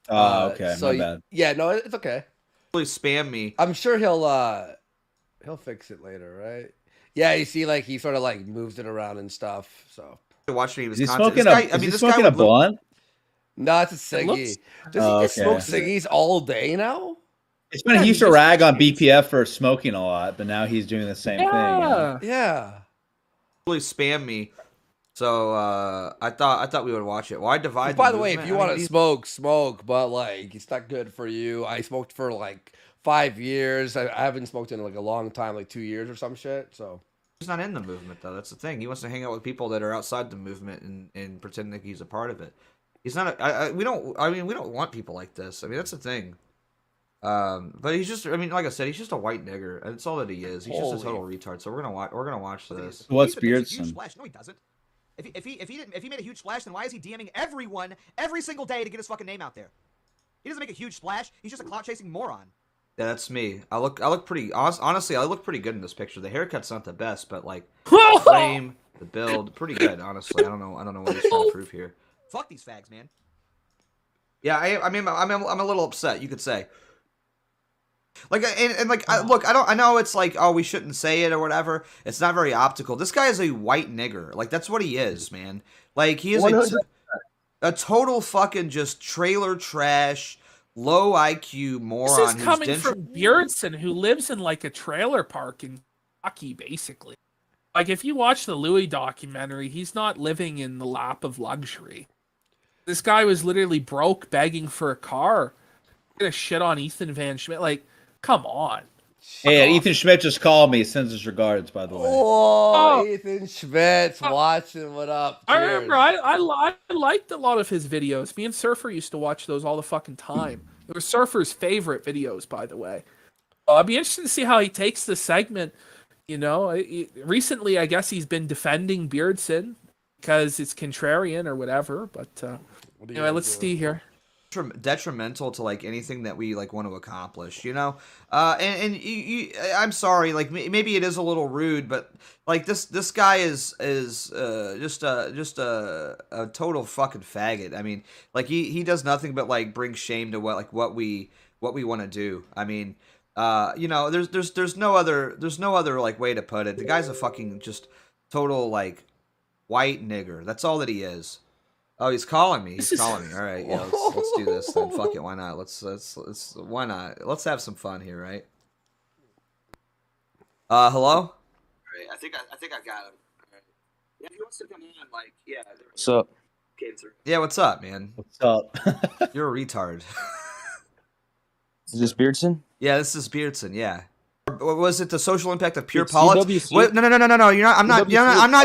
Oh, okay, so my bad. Yeah, no, it's okay. Really spam me. I'm sure he'll fix it later, right? Yeah, you see, like he sort of like moves it around and stuff. So watching his content. Is he smoking a blunt? No, it's a ciggy. Does he just smoke ciggies all day now? It's funny. He used to rag on BPF for smoking a lot, but now he's doing the same thing. Yeah. Really spam me. So I thought we would watch it. Why divide? By the way, if you want to smoke, but like it's not good for you. I smoked for like 5 years. I haven't smoked in like a long time, like 2 years or some shit. So He's not in the movement though. That's the thing. He wants to hang out with people that are outside the movement and pretend like he's a part of it. He's not. We don't want people like this. I mean, that's the thing. But he's just. I mean, like I said, he's just a white nigger. That's all that he is. He's just a total retard. So we're gonna watch this. What's Beardson? No, he doesn't. If he made a huge splash, then why is he DMing everyone every single day to get his fucking name out there? He doesn't make a huge splash. He's just a clout chasing moron. Yeah, that's me. I look pretty. Honestly, I look pretty good in this picture. The haircut's not the best, but like the frame, the build, pretty good. Honestly, I don't know what he's trying to prove here. Fuck these fags, man. Yeah, I mean, I'm a little upset. You could say. Like look, I know it's like, oh, we shouldn't say it or whatever. It's not very optical. This guy is a white nigger. Like that's what he is, man. Like he is a total fucking just trailer trash, low IQ moron. This is coming from Beardson, who lives in like a trailer park in Kentucky, basically. Like if you watch the Louis documentary, he's not living in the lap of luxury. This guy was literally broke, begging for a car. Gonna shit on Ethan Van Schmidt. Like, come on. Hey, Ethan Schmidt just called me. Sends his regards, by the way. Oh, Ethan Schmidt's watching. What up? I remember I liked a lot of his videos. Me and Surfer used to watch those all the fucking time. It was Surfer's favorite videos, by the way. I'd be interested to see how he takes the segment. You know, recently I guess he's been defending Beardson because it's contrarian or whatever. But anyway, let's see here. Detrimental to like anything that we like want to accomplish, you know. I'm sorry, like maybe it is a little rude, but like this guy is just a total fucking faggot. I mean, like he does nothing but like bring shame to what we want to do. I mean, you know, there's no other like way to put it. The guy's a fucking just total like white nigger. That's all that he is. Oh, he's calling me. He's calling me. All right, yeah, let's do this then. Fuck it, why not? Let's why not? Let's have some fun here, right? Hello? Right, I think I got him. Right. Yeah, if he wants to come on, like, yeah. What's up? Yeah, what's up, man? What's up? You're a retard. Is this Beardson? Yeah, this is Beardson. Yeah. Was it the social impact of pure It's politics? CWC. Wait, no. You're not. I'm not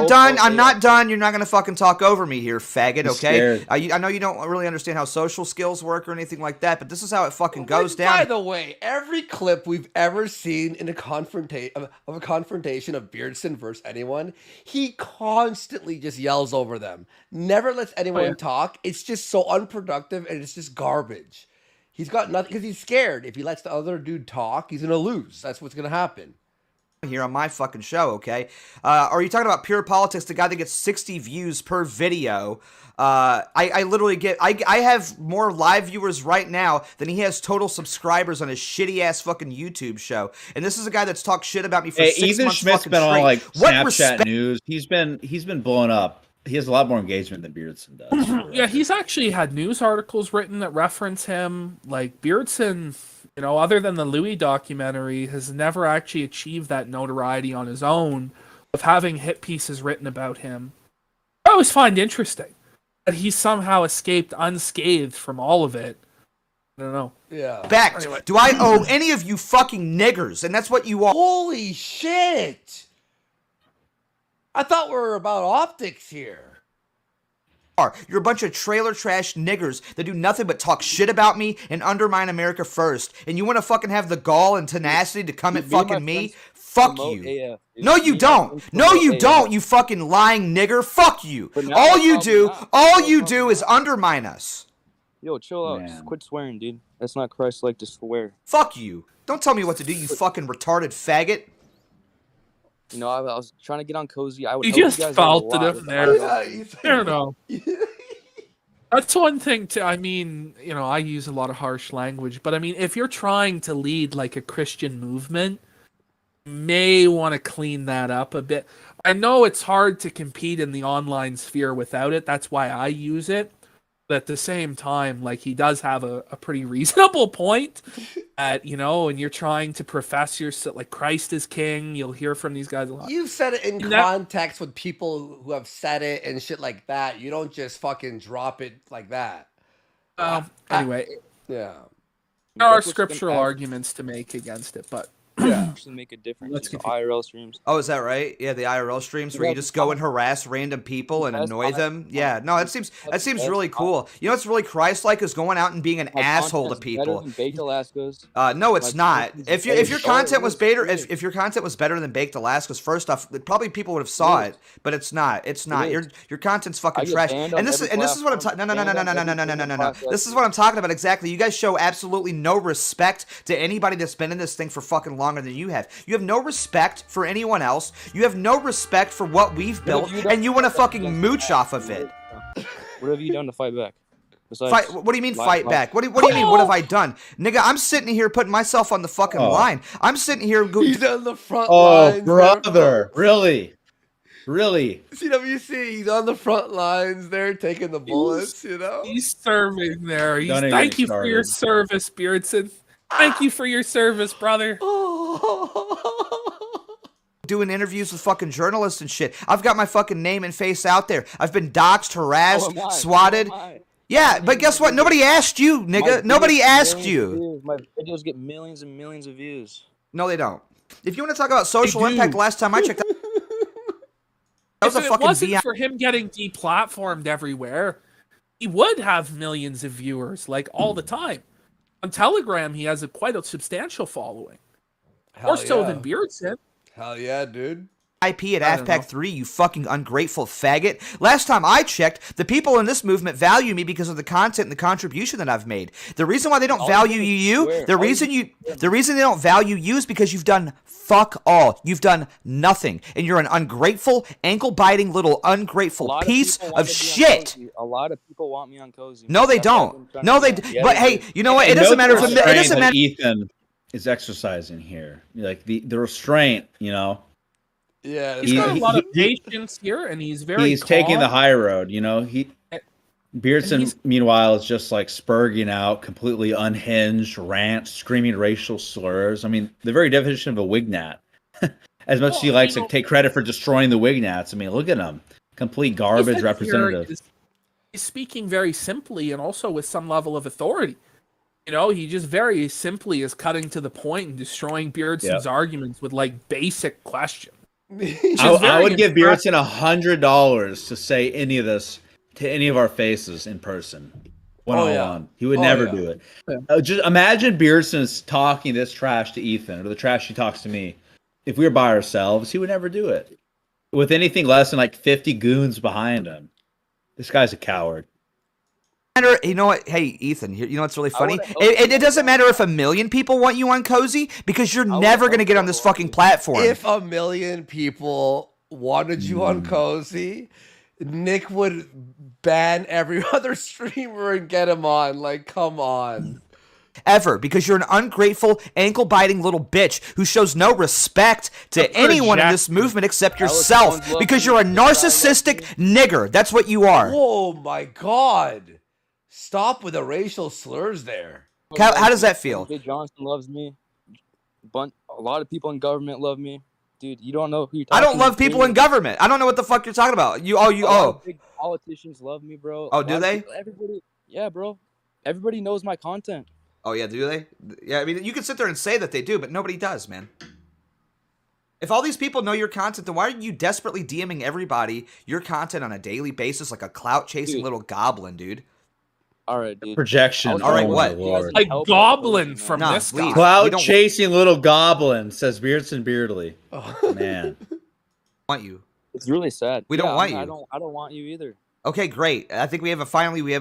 done. I'm not done. You're not gonna fucking talk over me here, faggot. Okay. I know you don't really understand how social skills work or anything like that, but this is how it fucking goes down. By the way, every clip we've ever seen in a confrontation of Beardson versus anyone, he constantly just yells over them. Never lets anyone talk. It's just so unproductive and it's just garbage. He's got nothing because he's scared. If he lets the other dude talk, he's gonna lose. That's what's gonna happen. Here on my fucking show, okay? Are you talking about pure politics? The guy that gets 60 views per video. I literally get. I have more live viewers right now than he has total subscribers on his shitty ass fucking YouTube show. And this is a guy that's talked shit about me for 6 Ethan months. Schmidt's fucking been straight. on like What Snapchat respect- news. He's been blowing up. He has a lot more engagement than Beardson does. Yeah, he's actually had news articles written that reference him. Like Beardson, you know, other than the Louis documentary, has never actually achieved that notoriety on his own of having hit pieces written about him. I always find interesting that he somehow escaped unscathed from all of it. I don't know. Yeah. Back. Anyway. Do I owe any of you fucking niggers? And that's what you are. Holy shit! I thought we were about optics here. You're a bunch of trailer trash niggers that do nothing but talk shit about me and undermine America first. And you want to fucking have the gall and tenacity to come at fucking me? Fuck you. No, you don't. No, you don't, you fucking lying nigger. Fuck you. All you do is undermine us. Yo, chill out. Just quit swearing, dude. That's not Christ-like to swear. Fuck you. Don't tell me what to do, you fucking retarded faggot. You know, I was trying to get on Cozy. I would. You help just you guys faulted out a him lot there. with- I don't know. That's one thing to, I mean, you know, I use a lot of harsh language, but I mean, if you're trying to lead like a Christian movement, you may want to clean that up a bit. I know it's hard to compete in the online sphere without it. That's why I use it. But at the same time, like, he does have a pretty reasonable point at, you know, and you're trying to profess yourself like Christ is king. You'll hear from these guys a lot. You've said it in context with people who have said it and shit like that. You don't just fucking drop it like that. Anyway. Yeah. There are scriptural arguments to make against it, but actually make a difference. These IRL streams. Oh, is that right? Yeah, the IRL streams where you just go and harass random people and annoy them. Yeah, no, that seems really cool. You know what's really Christ-like is going out and being an asshole to people. No, it's not. If your content was better, if your content was better than Baked Alaska's, first off, probably people would have saw it, but it's not. It's not. Your content's fucking trash. And this is what I'm talking. No. This is what I'm talking about exactly. You guys show absolutely no respect to anybody that's been in this thing for fucking longer than you have. You have no respect for anyone else. You have no respect for what we've built, and you want to fucking mooch off of it. What have you done to fight back? What do you mean fight back? What do you mean? What have I done, nigga? I'm sitting here putting myself on the fucking line. I'm sitting here. He's on the front lines. Oh, brother, really? CWC, he's on the front lines there, taking the bullets. You know, he's serving there. Thank you for your service, Beardson. Thank you for your service, brother. Doing interviews with fucking journalists and shit. I've got my fucking name and face out there. I've been doxxed, harassed, swatted. Yeah, but guess what? Nobody asked you, nigga. Nobody asked you. My videos get millions and millions of views. No, they don't. If you want to talk about social impact, last time I checked, if it wasn't for him getting deplatformed everywhere, he would have millions of viewers, like, all the time. On Telegram, he has quite a substantial following. More so than Beardson. Hell yeah, dude. IP at AFPAC3, you fucking ungrateful faggot. Last time I checked, the people in this movement value me because of the content and the contribution that I've made. The reason why they don't value the reason they don't value you is because you've done fuck all. You've done nothing. And you're an ungrateful, ankle-biting little ungrateful piece of shit. A lot of people want me on Cozy. No, they don't. No, they but hey, you know what? It doesn't matter if it doesn't matter. Ethan is exercising here. Like the restraint, you know. Yeah, he's got a lot of patience here, and he's very calm. Taking the high road, you know. Beardson, meanwhile, is just like spurging out, completely unhinged, rants, screaming racial slurs. I mean, the very definition of a wignat. As much as he likes to take credit for destroying the wignats, I mean, look at him, complete garbage representative. He's speaking very simply and also with some level of authority. You know, he just very simply is cutting to the point and destroying Beardson's arguments with like basic questions. I would give Beardson $100 to say any of this to any of our faces in person, one-on-one. He would never do it. Just imagine Beardson talking this trash to Ethan, or the trash he talks to me. If we were by ourselves, he would never do it. With anything less than like 50 goons behind him. This guy's a coward. You know what? Hey, Ethan, you know what's really funny? It doesn't matter if 1 million people want you on Cozy, because you're never going to get on this fucking platform. If 1 million people wanted you on Cozy, Nick would ban every other streamer and get him on. Like, come on. Ever, because you're an ungrateful, ankle-biting little bitch who shows no respect to anyone in this movement except yourself, because you're a narcissistic nigger. That's what you are. Oh my god. Stop with the racial slurs there. How does that feel? Jay Johnson loves me. A lot of people in government love me. Dude, you don't know who you're talking to. I don't love people in government. I don't know what the fuck you're talking about. Big politicians love me, bro. Oh, do they? Everybody, yeah, bro. Everybody knows my content. Oh, yeah, do they? Yeah, I mean, you can sit there and say that they do, but nobody does, man. If all these people know your content, then why are you desperately DMing everybody your content on a daily basis like a clout-chasing little goblin, dude? All right, dude. Projection. All right, what? A goblin from this guy. Cloud-chasing little goblin, says Beardson Beardly. Oh, man. Want you. It's really sad. We don't want you. I don't want you either. Okay, great. I think we have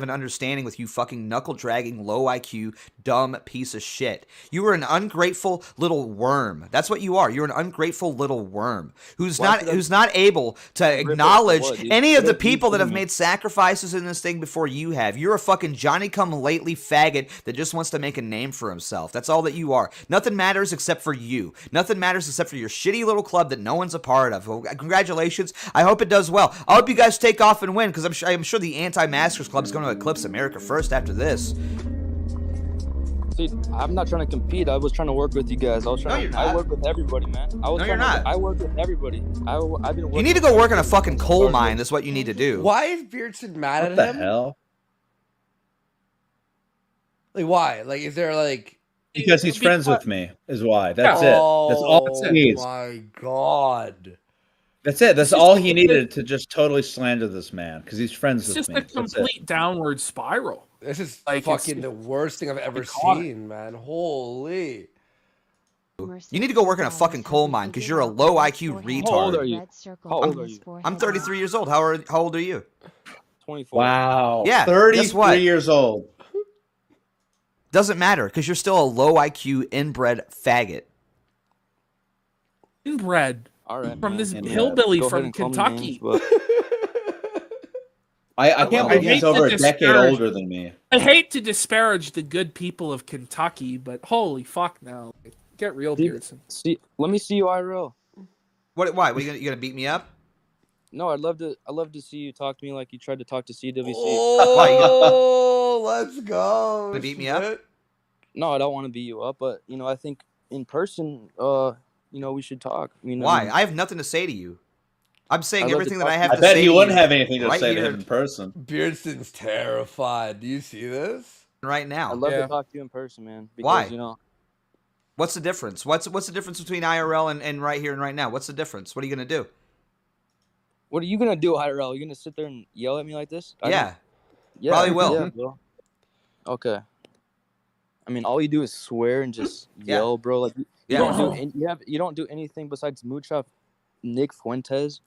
an understanding with you fucking knuckle-dragging, low IQ, dumb piece of shit. You are an ungrateful little worm. That's what you are. You're an ungrateful little worm who's not able to acknowledge any of the people that have made sacrifices in this thing before you have. You're a fucking Johnny-come-lately faggot that just wants to make a name for himself. That's all that you are. Nothing matters except for you. Nothing matters except for your shitty little club that no one's a part of. Well, congratulations. I hope it does well. I hope you guys take off and win, because I'm sure the Anti-Maskers Club is going to eclipse America First after this. See, I'm not trying to compete. I was trying to work with you guys. I work with everybody, man. You're not. I work with everybody. I've been. You need to go work in a fucking coal mine. That's what you need to do. Why is Beardson mad at him? What the hell? Like, why? Like, is there like Because he's friends with me, is why. That's it. That's all it needs. Oh my god. That's it. That's all he needed to just totally slander this man because he's friends It's with just me. a complete downward spiral. This is Like, fucking the worst thing I've ever seen, man. Holy. You need to go work in a fucking coal mine because you're a low IQ retard. How old are you? How old are you? I'm 33 years old. How old are you? 24. Wow. Yeah. 33 years old. Doesn't matter because you're still a low IQ inbred faggot. Inbred. All right, from man. this And, hillbilly go ahead from and call me Kentucky. names, but- I can't believe he's over a decade older than me. I hate to disparage the good people of Kentucky, but holy fuck now. Get real, Beardson. See, let me see you IRL. What? Why? You gonna beat me up? No, I'd love to see you talk to me like you tried to talk to CWC. Oh, let's go. Gonna beat me up? No, I don't want to beat you up, but I think in person, we should talk. Why? I have nothing to say to you. I'm saying I'd love to everything that talk I to have you. to say. I bet he to wouldn't you have anything to right say to here, him in person. Beardson's terrified. Do you see this? right now. I'd love to talk to you in person, man. Why? Because, What's the difference? What's the difference between IRL and right here and right now? What's the difference? What are you gonna do? what are you gonna do, IRL? Are you gonna sit there and yell at me like this? Yeah. Probably will. Yeah, bro. Okay. I mean, all you do is swear and just yell, bro. Like you don't do anything besides mooch off Nick Fuentes.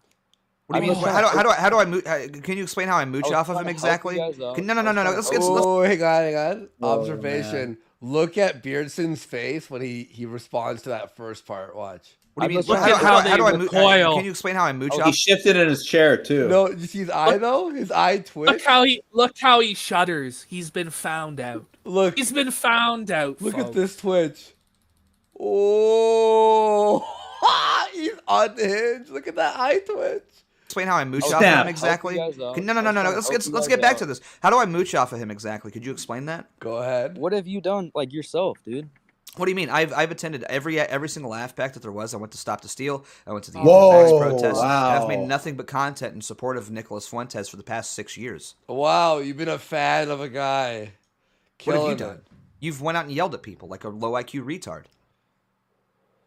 What do you mean? How do I mooch? Can you explain how I mooch off of him exactly? No. Let's get. Oh, hang on. Observation. Look at Beardson's face when he responds to that first part. Watch. What do you mean? How do I mooch? Can you explain how I mooch off? He shifted in his chair too. No, you see his eye though? His eye twitch. Look how he shudders. He's been found out. Look. He's been found out. Look folks. at this twitch. Oh, he's unhinged. Look at that eye twitch. Explain how I mooch off of him exactly. No. Let's get back to this. How do I mooch off of him exactly? Could you explain that? Go ahead. What have you done, like yourself, dude? What do you mean? I've attended every single laugh pack that there was. I went to Stop the Steal. I went to the Bags protest. Wow. And I've made nothing but content in support of Nicholas Fuentes for the past 6 years. Wow, you've been a fan of a guy. What have you done? You've went out and yelled at people like a low IQ retard.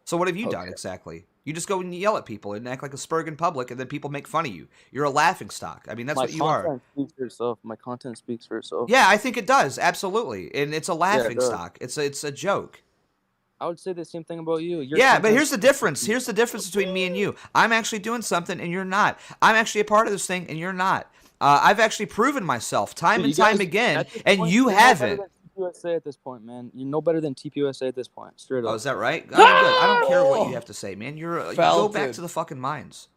So what have you done exactly? You just go and yell at people and act like a spurg in public, and then people make fun of you. You're a laughing stock. I mean, that's what you are. My content speaks for itself. Yeah, I think it does. Absolutely. And it's a laughing stock. It's a joke. I would say the same thing about you. But here's the difference. Here's the difference between me and you. I'm actually doing something, and you're not. I'm actually a part of this thing, and you're not. I've actually proven myself time and time again, and you haven't. TPUSA at this point, man. You're no better than TPUSA at this point. Straight up. Oh, is that right? I don't care what you have to say, man. You go back to the fucking mines.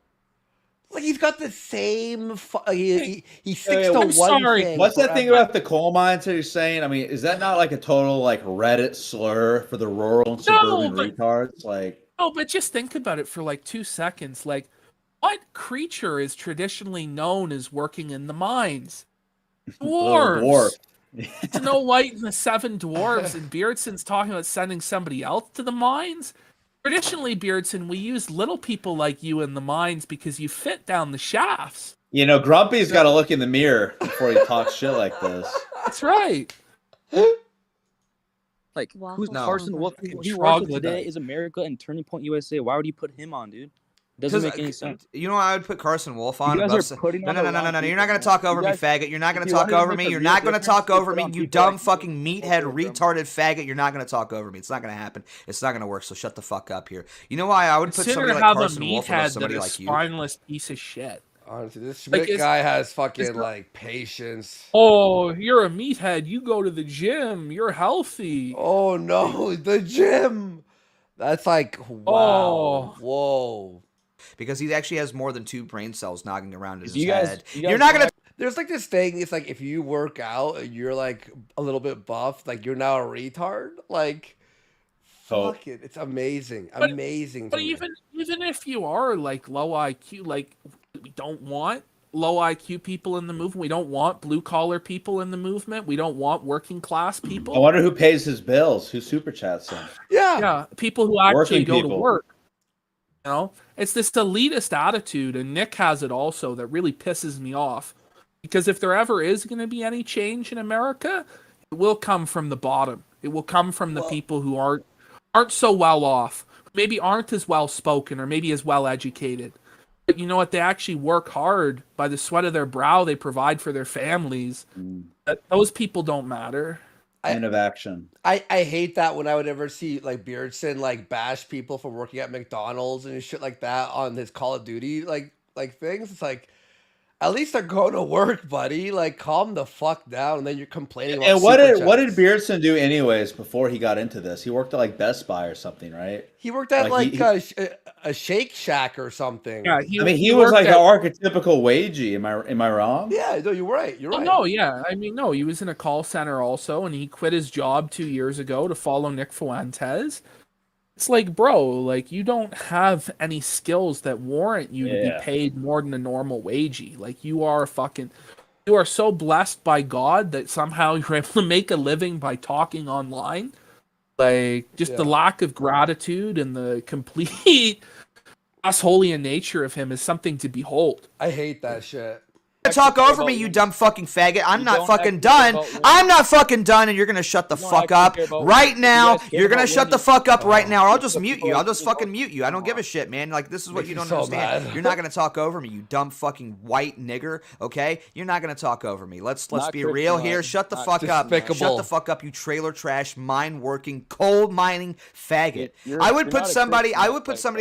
Like he's got the same. He sticks to one thing. What's that thing about the coal mines that you're saying? I mean, is that not like a total like Reddit slur for the rural and suburban retards? Like, no, but just think about it for like 2 seconds. Like, what creature is traditionally known as working in the mines? Dwarves. Snow White and the Seven Dwarves, and Beardson's talking about sending somebody else to the mines. Traditionally, Beardson, we use little people like you in the mines because you fit down the shafts. Grumpy's got to look in the mirror before he talks shit like this. That's right. Like, who's Carson Wolf? He works today is America and Turning Point USA. Why would you put him on, dude? Doesn't make any sense. You know, I would put Carson Wolf on. You guys are putting No. You're not going to talk over me, faggot. You're not going to talk over me. You're not going to talk over me. You dumb fucking meathead, retarded faggot. You're not going to talk over me. It's not going to happen. It's not going to work. So shut the fuck up here. You know why I would put somebody like Carson Wolf over somebody like you? Spineless piece of shit. Honestly, this Schmidt guy has fucking like patience. Oh, you're a meathead. You go to the gym. You're healthy. Oh no, the gym. That's like wow. Whoa. Because he actually has more than 2 brain cells knocking around in his head. You're not gonna. There's like this thing. It's like if you work out and you're like a little bit buff, like you're now a retard. Like, fuck it. It's amazing, amazing. But even if you are like low IQ, like we don't want low IQ people in the movement. We don't want blue collar people in the movement. We don't want working class people. I wonder who pays his bills. Who super chats him? Yeah, people who actually Working go people. to work. You know, it's this elitist attitude, and Nick has it also that really pisses me off. Because if there ever is going to be any change in America, it will come from the bottom. It will come from the people who aren't so well off, maybe aren't as well spoken, or maybe as well educated. But you know what? They actually work hard by the sweat of their brow. They provide for their families. Those people don't matter. End of action. I hate that when I would ever see like Beardson like bash people for working at McDonald's and shit like that on his Call of Duty like things. It's like, at least they're going to work, buddy. Like, calm the fuck down, and then you're complaining about And what did Beardson do anyways before he got into this? He worked at like Best Buy or something, right? He worked at a Shake Shack or something. Yeah, he was like an archetypical wagey. Am I wrong? Yeah, no, you're right. You're right. No, yeah. I mean, no, he was in a call center also, and he quit his job 2 years ago to follow Nick Fuentes. It's like, bro, like, you don't have any skills that warrant you to be paid more than a normal wagey. Like, you are so blessed by God that somehow you're able to make a living by talking online. Like, just the lack of gratitude and the complete holy in nature of him is something to behold. I hate that shit. Talk over me, you dumb fucking faggot. I'm not fucking done. I'm not fucking done, and you're gonna shut the fuck up right now. You're gonna shut the fuck up right now, or I'll just mute you. I'll just fucking mute you. I don't give a shit, man. Like, this is what you don't understand. You're not gonna talk over me, you dumb fucking white nigger. Okay? You're not gonna talk over me. Let's be real here. Shut the fuck up. Shut the fuck up, you trailer trash, mine working, coal mining faggot. I would put somebody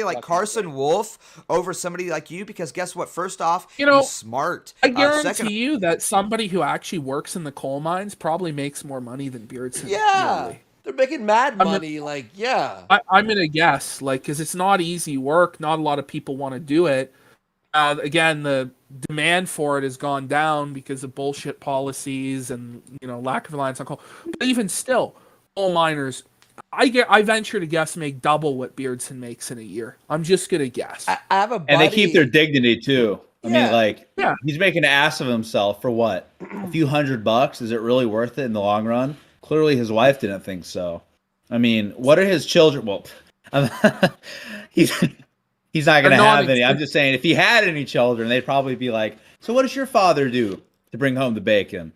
like Carson Wolf over somebody like you, because guess what? First off, he's smart. I guarantee you that somebody who actually works in the coal mines probably makes more money than Beardson. Yeah, yearly. They're making mad money. I'm gonna guess, like, because it's not easy work. Not a lot of people want to do it. Again, the demand for it has gone down because of bullshit policies and lack of reliance on coal. But even still, coal miners, I venture to guess, make double what Beardson makes in a year. I'm just gonna guess. I have a buddy, and they keep their dignity too. I mean, he's making an ass of himself for what? A few $100? Is it really worth it in the long run? Clearly, his wife didn't think so. I mean, what are his children? Well, he's not going to have any. I'm just saying, if he had any children, they'd probably be like, so what does your father do to bring home the bacon?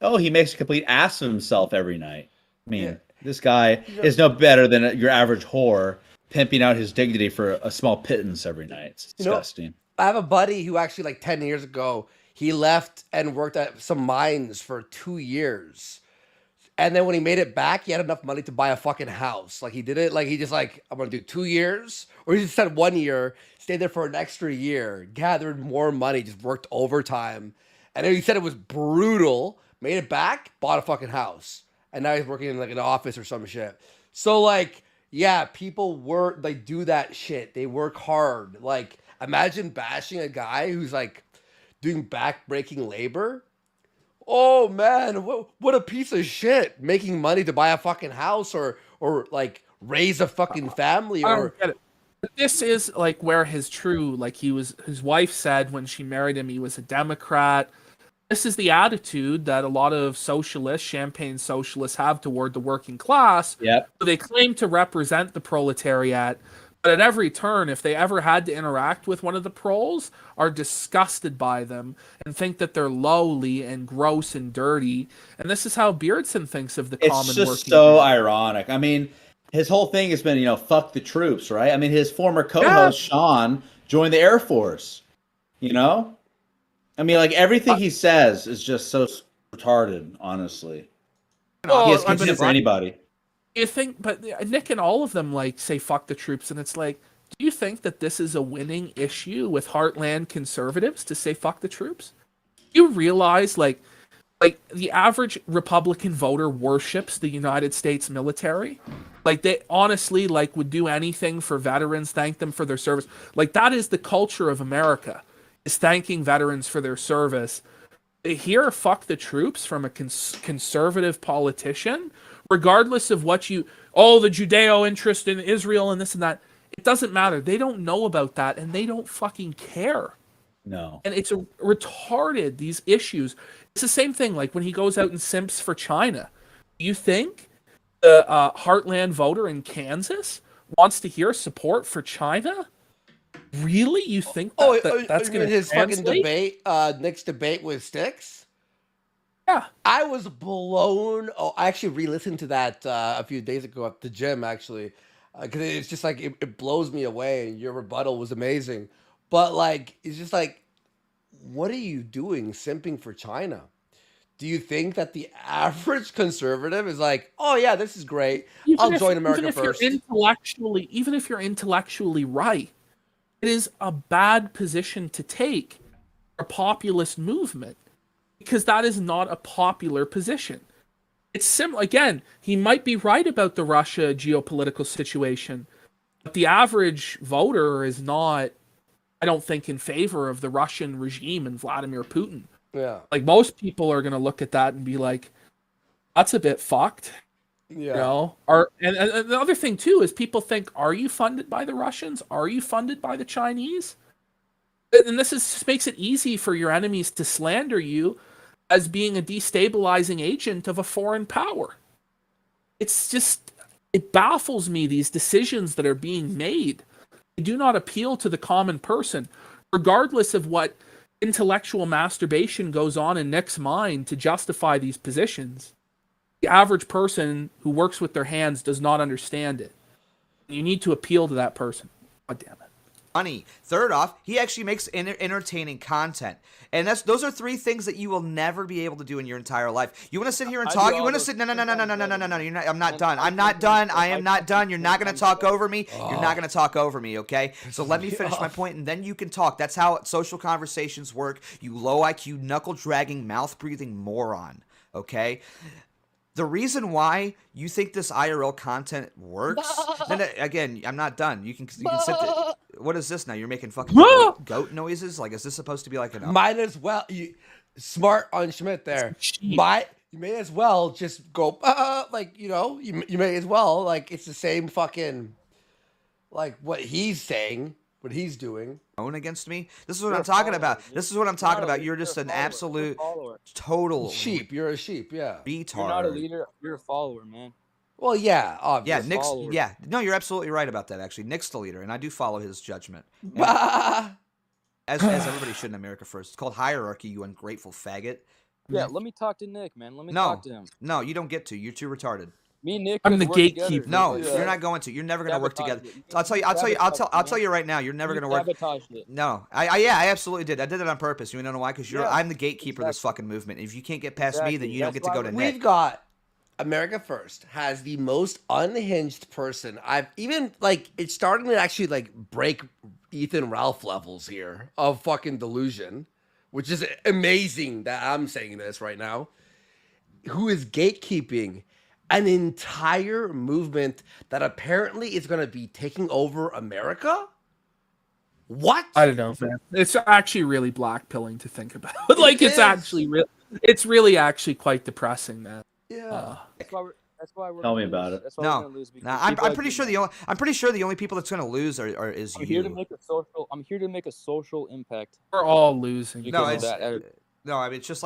Oh, he makes a complete ass of himself every night. I mean, this guy is no better than your average whore pimping out his dignity for a small pittance every night. It's disgusting. I have a buddy who actually, like 10 years ago, he left and worked at some mines for 2 years. And then when he made it back, he had enough money to buy a fucking house. Like, he did it, like, he just like, I'm going to do 2 years. Or he just said 1 year, stayed there for an extra year, gathered more money, just worked overtime. And then he said it was brutal, made it back, bought a fucking house. And now he's working in like an office or some shit. So like, yeah, people do that shit. They work hard. Like, imagine bashing a guy who's like doing back-breaking labor. Oh man, what a piece of shit! Making money to buy a fucking house or like raise a fucking family. I don't get it. This is like where his wife said when she married him, he was a Democrat. This is the attitude that a lot of socialists, champagne socialists, have toward the working class. Yep. They claim to represent the proletariat. But at every turn, if they ever had to interact with one of the proles, are disgusted by them and think that they're lowly and gross and dirty. And this is how Beardson thinks of the common working man. It's just so ironic. I mean, his whole thing has been, fuck the troops, right? I mean, his former co-host, Sean, joined the Air Force, I mean, like, everything he says is just so retarded, honestly. He has contempt for anybody. You think, but Nick and all of them say fuck the troops, and it's like, do you think that this is a winning issue with heartland conservatives to say fuck the troops? You realize like the average Republican voter worships the United States military. Like, they honestly would do anything for veterans, thank them for their service. Like, that is the culture of America, is thanking veterans for their service. They hear fuck the troops from a conservative politician, regardless of what the Judeo interest in Israel and this and that, it doesn't matter. They don't know about that, and they don't fucking care. No. And it's retarded, these issues. It's the same thing, like when he goes out and simps for China. You think the heartland voter in Kansas wants to hear support for China? Really? You think that's going to his fucking debate, Nick's debate with Styx? Yeah. I was blown. Oh, I actually re-listened to that a few days ago at the gym, actually, because it's just like it blows me away. And your rebuttal was amazing, but like it's just like, what are you doing, simping for China? Do you think that the average conservative is like, oh yeah, this is great, I'll join America first? Even if you're intellectually right, it is a bad position to take for a populist movement, because that is not a popular position. It's similar. Again, he might be right about the Russia geopolitical situation, but the average voter is not, I don't think, in favor of the Russian regime and Vladimir Putin. Yeah. Like, most people are going to look at that and be like, that's a bit fucked. Yeah. You know? And the other thing, too, is people think, are you funded by the Russians? Are you funded by the Chinese? And this makes it easy for your enemies to slander you as being a destabilizing agent of a foreign power. It's just, it baffles me, these decisions that are being made. They do not appeal to the common person, regardless of what intellectual masturbation goes on in Nick's mind to justify these positions. The average person who works with their hands does not understand it. You need to appeal to that person. God damn it. Funny. Third off, he actually makes entertaining content, and those are three things that you will never be able to do in your entire life. You want to sit here and talk? You want to sit? No. You're not. I'm not done. I'm not done. I am not done. You're not going to talk over me. You're not going to talk over me. Okay. So let me finish my point, and then you can talk. That's how social conversations work. You low IQ, knuckle dragging, mouth breathing moron. Okay. The reason why you think this IRL content works, again, I'm not done. You can sit there. What is this now? You're making fucking goat noises? Like, is this supposed to be like an... Might as well. Smart on Schmidt there. You may as well just go, like, you know, you may as well, like, it's the same fucking, like, what he's saying, what he's doing. Own against me? This is what I'm talking about. This is what I'm talking about. You're just an absolute total sheep. You're a sheep, yeah. Retard. You're not a leader. You're a follower, man. Well, yeah, obviously. Yeah, Nick's, yeah. No, you're absolutely right about that, actually. Nick's the leader, and I do follow his judgment. As everybody should in America first. It's called hierarchy, you ungrateful faggot. Yeah, let me talk to Nick, man. Let me talk to him. No, you don't get to. You're too retarded. Me and Nick. I'm the gatekeeper. No, you're not going to. You're never going to work together. I'll tell you right now. You're never going to work. No, I absolutely did. I did it on purpose. You know why? Because I'm the gatekeeper of this fucking movement. If you can't get past me, then you don't get to go to Nick. We've got America First has the most unhinged person I've even, like, it's starting to actually like break Ethan Ralph levels here of fucking delusion, which is amazing that I'm saying this right now. Who is gatekeeping an entire movement that apparently is going to be taking over America? What? I don't know, man. It's actually really blackpilling to think about. Like, it's really actually quite depressing, man. Yeah. That's why we're Tell me about it. That's why we're gonna lose. I'm pretty sure the only people that's going to lose is you. I'm here to make a social impact. We're all losing. No, I mean, it's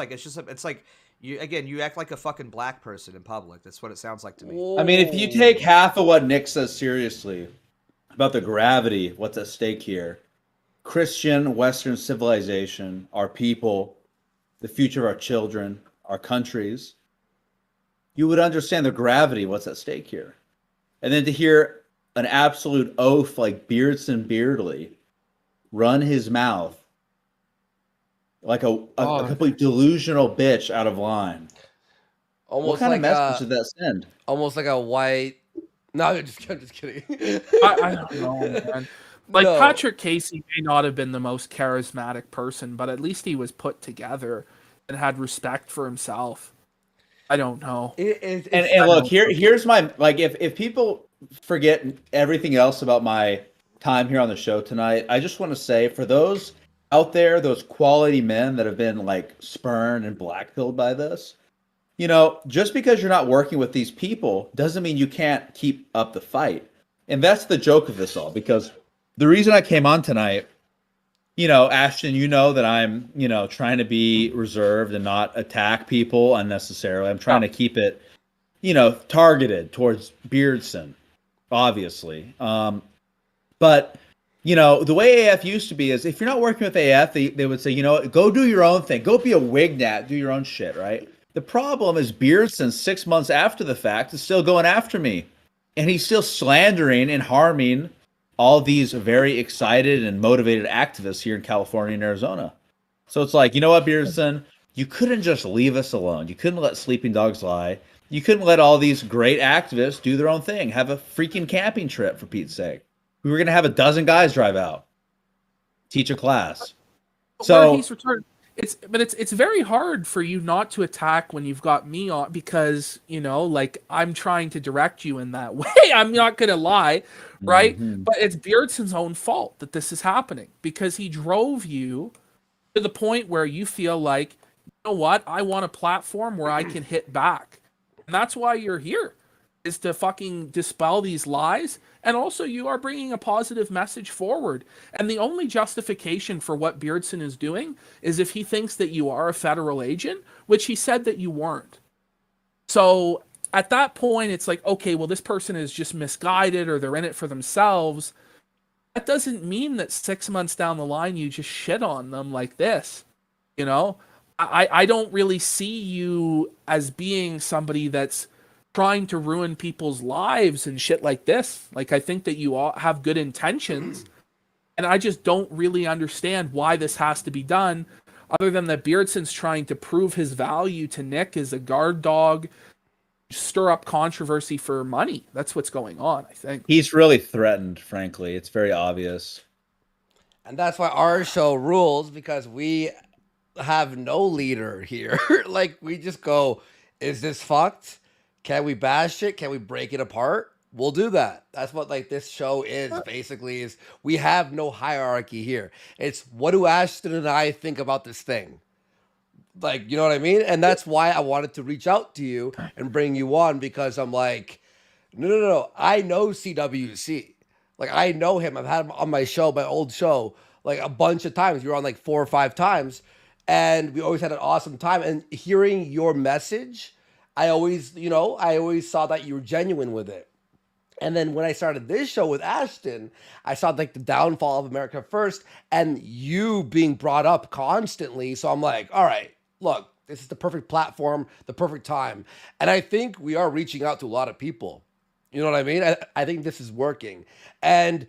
like you act like a fucking black person in public. That's what it sounds like to me. I mean, if you take half of what Nick says seriously about the gravity, what's at stake here, Christian Western civilization, our people, the future of our children, our countries, you would understand the gravity, what's at stake here. And then to hear an absolute oaf like Beardson Beardley run his mouth like a complete delusional bitch out of line. Almost what kind like of message did that send? Almost like a white... No, I'm just kidding. I don't know, man. Like, Patrick Casey may not have been the most charismatic person, but at least he was put together and had respect for himself. I don't know. And look, here's my, like, if people forget everything else about my time here on the show tonight, I just want to say, for those out there, those quality men that have been like spurned and blackpilled by this, you know, just because you're not working with these people doesn't mean you can't keep up the fight. And that's the joke of this all, because the reason I came on tonight, you know, Ashton, you know that I'm, you know, trying to be reserved and not attack people unnecessarily. I'm trying to keep it, you know, targeted towards Beardson, obviously. But, you know, the way AF used to be is if you're not working with AF, they would say, you know, go do your own thing. Go be a wignat, do your own shit, right? The problem is Beardson, 6 months after the fact, is still going after me. And he's still slandering and harming all these very excited and motivated activists here in California and Arizona. So it's like, you know what, Beardson? You couldn't just leave us alone. You couldn't let sleeping dogs lie. You couldn't let all these great activists do their own thing. Have a freaking camping trip, for Pete's sake. We were going to have a dozen guys drive out, teach a class. So he's returned. It's very hard for you not to attack when you've got me on, because, you know, like, I'm trying to direct you in that way. I'm not gonna lie, right? But it's Beardson's own fault that this is happening, because he drove you to the point where you feel like, you know what, I want a platform where I can hit back. And that's why you're here, is to fucking dispel these lies. And also, you are bringing a positive message forward. And the only justification for what Beardson is doing is if he thinks that you are a federal agent, which he said that you weren't. So at that point, it's like, okay, well, this person is just misguided, or they're in it for themselves. That doesn't mean that 6 months down the line, you just shit on them like this. You know, I don't really see you as being somebody that's trying to ruin people's lives and shit like this. Like, I think that you all have good intentions, and I just don't really understand why this has to be done, other than that Beardson's trying to prove his value to Nick as a guard dog, stir up controversy for money. That's what's going on, I think. he's really threatened, frankly. It's very obvious. And that's why our show rules, because we have no leader here. Like, we just go, is this fucked? Can we bash it? Can we break it apart? We'll do that. That's what, like, this show is, basically, is we have no hierarchy here. It's, what do Ashton and I think about this thing? Like, you know what I mean? And that's why I wanted to reach out to you and bring you on, because I'm like, no. I know CWC. Like, I know him. I've had him on my show, my old show, like, a bunch of times. You were on like 4 or 5 times, and we always had an awesome time. And hearing your message, I always saw that you were genuine with it. And then when I started this show with Ashton, I saw like the downfall of America First and you being brought up constantly. So I'm like, all right, look, this is the perfect platform, the perfect time. And I think we are reaching out to a lot of people. You know what I mean? I think this is working. And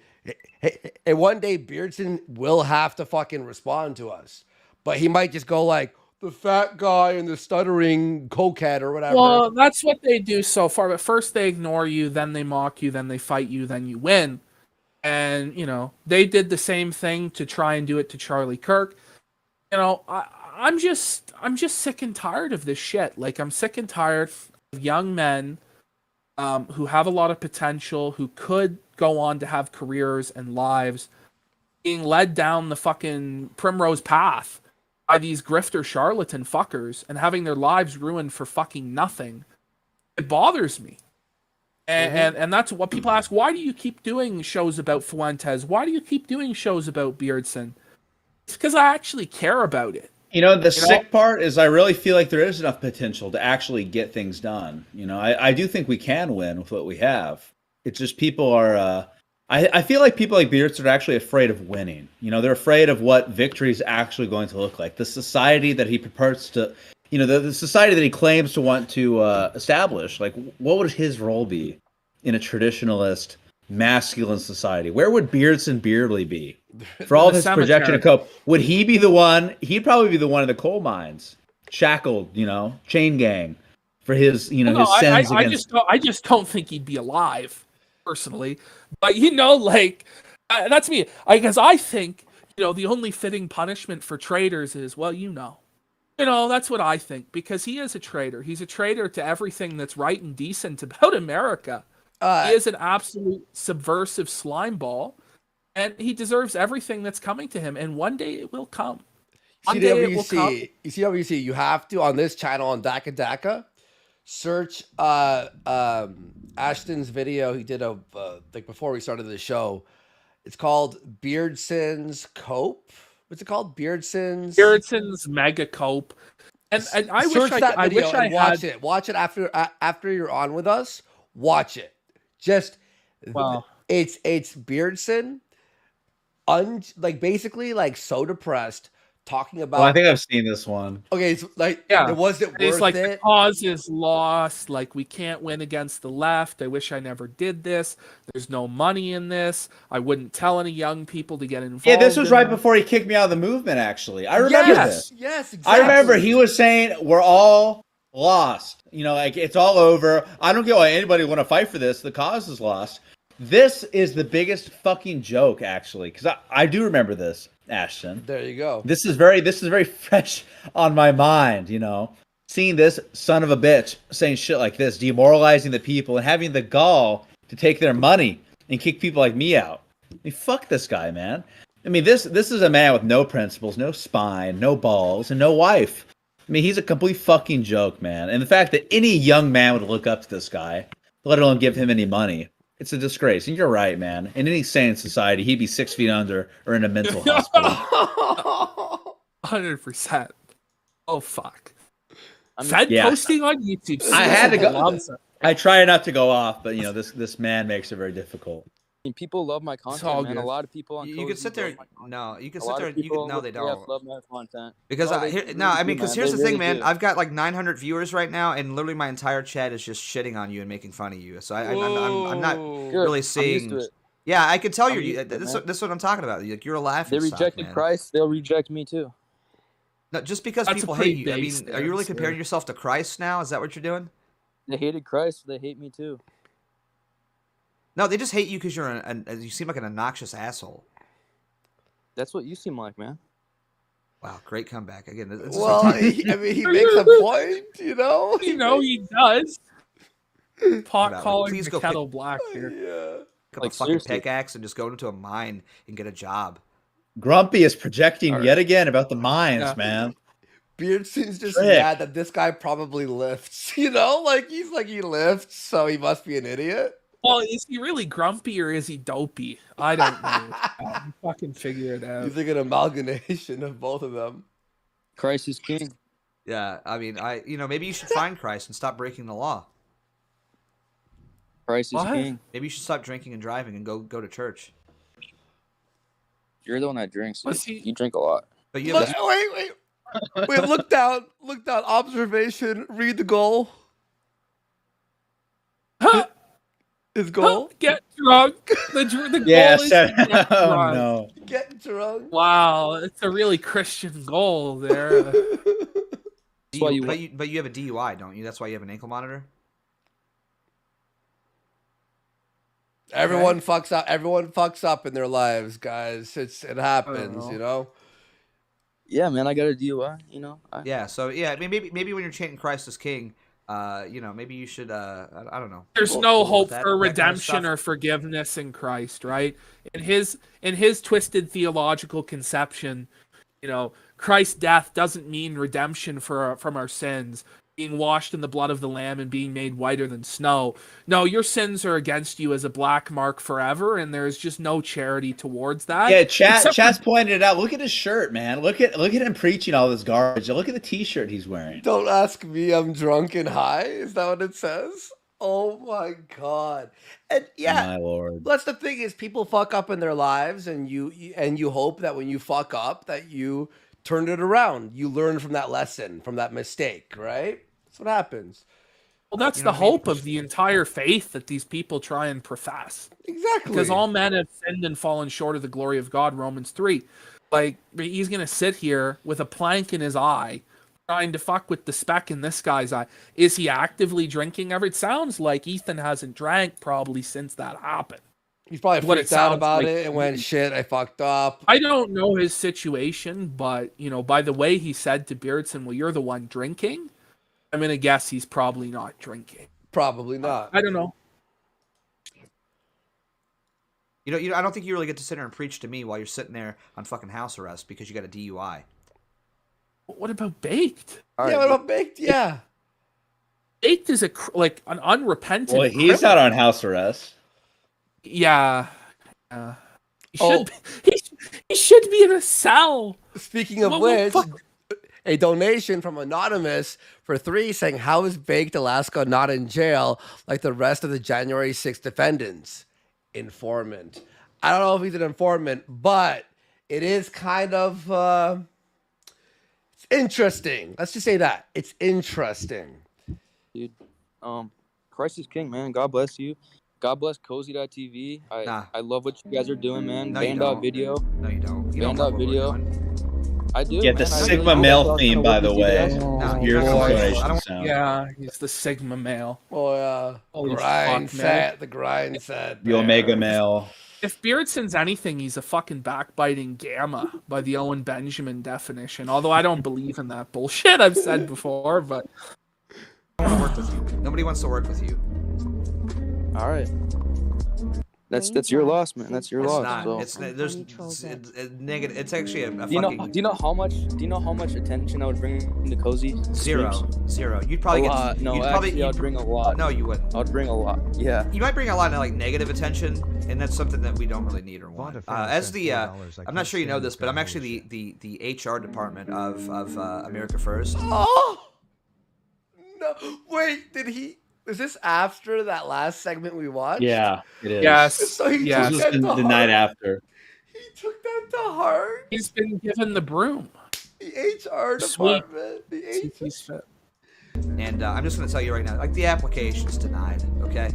one day Beardson will have to fucking respond to us. But he might just go like, the fat guy and the stuttering cokehead or whatever. Well, that's what they do so far. But first they ignore you, then they mock you, then they fight you, then you win. And, you know, they did the same thing to try and do it to Charlie Kirk. You know, I'm just sick and tired of this shit. Like, I'm sick and tired of young men who have a lot of potential, who could go on to have careers and lives, being led down the fucking primrose path by these grifter charlatan fuckers and having their lives ruined for fucking nothing. It bothers me. And that's what people ask. Why do you keep doing shows about Fuentes? Why do you keep doing shows about Beardson? It's because I actually care about it. You know, the sick part is I really feel like there is enough potential to actually get things done. You know, I do think we can win with what we have. It's just people are... I feel like people like Beardson are actually afraid of winning. You know, they're afraid of what victory is actually going to look like. The society that he purports to, you know, the society that he claims to want to establish. Like, what would his role be in a traditionalist, masculine society? Where would Beardson Beardly be? For all his projection of cope, would he be the one? He'd probably be the one in the coal mines, shackled, you know, chain gang for his, you know, his sins against. I just don't think he'd be alive, personally. But, you know, like, that's me. Because I think, you know, the only fitting punishment for traitors is, well, you know. You know, that's what I think. Because he is a traitor. He's a traitor to everything that's right and decent about America. He is an absolute subversive slime ball. And he deserves everything that's coming to him. And one day it will come. One day it will come. CWC, you have to, on this channel, on Daka Daka, search Ashton's video he did of like before we started the show. It's called Beardson's Cope. What's it called? Beardson's Mega Cope. And I search wish that I video wish I and had watch it. Watch it after you're on with us. Watch it. Just it's Beardson, like basically like so depressed, talking about. Well, I think I've seen this one. Okay, it's like, Yeah. it wasn't It's worth like it. the cause is lost. Like, we can't win against the left. I wish I never did this. There's no money in this. I wouldn't tell any young people to get involved. Yeah, this was in right it. before he kicked me out of the movement, actually. I remember this. Yes, exactly. I remember he was saying, we're all lost. You know, like, it's all over. I don't get why anybody would want to fight for this. The cause is lost. This is the biggest fucking joke, actually, because I do remember this, Ashton. There you go. This is very fresh on my mind, you know. Seeing this son of a bitch saying shit like this, demoralizing the people, and having the gall to take their money and kick people like me out. I mean, fuck this guy, man. I mean, this is a man with no principles, no spine, no balls, and no wife. I mean, he's a complete fucking joke, man. And the fact that any young man would look up to this guy, let alone give him any money, it's a disgrace. And you're right, man. In any sane society, he'd be 6 feet under or in a mental hospital. 100%. Oh, fuck. Fed posting on YouTube. I had to go. Loves it. I try not to go off, but you know, this man makes it very difficult. I mean, people love my content, all man. good. A lot of people on You can Cozy sit there. love my No, you can A sit lot there. of You people can, no, they on the don't. love my content. Because No, I they no, I really mean, do, because man. here's They the thing, really man. do. I've got like 900 viewers right now, and literally my entire chat is just shitting on you and making fun of you. So I'm not Good. really I'm used seeing. to it. Yeah, I can tell I'm you. used to it, This man. is what I'm talking about. Like, you're a laughing They stock, rejected man. Christ, they'll reject me too. No, just because That's a people pretty hate you. I mean, big are you really stance, comparing yeah. yourself to Christ now? Is that what you're doing? They hated Christ, they hate me too. No, they just hate you because you seem like an obnoxious asshole. That's what you seem like, man. Wow, great comeback again. Well, I mean, he makes a point, you know. You know he does. Pot Whatever. calling Please the go kettle pick- black here. Yeah. Pick up Like, a fucking seriously. pickaxe and just go into a mine and get a job. Grumpy is projecting All right. yet again about the mines, Yeah. man. Beardson's just Trick. mad that this guy probably lifts, you know? Like, he's like, he lifts, so he must be an idiot. Well, is he really grumpy or is he dopey? I don't know. Fucking figure it out. He's like an amalgamation of both of them. Christ is king. Yeah, I mean, maybe you should find Christ and stop breaking the law. Christ is What? king. Maybe you should stop drinking and driving and go to church. You're the one that drinks. Was dude. he- You drink a lot. But you Look, have wait. Wait, look down. Observation, read the goal. Huh? His goal? Get drunk. The goal Yeah, is to get oh drunk. no. Get drunk. Wow, it's a really Christian goal there. That's why you but you have a DUI, don't you? That's why you have an ankle monitor. Everyone fucks up. Everyone fucks up in their lives, guys. It happens, know. you know. Yeah, man, I got a DUI, you know. Yeah. So yeah, I mean, maybe when you're chanting Christ as King, maybe you should. I don't know. There's Go no with hope that for kind of redemption stuff. or forgiveness in Christ, right? In his twisted theological conception, you know, Christ's death doesn't mean redemption from our sins, being washed in the blood of the Lamb and being made whiter than snow. No, your sins are against you as a black mark forever, and there's just no charity towards that. Yeah, Except Chat's pointed it out. Look at his shirt, man. Look at him preaching all this garbage. Look at the t-shirt he's wearing. Don't ask me. I'm drunk and high. Is that what it says? Oh my god! And yeah, My lord. that's the thing is people fuck up in their lives, and you hope that when you fuck up that you turn it around. You learn from that lesson, from that mistake, right? That's what happens. Well, that's the hope of the entire faith that these people try and profess. Exactly. Because all men have sinned and fallen short of the glory of God, Romans 3. Like, he's going to sit here with a plank in his eye, trying to fuck with the speck in this guy's eye. Is he actively drinking? It sounds like Ethan hasn't drank probably since that happened. He's probably What it freaked out sounds about like. it and went, shit, I fucked up. I don't know his situation, but, you know, by the way he said to Beardson, well, you're the one drinking, I'm going to guess he's probably not drinking. Probably not. I don't know. You know, I don't think you really get to sit there and preach to me while you're sitting there on fucking house arrest because you got a DUI. What about Baked? Yeah, what about Baked? Yeah. Baked is an unrepentant Well, he's not on house arrest. Yeah. He should be in a cell. Speaking of which, a donation from Anonymous for 3 saying, how is Baked Alaska not in jail like the rest of the January 6th defendants? Informant. I don't know if he's an informant, but it is kind of It's interesting. Let's just say that. It's interesting. Dude, Christ is king, man. God bless you. God bless Cozy.tv. I love what you guys are doing, man. No, you Band out don't. video. No, you don't. You Band don't love out what we're video. doing. I do. Yeah, the man. I Sigma really male do. theme, by the way. No, Here's you're some not gonna- donation sound. Yeah, he's the Sigma male. Oh yeah. Holy Grind fuck, man. set. The grind set. The Omega male. If Beardson's anything, he's a fucking backbiting gamma by the Owen Benjamin definition. Although I don't believe in that bullshit I've said before, but Nobody wants to work with you. All right. That's your loss, man. That's your It's not. So. It's negative. It's actually a Do you know how much attention I would bring to Cozy? Zero. streams? Zero. You'd probably a get. lot. No, you'd actually, I'd bring a lot. No, you wouldn't. I'd bring a lot. Yeah. You might bring a lot of like negative attention, and that's something that we don't really need or want. As the, I'm not sure you know this, but I'm actually the HR department of America First. Oh no! Wait, did he? Is this after that last segment we watched? Yeah, it is. Yes. So he yes. took This that is to the night heart. after. He took that to heart. He's been given the broom. The HR Sweet. department. The HR. He's fit. And I'm just gonna tell you right now, like the application's denied. Okay.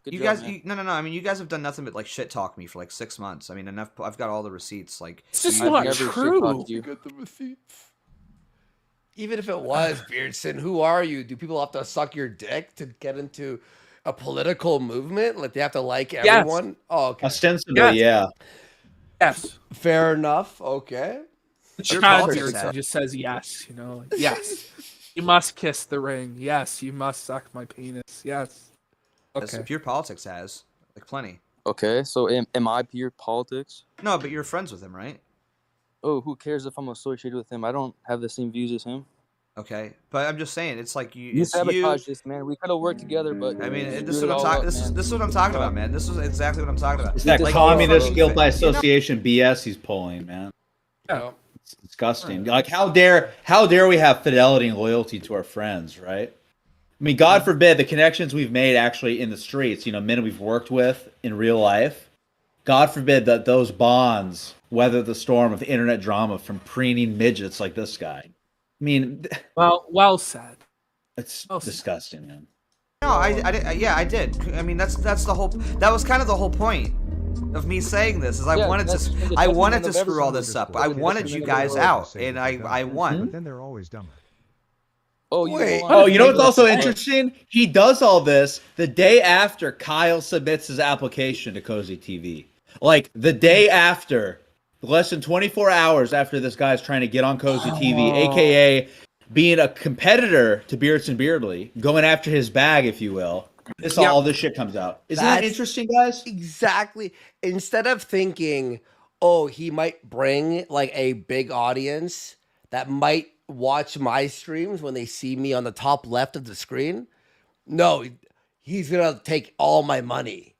Good You job, guys, man. no. I mean, you guys have done nothing but like shit talk me for like 6 months. I mean, enough. I've got all the receipts. Like, It's just I've not never true. shit-talked you. Get the receipts. Even if it was Beardson, who are you? Do people have to suck your dick to get into a political movement? Like they have to like everyone? Oh, okay. Ostensibly, yeah. Yes. Fair enough. Okay. It's Your not politics Beardson have- just says yes, you know. Like, yes. You must kiss the ring. Yes, you must suck my penis. Yes. That's Okay. Pure Politics has like plenty. Okay, so am I pure politics? No, but you're friends with him, right? Oh, who cares if I'm associated with him? I don't have the same views as him. Okay, but I'm just saying, it's like You it's sabotaged this, man. We could have worked together, but I mean, you this is screwed what I'm it all talking. up, This is man. this is what I'm talking about, man. This is exactly what I'm talking about. It's that Like, communist you guilt by fucking- association BS he's pulling, man. Yeah. It's disgusting. Like how dare we have fidelity and loyalty to our friends, right? I mean, God forbid the connections we've made actually in the streets, you know, men we've worked with in real life. God forbid that those bonds weather the storm of internet drama from preening midgets like this guy. I mean, Well said. it's Well said. disgusting, man. No, I did. I mean, that's the whole. That was kind of the whole point of me saying this. Is I Yeah, wanted that's to. the I definition wanted to of screw all everything. this up. I wanted you guys out, and I won. Then they're always dumber. Oh, you Wait. want- Oh, you know what's also interesting? He does all this the day after Kyle submits his application to Cozy TV. Like the day after, less than 24 hours after this guy's trying to get on Cozy TV, aka being a competitor to Beardson Beardley, going after his bag, if you will. All this shit comes out. Isn't that That's interesting, guys? Exactly. Instead of thinking, oh, he might bring like a big audience that might watch my streams when they see me on the top left of the screen. No, he's gonna take all my money.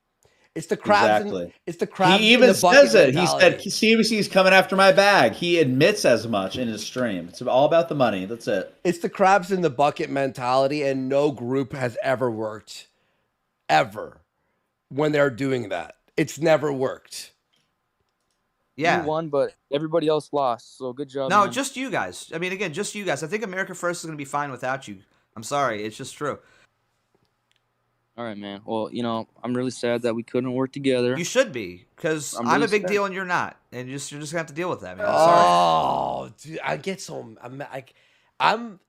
It's the crabs. Exactly. It's the crabs. He in even the bucket says it. He mentality. said, CBC's coming after my bag. He admits as much in his stream. It's all about the money. That's it. It's the crabs in the bucket mentality, and no group has ever worked, ever, when they're doing that. It's never worked. Yeah. You won, but everybody else lost. So good job. No, man. just you guys. I mean, again, just you guys. I think America First is gonna be fine without you. I'm sorry, it's just true. All right, man. Well, you know, I'm really sad that we couldn't work together. You should be, because I'm I'm really a big sad. deal and you're not, and you're just gonna have to deal with that, man. I'm sorry. Oh, dude, I get so I'm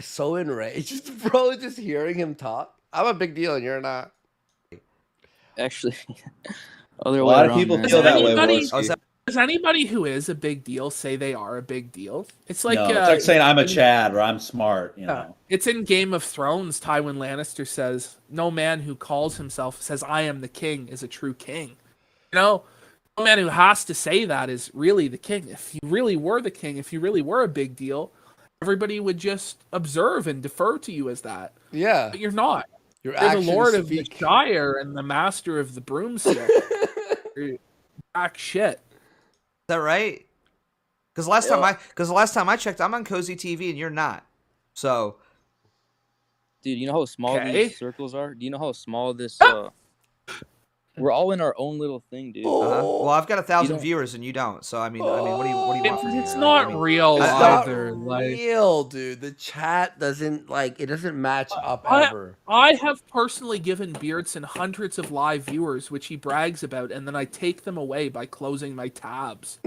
so enraged, bro. Just hearing him talk. I'm a big deal, and you're not. Actually, other A way lot of around, people man. feel that way. Anybody- Wolski. Does anybody who is a big deal say they are a big deal? It's like No, it's like saying I'm a Chad or I'm smart. You know. It's in Game of Thrones. Tywin Lannister says, "No man who calls himself says I am the king is a true king." You know, no man who has to say that is really the king. If you really were the king, if you really were a big deal, everybody would just observe and defer to you as that. Yeah, but you're not. Your You're the actions lord of the speak. Shire and the master of the broomstick. You're jack shit. Is that right? Because the last time I checked, I'm on Cozy TV and you're not. So, Dude, you know how small Okay. these circles are? Do you know how small this We're all in our own little thing, dude. Well, I've got 1,000 don't- viewers and you don't. So I mean, what do you want from me? It's not real It's either. not Like, real, dude. The chat doesn't it doesn't match up ever. I have personally given Beardson hundreds of live viewers, which he brags about, and then I take them away by closing my tabs.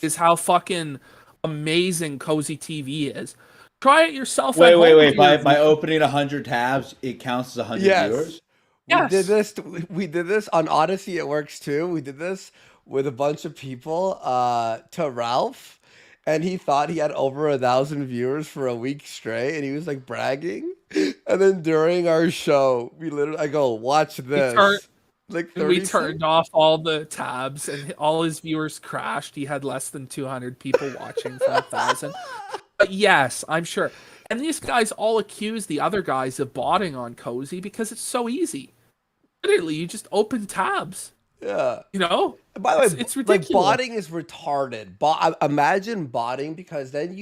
Is how fucking amazing Cozy TV is. Try it yourself. Wait. By opening 100 tabs, it counts as 100 viewers? We did this on Odyssey. It works too. We did this with a bunch of people to Ralph, and he thought he had over 1,000 viewers for a week straight, and he was like bragging. And then during our show, I go, watch this. We turned off all the tabs, and all his viewers crashed. He had less than 200 people watching from 1,000. But yes, I'm sure. And these guys all accuse the other guys of botting on Cozy because it's so easy. Literally, you just open tabs. Yeah. You know? By the way, it's ridiculous. Like, botting is retarded. Imagine botting, because then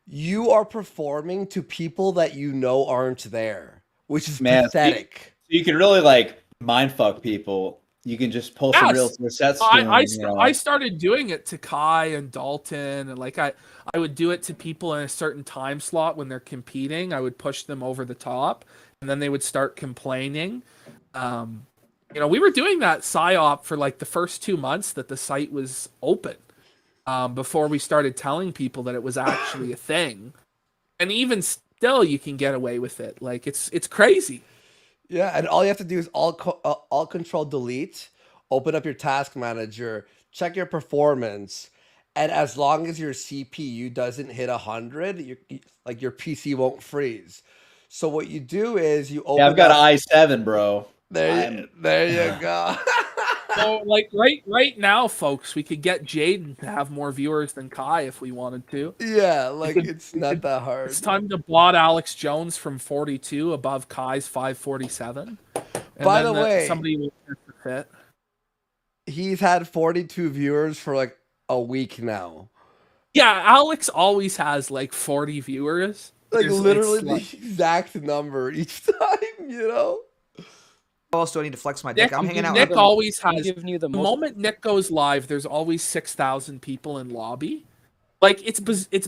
you are performing to people that you know aren't there, which is pathetic. You can really like mindfuck people. You can just pull some real sets. I started doing it to Kai and Dalton, and like I would do it to people in a certain time slot when they're competing. I would push them over the top, and then they would start complaining. We were doing that PSYOP for like the first 2 months that the site was open, before we started telling people that it was actually a thing. And even still, you can get away with it. Like it's crazy. Yeah, and all you have to do is all control delete, open up your task manager, check your performance, and as long as your CPU doesn't hit 100, your PC won't freeze. So what you do is you open. Yeah, I've got an i7, bro. There you go. So like right now, folks, we could get Jaden to have more viewers than Kai if we wanted to. Yeah, it's not that hard. It's time to blot Alex Jones from 42 above Kai's 547. By the way, somebody will fit. He's had 42 viewers for like a week now. Yeah, Alex always has like 40 viewers. Like literally the exact number each time, you know? What else do I need to flex my dick? I'm hanging out. Nick always has. The moment Nick goes live, there's always 6,000 people in lobby. Like it's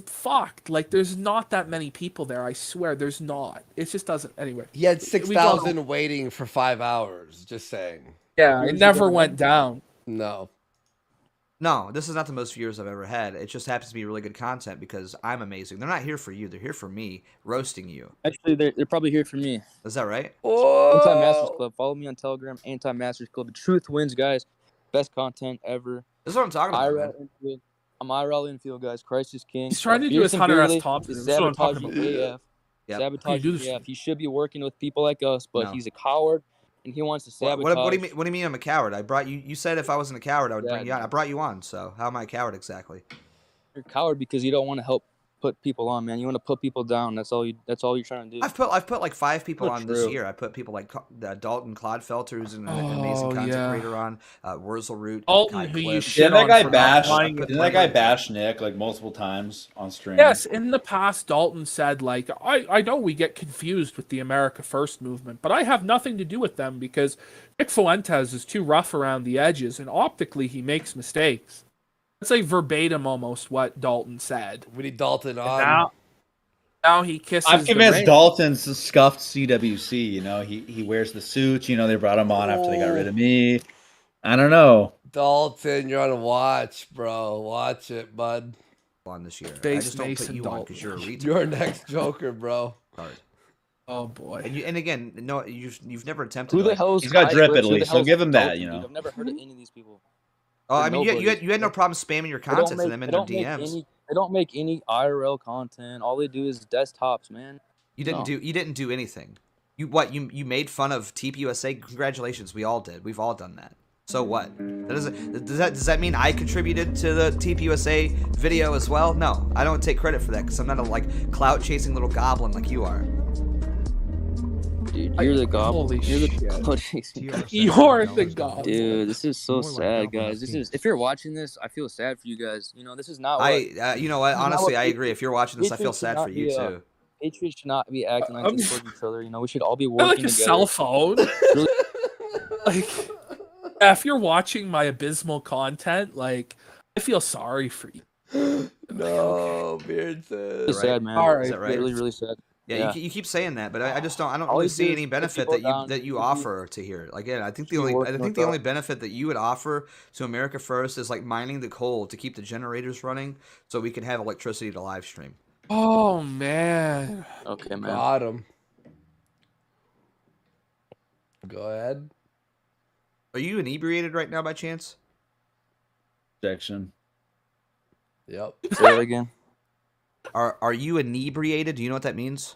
fucked. Like there's not that many people there. I swear, there's not. It just doesn't. Anyway, he had 6,000 waiting for 5 hours. Just saying. Yeah, it never went down. No, this is not the most viewers I've ever had. It just happens to be really good content because I'm amazing. They're not here for you. They're here for me, roasting you. Actually, they're probably here for me. Is that right? Anti-Masters Club. Follow me on Telegram. Anti-Masters Club. The truth wins, guys. Best content ever. This is what I'm talking about. I'm IRL infield, guys. Christ is king. He's trying to do his Hunter S. Thompson. That's what I'm talking about. AF. Yep. Sabotaging AF. He should be working with people like us, but he's a coward. And he wants to sabotage. What do you mean? What do you mean I'm a coward? I brought you. You said if I wasn't a coward, I would bring you on. I brought you on. So how am I a coward exactly? You're a coward because you don't want to help put people on, man. You want to put people down. That's all you're trying to do. I've put like 5 people on this year. I put people like Dalton Clodfelter, who's an amazing content creator, on Wurzelroot. Dalton, who you Didn't that guy bash Nick like multiple times on stream? Yes, in the past, Dalton said, like, I know we get confused with the America First movement, but I have nothing to do with them because Nick Fuentes is too rough around the edges, and optically he makes mistakes. That's like verbatim almost what Dalton said. We need Dalton on. Now he kisses. I'm convinced Dalton's scuffed CWC. You know, he wears the suits. You know, they brought him on after they got rid of me. I don't know. Dalton, you're on watch, bro. Watch it, bud. On this year, Space I just don't put you on because you're a retard. You're next Joker, bro. Sorry. Oh boy. And again, no, you've never attempted. Who the hell is? He's got drip at least, so give him that. You know. I've never heard of any of these people. Oh, I mean, you had no problem spamming your content to them in their DMs. They don't make any IRL content. All they do is desktops, man. You didn't do anything. You made fun of TPUSA? Congratulations, we all did. We've all done that. So what? Does that mean I contributed to the TPUSA video as well? No, I don't take credit for that because I'm not a clout chasing little goblin like you are. Dude, you're the goblin. You're the clout chasing. You're the goblin. Dude, this is so sad, guys. If you're watching this, I feel sad for you guys. You know, this is not what. You know what? Honestly, I agree. If you're watching this, I feel sad for you too. Patriots should not be acting like this towards each other. You know, we should all be working like a together. cell phone. Like, if you're watching my abysmal content, like, I feel sorry for you. No, Beardson. It's sad, man. All right, Is that right? Really, really sad. Yeah, you keep saying that, but I just don't. I don't All really you see do any is put benefit people that down. you offer to here. Like, again, I think the Keep only working with that. benefit that you would offer to America First is like mining the coal to keep the generators running, so we can have electricity to live stream. Oh man. Okay, man. Got him. Go ahead. Are you inebriated right now by chance? Objection. Yep. Say it again. Are you inebriated? Do you know what that means?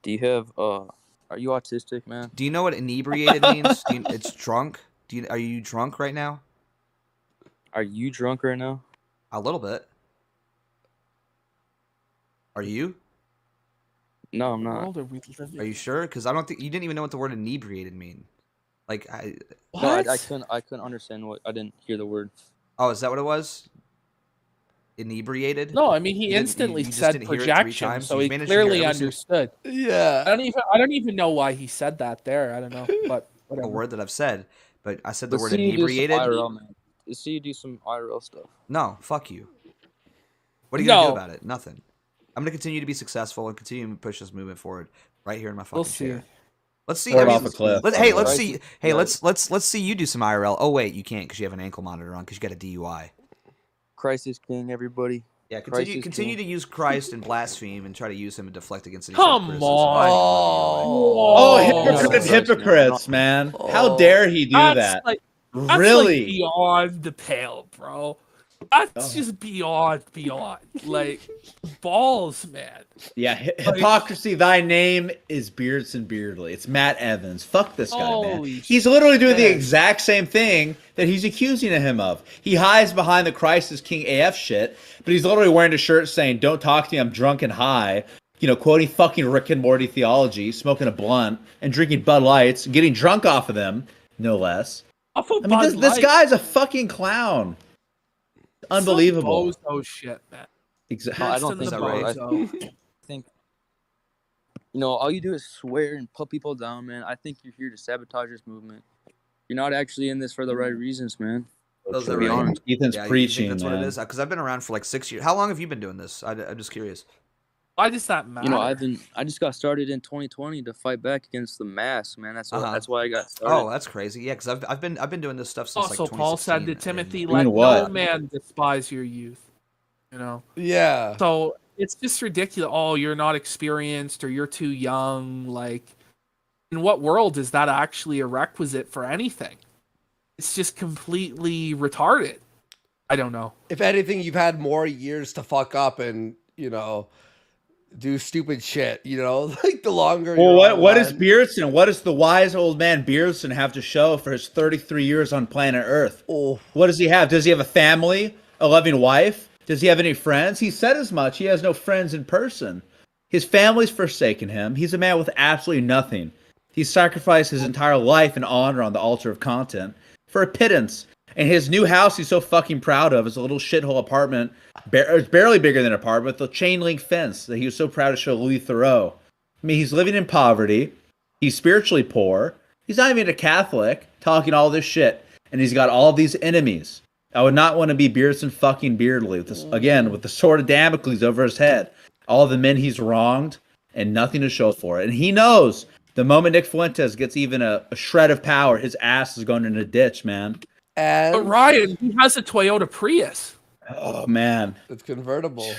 Do you have are you autistic, man? Do you know what inebriated means? It's drunk. Are you drunk right now? Are you drunk right now? A little bit. Are you? No, I'm not. Are you sure? Because I don't think you didn't even know what the word inebriated mean. Like No, I couldn't understand what. I didn't hear the word. Oh, is that what it was? Inebriated? No, I mean he instantly said projection, so he clearly understood. Yeah. I don't even know why he said that there. I don't know, but whatever. A word that I've said, but I said the Let's word see you do some inebriated. IRL, man. Let's see you do some IRL stuff. No, fuck you. What are you gonna do No. about it? Nothing. I'm gonna continue to be successful and continue to push this movement forward right here in my fucking chair. Let's see. Or I mean, off a cliff. let's see. Hey, let's see you do some IRL. Oh wait, you can't because you have an ankle monitor on because you got a DUI. Christ is king, everybody. Yeah, Christ is continue king. to use Christ and blaspheme and try to use him and deflect against any Come criticism. Oh, hypocrites, man. How dare he do that? That's Really? like beyond the pale, bro. That's just beyond. Like, balls, man. Yeah, hypocrisy. Thy name is Beardson Beardley. It's Matt Evans. Fuck this guy, man. Holy He's literally doing the exact same thing that he's accusing him of. He hides behind the Christ is King AF shit, but he's literally wearing a shirt saying, "Don't talk to me, I'm drunk and high." You know, quoting fucking Rick and Morty theology, smoking a blunt, and drinking Bud Lights, and getting drunk off of them, no less. Off of I mean, Bud this Light. guy's a fucking clown. Unbelievable. Some bozo shit, man. Exactly. No, I don't think the so. I bozo. think, you know, all you do is swear and put people down, man. I think you're here to sabotage this movement. You're not actually in this for the right reasons, man. Those To are be right. honest. Ethan's Yeah, you preaching, think that's what man. it is? Because I've been around for like 6 years. How long have you been doing this? I'm just curious. Why does that matter? You know, I just got started in 2020 to fight back against the mass, man. That's why I got started. Oh, that's crazy. Yeah, because I've been doing this stuff since Also, like 2016. Paul said to Timothy, and- "Let no what? man despise your youth." You know. Yeah. So it's just ridiculous. Oh, you're not experienced or you're too young. Like, in what world is that actually a requisite for anything? It's just completely retarded. I don't know. If anything, you've had more years to fuck up and, you know, do stupid shit, you know, like the longer Well, you're what is online. Beardson? What does the wise old man Beardson have to show for his 33 years on planet Earth? Oh. What does he have? Does he have a family, a loving wife? Does he have any friends? He said as much. He has no friends in person. His family's forsaken him. He's a man with absolutely nothing. He sacrificed his entire life and honor on the altar of content for a pittance. And his new house he's so fucking proud of is a little shithole apartment. It's barely bigger than an apartment with a chain link fence that he was so proud to show Louis Theroux. I mean, he's living in poverty. He's spiritually poor. He's not even a Catholic, talking all this shit. And he's got all these enemies. I would not want to be Beardson fucking Beardley with this, again, with the sword of Damocles over his head. All the men he's wronged and nothing to show for it. And he knows the moment Nick Fuentes gets even a shred of power, his ass is going in a ditch, man. And But Ryan, he has a Toyota Prius. Oh, man. It's convertible.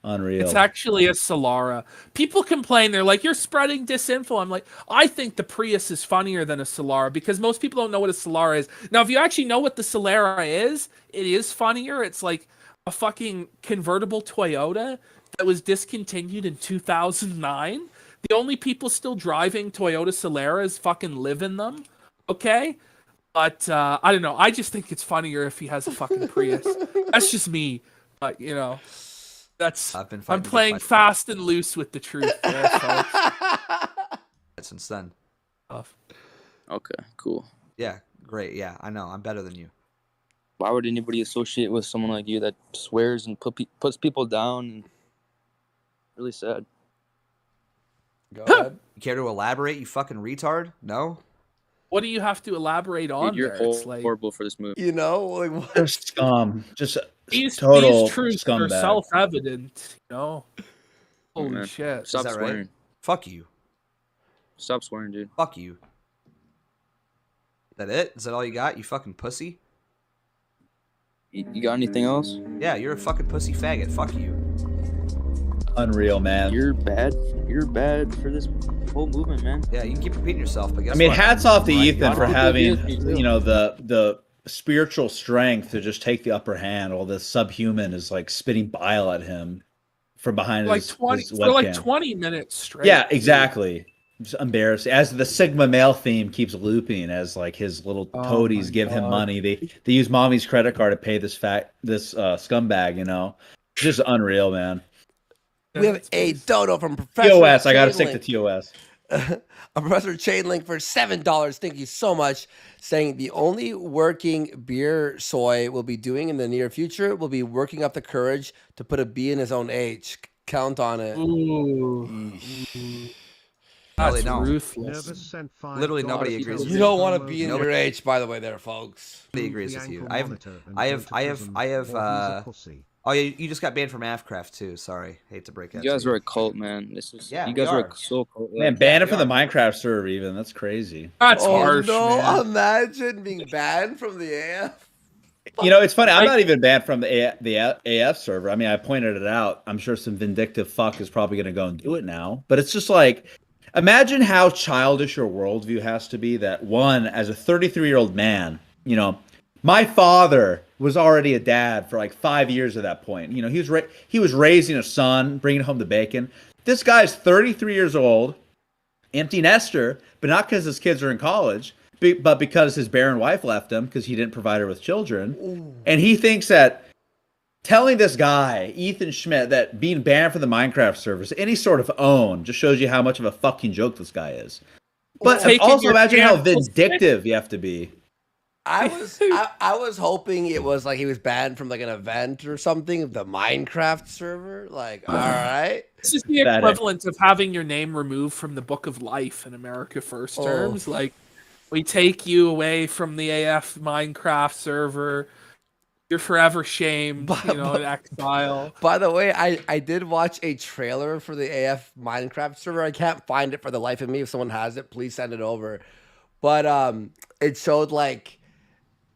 Unreal. It's actually a Solara. People complain. They're like, you're spreading disinfo. I'm like, I think the Prius is funnier than a Solara because most people don't know what a Solara is. Now, if you actually know what the Solara is, it is funnier. It's like a fucking convertible Toyota that was discontinued in 2009. The only people still driving Toyota Solaras fucking live in them. Okay? But I don't know. I just think it's funnier if he has a fucking Prius. That's just me. But, you know. I'm playing fast and loose with the truth there, folks. Since then. Okay, cool. Yeah, great. Yeah, I know. I'm better than you. Why would anybody associate with someone like you that swears and puts people down? And really sad. Go ahead. You care to elaborate, you fucking retard? No? What do you have to elaborate on Dude, you're there? It's like horrible for this movie. You know, like what? Just just these total truths are scumbag. self-evident. You know. Oh, Holy man. shit! Stop Is that swearing. right? Fuck you. Stop swearing, dude. Fuck you. That it? Is that all you got? You fucking pussy? You got anything else? Yeah, you're a fucking pussy faggot. Fuck you. Unreal, man. You're bad. You're bad for this whole movement, man. Yeah, you can keep repeating yourself, but guess I mean, what? hats off to Ethan for I don't having, think he is, you know, the spiritual strength to just take the upper hand while this subhuman is like spitting bile at him from behind Like his 20 his for like webcam. 20 minutes straight. Yeah, exactly. It's embarrassing. As the Sigma male theme keeps looping, as like his little toadies give him money, they use mommy's credit card to pay this scumbag. You know, it's just unreal, man. We have a dono from Professor TOS. I gotta stick Chainlink. to TOS. A Professor Chainlink for $7. Thank you so much. Saying the only working beer soy will be doing in the near future will be working up the courage to put a B in his own H. Count on it. Ooh. That's That's no. ruthless. Literally nobody agrees with You don't want to be in your H, by the way, there, folks. Nobody agrees with you. I have. Oh yeah, you just got banned from AFCraft too. Sorry, hate to break that. You guys to you. are a cult, man. This is Yeah, you we guys are are. so cult. Man, banned him from the Minecraft server. Even that's crazy. That's Oh harsh, no! man. Imagine being banned from the AF. You know, it's funny. I'm not even banned from the AF server. I mean, I pointed it out. I'm sure some vindictive fuck is probably going to go and do it now. But it's just like, imagine how childish your worldview has to be. That one, as a 33-year-old man, you know, my father was already a dad for like 5 years at that point. You know, he was raising a son, bringing home the bacon. This guy's 33 years old, empty nester, but not because his kids are in college, but because his barren wife left him because he didn't provide her with children. Ooh. And he thinks that telling this guy, Ethan Schmidt, that being banned from the Minecraft servers, any sort of own, just shows you how much of a fucking joke this guy is. But also imagine how vindictive you have to be. I was hoping it was like he was banned from like an event or something of the Minecraft server. Like, all right. This is the equivalent of having your name removed from the Book of Life in America First terms. Like, we take you away from the AF Minecraft server. You're forever shamed, in exile. By the way, I did watch a trailer for the AF Minecraft server. I can't find it for the life of me. If someone has it, please send it over. But it showed like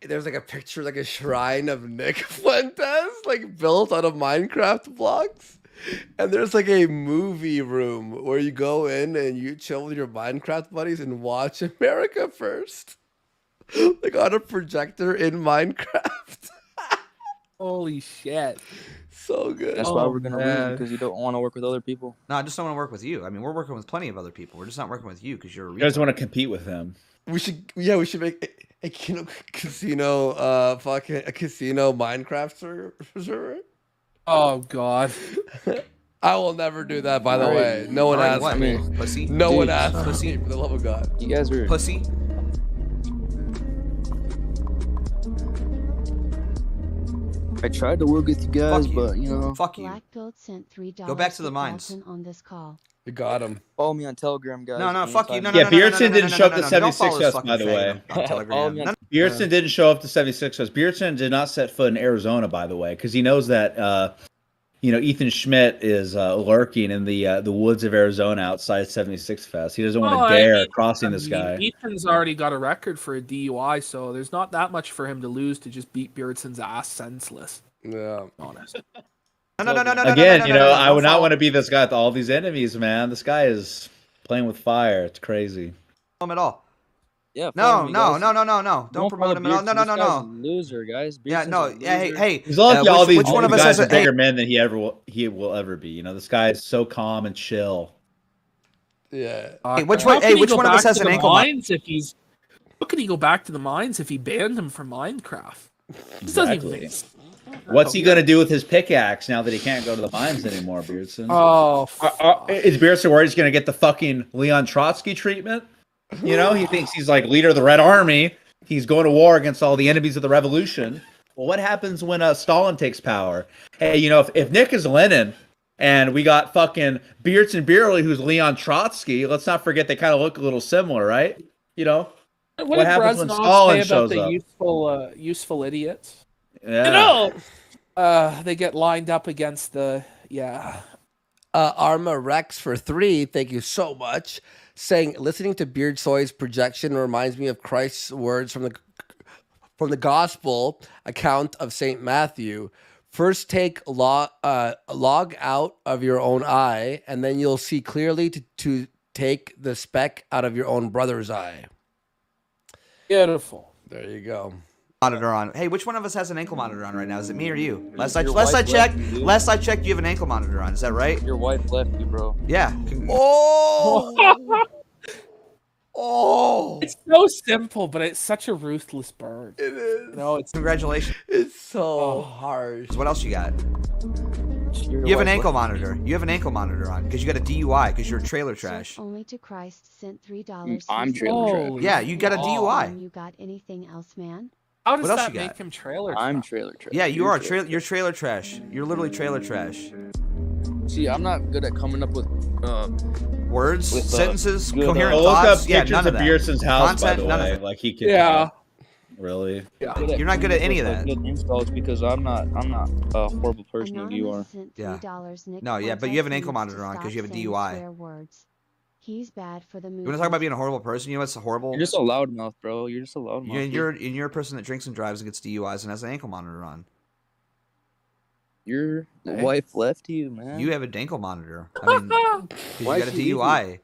there's like a picture, like a shrine of Nick Fuentes, like built out of Minecraft blocks. And there's like a movie room where you go in and you chill with your Minecraft buddies and watch America First. Like on a projector in Minecraft. Holy shit. So good. That's why we're going to lose, because you don't want to work with other people. No, I just don't want to work with you. I mean, we're working with plenty of other people. We're just not working with you because you're a You guys want to compete with him. We should make a KINO casino, a casino Minecraft server. Oh God. I will never do that, by the way. No one asked me. Pussy. No one asked me, for the love of God. You guys are pussy. I tried to work with you guys, but fuck you. Black Goat sent $3 Go back to the mines. on this call. You got him. Follow me on Telegram, guys. No, fuck you. No, Yeah, Beardson didn't show up to 76 Fest, by the way. Telegram. Beardson didn't show up to 76 Fest. Beardson did not set foot in Arizona, by the way, because he knows that Ethan Schmidt is lurking in the woods of Arizona outside 76 Fest. He doesn't want to dare crossing this guy. Ethan's already got a record for a DUI, so there's not that much for him to lose to just beat Beardson's ass senseless. Yeah, honest. No. Again, I would not want to be this guy with all these enemies, man. This guy is playing with fire. It's crazy. At all. Yeah. No. Don't promote him at all. No. Loser, guys. Yeah, no. Hey. He's lucky all these one of us guys has are bigger men than he will ever be. You know, this guy is so calm and chill. Yeah. Hey, which one of us has an ankle? How could he go back to the mines if he banned him from Minecraft? This doesn't even make sense. What's he gonna do with his pickaxe now that he can't go to the mines anymore, Beardson? Is Beardson worried he's gonna get the fucking Leon Trotsky treatment? You know, he thinks he's like leader of the Red Army. He's going to war against all the enemies of the revolution. Well, what happens when Stalin takes power? Hey, if Nick is Lenin and we got fucking Beardson Beerley, who's Leon Trotsky, let's not forget they kind of look a little similar, right? What did happens when Brezhnev Stalin say about shows the up? useful idiots? Yeah. You know, they get lined up against the Arma Rex for 3, thank you so much. Saying, listening to Beardsoy's projection reminds me of Christ's words from the gospel account of St. Matthew. First take log out of your own eye, and then you'll see clearly to take the speck out of your own brother's eye. Beautiful. There you go. Monitor on. Hey, which one of us has an ankle monitor on right now? Is it me or you? Last I wife checked, you have an ankle monitor on. Is that right? Your wife left you, bro. Yeah. Oh. Oh. It's so simple, but it's such a ruthless burn. It is. No, it's Congratulations. It's so harsh. What else you got? You have an ankle monitor. You have an ankle monitor on because you got a DUI because you're trailer trash. Only to Christ sent $3. I'm trailer trash. Yeah, you got a DUI. You got anything else, man? How does What else that you make got? him trailer? I'm trailer trash. Yeah, you are. You're trailer trash. You're literally trailer trash. See, I'm not good at coming up with Words, sentences, good, coherent Look up thoughts. Yeah, pictures none of of that. Beardson's house, Content, by the none of way. it. Like he could. Yeah. Really? Yeah. You're not good at any of that. Good installs because I'm not a horrible person like you are. Yeah. No, yeah, but you have an ankle monitor on because you have a DUI. He's bad for the You want to talk about being a horrible person? You know what's horrible? You're just a loudmouth, bro. You're just a loudmouth. You're a person that drinks and drives and gets DUIs and has an ankle monitor on. Your wife left you, man. You have a ankle monitor. I mean, 'cause you got a DUI.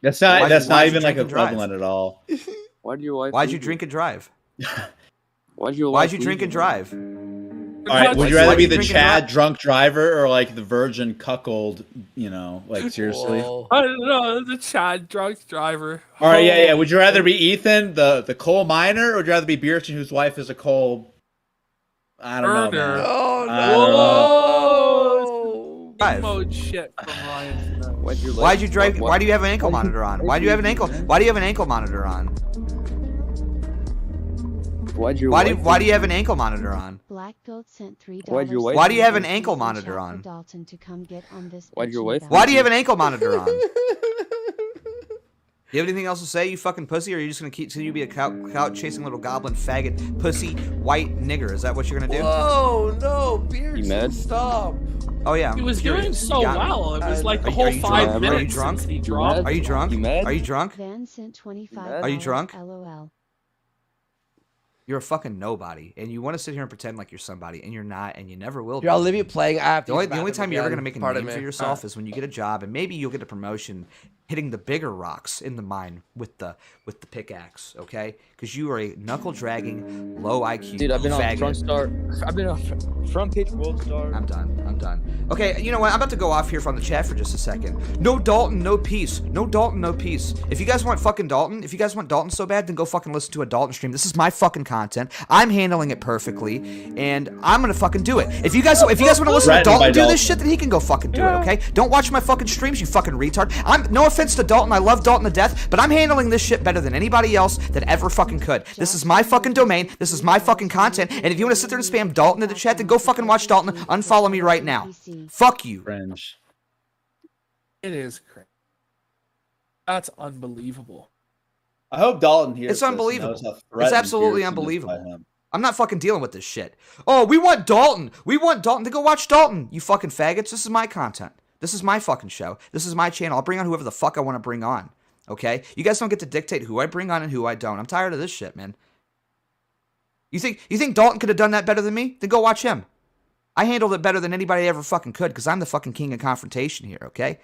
That's not. Why'd That's you not even like drink and drive? equivalent at all. Why'd your wife? Why'd you drink and drive? Why'd you drink and drive? All right. Would you Why'd rather be you the drink and Chad drive? drunk driver or like the virgin cuckold? You know, like seriously. I don't know, the Chad drunk driver. All right. Yeah. Would you rather be Ethan, the coal miner, or would you rather be Beardson, whose wife is a coal? I don't know. Murder. Man. Oh I don't know. Game mode shit from Ryan. Why'd you drive? Why do you have an ankle monitor on? Why do you have an ankle monitor on? Why do you have an ankle monitor on? Black Goat sent $3. Why'd your wife Why do you have an ankle monitor on? Dalton to come get on this. Why'd your wife? Why do you have an ankle monitor on? You have anything else to say, you fucking pussy, or are you just gonna continue to be a couch chasing little goblin faggot pussy white nigger? Is that what you're gonna do? Whoa, no, Beardson, mad? stop. Oh yeah. He was curious. doing so You got me. well. It was like the Are whole you 5 drunk? minutes. Are you drunk? Since he dropped. Are you drunk? You mad? Are you drunk? Van sent $25. Are you drunk? LOL. You're a fucking nobody, and you want to sit here and pretend like you're somebody, and you're not, and you never will be. You're Olivia playing. The only time you're ever gonna make a name for yourself is is when you get a job, and maybe you'll get a promotion, hitting the bigger rocks in the mine with the pickaxe, okay? Because you are a knuckle dragging, low IQ. Dude, I've been on faggot. front star. I've been on front page world star. I'm done. Okay, you know what? I'm about to go off here from the chat for just a second. No Dalton, no peace. No Dalton, no peace. If you guys want fucking Dalton, if you guys want Dalton so bad, then go fucking listen to a Dalton stream. This is my fucking content. I'm handling it perfectly, and I'm gonna fucking do it. If you guys want to listen to Dalton do this shit, then he can go fucking do it, okay? Don't watch my fucking streams, you fucking retard. No offense to Dalton, I love Dalton to death, but I'm handling this shit better than anybody else that ever fucking could. This is my fucking domain. This is my fucking content, and if you want to sit there and spam Dalton in the chat, then go fucking watch Dalton. Unfollow me right now. Fuck you. Cringe. It is cringe. That's unbelievable. I hope Dalton hears It's this and unbelievable. knows how It's threatened absolutely Beardson is unbelievable. by him. I'm not fucking dealing with this shit. Oh, we want Dalton. We want Dalton to go watch Dalton. You fucking faggots. This is my content. This is my fucking show. This is my channel. I'll bring on whoever the fuck I want to bring on. Okay? You guys don't get to dictate who I bring on and who I don't. I'm tired of this shit, man. You think Dalton could have done that better than me? Then go watch him. I handled it better than anybody ever fucking could because I'm the fucking king of confrontation here, okay?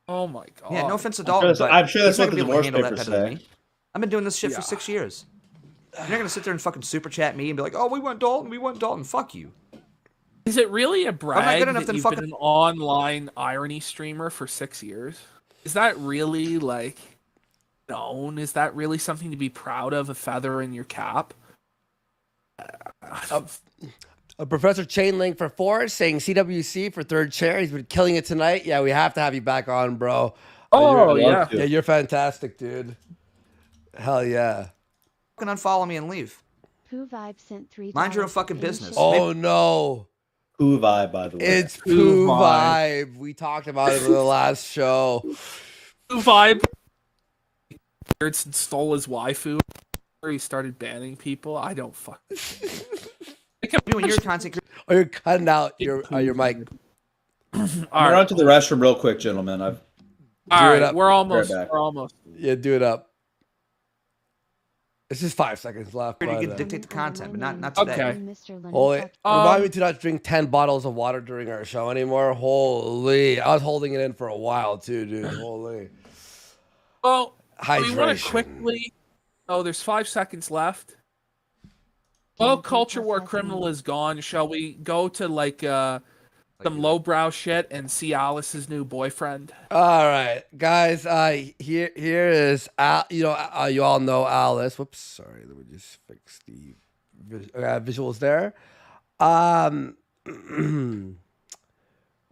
Oh my god. Yeah, no offense to Dalton, but I'm sure that's he's not what the gonna be able to divorce handle that papers better than say. me. I've been doing this shit for 6 years. You're not gonna sit there and fucking super chat me and be like, "Oh, we want Dalton." Fuck you. Is it really a brag good enough that to you've fucking- been an online irony streamer for 6 years? Is that really like known? Is that really something to be proud of? A feather in your cap? Professor Chainlink for 4 saying CWC for 3rd chair. He's been killing it tonight. Yeah, we have to have you back on, bro. Oh, yeah. yeah. Yeah, you're fantastic, dude. Hell yeah. Fucking unfollow me and leave. Pooh Vibe sent $3. Mind your own fucking business. Oh, no. Pooh Vibe, by the way. It's Pooh Vibe. We talked about it in the last show. Pooh Vibe. Beardson stole his waifu. He started banning people. I don't fuck. When you're content or you're cutting out your mic. I'm gonna run to the restroom real quick, gentlemen. All right, we're almost. Right back. We're almost. Yeah, do it up. It's just 5 seconds left. You But, can dictate the content, but not today. Okay. Holy, remind me to not drink 10 bottles of water during our show anymore. Holy, I was holding it in for a while too, dude. Holy. Well, we want Hydration. to quickly. Oh, there's 5 seconds left. Well, CultureWarCriminal is gone. Shall we go to like some lowbrow shit and see Alice's new boyfriend? All right, guys. Here is Al. You know, you all know Alice. Whoops, sorry. Let me just fix the visuals there.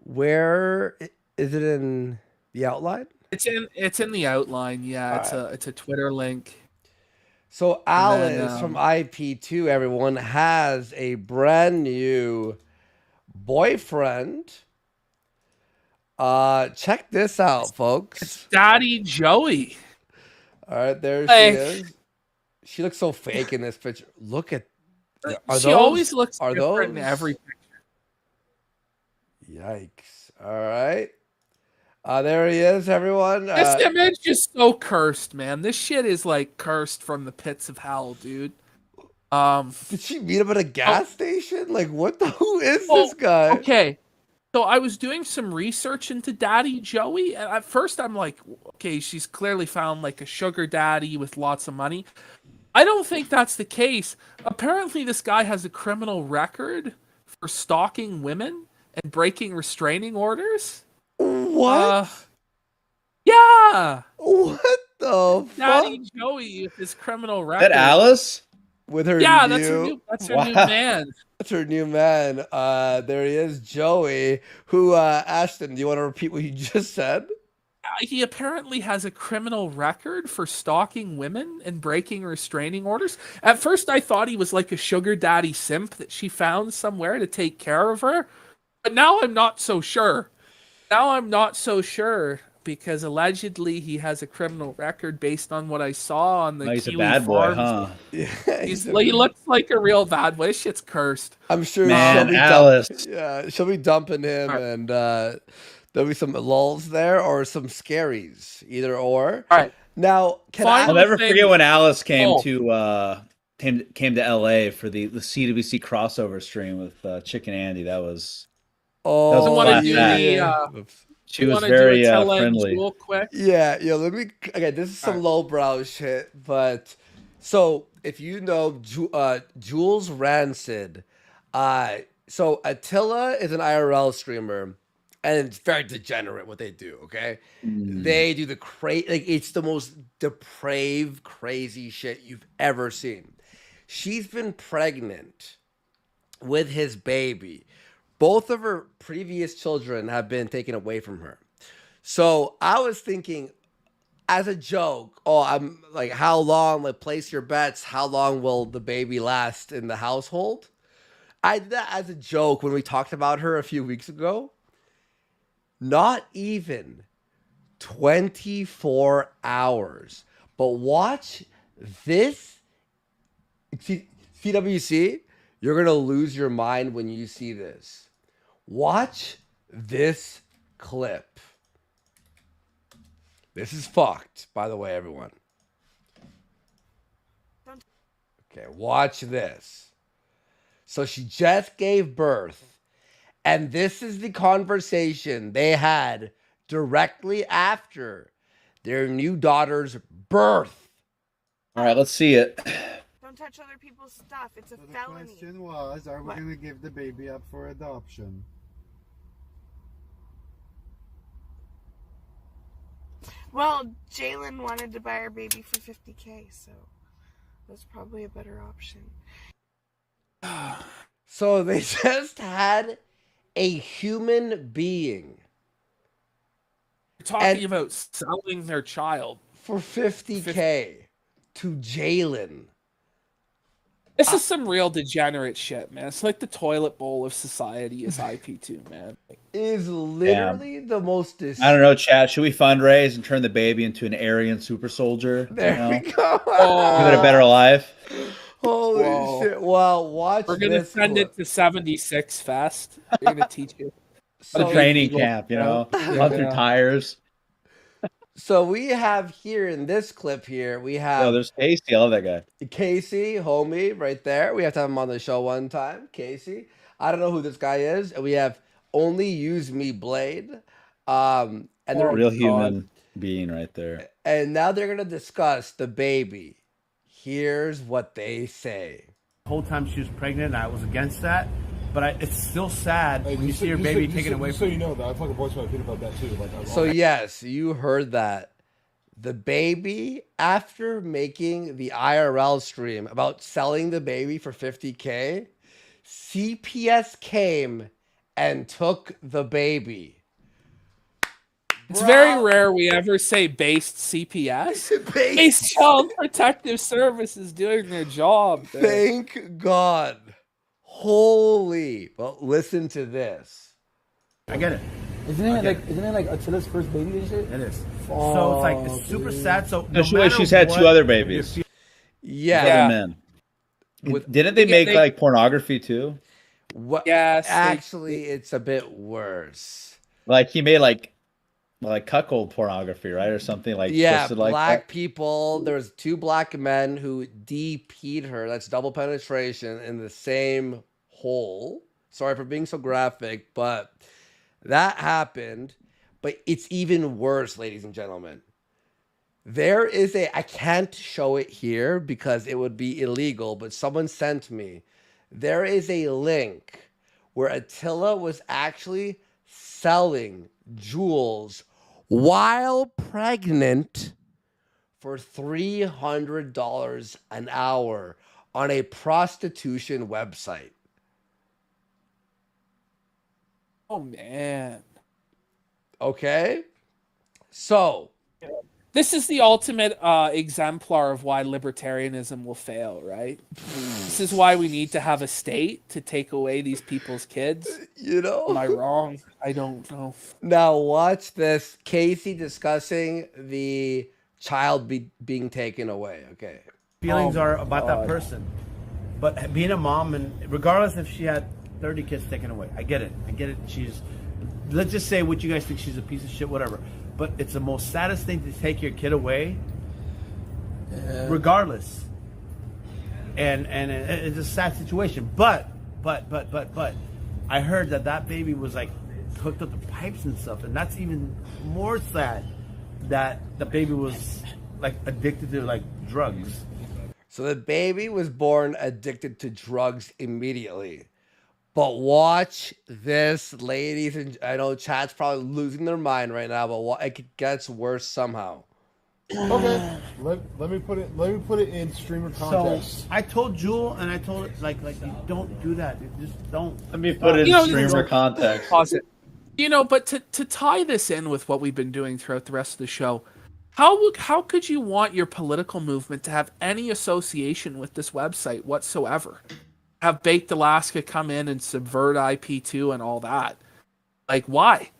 Where is it in the outline? It's in the outline. Yeah, it's a Twitter link. So Alice from IP2, everyone, has a brand new boyfriend. Check this out, folks. It's Daddy Joey. All right, there she is. She looks so fake in this picture. Look at. She always looks different in every picture. Yikes! All right. There he is, everyone. This image is so cursed, man. This shit is like cursed from the pits of hell, dude. Did she meet him at a gas station? Like, who is this guy? Okay. So I was doing some research into Daddy Joey, and at first I'm like, okay, she's clearly found like a sugar daddy with lots of money. I don't think that's the case. Apparently, this guy has a criminal record for stalking women and breaking restraining orders. What? Yeah. What the Daddy fuck? Joey with his criminal record. That Alice? With her Yeah, new... that's her new man. That's her new man. There he is, Joey, who, Ashton, do you want to repeat what you just said? He apparently has a criminal record for stalking women and breaking restraining orders. At first, I thought he was like a sugar daddy simp that she found somewhere to take care of her. But now I'm not so sure. Because allegedly he has a criminal record based on what I saw on the He's Kiwi a bad boy, forums. huh? Yeah, He looks like a real bad boy. This shit's cursed. I'm sure Man, she'll be Alice. she'll be dumping him, and there'll be some lulls there or some scaries, either or. All right. Now, I'll never forget when Alice came to LA for the CWC crossover stream with Chicken Andy. That was She was very friendly. Real quick. Yeah, let me. Okay, this is some lowbrow shit, but so if you know Jules Rancid, so Attila is an IRL streamer, and it's very degenerate what they do. Okay, they do the it's the most depraved, crazy shit you've ever seen. She's been pregnant with his baby. Both of her previous children have been taken away from her. So I was thinking, as a joke, I'm like, how long, place your bets, how long will the baby last in the household? I did that as a joke when we talked about her a few weeks ago. Not even 24 hours. But watch this. CWC, you're going to lose your mind when you see this. Watch this clip. This is fucked, by the way, everyone. Okay, watch this. So she just gave birth, and this is the conversation they had directly after their new daughter's birth. All right, let's see it. Don't touch other people's stuff. It's a felony. The question was, are we going to give the baby up for adoption? Well, Jalen wanted to buy our baby for $50K, so that's probably a better option. So they just had a human being. You're talking about selling their child for $50K to Jalen. This is some real degenerate shit, man. It's like the toilet bowl of society is IP2, man. Is literally the most. I don't know, chat. Should we fundraise and turn the baby into an Aryan super soldier? There we go. Give it a better life. Holy shit! Well, watch. We're gonna send it to 76 Fest. We're gonna teach you. The training camp, you know, run through tires. So we have here in this clip here, we have. Oh, there's Casey. I love that guy. Casey, homie, right there. We have to have him on the show one time. Casey. I don't know who this guy is. And we have Only Use Me Blade. And they're Real human being right there. And now they're gonna discuss the baby. Here's what they say. The whole time she was pregnant, I was against that. But it's still sad when you see your baby taken away from so you know that I fucking voiced my opinion about that too. Like, so yes, you heard that. The baby, after making the IRL stream about selling the baby for $50K, CPS came and took the baby. It's very rare we ever say based CPS. Based Child Protective Services doing their job. Man. Thank God. Holy. Well, listen to this. I get it. Isn't it like Attila's first baby and shit? It is. So it's like it's super sad. So no she's had two other babies. Yeah. Men. Didn't they make like pornography too? What? Yes. Actually, it's a bit worse. Like he made like cuckold pornography, right, or something like twisted like black that. people. There was 2 black men who DP'd her. That's double penetration in the same hole. Sorry for being so graphic, but that happened. But it's even worse, ladies and gentlemen. There is I can't show it here because it would be illegal, but someone sent me. There is a link where Attila was actually selling jewels while pregnant for $300 an hour on a prostitution website. Oh, man. Okay. So. This is the ultimate exemplar of why libertarianism will fail, right? This is why we need to have a state to take away these people's kids. You know? Am I wrong? I don't know. Now watch this. Casey discussing the child being taken away. Okay. Feelings are about that person. But being a mom, and regardless if she had 30 kids taken away, I get it. She's, let's just say what you guys think, she's a piece of shit, whatever. But it's the most saddest thing to take your kid away, regardless. And it's a sad situation. But I heard that baby was like hooked up to pipes and stuff, and that's even more sad. That the baby was like addicted to like drugs. So the baby was born addicted to drugs immediately. But watch this, ladies, and I know chat's probably losing their mind right now, but it gets worse somehow. Okay, let me put it in streamer context. So I told Jewel, and I told it like you don't do that. You just don't. Let me put it in streamer context. Pause it. You know, but to tie this in with what we've been doing throughout the rest of the show, how could you want your political movement to have any association with this website whatsoever? Have Baked Alaska come in and subvert IP2 and all that. Like, why?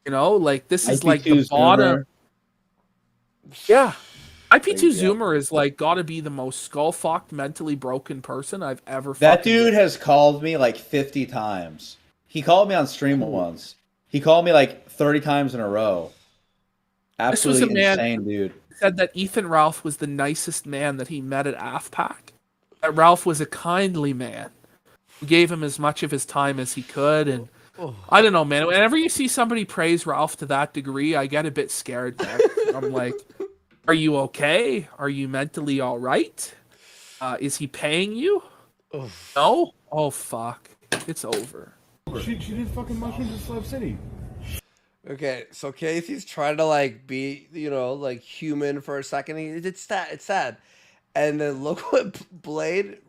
You know, like, this is like the bottom. Yeah. IP2 Zoomer is like gotta be the most skull-fucked, mentally broken person I've ever That dude has called me like 50 times. He called me on stream once. He called me like 30 times in a row. Absolutely this was a man insane, dude. Said that Ethan Ralph was the nicest man that he met at AFPAC. That Ralph was a kindly man who gave him as much of his time as he could. And I don't know, man. Whenever you see somebody praise Ralph to that degree, I get a bit scared, man. I'm like, are you okay? Are you mentally all right? Is he paying you? No? Oh, fuck. It's over. She did fucking mushrooms in Slab City. Okay, so Casey's trying to like be, you know, like human for a second. It's sad. And then look what Blade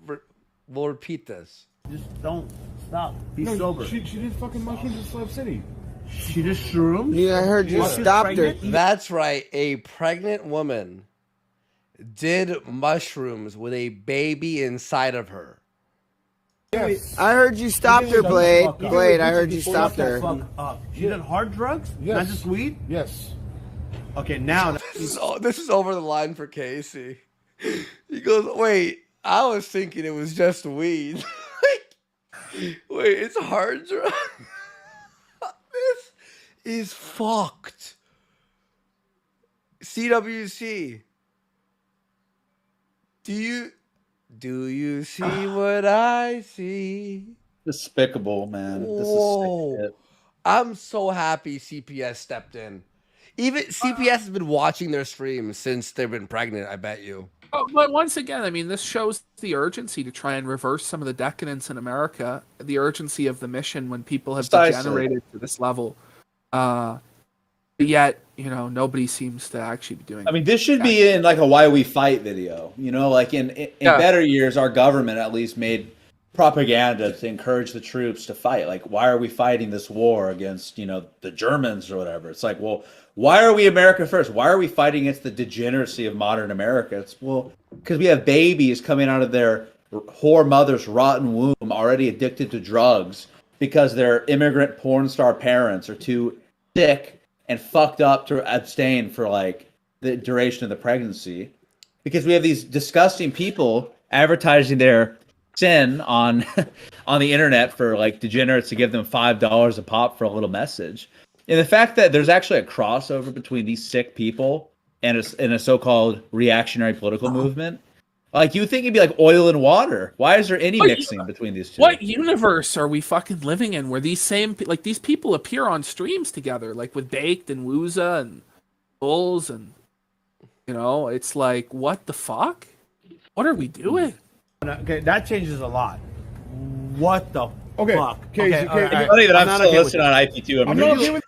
will repeat this. Just don't stop. Be sober. She did fucking mushrooms in Slab City. She did shrooms? Yeah, I heard you stopped her. That's right. A pregnant woman did mushrooms with a baby inside of her. I heard you stopped her, Blade. Blade, I heard you stopped her. She did hard drugs? Yes. Not just weed? Yes. Okay, now... This is over the line for Casey. He goes, wait, I was thinking it was just weed. Wait, it's hard drugs? This is fucked. CWC. Do you see what I see? Despicable, man. This is Whoa. sick shit. I'm so happy CPS stepped in. Even CPS has been watching their streams since they've been pregnant, I bet you. But once again, I mean, this shows the urgency to try and reverse some of the decadence in America, the urgency of the mission when people have degenerated to this level. Yet, you know, nobody seems to actually be doing it. I mean, this should be in like a Why We Fight video. You know, like in better years, our government at least made propaganda to encourage the troops to fight. Like, why are we fighting this war against, you know, the Germans or whatever? It's like, well, why are we America first? Why are we fighting against the degeneracy of modern America? It's, well, because we have babies coming out of their whore mother's rotten womb already addicted to drugs because their immigrant porn star parents are too sick and fucked up to abstain for like the duration of the pregnancy. Because we have these disgusting people advertising their sin on the internet for like degenerates to give them $5 a pop for a little message. And the fact that there's actually a crossover between these sick people and a so-called reactionary political movement, like you would think it'd be like oil and water. Why is there any mixing between these two? What universe are we fucking living in where these these people appear on streams together, like with Baked and Wooza and Bulls, and you know, it's like, what the fuck? What are we doing? Okay, that changes a lot. What the fuck? It's funny that I'm still listening on IP2.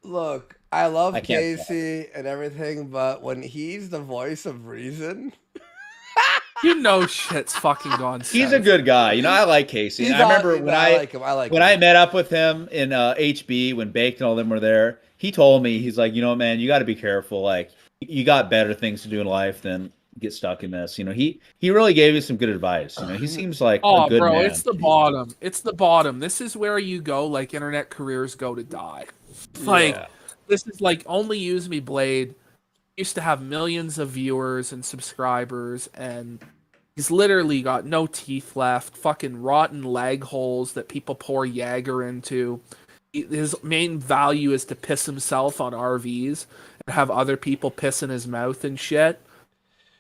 Look, I love I can't Casey and everything, but when he's the voice of reason, you know shit's fucking gone south. He's a good guy. You know, I like Casey. I remember when I met up with him in HB when Baked and all them were there, he told me, he's like, you know, man, you got to be careful. Like, you got better things to do in life than get stuck in this. You know, he really gave you some good advice. You know, he seems like a good man. It's the bottom. It's the bottom. This is where you go, like internet careers go to die. Like, this is like Only Use Me Blade used to have millions of viewers and subscribers, and he's literally got no teeth left, fucking rotten leg holes that people pour Jaeger into. His main value is to piss himself on RVs and have other people piss in his mouth and shit.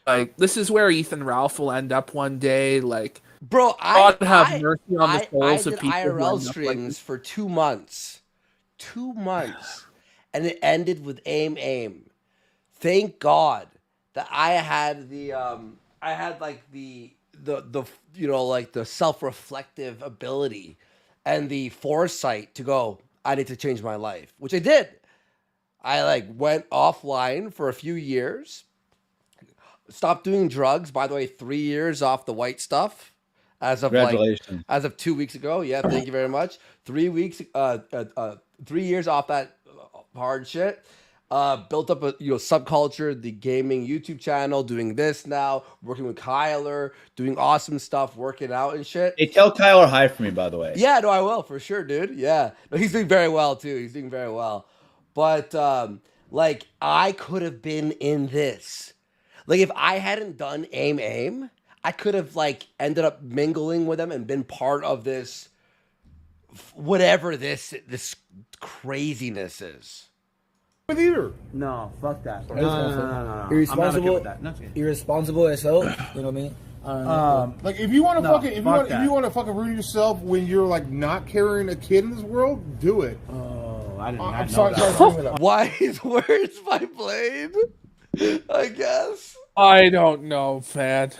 Like, this is where Ethan Ralph will end up one day. Like, bro, God have mercy on the souls of people. I did IRL streams for 2 months. 2 months. And it ended with aim. Thank God that I had the you know, like the self-reflective ability and the foresight to go, I need to change my life, which I did. I like went offline for a few years, stopped doing drugs. By the way, 3 years off the white stuff as of as of 2 weeks ago. Yeah, thank you very much. 3 weeks, 3 years off that hard shit. Built up a subculture, the gaming YouTube channel, doing this now, working with Kyler, doing awesome stuff, working out and shit. Hey, tell Kyler hi for me, by the way. Yeah, no, I will for sure, dude. Yeah, no, he's doing very well too. He's doing very well. But like, I could have been in this. Like, if I hadn't done aim, I could have like ended up mingling with them and been part of this, whatever this craziness is. With either. No, fuck that. No. Irresponsible. Irresponsible as hell. You know what I mean? Like, if you want to if you want to fucking ruin yourself when you're like not carrying a kid in this world, do it. Oh, I didn't. I'm sorry. Sorry. Where's my blade? I guess. I don't know, man.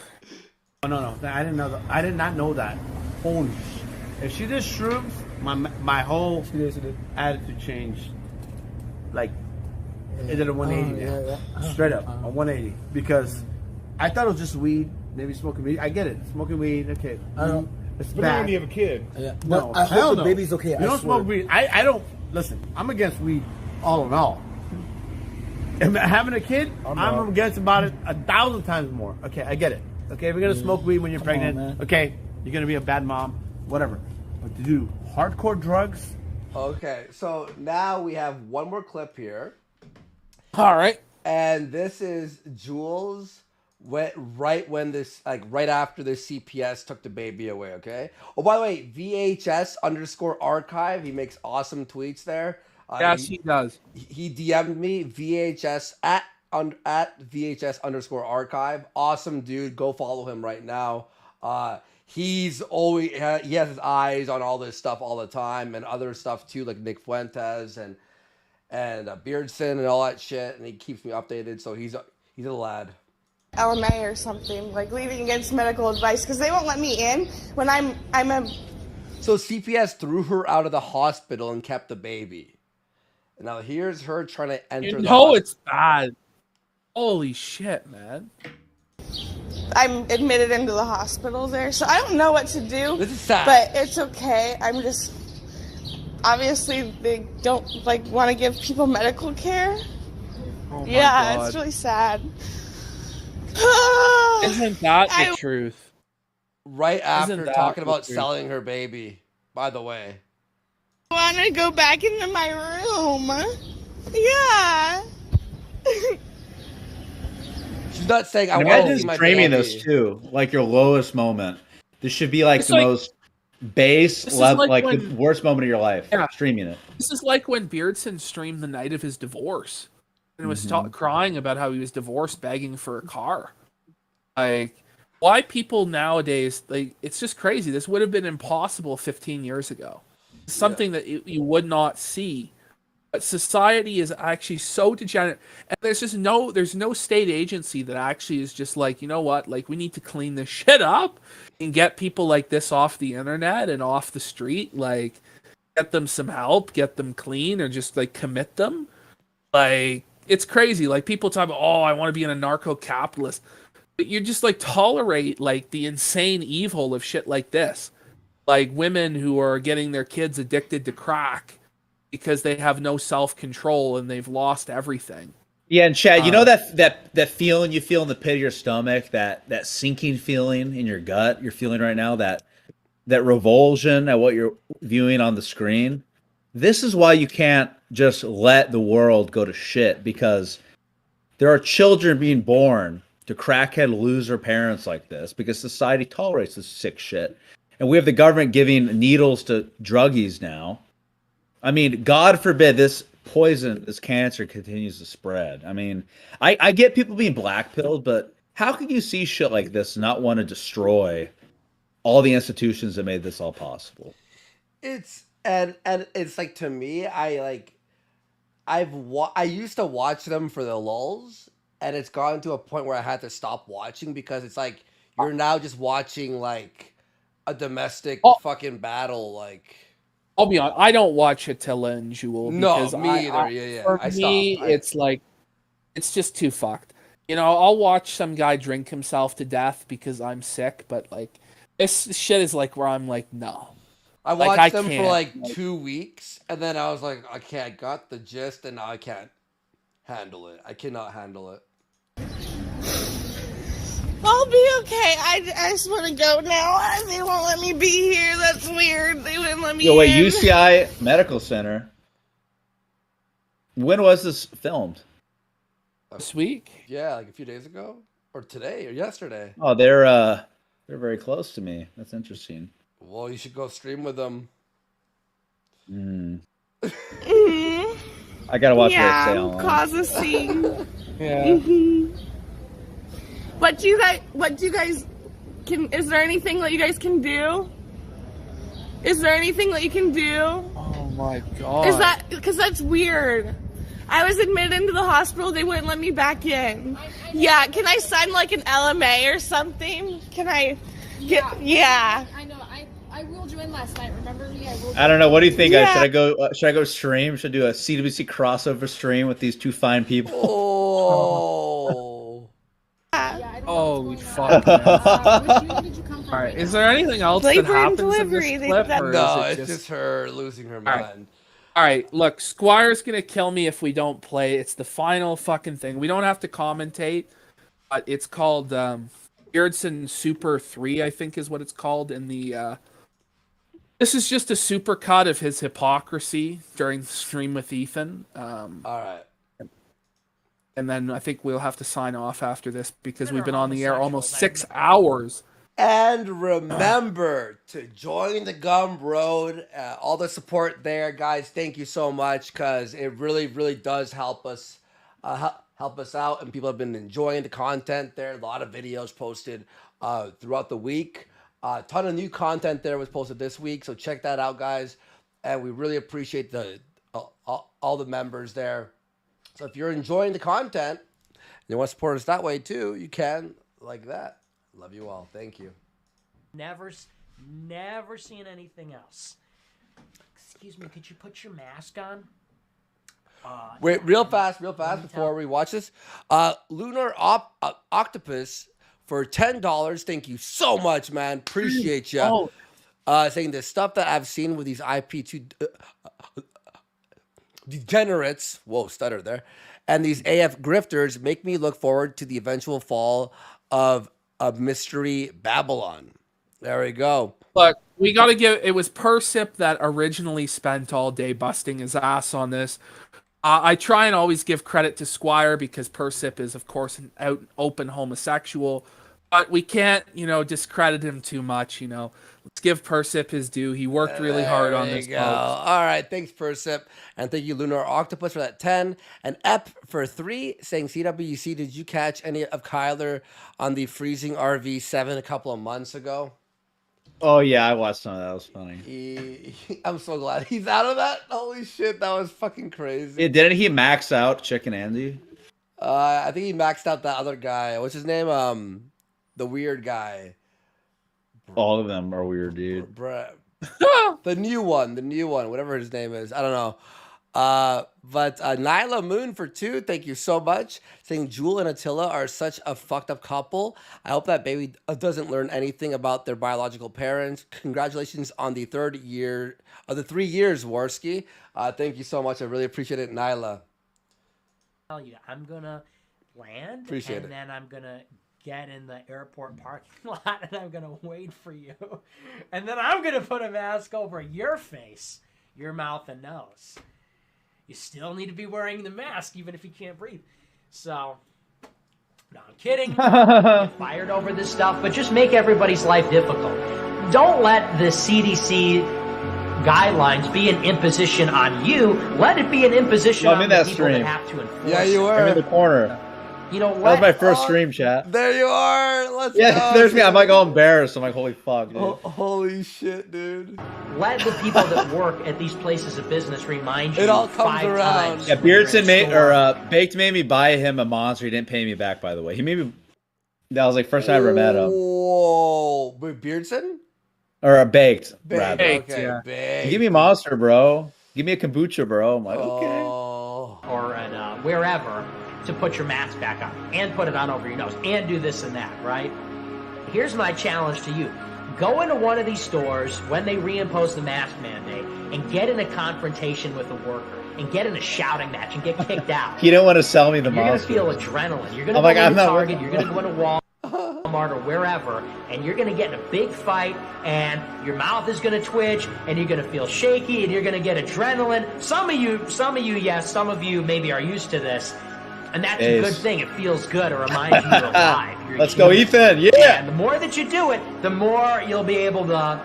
No. I didn't know that. I did not know that. Holy shit. If she did shrooms, my whole attitude changed. Like, it did a 180. Straight up, a 180. Because I thought it was just weed, maybe smoking weed. I get it. Smoking weed, okay. It's but bad. when you have a kid. Yeah. No, I hope the baby's okay. You don't smoke weed. I don't. Listen, I'm against weed all in all. Having a kid, I'm against about it 1,000 times more. Okay, I get it. Okay, if you're gonna smoke weed when you're pregnant, okay, you're gonna be a bad mom, whatever. But to do hardcore drugs. Okay, so now we have one more clip here. All right. And this is Jules right after the CPS took the baby away, okay? Oh, by the way, VHS_archive, he makes awesome tweets there. Yes, he does. He DM'd me, VHS at VHS_archive. Awesome dude. Go follow him right now. He's always, he has his eyes on all this stuff all the time and other stuff too, like Nick Fuentes and Beardson and all that shit. And he keeps me updated. So he's a lad. LMA or something, like leaving against medical advice because they won't let me in when I'm a. So CPS threw her out of the hospital and kept the baby. And now here's her trying to enter the hospital. It's bad. Holy shit, man. I'm admitted into the hospital there, so I don't know what to do. This is sad. But it's okay. I'm just obviously they don't want to give people medical care. Oh my yeah, God. it's really sad. Isn't that the truth? Right after Isn't that talking the about truth? selling her baby, by the way. I want to go back into my room. Yeah. She's not saying I want to Imagine see my streaming baby. this too, like your lowest moment. This should be like It's the like- most base This is level, like like when- the worst moment of your life. Yeah. Streaming it. This is like when Beardson streamed the night of his divorce and was crying about how he was divorced, begging for a car. Like, why people nowadays, it's just crazy. This would have been impossible 15 years ago. Something that you would not see. But society is actually so degenerate, and there's no state agency that actually is just like, you know what, like we need to clean this shit up and get people like this off the internet and off the street, like get them some help, get them clean, or just like commit them. Like, it's crazy. Like, people talk about, oh, I want to be a narco-capitalist, but you just like tolerate like the insane evil of shit like this, like women who are getting their kids addicted to crack because they have no self-control and they've lost everything. Yeah, and Chad, you know that feeling you feel in the pit of your stomach, that sinking feeling in your gut you're feeling right now, that revulsion at what you're viewing on the screen. This is why you can't just let the world go to shit, because there are children being born to crackhead loser parents like this because society tolerates this sick shit. And we have the government giving needles to druggies now. I mean, God forbid this poison, this cancer continues to spread. I mean, I get people being blackpilled, but how can you see shit like this and not want to destroy all the institutions that made this all possible? It's and it's like, to me, I used to watch them for the lulls, and it's gotten to a point where I had to stop watching because it's like you're now just watching like a domestic fucking battle. Like, I'll be honest, I don't watch Attila and Jewel. No, because me either. Yeah. For me, it's like, it's just too fucked. You know, I'll watch some guy drink himself to death because I'm sick, but like, this shit is like where I'm like, no. I Like, watched them for can't. like 2 weeks, and then I was like, okay, I got the gist, and now I can't handle it. I cannot handle it. I'll be okay. I just want to go now. They won't let me be here. That's weird. They wouldn't let me Yo, wait, in. UCI Medical Center. When was this filmed? This week? Yeah, like a few days ago, or today, or yesterday. Oh, they're very close to me. That's interesting. Well, you should go stream with them. I gotta watch what they say Yeah, online. cause a scene. Yeah. Mhm. What do you guys can? Is there anything that you guys can do? Is there anything that you can do? Oh my god. Is that because that's weird? I was admitted into the hospital. They wouldn't let me back in. Yeah, can I sign like an LMA or something? Can I get? Yeah. I know. I ruled you in last night. Remember me? I ruled. I don't know. What do you think? Yeah. Should I go? Should I go stream? Should I do a CWC crossover stream with these two fine people? Oh. Holy fuck. Man. Alright, is there anything else that Labor and happens in delivery, this they- clip? that- or No, is it it's just her losing her mind. All right, look, Squire's gonna kill me if we don't play. It's the final fucking thing. We don't have to commentate, but it's called Beardson Super 3, I think is what it's called in the. This is just a super cut of his hypocrisy during the stream with Ethan. All right. And then I think we'll have to sign off after this because we've been on the air almost 6 hours. And remember to join the Gum Road. All the support there, guys. Thank you so much because it really, really does help us out. And people have been enjoying the content there. A lot of videos posted throughout the week. A ton of new content there was posted this week. So check that out, guys. And we really appreciate all the members there. So if you're enjoying the content and you want to support us that way too, you can like that. Love you all. Thank you. Never seen anything else. Excuse me, could you put your mask on? Wait, real fast before we watch this. Lunar Octopus for $10. Thank you so much, man. Appreciate you. Saying the stuff that I've seen with these IP2 degenerates, whoa, stutter there, and these AF grifters make me look forward to the eventual fall of Mystery Babylon. There we go. Look, we got to give, it was Persip that originally spent all day busting his ass on this. I try and always give credit to Squire because Persip is, of course, an open homosexual, but we can't, discredit him too much, Let's give Persip his due. He worked really hard on this. All right, thanks, Persip. And thank you, Lunar Octopus, for that 10. And Ep for 3, saying, CWC, did you catch any of Kyler on the freezing RV7 a couple of months ago? Oh, yeah, I watched some of that. That was funny. I'm so glad he's out of that. Holy shit, that was fucking crazy. Yeah, didn't he max out Chicken Andy? I think he maxed out that other guy. What's his name? The weird guy. All of them are weird, dude. The new one, whatever his name is. I don't know. But Nyla Moon for 2, thank you so much. Saying Jewel and Attila are such a fucked up couple. I hope that baby doesn't learn anything about their biological parents. Congratulations on the 3 years, Warski. Thank you so much. I really appreciate it, Nyla. Tell you, I'm gonna land, then I'm gonna get in the airport parking lot, and I'm gonna wait for you, and then I'm gonna put a mask over your face, your mouth, and nose. You still need to be wearing the mask, even if you can't breathe. So, no, I'm kidding. Get fired over this stuff, but just make everybody's life difficult. Don't let the CDC guidelines be an imposition on you. Let it be an imposition on the people that have to enforce. Yeah, you were. I'm in the corner. That was my first stream, chat. There you are. Let's go. There's me. I'm like all embarrassed. I'm like, holy fuck, dude. Holy shit, dude. Let the people that work at these places of business remind you. It all comes 5 around. times. Yeah, Beardson Baked made me buy him a monster. He didn't pay me back, by the way. He made me. That was like first time I ever met him. Whoa, Beardson? Or Baked. Baked. Okay, yeah. Baked. Give me a monster, bro. Give me a kombucha, bro. I'm like, okay. Or wherever, to put your mask back on and put it on over your nose and do this and that, right? Here's my challenge to you. Go into one of these stores when they reimpose the mask mandate and get in a confrontation with a worker and get in a shouting match and get kicked out. He didn't want to sell me the You're monster. going to feel adrenaline. You're going to go into Target, you're going to go into Walmart or wherever, and you're going to get in a big fight, and your mouth is going to twitch, and you're going to feel shaky, and you're going to get adrenaline. Some of you, yes, some of you maybe are used to this, and that's a good thing. It feels good. It reminds you you're alive. Let's go, Ethan. Yeah. And the more that you do it, the more you'll be able to,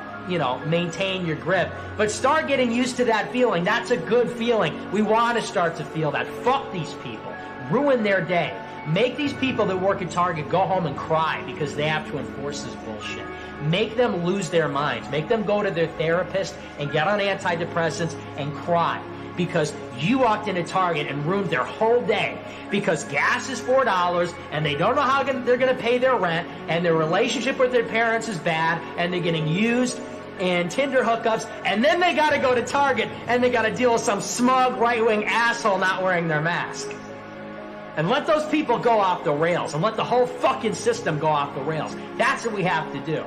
maintain your grip. But start getting used to that feeling. That's a good feeling. We want to start to feel that. Fuck these people. Ruin their day. Make these people that work at Target go home and cry because they have to enforce this bullshit. Make them lose their minds. Make them go to their therapist and get on antidepressants and cry because you walked into Target and ruined their whole day because gas is $4 and they don't know how they're going to pay their rent and their relationship with their parents is bad and they're getting used and Tinder hookups, and then they got to go to Target and they got to deal with some smug right-wing asshole not wearing their mask. And let those people go off the rails and let the whole fucking system go off the rails. That's what we have to do.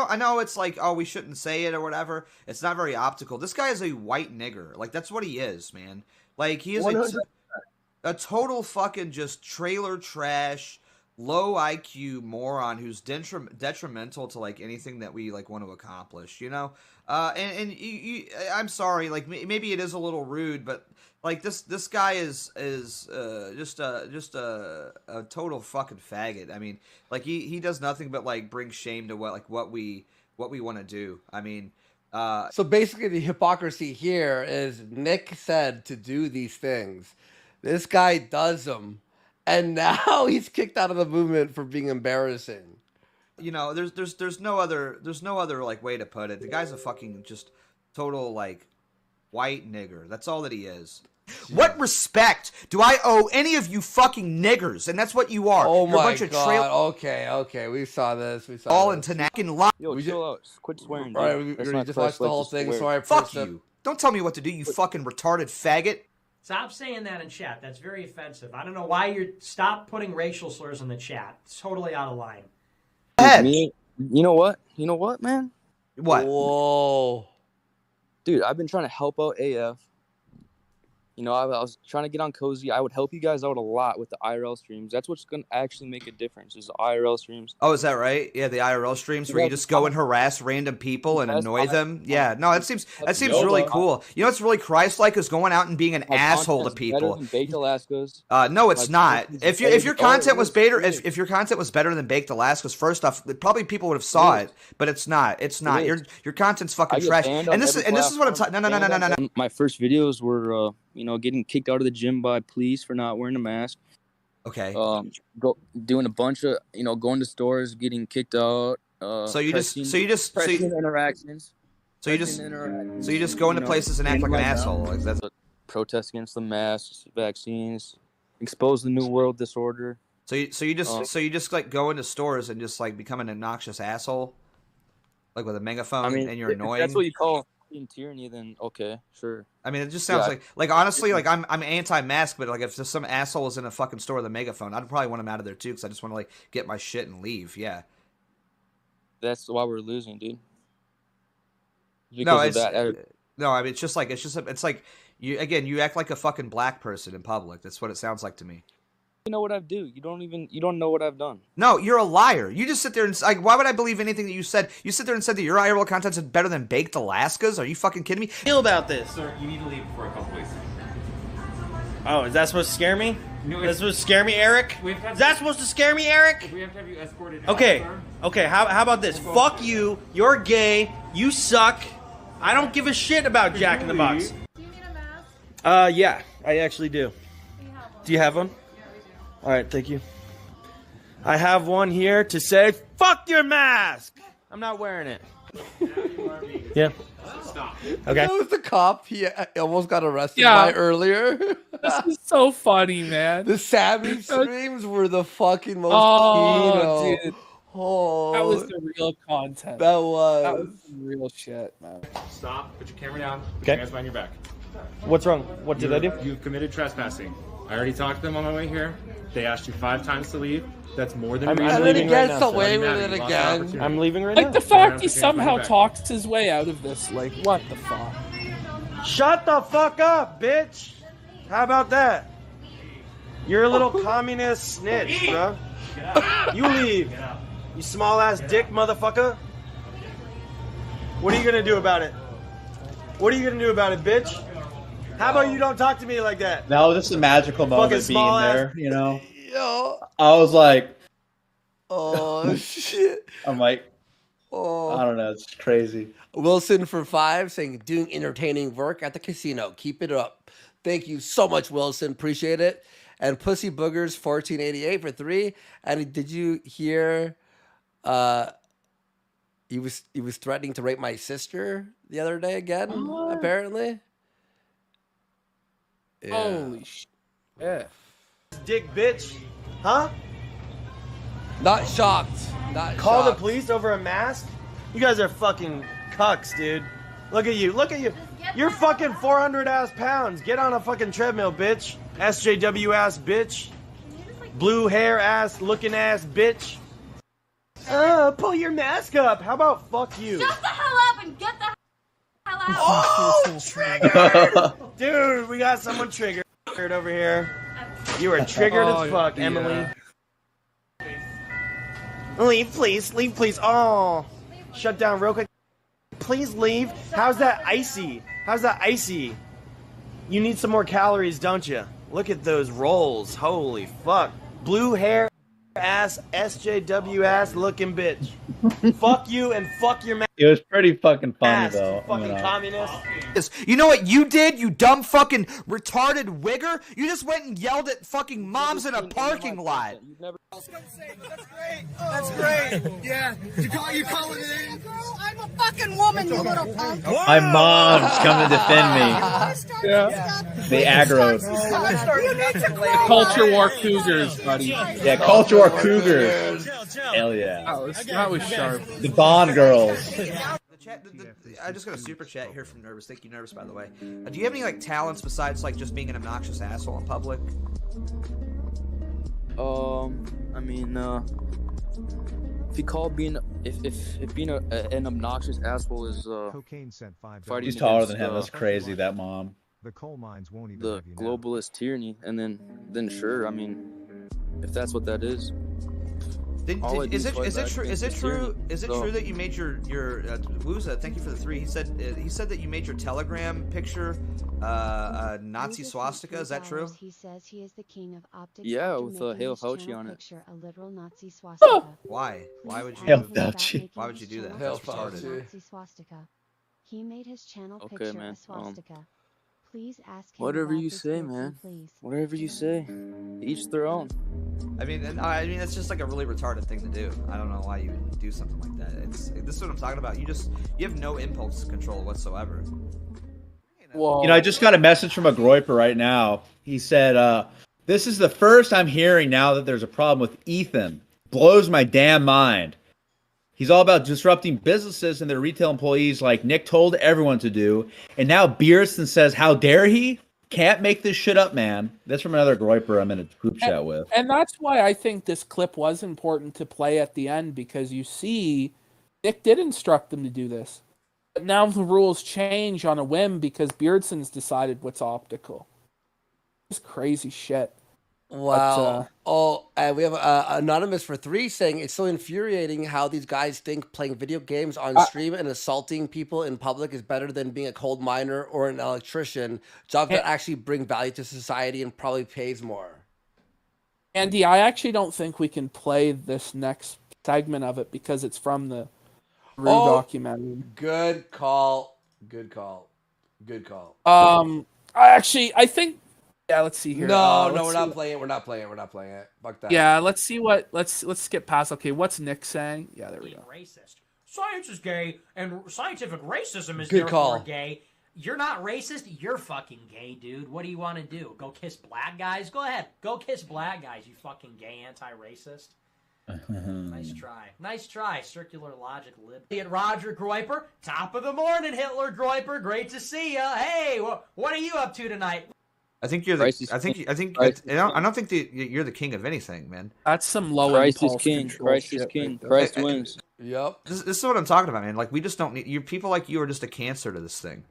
I know it's like, oh, we shouldn't say it or whatever. It's not very optical. This guy is a white nigger. Like, that's what he is, man. Like, he is a total fucking just trailer trash, low IQ moron who's detrimental to like anything that we like want to accomplish, you know. And I'm sorry, like maybe it is a little rude, but like this guy is just a total fucking faggot. I mean, like he does nothing but like bring shame to what we want to do. I mean, so basically the hypocrisy here is Nick said to do these things. This guy does them. And now he's kicked out of the movement for being embarrassing. You know, there's no other like way to put it. The guy's a fucking just total like white nigger. That's all that he is. What respect do I owe any of you fucking niggers? And that's what you are. Oh You're my a bunch of god. Okay. We saw this. All into necking lie. Yo, chill out. Quit swearing. All right, we just watched the whole thing. Sorry, fuck you. Don't tell me what to do, you fucking retarded faggot. Stop saying that in chat. That's very offensive. I don't know why you're... Stop putting racial slurs in the chat. It's totally out of line. Me, you know what? You know what, man? What? Whoa. Dude, I've been trying to help out AF. You know, I was trying to get on Cozy. I would help you guys out a lot with the IRL streams. That's what's going to actually make a difference is the IRL streams. Oh, is that right? Yeah, the IRL streams where you just go and harass random people and annoy them. Yeah, no, that seems really cool. You know what's really Christ-like is going out and being an asshole to people. Baked Alaska's. No, it's not. If your content was better, if your content was better than Baked Alaska's, first off, probably people would have saw it, but it's not. It's not. Your content's fucking trash. And this is what I'm talking. No. My first videos were you know, getting kicked out of the gym by police for not wearing a mask. Okay. Doing a bunch of, you know, going to stores, getting kicked out. So you just interactions. So you just go into places and act like an asshole. Like that's protest against the masks, vaccines, expose the new world disorder. So you just like go into stores and just like become an obnoxious asshole, like with a megaphone, and you're annoying. If that's what you call being tyranny, then okay, sure. I mean, it just sounds like honestly, like I'm anti-mask, but like if there's some asshole is in a fucking store with a megaphone, I'd probably want him out of there too, because I just want to like get my shit and leave. Yeah. That's why we're losing, dude. No, I mean it's like you act like a fucking black person in public. That's what it sounds like to me. You know what I do. You don't know what I've done. No, you're a liar. You just sit there and like, why would I believe anything that you said? You sit there and said that your IRL content is better than Baked Alaska's. Are you fucking kidding me? Feel about this. Sir, you need to leave for a couple weeks. Oh, is that supposed to scare me? No, that's supposed to scare me, Eric? Is that supposed to scare me, Eric? We have to have you escorted. Okay. Out, okay. How about this? Fuck you. You're gay. You suck. I don't give a shit about Jack in the Box. Do you need a mask? Yeah, I actually do. Do you have one? All right, thank you. I have one here to say, fuck your mask! I'm not wearing it. Yeah. Stop. Okay. That was the cop he almost got arrested by earlier. This is so funny, man. The Sammy streams were the fucking most KINO. Dude. Oh, that was the real content. That was some real shit, man. Stop. Put your camera down. Put Okay. your hands behind your back. What's wrong? What did I do? You've committed trespassing. I already talked to them on my way here. They asked you 5 times to leave. That's more than reasonable. I'm leaving right now. Away with it again. I'm leaving right like now. the fact he somehow talks his way out of this. Like, what the fuck? Shut the fuck up, bitch! How about that? You're a little communist snitch, bro. You leave. You small ass dick motherfucker. What are you gonna do about it? What are you gonna do about it, bitch? How about you don't talk to me like that? That was just a magical moment Fucking being small there, ass- you know? Yo. I was like, oh shit. I'm like, Oh. I don't know, it's crazy. Wilson for 5 saying doing entertaining work at the casino. Keep it up. Thank you so much, Wilson. Appreciate it. And Pussy Boogers 1488 for 3. And did you hear he was threatening to rape my sister the other day again, apparently? Yeah. Holy shit. Yeah. Dick bitch. Huh? Not shocked. Not Call the shocked. police over a mask? You guys are fucking cucks, dude. Look at you. Look at you. You're fucking 400 ass pounds. Get on a fucking treadmill, bitch. SJW ass bitch. Blue hair ass looking ass bitch. Pull your mask up. How about fuck you? Shut the hell up and get the hell out. Oh, triggered! Dude, we got someone triggered over here. You are triggered as fuck, yeah. Emily. Leave, please. Leave, please. Oh, shut down real quick. Please leave. How's that icy? How's that icy? You need some more calories, don't you? Look at those rolls. Holy fuck. Blue hair ass, SJW ass looking bitch. Fuck you and fuck your It was pretty fucking funny ass, though. you fucking communist. You know what you did, you dumb fucking retarded wigger? You just went and yelled at fucking moms in a parking lot. That's great. Yeah. You calling it in? I'm a fucking woman, you little punk. My mom's coming to defend me. They aggroed. Culture war cougars, buddy. Yeah, culture war cougars. Hell yeah. That was sharp. The Bond girls. I just got a super chat here from Nervous. Thank you, Nervous, by the way. Do you have any like talents besides like just being an obnoxious asshole in public? I mean, if you call being if being an obnoxious asshole is Cocaine sent $5. She's taller than him. That's crazy. That mom. The coal mines won't even the have you now. globalist tyranny, and then sure, I mean, if that's what that is. Is it true that you made your Wuza? Thank you for the 3. He said that you made your Telegram picture Nazi swastika. Is that true? He says he is the king of optics. Yeah, with a Hail Fauci on it. A literal Nazi swastika. Why? Why would you? Hail Fauci. Why would you do that? Hail That's retarded. Nazi swastika. He made his channel Okay, picture man. a swastika. Please ask him Whatever about you this say, Beardson, man. please. Whatever you say. Each their own. I mean, it's just like a really retarded thing to do. I don't know why you would do something like that. This is what I'm talking about. You have no impulse control whatsoever. Whoa. You know, I just got a message from a Groiper right now. He said, this is the first I'm hearing now that there's a problem with Ethan. Blows my damn mind. He's all about disrupting businesses and their retail employees like Nick told everyone to do. And now Beardson says, how dare he? Can't make this shit up, man. That's from another Groiper I'm in a group chat with. And that's why I think this clip was important to play at the end, because you see Nick did instruct them to do this. But now the rules change on a whim because Beardson's decided what's optical. It's crazy shit. Wow. And we have Anonymous for 3 saying it's so infuriating how these guys think playing video games on stream and assaulting people in public is better than being a coal miner or an electrician. Jobs that actually bring value to society and probably pays more. Andy, I actually don't think we can play this next segment of it because it's from the documentary. Good call. Good call. Good call. I think. Yeah, let's see here. No, we're not playing it. We're not playing it. Fuck that. Yeah, let's see what. Let's skip past. Okay, what's Nick saying? Yeah, there we go. Racist. Science is gay, and scientific racism is Good therefore call. gay. You're not racist. You're fucking gay, dude. What do you want to do? Go kiss black guys? Go ahead. Go kiss black guys. You fucking gay anti-racist. Nice try. Nice try. Circular logic lib. Roger Groiper. Top of the morning, Hitler Groiper. Great to see ya. Hey, what are you up to tonight? I think you're the. I don't think that you're the king of anything, man. That's some low Christ impulse is king. control Christ shit is king. right there. Christ wins. Yep. This is what I'm talking about, man. Like, we just don't need you. People like you are just a cancer to this thing.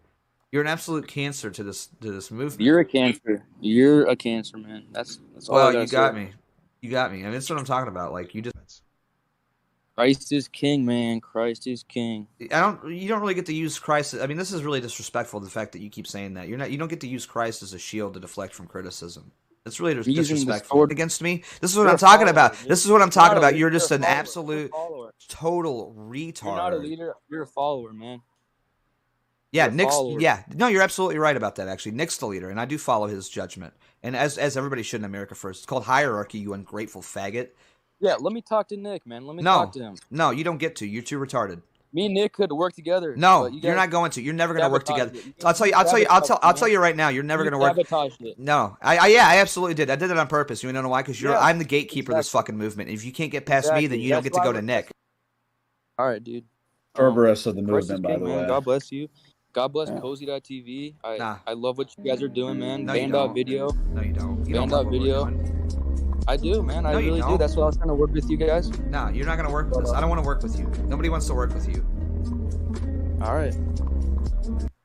You're an absolute cancer to this movement. You're a cancer. You're a cancer, man. That's all. Well, I gotta you got say. me. You got me. I mean, that's what I'm talking about. Like, you just. Christ is king, man. Christ is king. You don't really get to use Christ. I mean, this is really disrespectful. The fact that you keep saying that you don't get to use Christ as a shield to deflect from criticism. It's really disrespectful against me. This is what I'm talking about. This is what I'm talking about. You're just an absolute total retard. You're not a leader. You're a follower, man. Yeah, You're a Nick's. follower. Yeah, no, you're absolutely right about that. Actually, Nick's the leader, and I do follow his judgment. And as everybody should in America first, it's called hierarchy. You ungrateful faggot. Yeah, let me talk to Nick, man. Let me talk to him. No, you don't get to. You're too retarded. Me and Nick could work together. No, but you're not going to. You're never going to work sabotage together. it. So I'll tell you right now. You're never You going to work. sabotaged it. No, I absolutely did. I did it on purpose. You know why? Because I'm the gatekeeper of this fucking movement. If you can't get past me, then you don't get to go to Nick. All right, dude. Cerberus of the Christ is movement, by king, the man. way. God bless you. God bless Cozy.tv. I love what you guys are doing, man. No, you Banned out don't. video. No, you don't. You Banned don't out love what we're video. doing. I do, man. I No, you really do. don't. That's why I was trying to work with you guys. No, you're not gonna work with us. I don't want to work with you. Nobody wants to work with you. All right.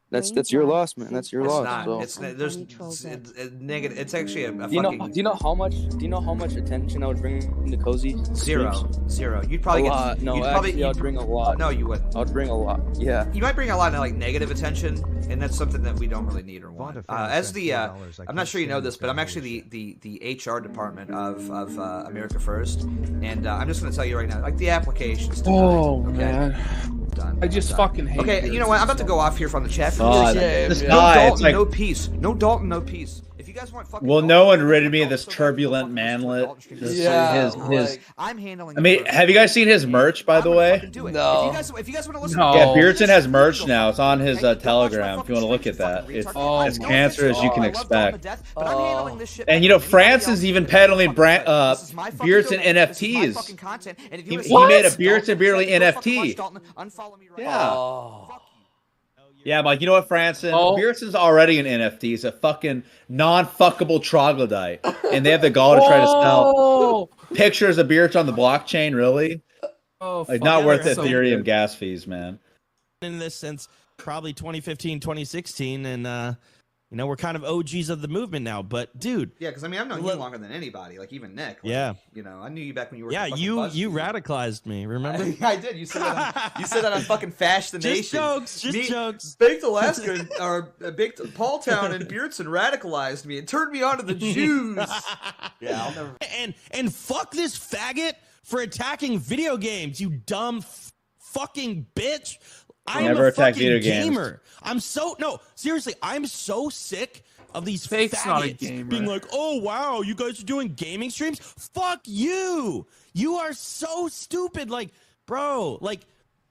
That's your loss, man. That's your It's loss. not. So. It's there's negative. It's actually a Do you know how much attention I would bring to Cozy? Zero. You'd probably a get lot. No, you'd actually, I'd bring a lot. No, you wouldn't. I'd bring a lot. Yeah. You might bring a lot of like negative attention, and that's something that we don't really need or want. As the I'm not sure you know this, but I'm actually the HR department of America First, and I'm just going to tell you right now, like the applications. Oh okay? man. Done. I just fucking hate Okay, you know what? I'm about to go off here from the chat. This No guy, Dalton, it's like, no peace. No Dalton, no peace. If you guys want fucking well, no one rid me of this turbulent manlet. His. I'm handling. I mean, have you guys seen his merch, by the way? No. If you guys want to listen, Yeah, Beardson has merch now. It's on his Telegram. If you want to look at that, it's as cancer as you can expect. And you know, France is even peddling Beardson NFTs. He made a Beardson Beardly NFT. Yeah. Yeah, I'm like, you know what, Franson? Beardson's already an NFT. He's a fucking non-fuckable troglodyte. And they have the gall to try to sell pictures of Beardson on the blockchain, really? Like, not worth Ethereum gas fees, man. In this since probably 2015, 2016, and you know, we're kind of OGs of the movement now. But dude, yeah, because I mean, I've known you longer than anybody, like even Nick. Like, yeah, you know, I knew you back when you were. Yeah, you radicalized me. Remember? I did. You said that on fucking Fascination. Just jokes. Baked Alaska or Baked Paul Town and Beardson radicalized me and turned me on to the Jews. Yeah, I'll never. And fuck this faggot for attacking video games. You dumb fucking bitch. I'm never a attack fucking video gamer. games. Seriously, I'm so sick of these Fake's not a faggots gamer. being like, oh wow, you guys are doing gaming streams? Fuck you. You are so stupid. Like, bro, like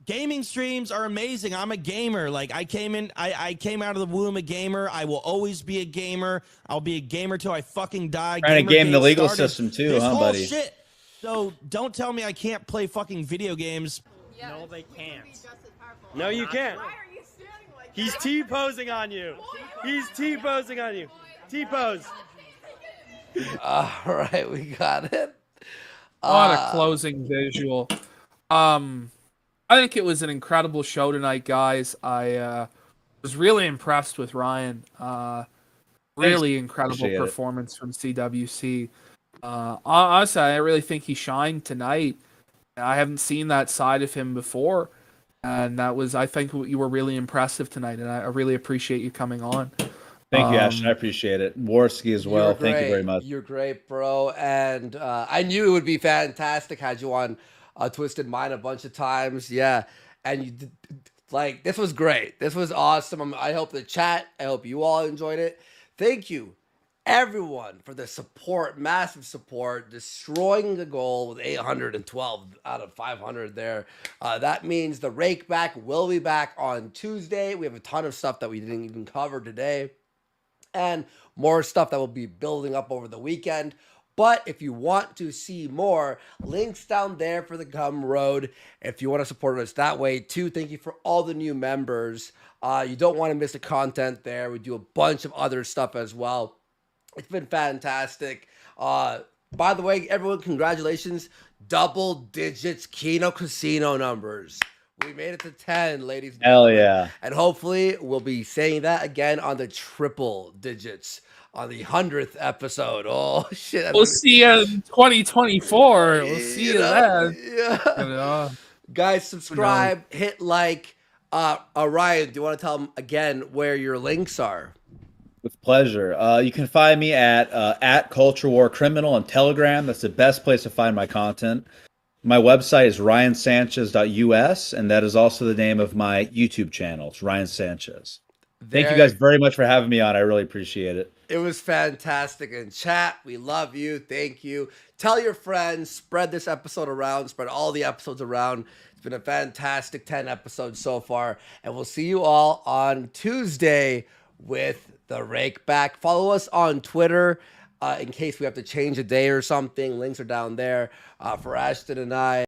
gaming streams are amazing. I'm a gamer. Like I came out of the womb a gamer. I will always be a gamer. I'll be a gamer till I fucking die. Trying to game the Gamergate legal started system too, this huh, whole buddy? Shit. So don't tell me I can't play fucking video games. No, they can't. No, you can't. He's T-posing on you. He's T-posing on you. T-pose. All right, we got it. What a closing visual. I think it was an incredible show tonight, guys. I was really impressed with Ryan. Really incredible Appreciate it. performance from CWC. Honestly, I really think he shined tonight. I haven't seen that side of him before. And I think you were really impressive tonight, and I really appreciate you coming on. Thank you, Ashton. I appreciate it. Warski as well. Thank you very much. You're great, bro. And I knew it would be fantastic. Had you on Twisted Mind a bunch of times. Yeah. And you did, like, this was great. This was awesome. I hope the chat, I hope you all enjoyed it. Thank you, everyone, for the support, massive support, destroying the goal with 812 out of 500 there. That means the Rake Back will be back on Tuesday. We have a ton of stuff that we didn't even cover today, and more stuff that will be building up over the weekend. But if you want to see more, links down there for the Gumroad. If you want to support us that way too, thank you for all the new members. You don't want to miss the content there. We do a bunch of other stuff as well. It's been fantastic. By the way, everyone, congratulations. Double digits KINO Casino numbers. We made it to 10, ladies and Hell gentlemen. yeah. And hopefully we'll be saying that again on the triple digits on the 100th episode. Oh, shit. We'll see you in 2024. We'll see you then. Yeah. Guys, subscribe, hit like. Ryan, do you want to tell them again where your links are? With pleasure. You can find me at CultureWarCriminal on Telegram. That's the best place to find my content. My website is ryansanchez.us, and that is also the name of my YouTube channel. It's Ryan Sanchez. Thank you guys very much for having me on. I really appreciate it. It was fantastic. In chat, we love you. Thank you. Tell your friends. Spread this episode around. Spread all the episodes around. It's been a fantastic 10 episodes so far. And we'll see you all on Tuesday with the Rake Back. Follow us on Twitter in case we have to change a day or something. Links are down there for Ashton and I.